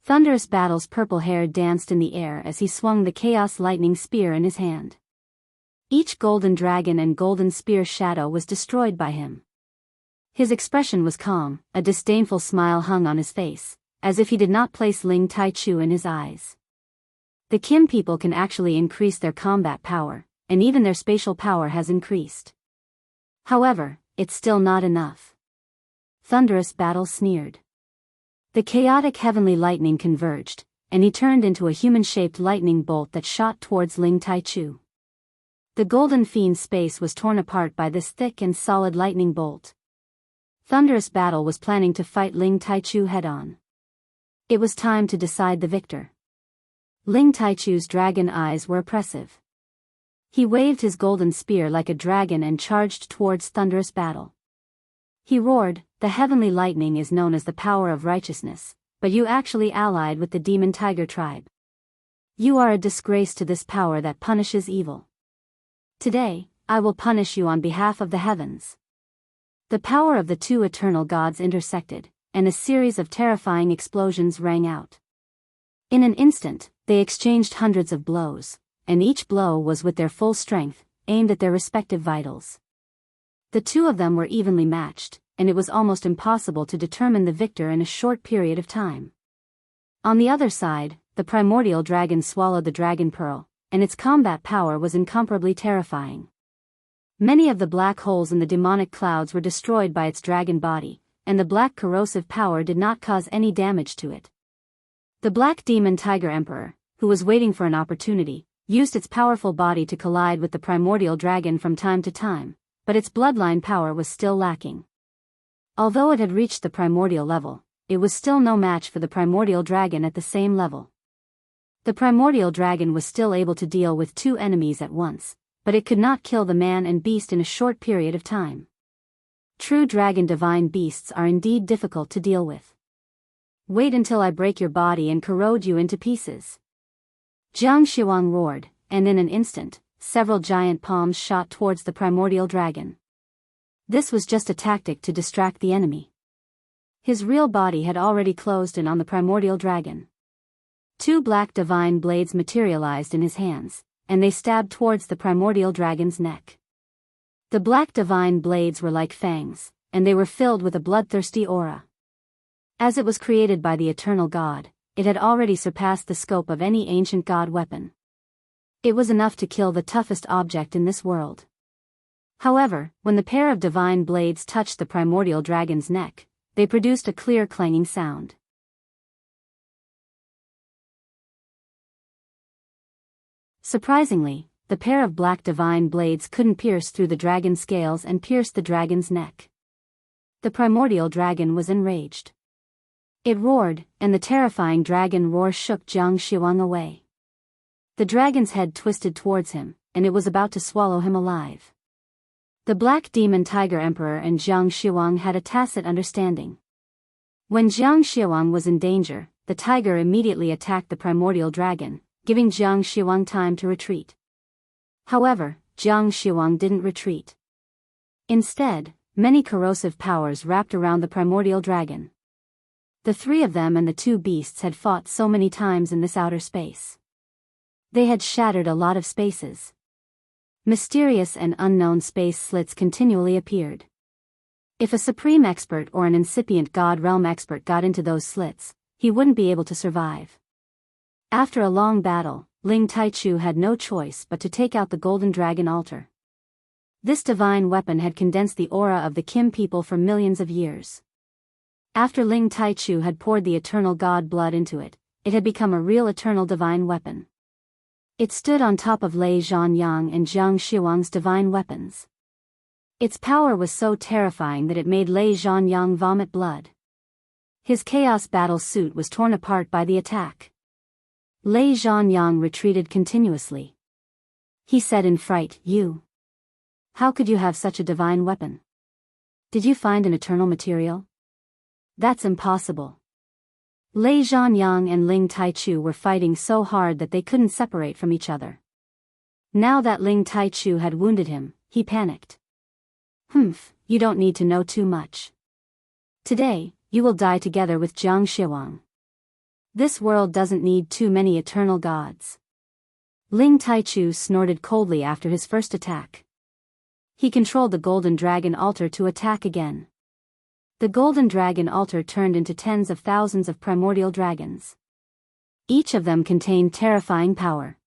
Thunderous Battle's purple hair danced in the air as he swung the chaos lightning spear in his hand. Each golden dragon and golden spear shadow was destroyed by him. His expression was calm, a disdainful smile hung on his face, as if he did not place Ling Taichu in his eyes. The Kim people can actually increase their combat power, and even their spatial power has increased. However, it's still not enough. Thunderous Battle sneered. The chaotic heavenly lightning converged, and he turned into a human-shaped lightning bolt that shot towards Ling Taichu. The golden fiend space was torn apart by this thick and solid lightning bolt. Thunderous Battle was planning to fight Ling Taichu head-on. It was time to decide the victor. Ling Taichu's dragon eyes were oppressive. He waved his golden spear like a dragon and charged towards thunderous battle. He roared, "The heavenly lightning is known as the power of righteousness, but you actually allied with the demon tiger tribe. You are a disgrace to this power that punishes evil. Today, I will punish you on behalf of the heavens." The power of the two eternal gods intersected, and a series of terrifying explosions rang out. In an instant, they exchanged hundreds of blows, and each blow was with their full strength, aimed at their respective vitals. The two of them were evenly matched, and it was almost impossible to determine the victor in a short period of time. On the other side, the primordial dragon swallowed the dragon pearl, and its combat power was incomparably terrifying. Many of the black holes in the demonic clouds were destroyed by its dragon body, and the black corrosive power did not cause any damage to it. The black demon tiger emperor, who was waiting for an opportunity, used its powerful body to collide with the primordial dragon from time to time, but its bloodline power was still lacking. Although it had reached the primordial level, it was still no match for the primordial dragon at the same level. The primordial dragon was still able to deal with two enemies at once, but it could not kill the man and beast in a short period of time. True dragon divine beasts are indeed difficult to deal with. Wait until I break your body and corrode you into pieces. Jiang Xiuang roared, and in an instant, several giant palms shot towards the primordial dragon. This was just a tactic to distract the enemy. His real body had already closed in on the primordial dragon. Two black divine blades materialized in his hands, and they stabbed towards the primordial dragon's neck. The black divine blades were like fangs, and they were filled with a bloodthirsty aura. As it was created by the eternal God, it had already surpassed the scope of any ancient god weapon. It was enough to kill the toughest object in this world. However, when the pair of divine blades touched the primordial dragon's neck, they produced a clear clanging sound. Surprisingly, the pair of black divine blades couldn't pierce through the dragon's scales and pierce the dragon's neck. The primordial dragon was enraged. It roared, and the terrifying dragon roar shook Jiang Xiuang away. The dragon's head twisted towards him, and it was about to swallow him alive. The black demon tiger emperor and Jiang Xiuang had a tacit understanding. When Jiang Xiuang was in danger, the tiger immediately attacked the primordial dragon, giving Jiang Xiuang time to retreat. However, Jiang Xiuang didn't retreat. Instead, many corrosive powers wrapped around the primordial dragon. The three of them and the two beasts had fought so many times in this outer space. They had shattered a lot of spaces. Mysterious and unknown space slits continually appeared. If a supreme expert or an incipient god realm expert got into those slits, he wouldn't be able to survive. After a long battle, Ling Taichu had no choice but to take out the golden dragon altar. This divine weapon had condensed the aura of the Kim people for millions of years. After Ling Taichu had poured the eternal god blood into it, it had become a real eternal divine weapon. It stood on top of Lei Zhanyang and Jiang Xiuang's divine weapons. Its power was so terrifying that it made Lei Zhanyang vomit blood. His chaos battle suit was torn apart by the attack. Lei Zhanyang retreated continuously. He said in fright, "You. How could you have such a divine weapon? Did you find an eternal material? That's impossible." Lei Zhanyang and Ling Taichu were fighting so hard that they couldn't separate from each other. Now that Ling Taichu had wounded him, he panicked. You don't need to know too much. Today, you will die together with Jiang Xiuang. This world doesn't need too many eternal gods. Ling Taichu snorted coldly after his first attack. He controlled the golden dragon altar to attack again. The golden dragon altar turned into tens of thousands of primordial dragons. Each of them contained terrifying power.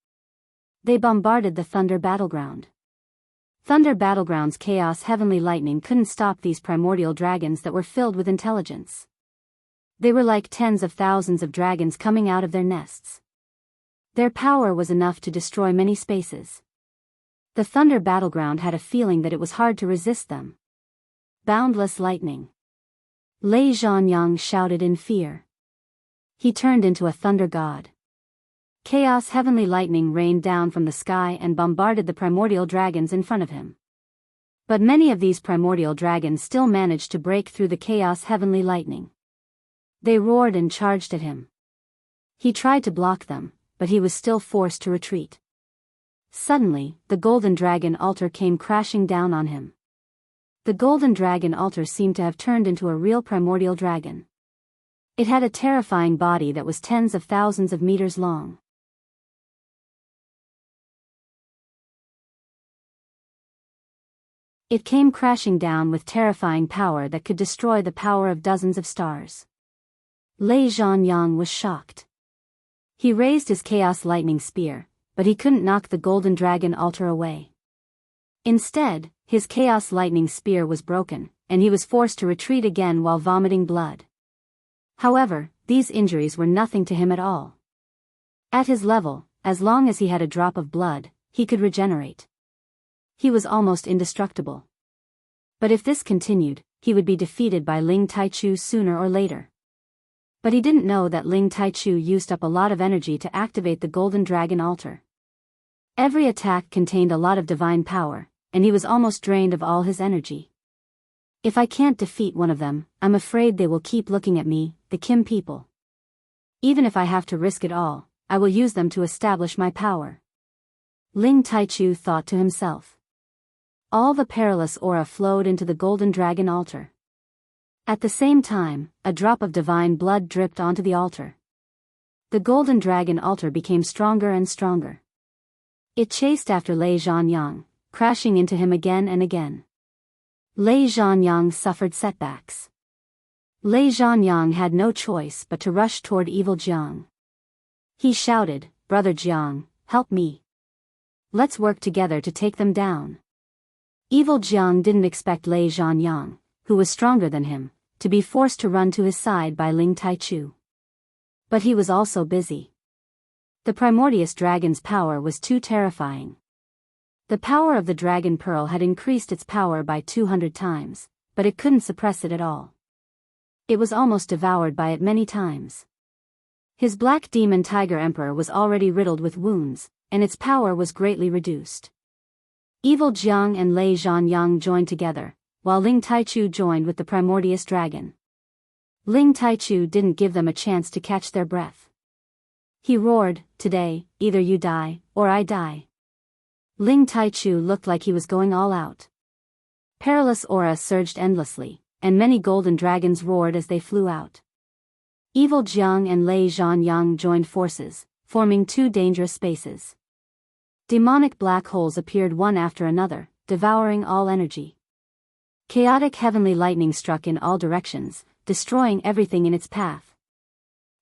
They bombarded the Thunder Battleground. Thunder Battleground's chaos heavenly lightning couldn't stop these primordial dragons that were filled with intelligence. They were like tens of thousands of dragons coming out of their nests. Their power was enough to destroy many spaces. The Thunder Battleground had a feeling that it was hard to resist them. Boundless lightning. Lei Zhanyang shouted in fear. He turned into a thunder god. Chaos heavenly lightning rained down from the sky and bombarded the primordial dragons in front of him. But many of these primordial dragons still managed to break through the chaos heavenly lightning. They roared and charged at him. He tried to block them, but he was still forced to retreat. Suddenly, the golden dragon altar came crashing down on him. The golden dragon altar seemed to have turned into a real primordial dragon. It had a terrifying body that was tens of thousands of meters long. It came crashing down with terrifying power that could destroy the power of dozens of stars. Lei Zhanyang was shocked. He raised his chaos lightning spear, but he couldn't knock the golden dragon altar away. Instead, his chaos lightning spear was broken, and he was forced to retreat again while vomiting blood. However, these injuries were nothing to him at all. At his level, as long as he had a drop of blood, he could regenerate. He was almost indestructible. But if this continued, he would be defeated by Ling Taichu sooner or later. But he didn't know that Ling Taichu used up a lot of energy to activate the golden dragon altar. Every attack contained a lot of divine power, and he was almost drained of all his energy. If I can't defeat one of them, I'm afraid they will keep looking at me, the Kim people. Even if I have to risk it all, I will use them to establish my power. Ling Taichu thought to himself. All the perilous aura flowed into the golden dragon altar. At the same time, a drop of divine blood dripped onto the altar. The golden dragon altar became stronger and stronger. It chased after Lei Zhanyang, crashing into him again and again. Lei Zhanyang suffered setbacks. Lei Zhanyang had no choice but to rush toward evil Jiang. He shouted, "Brother Jiang, help me. Let's work together to take them down." Evil Jiang didn't expect Lei Zhanyang, who was stronger than him, to be forced to run to his side by Ling Taichu. But he was also busy. The primordious dragon's power was too terrifying. The power of the dragon pearl had increased its power by 200 times, but it couldn't suppress it at all. It was almost devoured by it many times. His black demon tiger emperor was already riddled with wounds, and its power was greatly reduced. Evil Jiang and Lei Zhanyang joined together, while Ling Taichu joined with the primordious dragon. Ling Taichu didn't give them a chance to catch their breath. He roared, "Today, either you die, or I die." Ling Taichu looked like he was going all out. Perilous aura surged endlessly, and many golden dragons roared as they flew out. Evil Jiang and Lei Zhanyang joined forces, forming two dangerous spaces. Demonic black holes appeared one after another, devouring all energy. Chaotic heavenly lightning struck in all directions, destroying everything in its path.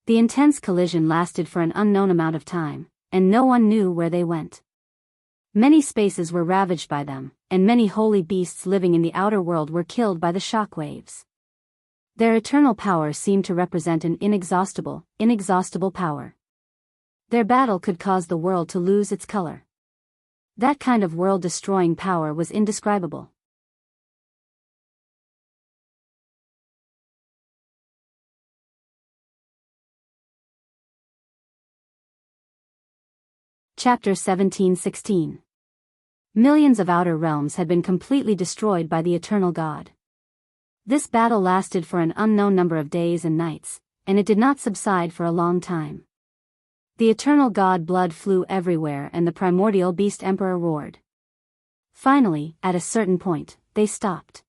The intense collision lasted for an unknown amount of time, and no one knew where they went. Many spaces were ravaged by them, and many holy beasts living in the outer world were killed by the shockwaves. Their eternal power seemed to represent an inexhaustible power. Their battle could cause the world to lose its color. That kind of world-destroying power was indescribable. Chapter 17:16. Millions of outer realms had been completely destroyed by the eternal God. This battle lasted for an unknown number of days and nights, and it did not subside for a long time. The eternal God blood flew everywhere and the primordial beast emperor roared. Finally, at a certain point, they stopped.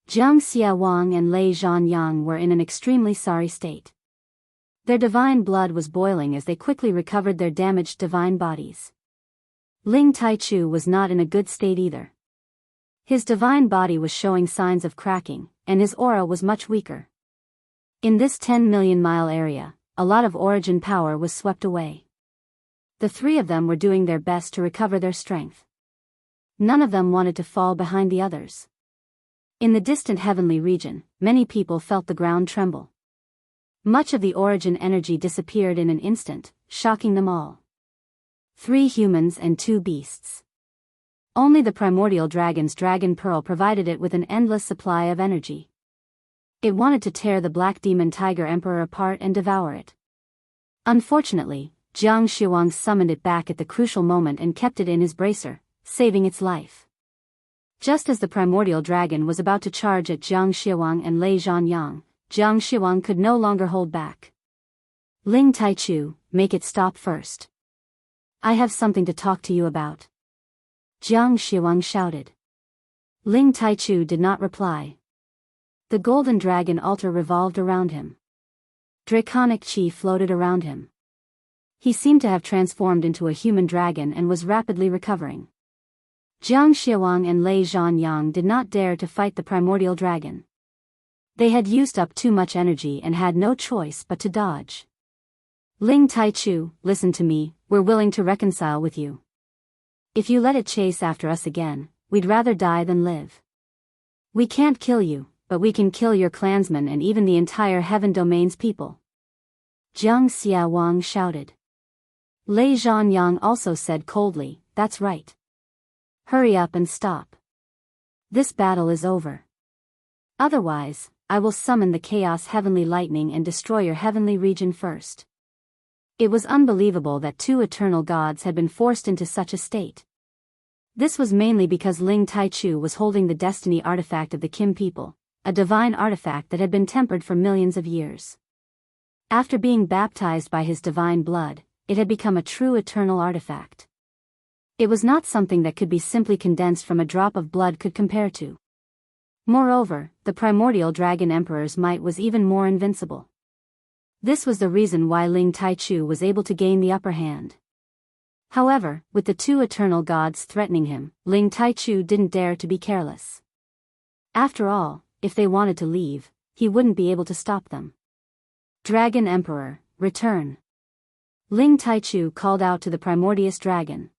Jiang Xiaowang and Lei Zhanyang were in an extremely sorry state. Their divine blood was boiling as they quickly recovered their damaged divine bodies. Ling Taichu was not in a good state either. His divine body was showing signs of cracking, and his aura was much weaker. In this 10 million mile area, a lot of origin power was swept away. The three of them were doing their best to recover their strength. None of them wanted to fall behind the others. In the distant heavenly region, many people felt the ground tremble. Much of the origin energy disappeared in an instant, shocking them all. 3 humans and 2 beasts. Only the primordial dragon's dragon pearl provided it with an endless supply of energy. It wanted to tear the black demon tiger emperor apart and devour it, Unfortunately, Jiang Xiuang summoned it back at the crucial moment and kept it in his bracer, saving its life. Just as the primordial dragon was about to charge at Jiang Xiuang and Lei Zhanyang, Jiang Xiuang could no longer hold back. Ling Taichu, make it stop first. I have something to talk to you about. Jiang Xiuang shouted. Ling Taichu did not reply. The golden dragon altar revolved around him. Draconic chi floated around him. He seemed to have transformed into a human dragon and was rapidly recovering. Jiang Xiuang and Lei Zhanyang did not dare to fight the primordial dragon. They had used up too much energy and had no choice but to dodge. Ling Taichu, listen to me, we're willing to reconcile with you. If you let it chase after us again, we'd rather die than live. We can't kill you, but we can kill your clansmen and even the entire Heaven Domain's people. Jiang Xiaowang shouted. Lei Zhanyang also said coldly, that's right. Hurry up and stop. This battle is over. Otherwise, I will summon the Chaos Heavenly Lightning and destroy your heavenly region first. It was unbelievable that two eternal gods had been forced into such a state. This was mainly because Ling Taichu was holding the destiny artifact of the Kim people, a divine artifact that had been tempered for millions of years. After being baptized by his divine blood, it had become a true eternal artifact. It was not something that could be simply condensed from a drop of blood could compare to. Moreover, the primordial dragon emperor's might was even more invincible. This was the reason why Ling Taichu was able to gain the upper hand. However, with the two eternal gods threatening him, Ling Taichu didn't dare to be careless. After all, if they wanted to leave, he wouldn't be able to stop them. Dragon Emperor, return. Ling Taichu called out to the primordious dragon.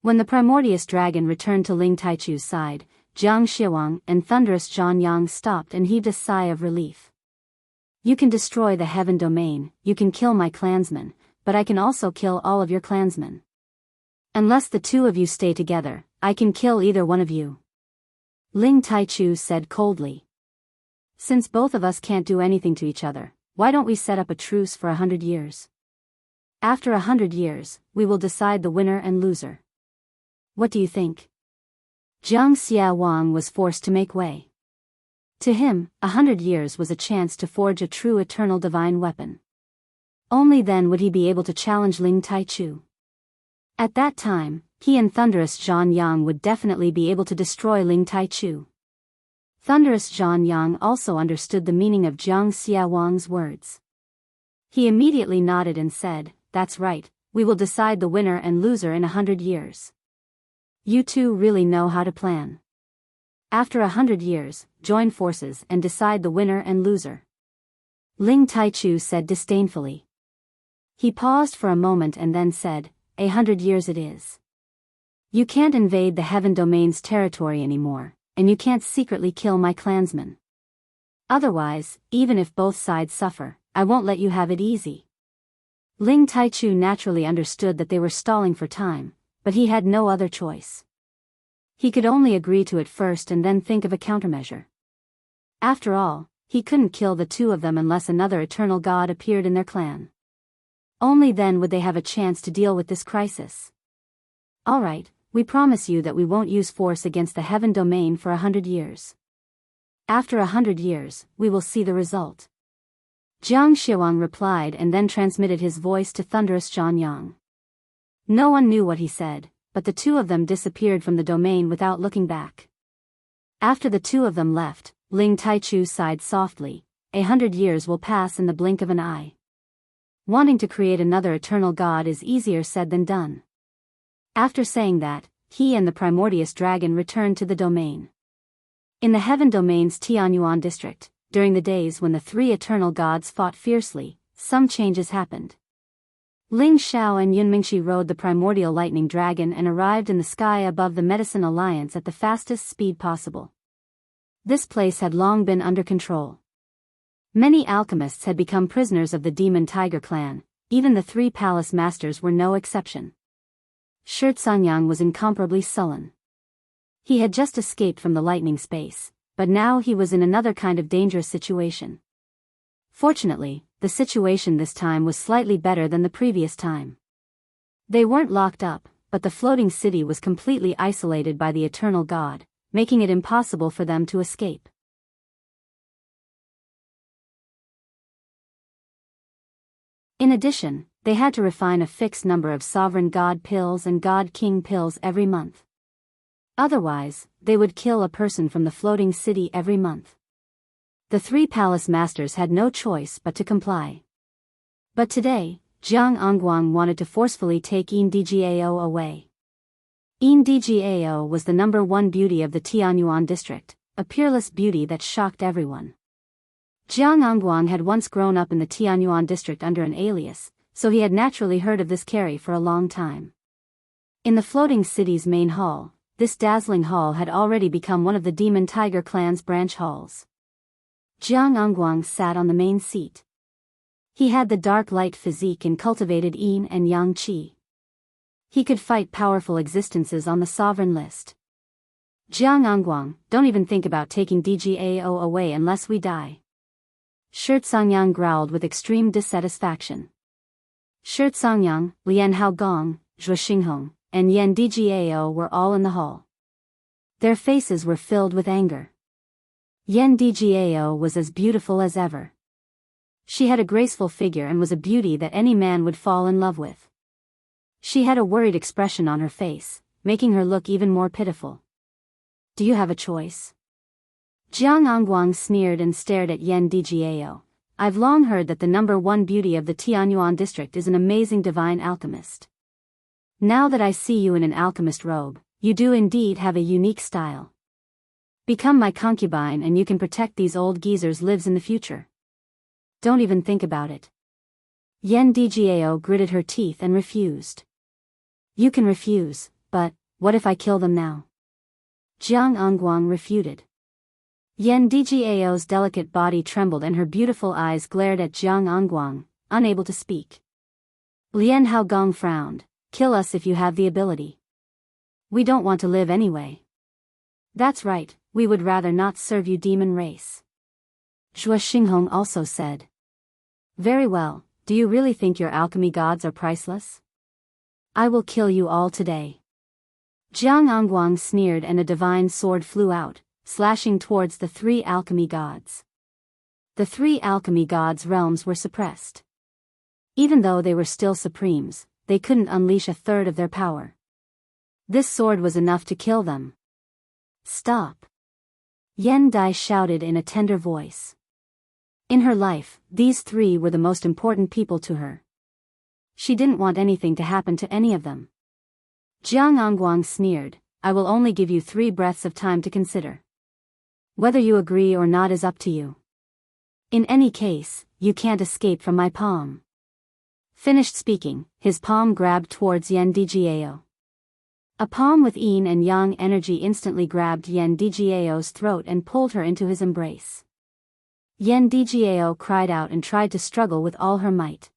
When the primordious dragon returned to Ling Taichu's side, Jiang Xiuang and thunderous Zhanyang stopped and heaved a sigh of relief. You can destroy the Heaven Domain, you can kill my clansmen, but I can also kill all of your clansmen. Unless the two of you stay together, I can kill either one of you. Ling Taichu said coldly. Since both of us can't do anything to each other, why don't we set up a truce for 100 years? After 100 years, we will decide the winner and loser. What do you think? Jiang Xiaowang was forced to make way. To him, 100 years was a chance to forge a true eternal divine weapon. Only then would he be able to challenge Ling Taichu. At that time, he and thunderous Zhanyang would definitely be able to destroy Ling Taichu. Thunderous Zhanyang also understood the meaning of Jiang Xiaowang's words. He immediately nodded and said, that's right, we will decide the winner and loser in 100 years. You two really know how to plan. After 100 years, join forces and decide the winner and loser. Ling Taichu said disdainfully. He paused for a moment and then said, 100 years it is. You can't invade the Heaven Domain's territory anymore, and you can't secretly kill my clansmen. Otherwise, even if both sides suffer, I won't let you have it easy. Ling Taichu naturally understood that they were stalling for time, but he had no other choice. He could only agree to it first and then think of a countermeasure. After all, he couldn't kill the two of them unless another eternal god appeared in their clan. Only then would they have a chance to deal with this crisis. All right, we promise you that we won't use force against the Heaven Domain for 100 years. After 100 years, we will see the result. Jiang Xiuang replied and then transmitted his voice to thunderous Zhanyang. No one knew what he said, but the two of them disappeared from the domain without looking back. After the two of them left, Ling Taichu sighed softly, 100 years will pass in the blink of an eye. Wanting to create another eternal god is easier said than done. After saying that, he and the primordious dragon returned to the domain. In the Heaven Domain's Tianyuan district, during the days when the three eternal gods fought fiercely, some changes happened. Ling Xiao and Yunmingshi rode the primordial lightning dragon and arrived in the sky above the Medicine Alliance at the fastest speed possible. This place had long been under control. Many alchemists had become prisoners of the Demon Tiger clan, even the three palace masters were no exception. Shirtsanyang was incomparably sullen. He had just escaped from the lightning space, but now he was in another kind of dangerous situation. Fortunately, the situation this time was slightly better than the previous time. They weren't locked up, but the floating city was completely isolated by the eternal god, making it impossible for them to escape. In addition, they had to refine a fixed number of sovereign god pills and god king pills every month. Otherwise, they would kill a person from the floating city every month. The three palace masters had no choice but to comply. But today, Jiang Angguang wanted to forcefully take Endgao away. Endgao was the #1 beauty of the Tianyuan district, a peerless beauty that shocked everyone. Jiang Angguang had once grown up in the Tianyuan district under an alias, so he had naturally heard of this carry for a long time. In the floating city's main hall, this dazzling hall had already become one of the Demon Tiger clan's branch halls. Jiang Angguang sat on the main seat. He had the dark light physique and cultivated yin and yang qi. He could fight powerful existences on the sovereign list. Jiang Angguang, don't even think about taking DGAO away unless we die. Shirtsongyang growled with extreme dissatisfaction. Shirtsongyang, Lian Haogong, Zhuo Xinghong, and Yan Dgao were all in the hall. Their faces were filled with anger. Yan Dgao was as beautiful as ever. She had a graceful figure and was a beauty that any man would fall in love with. She had a worried expression on her face, making her look even more pitiful. Do you have a choice? Jiang Angguang sneered and stared at Yan Dgao. I've long heard that the #1 beauty of the Tianyuan district is an amazing divine alchemist. Now that I see you in an alchemist robe, you do indeed have a unique style. Become my concubine and you can protect these old geezers' lives in the future. Don't even think about it. Yan Dgao gritted her teeth and refused. You can refuse, but what if I kill them now? Jiang Angguang refuted. Yan Dgao's delicate body trembled and her beautiful eyes glared at Jiang Angguang, unable to speak. Lian Haogong frowned. Kill us if you have the ability. We don't want to live anyway. That's right, we would rather not serve you, demon race. Zhuo Xinghong also said. Very well, do you really think your alchemy gods are priceless? I will kill you all today. Jiang Angguang sneered and a divine sword flew out, slashing towards the three alchemy gods. The three alchemy gods' realms were suppressed. Even though they were still supremes, they couldn't unleash a third of their power. This sword was enough to kill them. Stop! Yan Dai shouted in a tender voice. In her life, these three were the most important people to her. She didn't want anything to happen to any of them. Jiang Angguang sneered, I will only give you 3 breaths of time to consider. Whether you agree or not is up to you. In any case, you can't escape from my palm. Finished speaking, his palm grabbed towards Yan Dgao. A palm with yin and yang energy instantly grabbed Yan Dgao's throat and pulled her into his embrace. Yan Dgao cried out and tried to struggle with all her might.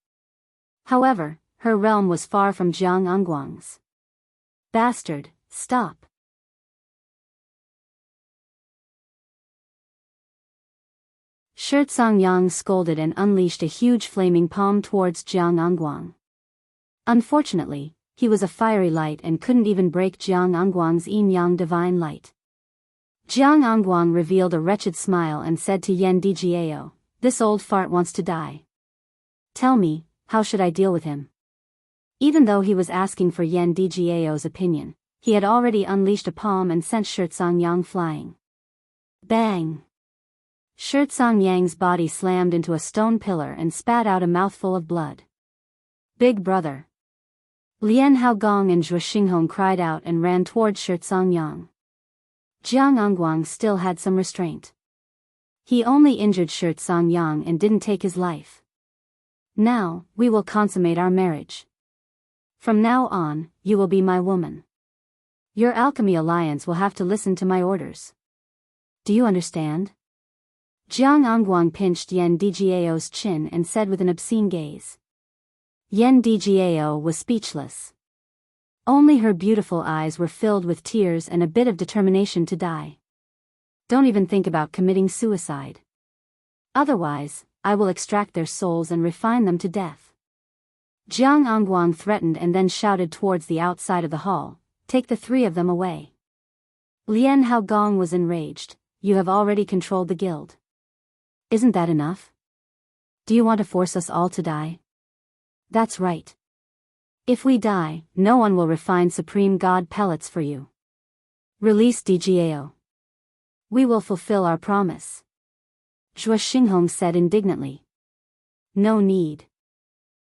However, her realm was far from Jiang Angguang's. Bastard, stop! Shirtsongyang scolded and unleashed a huge flaming palm towards Jiang Angguang. Unfortunately, he was a fiery light and couldn't even break Jiang Angguang's yin-yang divine light. Jiang Angguang revealed a wretched smile and said to Yan Dgao, this old fart wants to die. Tell me, how should I deal with him? Even though he was asking for Yan Dgao's opinion, he had already unleashed a palm and sent Shirtsongyang flying. Bang! Shirtsongyang's body slammed into a stone pillar and spat out a mouthful of blood. Big brother! Lian Haogong and Zhuo Xinghong cried out and ran toward Shirtsongyang. Jiang Angguang still had some restraint. He only injured Shirtsongyang and didn't take his life. Now, we will consummate our marriage. From now on, you will be my woman. Your alchemy alliance will have to listen to my orders. Do you understand? Jiang Angguang pinched Yan Dgao's chin and said with an obscene gaze. Yan Dgao was speechless. Only her beautiful eyes were filled with tears and a bit of determination to die. Don't even think about committing suicide. Otherwise, I will extract their souls and refine them to death. Jiang Angguang threatened and then shouted towards the outside of the hall, "Take the three of them away." Lian Haogong was enraged. "You have already controlled the guild. Isn't that enough? Do you want to force us all to die?" "That's right. If we die, no one will refine Supreme God pellets for you. Release DGAO. We will fulfill our promise." Zhuo Xinghong said indignantly. "No need.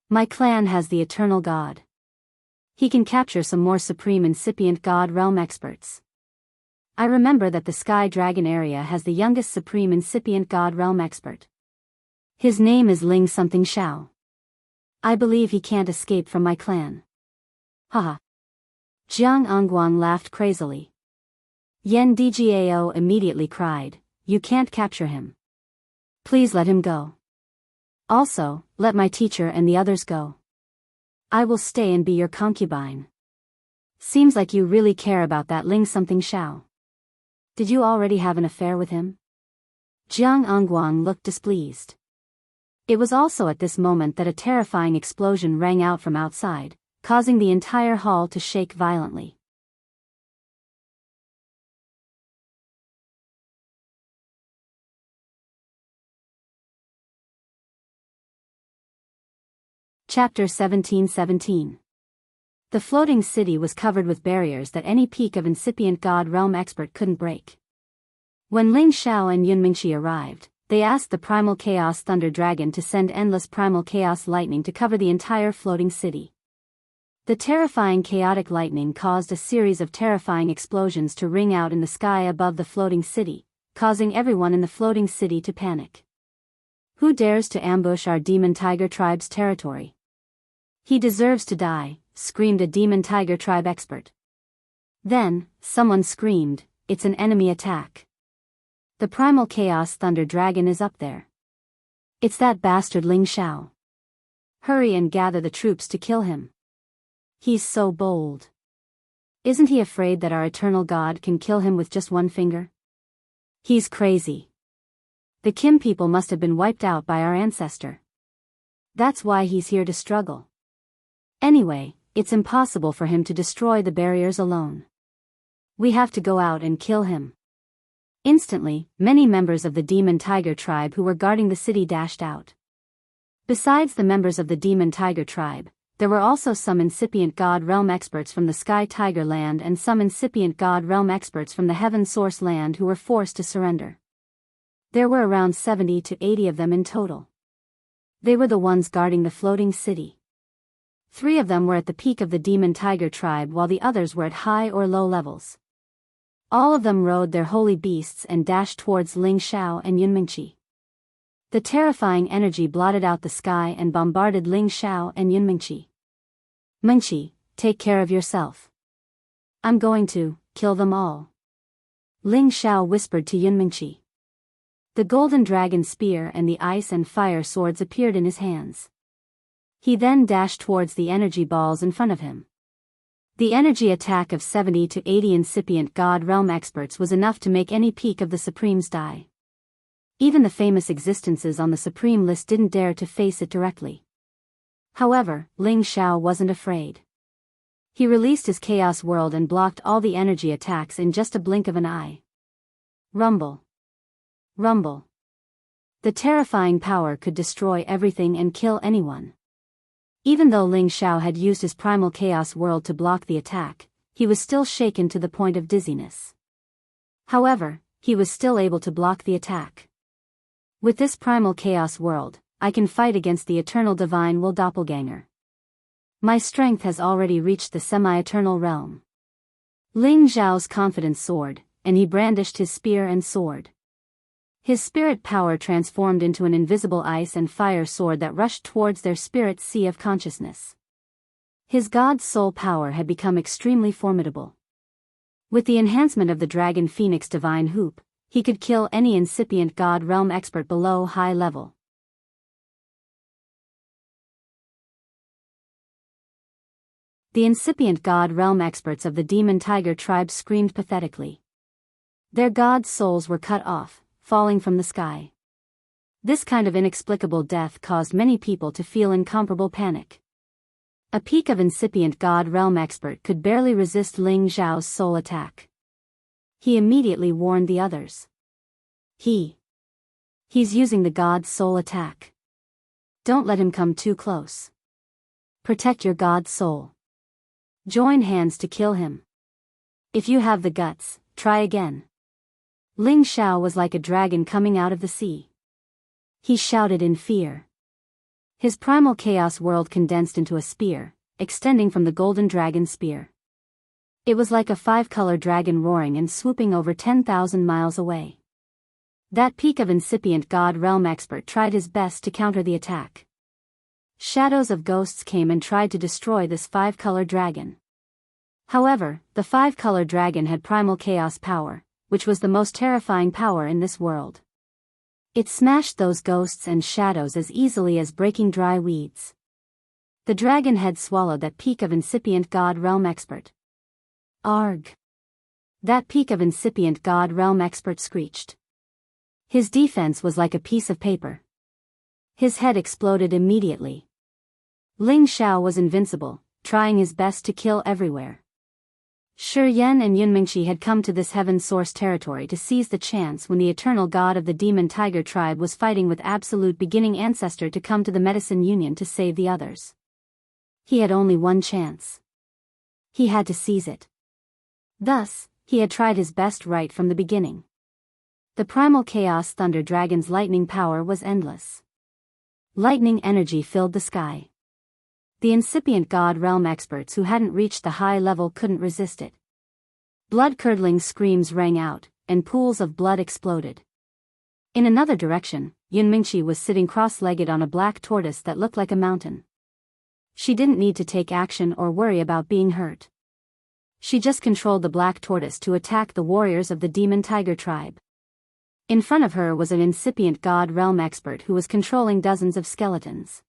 My clan has the eternal God. He can capture some more Supreme Incipient God realm experts. I remember that the Sky Dragon area has the youngest Supreme Incipient God realm expert. His name is Ling something Xiao. I believe he can't escape from my clan." Haha. Jiang Angguang laughed crazily. Yen Dgao immediately cried, "You can't capture him. Please let him go. Also, let my teacher and the others go. I will stay and be your concubine. Seems like you really care about that Ling something Xiao. Did you already have an affair with him?" Jiang Angguang looked displeased. It was also at this moment that a terrifying explosion rang out from outside, causing the entire hall to shake violently. Chapter 1717. The floating city was covered with barriers that any peak of incipient God realm expert couldn't break. When Ling Xiao and Yunmingqi arrived, they asked the Primal Chaos Thunder Dragon to send endless Primal Chaos Lightning to cover the entire floating city. The terrifying chaotic lightning caused a series of terrifying explosions to ring out in the sky above the floating city, causing everyone in the floating city to panic. "Who dares to ambush our Demon Tiger Tribe's territory? He deserves to die," screamed a Demon Tiger Tribe expert. Then, someone screamed, "It's an enemy attack. The Primal Chaos Thunder Dragon is up there. It's that bastard Ling Xiao. Hurry and gather the troops to kill him. He's so bold. Isn't he afraid that our eternal God can kill him with just one finger? He's crazy. The Kim people must have been wiped out by our ancestor. That's why he's here to struggle. Anyway, it's impossible for him to destroy the barriers alone. We have to go out and kill him." Instantly, many members of the Demon Tiger Tribe who were guarding the city dashed out. Besides the members of the Demon Tiger Tribe, there were also some incipient God realm experts from the Sky Tiger Land and some incipient God realm experts from the Heaven Source Land who were forced to surrender. There were around 70 to 80 of them in total. They were the ones guarding the floating city. 3 of them were at the peak of the Demon Tiger Tribe while the others were at high or low levels. All of them rode their holy beasts and dashed towards Ling Xiao and Yunmingqi. The terrifying energy blotted out the sky and bombarded Ling Xiao and Yunmingqi. "Mingqi, take care of yourself. I'm going to kill them all," Ling Xiao whispered to Yunmingqi. The golden dragon spear and the ice and fire swords appeared in his hands. He then dashed towards the energy balls in front of him. The energy attack of 70 to 80 incipient God realm experts was enough to make any peak of the Supremes die. Even the famous existences on the Supreme list didn't dare to face it directly. However, Ling Xiao wasn't afraid. He released his Chaos World and blocked all the energy attacks in just a blink of an eye. Rumble. Rumble. The terrifying power could destroy everything and kill anyone. Even though Ling Xiao had used his Primal Chaos World to block the attack, he was still shaken to the point of dizziness. However, he was still able to block the attack. "With this Primal Chaos World, I can fight against the Eternal Divine Will Doppelganger. My strength has already reached the semi-eternal realm." Ling Xiao's confidence soared, and he brandished his spear and sword. His spirit power transformed into an invisible ice and fire sword that rushed towards their spirit sea of consciousness. His God's soul power had become extremely formidable. With the enhancement of the Dragon Phoenix Divine Hoop, he could kill any incipient God realm expert below high level. The incipient God realm experts of the Demon Tiger Tribe screamed pathetically. Their gods' souls were cut off, falling from the sky. This kind of inexplicable death caused many people to feel incomparable panic. A peak of incipient God realm expert could barely resist Ling Xiao's soul attack. He immediately warned the others. He's using the God's soul attack. Don't let him come too close. Protect your God's soul. Join hands to kill him. If you have the guts, try again. Ling Xiao was like a dragon coming out of the sea. He shouted in fear. His primal chaos world condensed into a spear, extending from the golden dragon spear. It was like a five-color dragon roaring and swooping over 10,000 miles away. That peak of incipient God realm expert tried his best to counter the attack. Shadows of ghosts came and tried to destroy this five-color dragon. However, the five-color dragon had primal chaos power, which was the most terrifying power in this world. It smashed those ghosts and shadows as easily as breaking dry weeds. The dragon had swallowed that peak of incipient God realm expert. Arg! That peak of incipient God realm expert screeched. His defense was like a piece of paper. His head exploded immediately. Ling Xiao was invincible, trying his best to kill everywhere. Shi Yan and Yun Mingqi had come to this heaven-source territory to seize the chance when the eternal god of the demon tiger tribe was fighting with absolute beginning ancestor to come to the medicine union to save the others. He had only one chance. He had to seize it. Thus, he had tried his best right from the beginning. The primal chaos thunder dragon's lightning power was endless. Lightning energy filled the sky. The incipient God realm experts who hadn't reached the high level couldn't resist it. Blood-curdling screams rang out, and pools of blood exploded. In another direction, Yun Mingqi was sitting cross-legged on a black tortoise that looked like a mountain. She didn't need to take action or worry about being hurt. She just controlled the black tortoise to attack the warriors of the demon tiger tribe. In front of her was an incipient God realm expert who was controlling dozens of skeletons.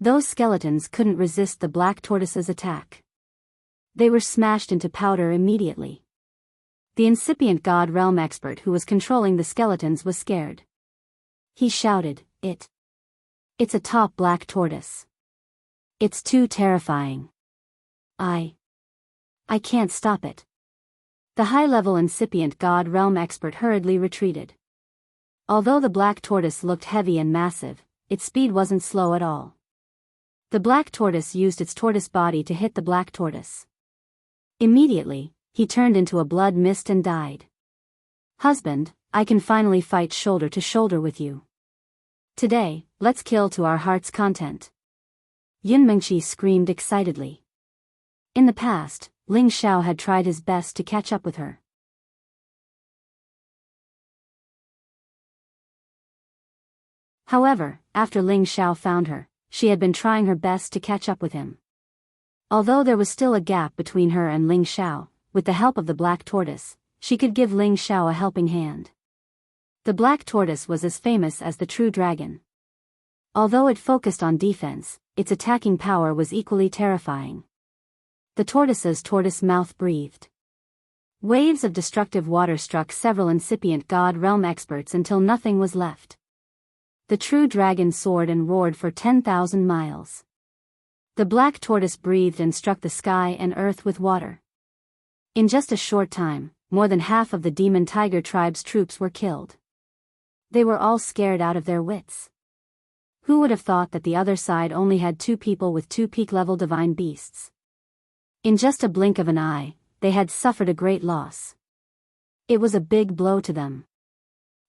Those skeletons couldn't resist the black tortoise's attack. They were smashed into powder immediately. The incipient God realm expert who was controlling the skeletons was scared. He shouted, It's a top black tortoise. It's too terrifying. I can't stop it." The high-level incipient God realm expert hurriedly retreated. Although the black tortoise looked heavy and massive, its speed wasn't slow at all. The black tortoise used its tortoise body to hit the black tortoise. Immediately, he turned into a blood mist and died. "Husband, I can finally fight shoulder to shoulder with you. Today, let's kill to our heart's content." Yun Mingqi screamed excitedly. In the past, Ling Xiao had tried his best to catch up with her. However, after Ling Xiao found her, she had been trying her best to catch up with him. Although there was still a gap between her and Ling Xiao, with the help of the black tortoise, she could give Ling Xiao a helping hand. The black tortoise was as famous as the true dragon. Although it focused on defense, its attacking power was equally terrifying. The tortoise's tortoise mouth breathed. Waves of destructive water struck several incipient God realm experts until nothing was left. The true dragon soared and roared for 10,000 miles. The black tortoise breathed and struck the sky and earth with water. In just a short time, more than half of the demon tiger tribe's troops were killed. They were all scared out of their wits. Who would have thought that the other side only had 2 people with 2 peak-level divine beasts? In just a blink of an eye, they had suffered a great loss. It was a big blow to them.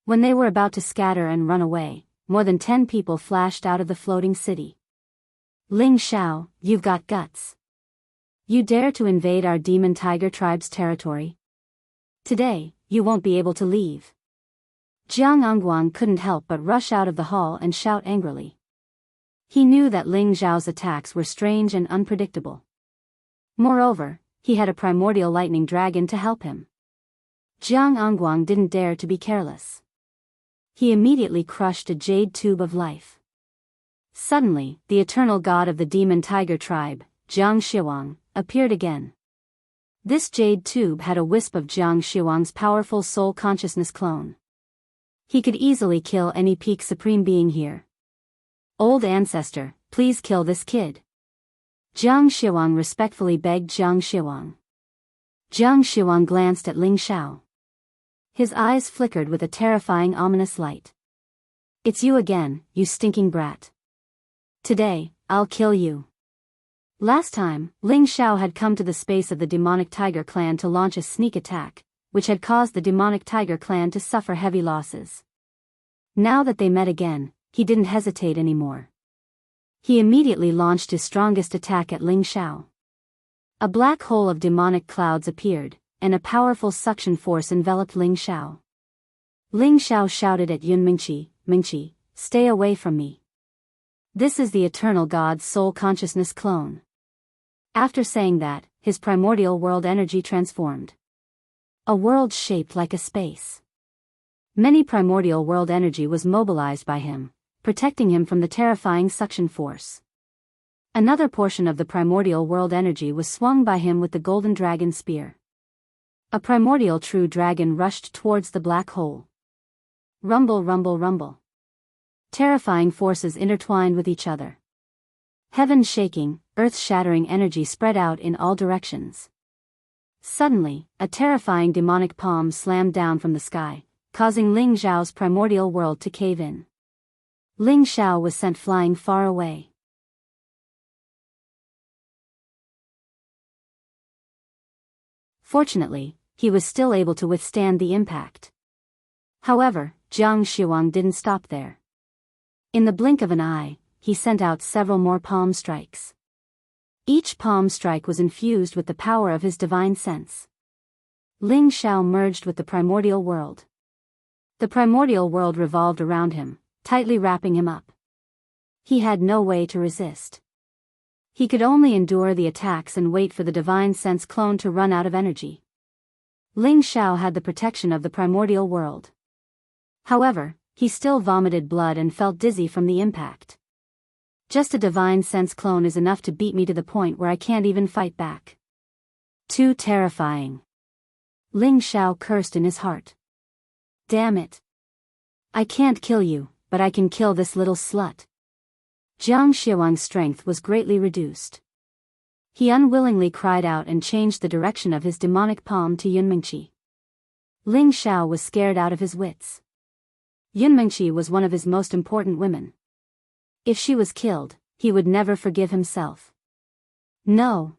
When they were about to scatter and run away, more than 10 people flashed out of the floating city. "Ling Xiao, you've got guts. You dare to invade our demon tiger tribe's territory? Today, you won't be able to leave." Jiang Angguang couldn't help but rush out of the hall and shout angrily. He knew that Ling Xiao's attacks were strange and unpredictable. Moreover, he had a primordial lightning dragon to help him. Jiang Angguang didn't dare to be careless. He immediately crushed a jade tube of life. Suddenly, the eternal god of the demon tiger tribe, Jiang Shiwang, appeared again. This jade tube had a wisp of Jiang Xiuang's powerful soul consciousness clone. He could easily kill any peak supreme being here. Old ancestor, please kill this kid. Jiang Xiuang respectfully begged Jiang Xiuang. Jiang Xiuang glanced at Ling Xiao. His eyes flickered with a terrifying ominous light. It's you again, you stinking brat. Today, I'll kill you. Last time, Ling Xiao had come to the space of the demonic tiger clan to launch a sneak attack, which had caused the demonic tiger clan to suffer heavy losses. Now that they met again, he didn't hesitate anymore. He immediately launched his strongest attack at Ling Xiao. A black hole of demonic clouds appeared, and a powerful suction force enveloped Ling Xiao. Ling Xiao shouted at Yun Mingqi, "Mingqi, stay away from me. This is the eternal God's soul consciousness clone." After saying that, his primordial world energy transformed. A world shaped like a space. Many primordial world energy was mobilized by him, protecting him from the terrifying suction force. Another portion of the primordial world energy was swung by him with the golden dragon spear. A primordial true dragon rushed towards the black hole. Rumble, rumble, rumble. Terrifying forces intertwined with each other. Heaven shaking, earth-shattering energy spread out in all directions. Suddenly, a terrifying demonic palm slammed down from the sky, causing Ling Xiao's primordial world to cave in. Ling Xiao was sent flying far away. Fortunately, he was still able to withstand the impact. However, Jiang Xiuang didn't stop there. In the blink of an eye, he sent out several more palm strikes. Each palm strike was infused with the power of his divine sense. Ling Xiao merged with the primordial world. The primordial world revolved around him, tightly wrapping him up. He had no way to resist. He could only endure the attacks and wait for the divine sense clone to run out of energy. Ling Xiao had the protection of the primordial world. However, he still vomited blood and felt dizzy from the impact. Just a divine sense clone is enough to beat me to the point where I can't even fight back. Too terrifying. Ling Xiao cursed in his heart. Damn it. I can't kill you, but I can kill this little slut. Jiang Xiuang's strength was greatly reduced. He unwillingly cried out and changed the direction of his demonic palm to Yun Mingqi. Ling Xiao was scared out of his wits. Yun Mingqi was one of his most important women. If she was killed, he would never forgive himself. No.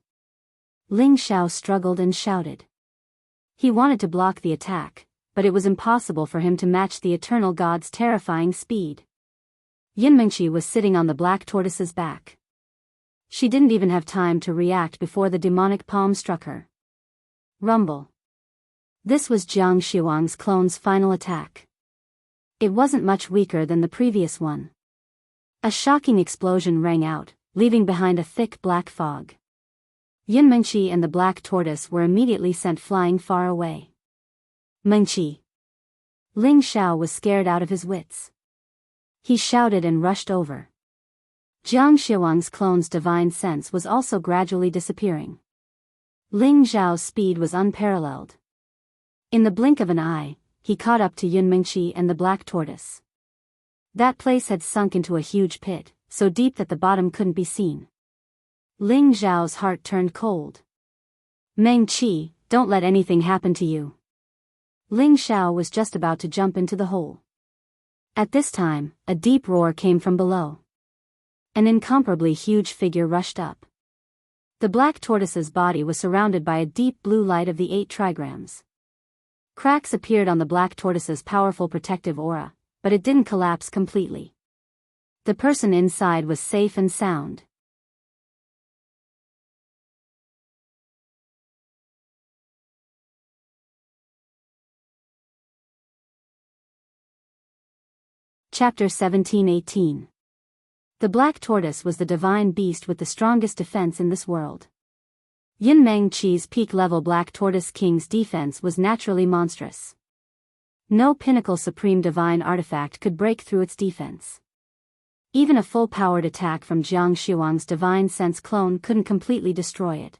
Ling Xiao struggled and shouted. He wanted to block the attack, but it was impossible for him to match the eternal god's terrifying speed. Yun Mingqi was sitting on the black tortoise's back. She didn't even have time to react before the demonic palm struck her. Rumble. This was Jiang Xiuang's clone's final attack. It wasn't much weaker than the previous one. A shocking explosion rang out, leaving behind a thick black fog. Yun Mingqi and the black tortoise were immediately sent flying far away. Mingqi. Ling Xiao was scared out of his wits. He shouted and rushed over. Jiang Xiuang's clone's divine sense was also gradually disappearing. Ling Xiao's speed was unparalleled. In the blink of an eye, he caught up to Yun Mingqi and the black tortoise. That place had sunk into a huge pit, so deep that the bottom couldn't be seen. Ling Xiao's heart turned cold. Mingqi, don't let anything happen to you. Ling Xiao was just about to jump into the hole. At this time, a deep roar came from below. An incomparably huge figure rushed up. The black tortoise's body was surrounded by a deep blue light of the 8 trigrams. Cracks appeared on the black tortoise's powerful protective aura, but it didn't collapse completely. The person inside was safe and sound. Chapter 17-18. The black tortoise was the divine beast with the strongest defense in this world. Yun Mingqi's peak-level black tortoise king's defense was naturally monstrous. No pinnacle supreme divine artifact could break through its defense. Even a full-powered attack from Jiang Xiuang's divine sense clone couldn't completely destroy it.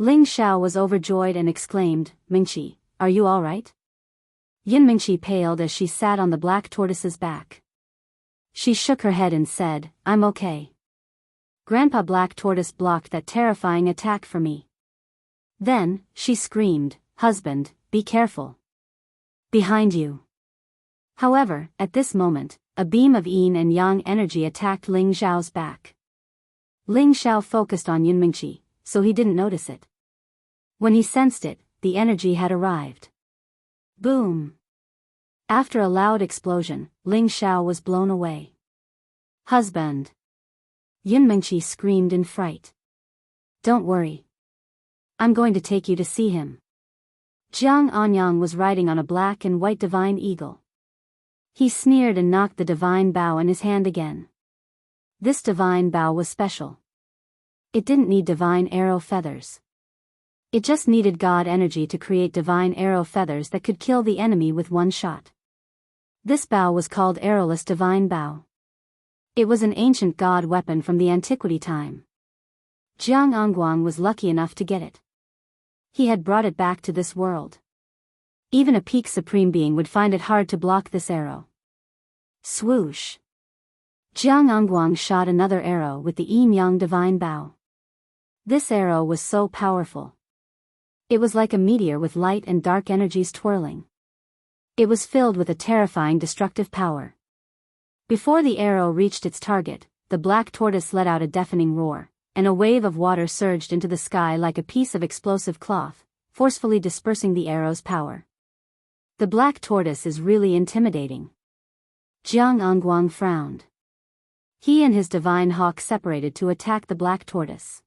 Ling Xiao was overjoyed and exclaimed, Mingqi, are you all right? Yin Mingqi paled as she sat on the black tortoise's back. She shook her head and said, I'm okay. Grandpa Black Tortoise blocked that terrifying attack for me. Then, she screamed, Husband, be careful. Behind you. However, at this moment, a beam of yin and yang energy attacked Ling Xiao's back. Ling Xiao focused on Yin Mingqi, so he didn't notice it. When he sensed it, the energy had arrived. Boom! After a loud explosion, Ling Xiao was blown away. Husband! Yin Mingqi screamed in fright. Don't worry. I'm going to take you to see him. Jiang Anyang was riding on a black and white divine eagle. He sneered and knocked the divine bow in his hand again. This divine bow was special. It didn't need divine arrow feathers. It just needed God energy to create divine arrow feathers that could kill the enemy with one shot. This bow was called Arrowless Divine Bow. It was an ancient god weapon from the antiquity time. Jiang Angguang was lucky enough to get it. He had brought it back to this world. Even a peak supreme being would find it hard to block this arrow. Swoosh! Jiang Angguang shot another arrow with the yin-yang divine bow. This arrow was so powerful. It was like a meteor with light and dark energies twirling. It was filled with a terrifying destructive power. Before the arrow reached its target, the black tortoise let out a deafening roar, and a wave of water surged into the sky like a piece of explosive cloth, forcefully dispersing the arrow's power. The black tortoise is really intimidating. Jiang Angguang frowned. He and his divine hawk separated to attack the black tortoise.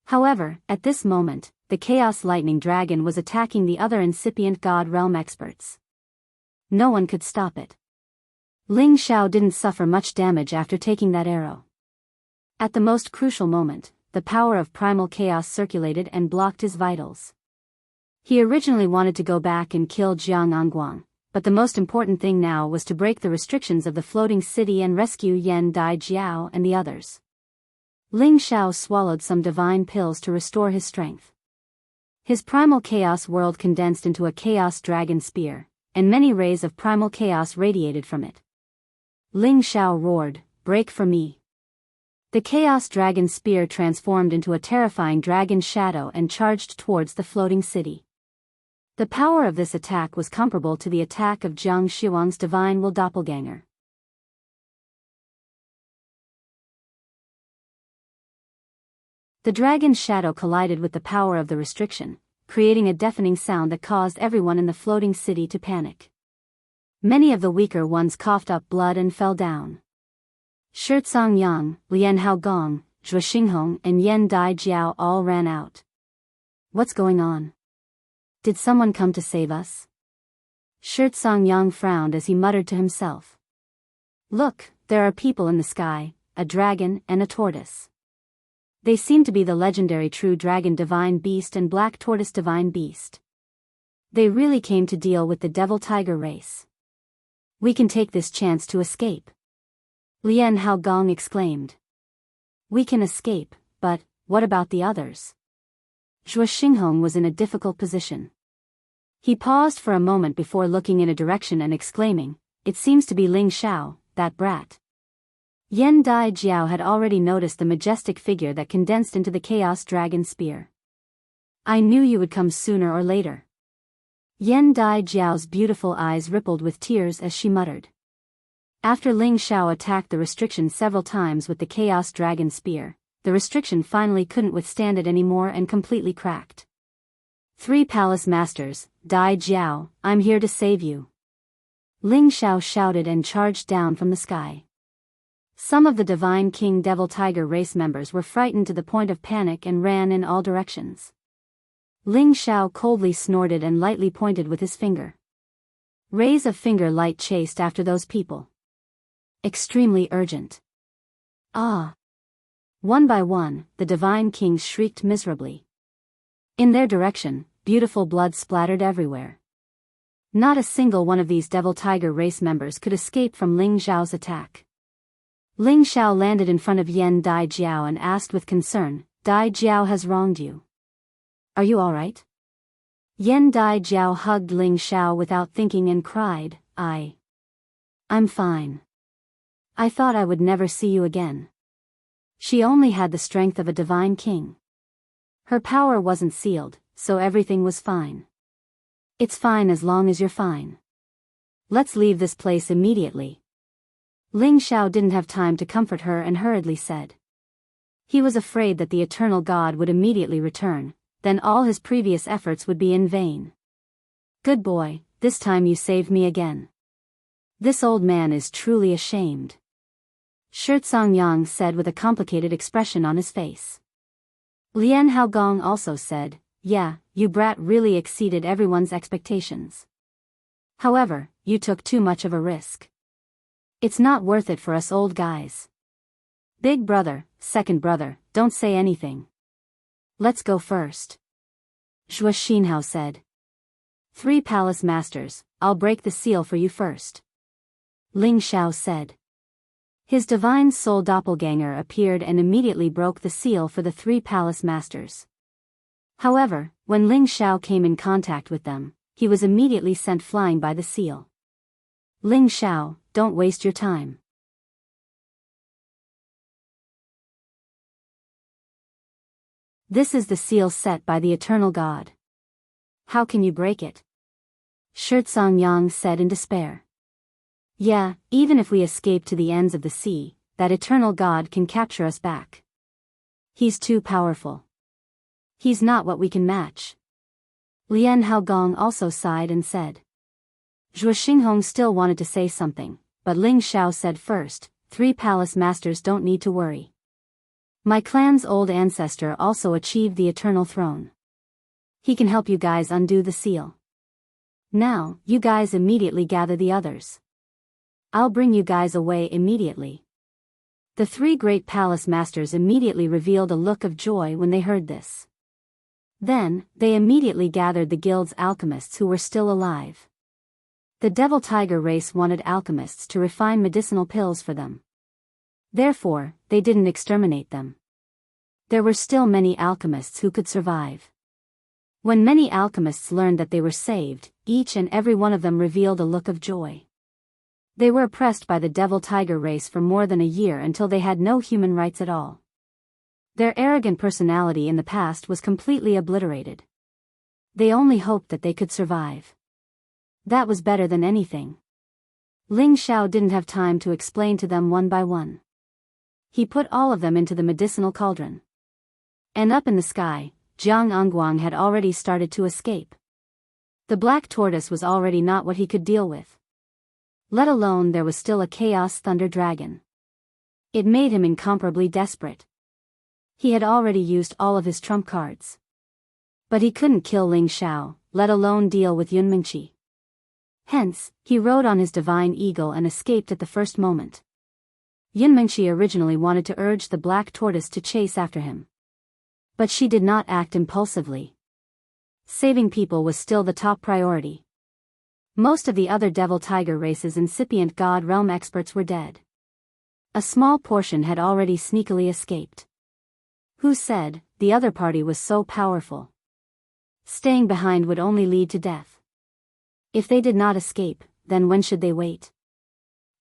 However, at this moment, the Chaos Lightning Dragon was attacking the other incipient God Realm experts. No one could stop it. Ling Xiao didn't suffer much damage after taking that arrow. At the most crucial moment, the power of primal chaos circulated and blocked his vitals. He originally wanted to go back and kill Jiang Angguang, but the most important thing now was to break the restrictions of the floating city and rescue Yan Dai Jiao and the others. Ling Xiao swallowed some divine pills to restore his strength. His primal chaos world condensed into a chaos dragon spear, and many rays of primal chaos radiated from it. Ling Xiao roared, "Break for me!" The chaos dragon spear transformed into a terrifying dragon shadow and charged towards the floating city. The power of this attack was comparable to the attack of Jiang Xiuang's divine will doppelganger. The dragon's shadow collided with the power of the restriction, creating a deafening sound that caused everyone in the floating city to panic. Many of the weaker ones coughed up blood and fell down. Shizong Yang, Lian Haogong, Zhuo Xinghong and Yan Dai Jiao all ran out. What's going on? Did someone come to save us? Shizong Yang frowned as he muttered to himself. Look, there are people in the sky, a dragon and a tortoise. They seem to be the legendary True Dragon Divine Beast and Black Tortoise Divine Beast. They really came to deal with the Devil Tiger race. We can take this chance to escape. Lian Haogong exclaimed. We can escape, but what about the others? Zhuo Xinghong was in a difficult position. He paused for a moment before looking in a direction and exclaiming, "It seems to be Ling Xiao, that brat." Yan Dai Jiao had already noticed the majestic figure that condensed into the Chaos Dragon Spear. I knew you would come sooner or later. Yan Dai Jiao's beautiful eyes rippled with tears as she muttered. After Ling Xiao attacked the restriction several times with the Chaos Dragon Spear, the restriction finally couldn't withstand it anymore and completely cracked. Three palace masters, Dai Jiao, I'm here to save you. Ling Xiao shouted and charged down from the sky. Some of the Divine King Devil Tiger race members were frightened to the point of panic and ran in all directions. Ling Xiao coldly snorted and lightly pointed with his finger. Rays of finger light chased after those people. Extremely urgent. Ah! One by one, the Divine Kings shrieked miserably. In their direction, beautiful blood splattered everywhere. Not a single one of these Devil Tiger race members could escape from Ling Xiao's attack. Ling Xiao landed in front of Yan Dai Jiao and asked with concern, Dai Jiao has wronged you. Are you alright? Yan Daijiao hugged Ling Xiao without thinking and cried, I'm fine. I thought I would never see you again. She only had the strength of a divine king. Her power wasn't sealed, so everything was fine. It's fine as long as you're fine. Let's leave this place immediately. Ling Xiao didn't have time to comfort her and hurriedly said. He was afraid that the eternal God would immediately return, then all his previous efforts would be in vain. Good boy, this time you saved me again. This old man is truly ashamed. Shirtsong Yang said with a complicated expression on his face. Lian Haogong also said, yeah, you brat really exceeded everyone's expectations. However, you took too much of a risk. It's not worth it for us old guys. Big brother, second brother, don't say anything. Let's go first. Zhua Xinhao said. 3 palace masters, I'll break the seal for you first. Ling Xiao said. His divine soul doppelganger appeared and immediately broke the seal for the 3 palace masters. However, when Ling Xiao came in contact with them, he was immediately sent flying by the seal. Ling Xiao, don't waste your time. This is the seal set by the eternal God. How can you break it? Shirtsong Yang said in despair. Yeah, even if we escape to the ends of the sea, that eternal God can capture us back. He's too powerful. He's not what we can match. Lian Haogong also sighed and said. Zhuo Xinghong still wanted to say something, but Ling Xiao said first, 3 palace masters don't need to worry. My clan's old ancestor also achieved the eternal throne. He can help you guys undo the seal. Now, you guys immediately gather the others. I'll bring you guys away immediately. The 3 great palace masters immediately revealed a look of joy when they heard this. Then, they immediately gathered the guild's alchemists who were still alive. The devil tiger race wanted alchemists to refine medicinal pills for them. Therefore, they didn't exterminate them. There were still many alchemists who could survive. When many alchemists learned that they were saved, each and every one of them revealed a look of joy. They were oppressed by the devil tiger race for more than a year until they had no human rights at all. Their arrogant personality in the past was completely obliterated. They only hoped that they could survive. That was better than anything. Ling Xiao didn't have time to explain to them one by one. He put all of them into the medicinal cauldron. And up in the sky, Jiang Ongguang had already started to escape. The black tortoise was already not what he could deal with. Let alone there was still a chaos thunder dragon. It made him incomparably desperate. He had already used all of his trump cards. But he couldn't kill Ling Xiao, let alone deal with Yunmingqi. Hence, he rode on his divine eagle and escaped at the first moment. Yunmingqi originally wanted to urge the black tortoise to chase after him. But she did not act impulsively. Saving people was still the top priority. Most of the other devil tiger race's incipient god realm experts were dead. A small portion had already sneakily escaped. Who said the other party was so powerful? Staying behind would only lead to death. If they did not escape, then when should they wait?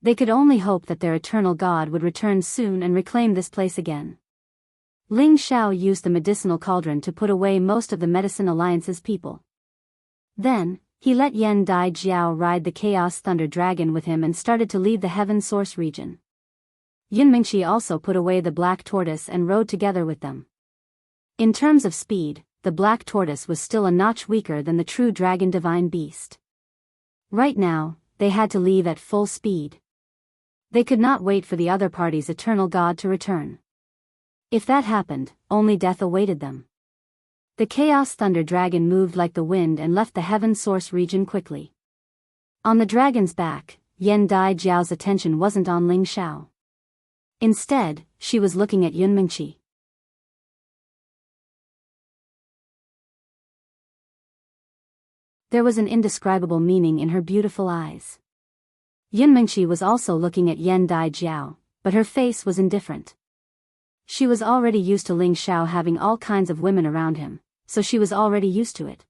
They could only hope that their eternal god would return soon and reclaim this place again. Ling Xiao used the medicinal cauldron to put away most of the Medicine Alliance's people. Then, he let Yan Dai Jiao ride the Chaos Thunder Dragon with him and started to leave the Heaven Source region. Yunmingqi also put away the Black Tortoise and rode together with them. In terms of speed, the Black Tortoise was still a notch weaker than the true Dragon Divine Beast. Right now, they had to leave at full speed. They could not wait for the other party's eternal god to return. If that happened, only death awaited them. The Chaos Thunder Dragon moved like the wind and left the Heaven Source region quickly. On the dragon's back, Yan Dai Jiao's attention wasn't on Ling Xiao. Instead, she was looking at Yunmingqi. There was an indescribable meaning in her beautiful eyes. Yunmingqi was also looking at Yan Dai Jiao, but her face was indifferent. She was already used to Ling Xiao having all kinds of women around him, so she was already used to it.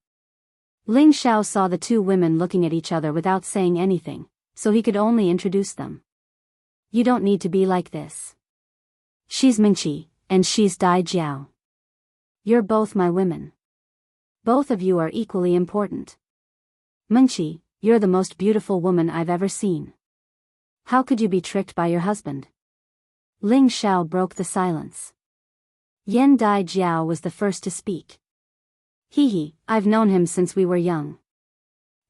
Ling Xiao saw the two women looking at each other without saying anything, so he could only introduce them. You don't need to be like this. She's Mingqi, and she's Dai Jiao. You're both my women. Both of you are equally important. Mingqi, you're the most beautiful woman I've ever seen. How could you be tricked by your husband? Ling Xiao broke the silence. Yan Dai Jiao was the first to speak. He, I've known him since we were young.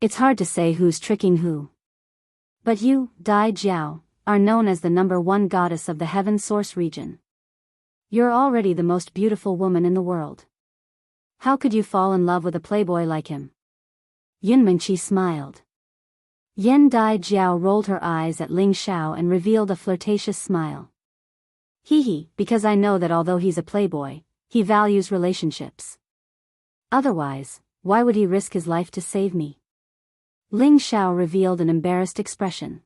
It's hard to say who's tricking who. But you, Dai Jiao, are known as the #1 goddess of the heaven source region. You're already the most beautiful woman in the world. How could you fall in love with a playboy like him? Yun Mingqi smiled. Yan Dai Jiao rolled her eyes at Ling Xiao and revealed a flirtatious smile. Because I know that although he's a playboy, he values relationships. Otherwise, why would he risk his life to save me? Ling Xiao revealed an embarrassed expression.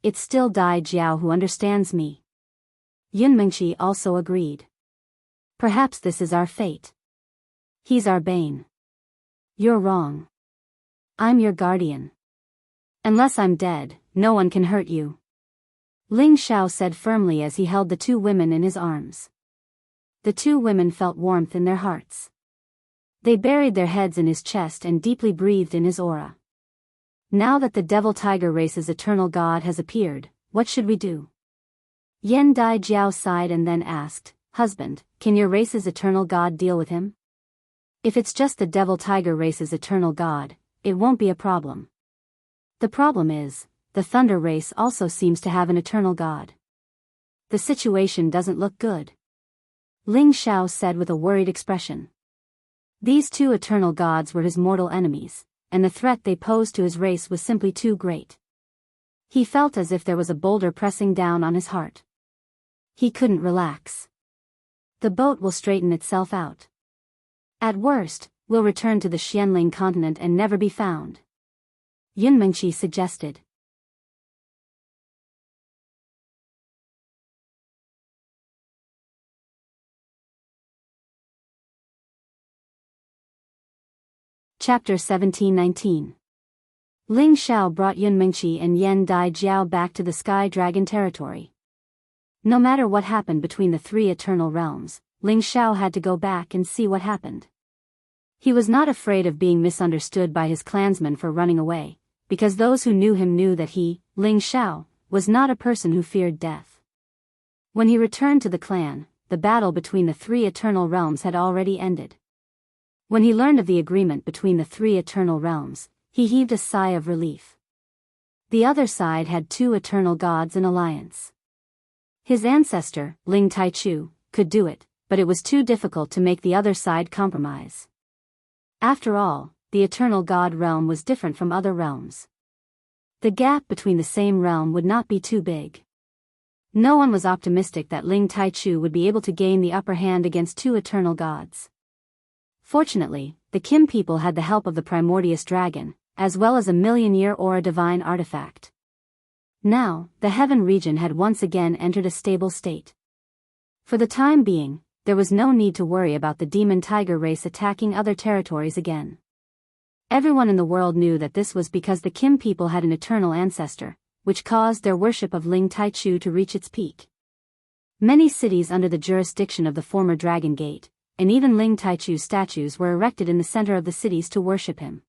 It's still Dai Jiao who understands me. Yun Mingqi also agreed. Perhaps this is our fate. He's our bane. You're wrong. I'm your guardian. Unless I'm dead, no one can hurt you. Ling Xiao said firmly as he held the two women in his arms. The two women felt warmth in their hearts. They buried their heads in his chest and deeply breathed in his aura. Now that the Devil Tiger race's eternal god has appeared, what should we do? Yan Dai Jiao sighed and then asked, Husband, can your race's eternal god deal with him? If it's just the Devil Tiger race's eternal god, it won't be a problem. The problem is, the Thunder race also seems to have an eternal god. The situation doesn't look good. Ling Xiao said with a worried expression. These two eternal gods were his mortal enemies, and the threat they posed to his race was simply too great. He felt as if there was a boulder pressing down on his heart. He couldn't relax. The boat will straighten itself out. At worst, we'll return to the Xianling continent and never be found. Yun Mingqi suggested. Chapter 17-19. Ling Xiao brought Yun Mingqi and Yan Dai Jiao back to the Sky Dragon territory. No matter what happened between the three eternal realms, Ling Xiao had to go back and see what happened. He was not afraid of being misunderstood by his clansmen for running away, because those who knew him knew that he, Ling Xiao, was not a person who feared death. When he returned to the clan, the battle between the three eternal realms had already ended. When he learned of the agreement between the three eternal realms, he heaved a sigh of relief. The other side had two eternal gods in alliance. His ancestor, Ling Taichu, could do it, but it was too difficult to make the other side compromise. After all, the eternal god realm was different from other realms. The gap between the same realm would not be too big. No one was optimistic that Ling Taichu would be able to gain the upper hand against two eternal gods. Fortunately, the Kim people had the help of the Primordius Dragon, as well as a million-year Aura Divine artifact. Now, the Heaven region had once again entered a stable state. For the time being, there was no need to worry about the Demon Tiger race attacking other territories again. Everyone in the world knew that this was because the Kim people had an eternal ancestor, which caused their worship of Ling Taichu to reach its peak. Many cities under the jurisdiction of the former Dragon Gate, and even Ling Taichu's statues were erected in the center of the cities to worship him.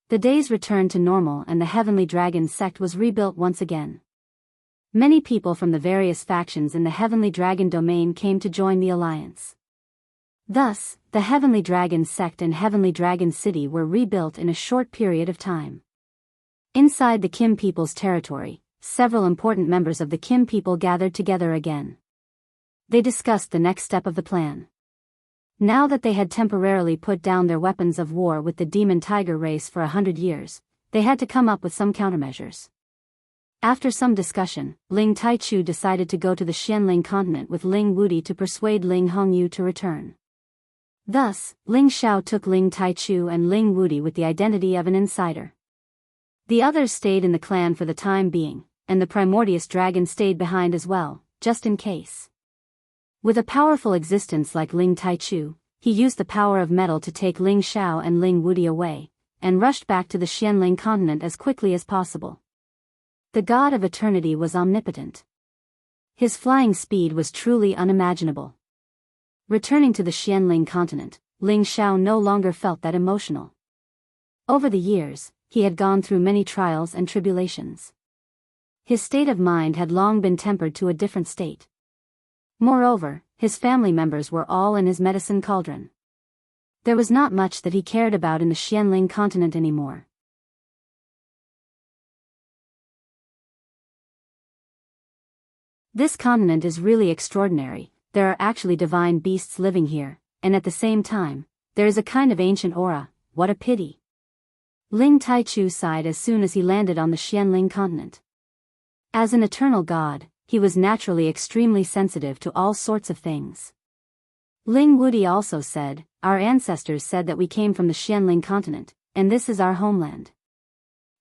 The days returned to normal and the Heavenly Dragon sect was rebuilt once again. Many people from the various factions in the Heavenly Dragon domain came to join the alliance. Thus, the Heavenly Dragon sect and Heavenly Dragon city were rebuilt in a short period of time. Inside the Kim people's territory, several important members of the Kim people gathered together again. They discussed the next step of the plan. Now that they had temporarily put down their weapons of war with the Demon Tiger race for 100 years, they had to come up with some countermeasures. After some discussion, Ling Taichu decided to go to the Xianling continent with Ling Wudi to persuade Ling Hongyu to return. Thus, Ling Xiao took Ling Taichu and Ling Wudi with the identity of an insider. The others stayed in the clan for the time being, and the Primordius Dragon stayed behind as well, just in case. With a powerful existence like Ling Taichu, he used the power of metal to take Ling Xiao and Ling Wuti away, and rushed back to the Xianling continent as quickly as possible. The god of eternity was omnipotent. His flying speed was truly unimaginable. Returning to the Xianling continent, Ling Xiao no longer felt that emotional. Over the years, he had gone through many trials and tribulations. His state of mind had long been tempered to a different state. Moreover, his family members were all in his medicine cauldron. There was not much that he cared about in the Xianling continent anymore. This continent is really extraordinary. There are actually divine beasts living here, and at the same time, there is a kind of ancient aura. What a pity. Ling Taichu sighed as soon as he landed on the Xianling continent. As an eternal god, he was naturally extremely sensitive to all sorts of things. Ling Wuti also said, "Our ancestors said that we came from the Xianling continent, and this is our homeland.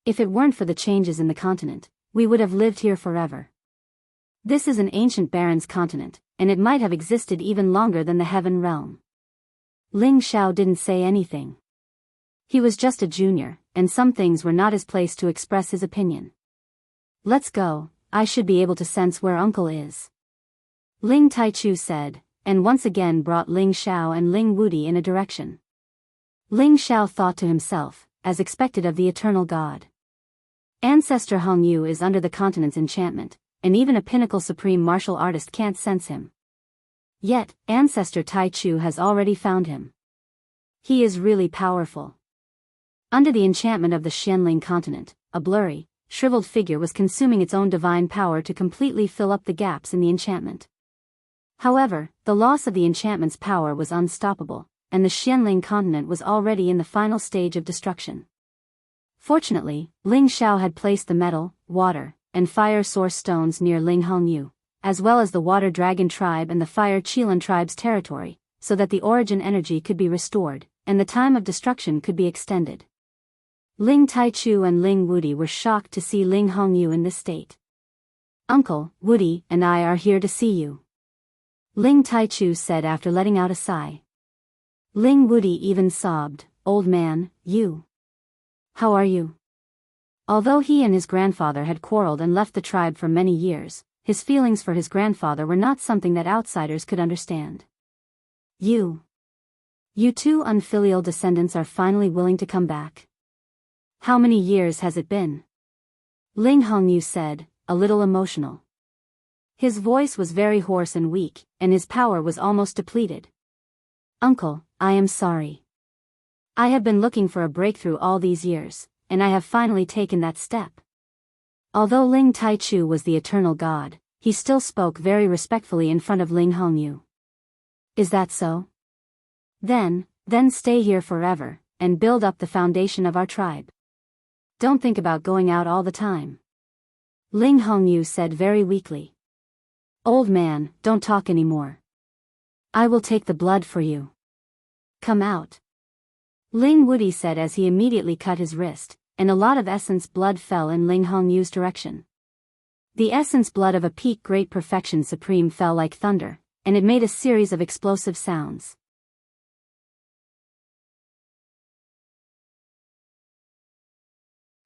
If it weren't for the changes in the continent, we would have lived here forever. This is an ancient baron's continent, and it might have existed even longer than the heaven realm." Ling Xiao didn't say anything. He was just a junior, and some things were not his place to express his opinion. "Let's go, I should be able to sense where uncle is," Ling Taichu said, and once again brought Ling Xiao and Ling Wuti in a direction. Ling Xiao thought to himself, as expected of the eternal god. Ancestor Hong Yu is under the continent's enchantment, and even a pinnacle supreme martial artist can't sense him. Yet, Ancestor Tai Chu has already found him. He is really powerful. Under the enchantment of the Xianling continent, a blurry, shriveled figure was consuming its own divine power to completely fill up the gaps in the enchantment. However, the loss of the enchantment's power was unstoppable, and the Xianling continent was already in the final stage of destruction. Fortunately, Ling Xiao had placed the metal, water, and fire source stones near Ling Hongyu, as well as the Water Dragon tribe and the Fire Qilan tribe's territory, so that the origin energy could be restored, and the time of destruction could be extended. Ling Taichu and Ling Wuti were shocked to see Ling Hongyu in this state. "Uncle, Wuti, and I are here to see you," Ling Taichu said after letting out a sigh. Ling Wuti even sobbed, "Old man, you. How are you?" Although he and his grandfather had quarreled and left the tribe for many years, his feelings for his grandfather were not something that outsiders could understand. You two unfilial descendants are finally willing to come back. How many years has it been?" Ling Hongyu said, a little emotional. His voice was very hoarse and weak, and his power was almost depleted. "Uncle, I am sorry. I have been looking for a breakthrough all these years, and I have finally taken that step." Although Ling Taichu was the eternal god, he still spoke very respectfully in front of Ling Hongyu. "Is that so? Then stay here forever, and build up the foundation of our tribe. Don't think about going out all the time," Ling Hongyu said very weakly. "Old man, don't talk anymore. I will take the blood for you. Come out," Ling Wuti said as he immediately cut his wrist, and a lot of essence blood fell in Ling Hongyu's direction. The essence blood of a peak great perfection supreme fell like thunder, and it made a series of explosive sounds.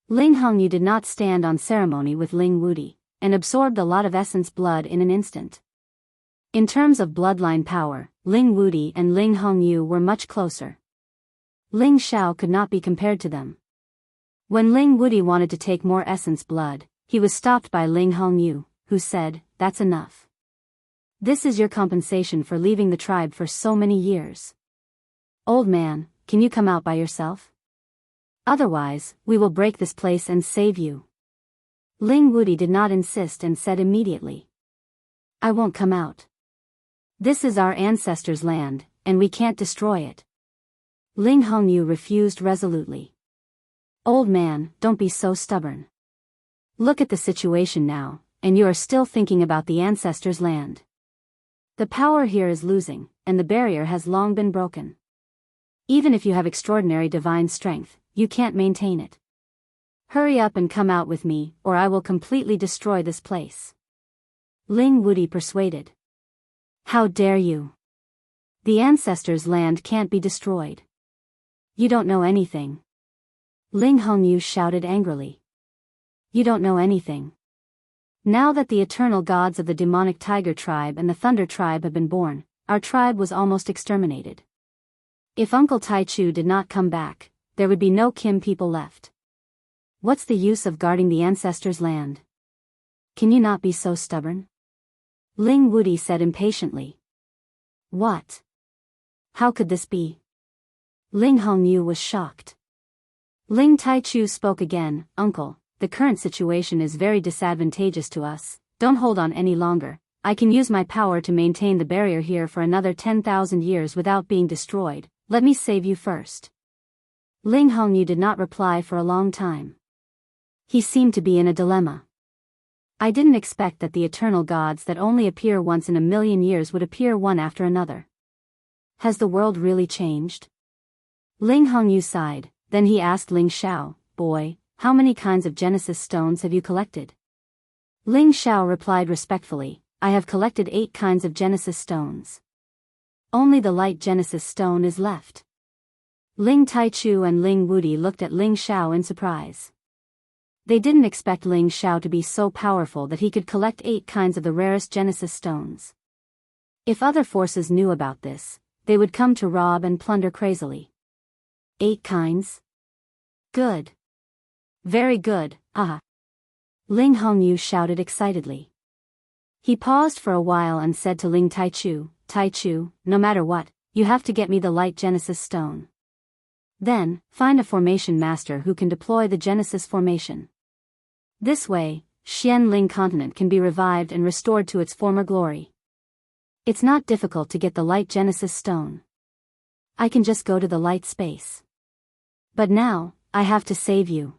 Ling Hongyu did not stand on ceremony with Ling Wuti, and absorbed a lot of essence blood in an instant. In terms of bloodline power, Ling Wuti and Ling Hongyu were much closer. Ling Xiao could not be compared to them. When Ling Wuti wanted to take more essence blood, he was stopped by Ling Hongyu, who said, "That's enough. This is your compensation for leaving the tribe for so many years. Old man, can you come out by yourself? Otherwise, we will break this place and save you." Ling Wuti did not insist and said immediately, "I won't come out. This is our ancestors' land, and we can't destroy it." Ling Hongyu refused resolutely. "Old man, don't be so stubborn. Look at the situation now, and you are still thinking about the ancestors' land. The power here is losing, and the barrier has long been broken. Even if you have extraordinary divine strength, you can't maintain it. Hurry up and come out with me, or I will completely destroy this place." Ling Wuti persuaded. "How dare you? The ancestors' land can't be destroyed. You don't know anything. Ling Hongyu shouted angrily. You don't know anything. Now that the eternal gods of the demonic tiger tribe and the thunder tribe have been born, our tribe was almost exterminated. If Uncle Taichu did not come back, there would be no Kim people left. What's the use of guarding the ancestors' land? Can you not be so stubborn? Ling Wudi said impatiently. What? How could this be? Ling Hongyu was shocked. Ling Taichu spoke again. Uncle, the current situation is very disadvantageous to us. Don't hold on any longer. I can use my power to maintain the barrier here for another 10,000 years without being destroyed. Let me save you first. Ling Hongyu did not reply for a long time. He seemed to be in a dilemma. I didn't expect that the eternal gods that only appear once in a million years would appear one after another. Has the world really changed? Ling Hongyu sighed, then he asked Ling Xiao, boy, how many kinds of Genesis stones have you collected? Ling Xiao replied respectfully, I have collected 8 kinds of Genesis stones. Only the light Genesis stone is left. Ling Taichu and Ling Wudi looked at Ling Xiao in surprise. They didn't expect Ling Xiao to be so powerful that he could collect 8 kinds of the rarest Genesis stones. If other forces knew about this, they would come to rob and plunder crazily. 8 kinds? Good. Very good, ah. Ling Hongyu shouted excitedly. He paused for a while and said to Ling Taichu, Taichu, no matter what, you have to get me the light Genesis stone. Then, find a formation master who can deploy the Genesis formation. This way, Xianling continent can be revived and restored to its former glory. It's not difficult to get the light Genesis stone. I can just go to the light space. But now, I have to save you.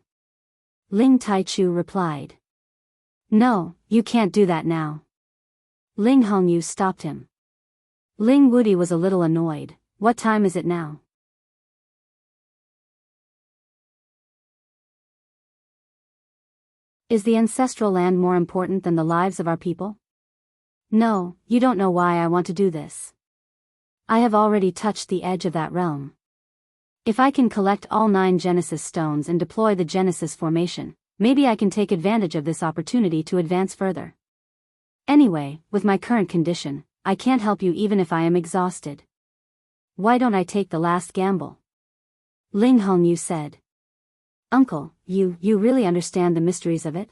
Ling Taichu replied. No, you can't do that now. Ling Hongyu stopped him. Ling Wudi was a little annoyed. What time is it now? Is the ancestral land more important than the lives of our people? No, you don't know why I want to do this. I have already touched the edge of that realm. If I can collect all 9 Genesis stones and deploy the Genesis formation, maybe I can take advantage of this opportunity to advance further. Anyway, with my current condition, I can't help you even if I am exhausted. Why don't I take the last gamble? Ling Hongyu said. Uncle, you really understand the mysteries of it?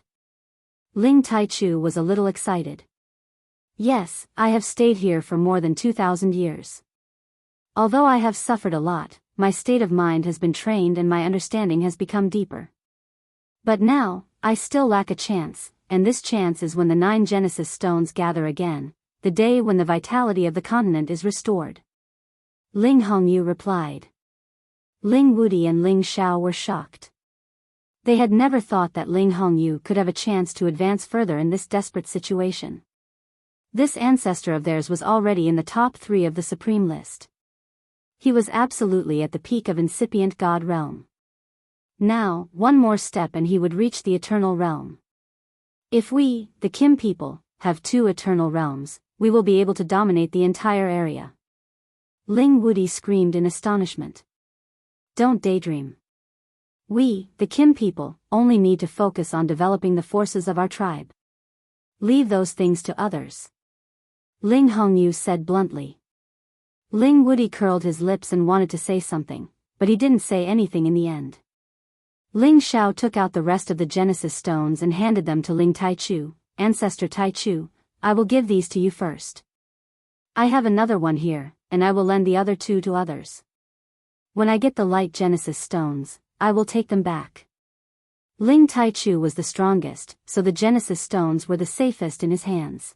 Ling Taichu was a little excited. Yes, I have stayed here for more than 2,000 years. Although I have suffered a lot, my state of mind has been trained and my understanding has become deeper. But now, I still lack a chance, and this chance is when the 9 Genesis stones gather again, the day when the vitality of the continent is restored. Ling Hongyu replied. Ling Wudi and Ling Xiao were shocked. They had never thought that Ling Hongyu could have a chance to advance further in this desperate situation. This ancestor of theirs was already in the top 3 of the supreme list. He was absolutely at the peak of incipient god realm. Now, one more step and he would reach the eternal realm. If we, the Kim people, have 2 eternal realms, we will be able to dominate the entire area. Ling Wudi screamed in astonishment. Don't daydream. We, the Kim people, only need to focus on developing the forces of our tribe. Leave those things to others. Ling Hongyu said bluntly. Ling Wudi curled his lips and wanted to say something, but he didn't say anything in the end. Ling Xiao took out the rest of the Genesis stones and handed them to Ling Taichu. Ancestor Taichu, I will give these to you first. I have another one here, and I will lend the other 2 to others. When I get the light Genesis stones, I will take them back. Ling Taichu was the strongest, so the Genesis stones were the safest in his hands.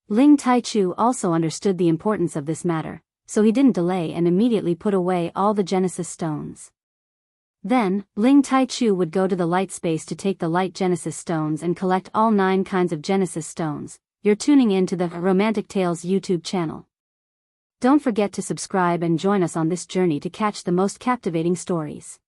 Ling Taichu also understood the importance of this matter, so he didn't delay and immediately put away all the Genesis stones. Then, Ling Taichu would go to the light space to take the light Genesis stones and collect all 9 kinds of Genesis stones. You're tuning in to the Romantic Tales YouTube channel. Don't forget to subscribe and join us on this journey to catch the most captivating stories.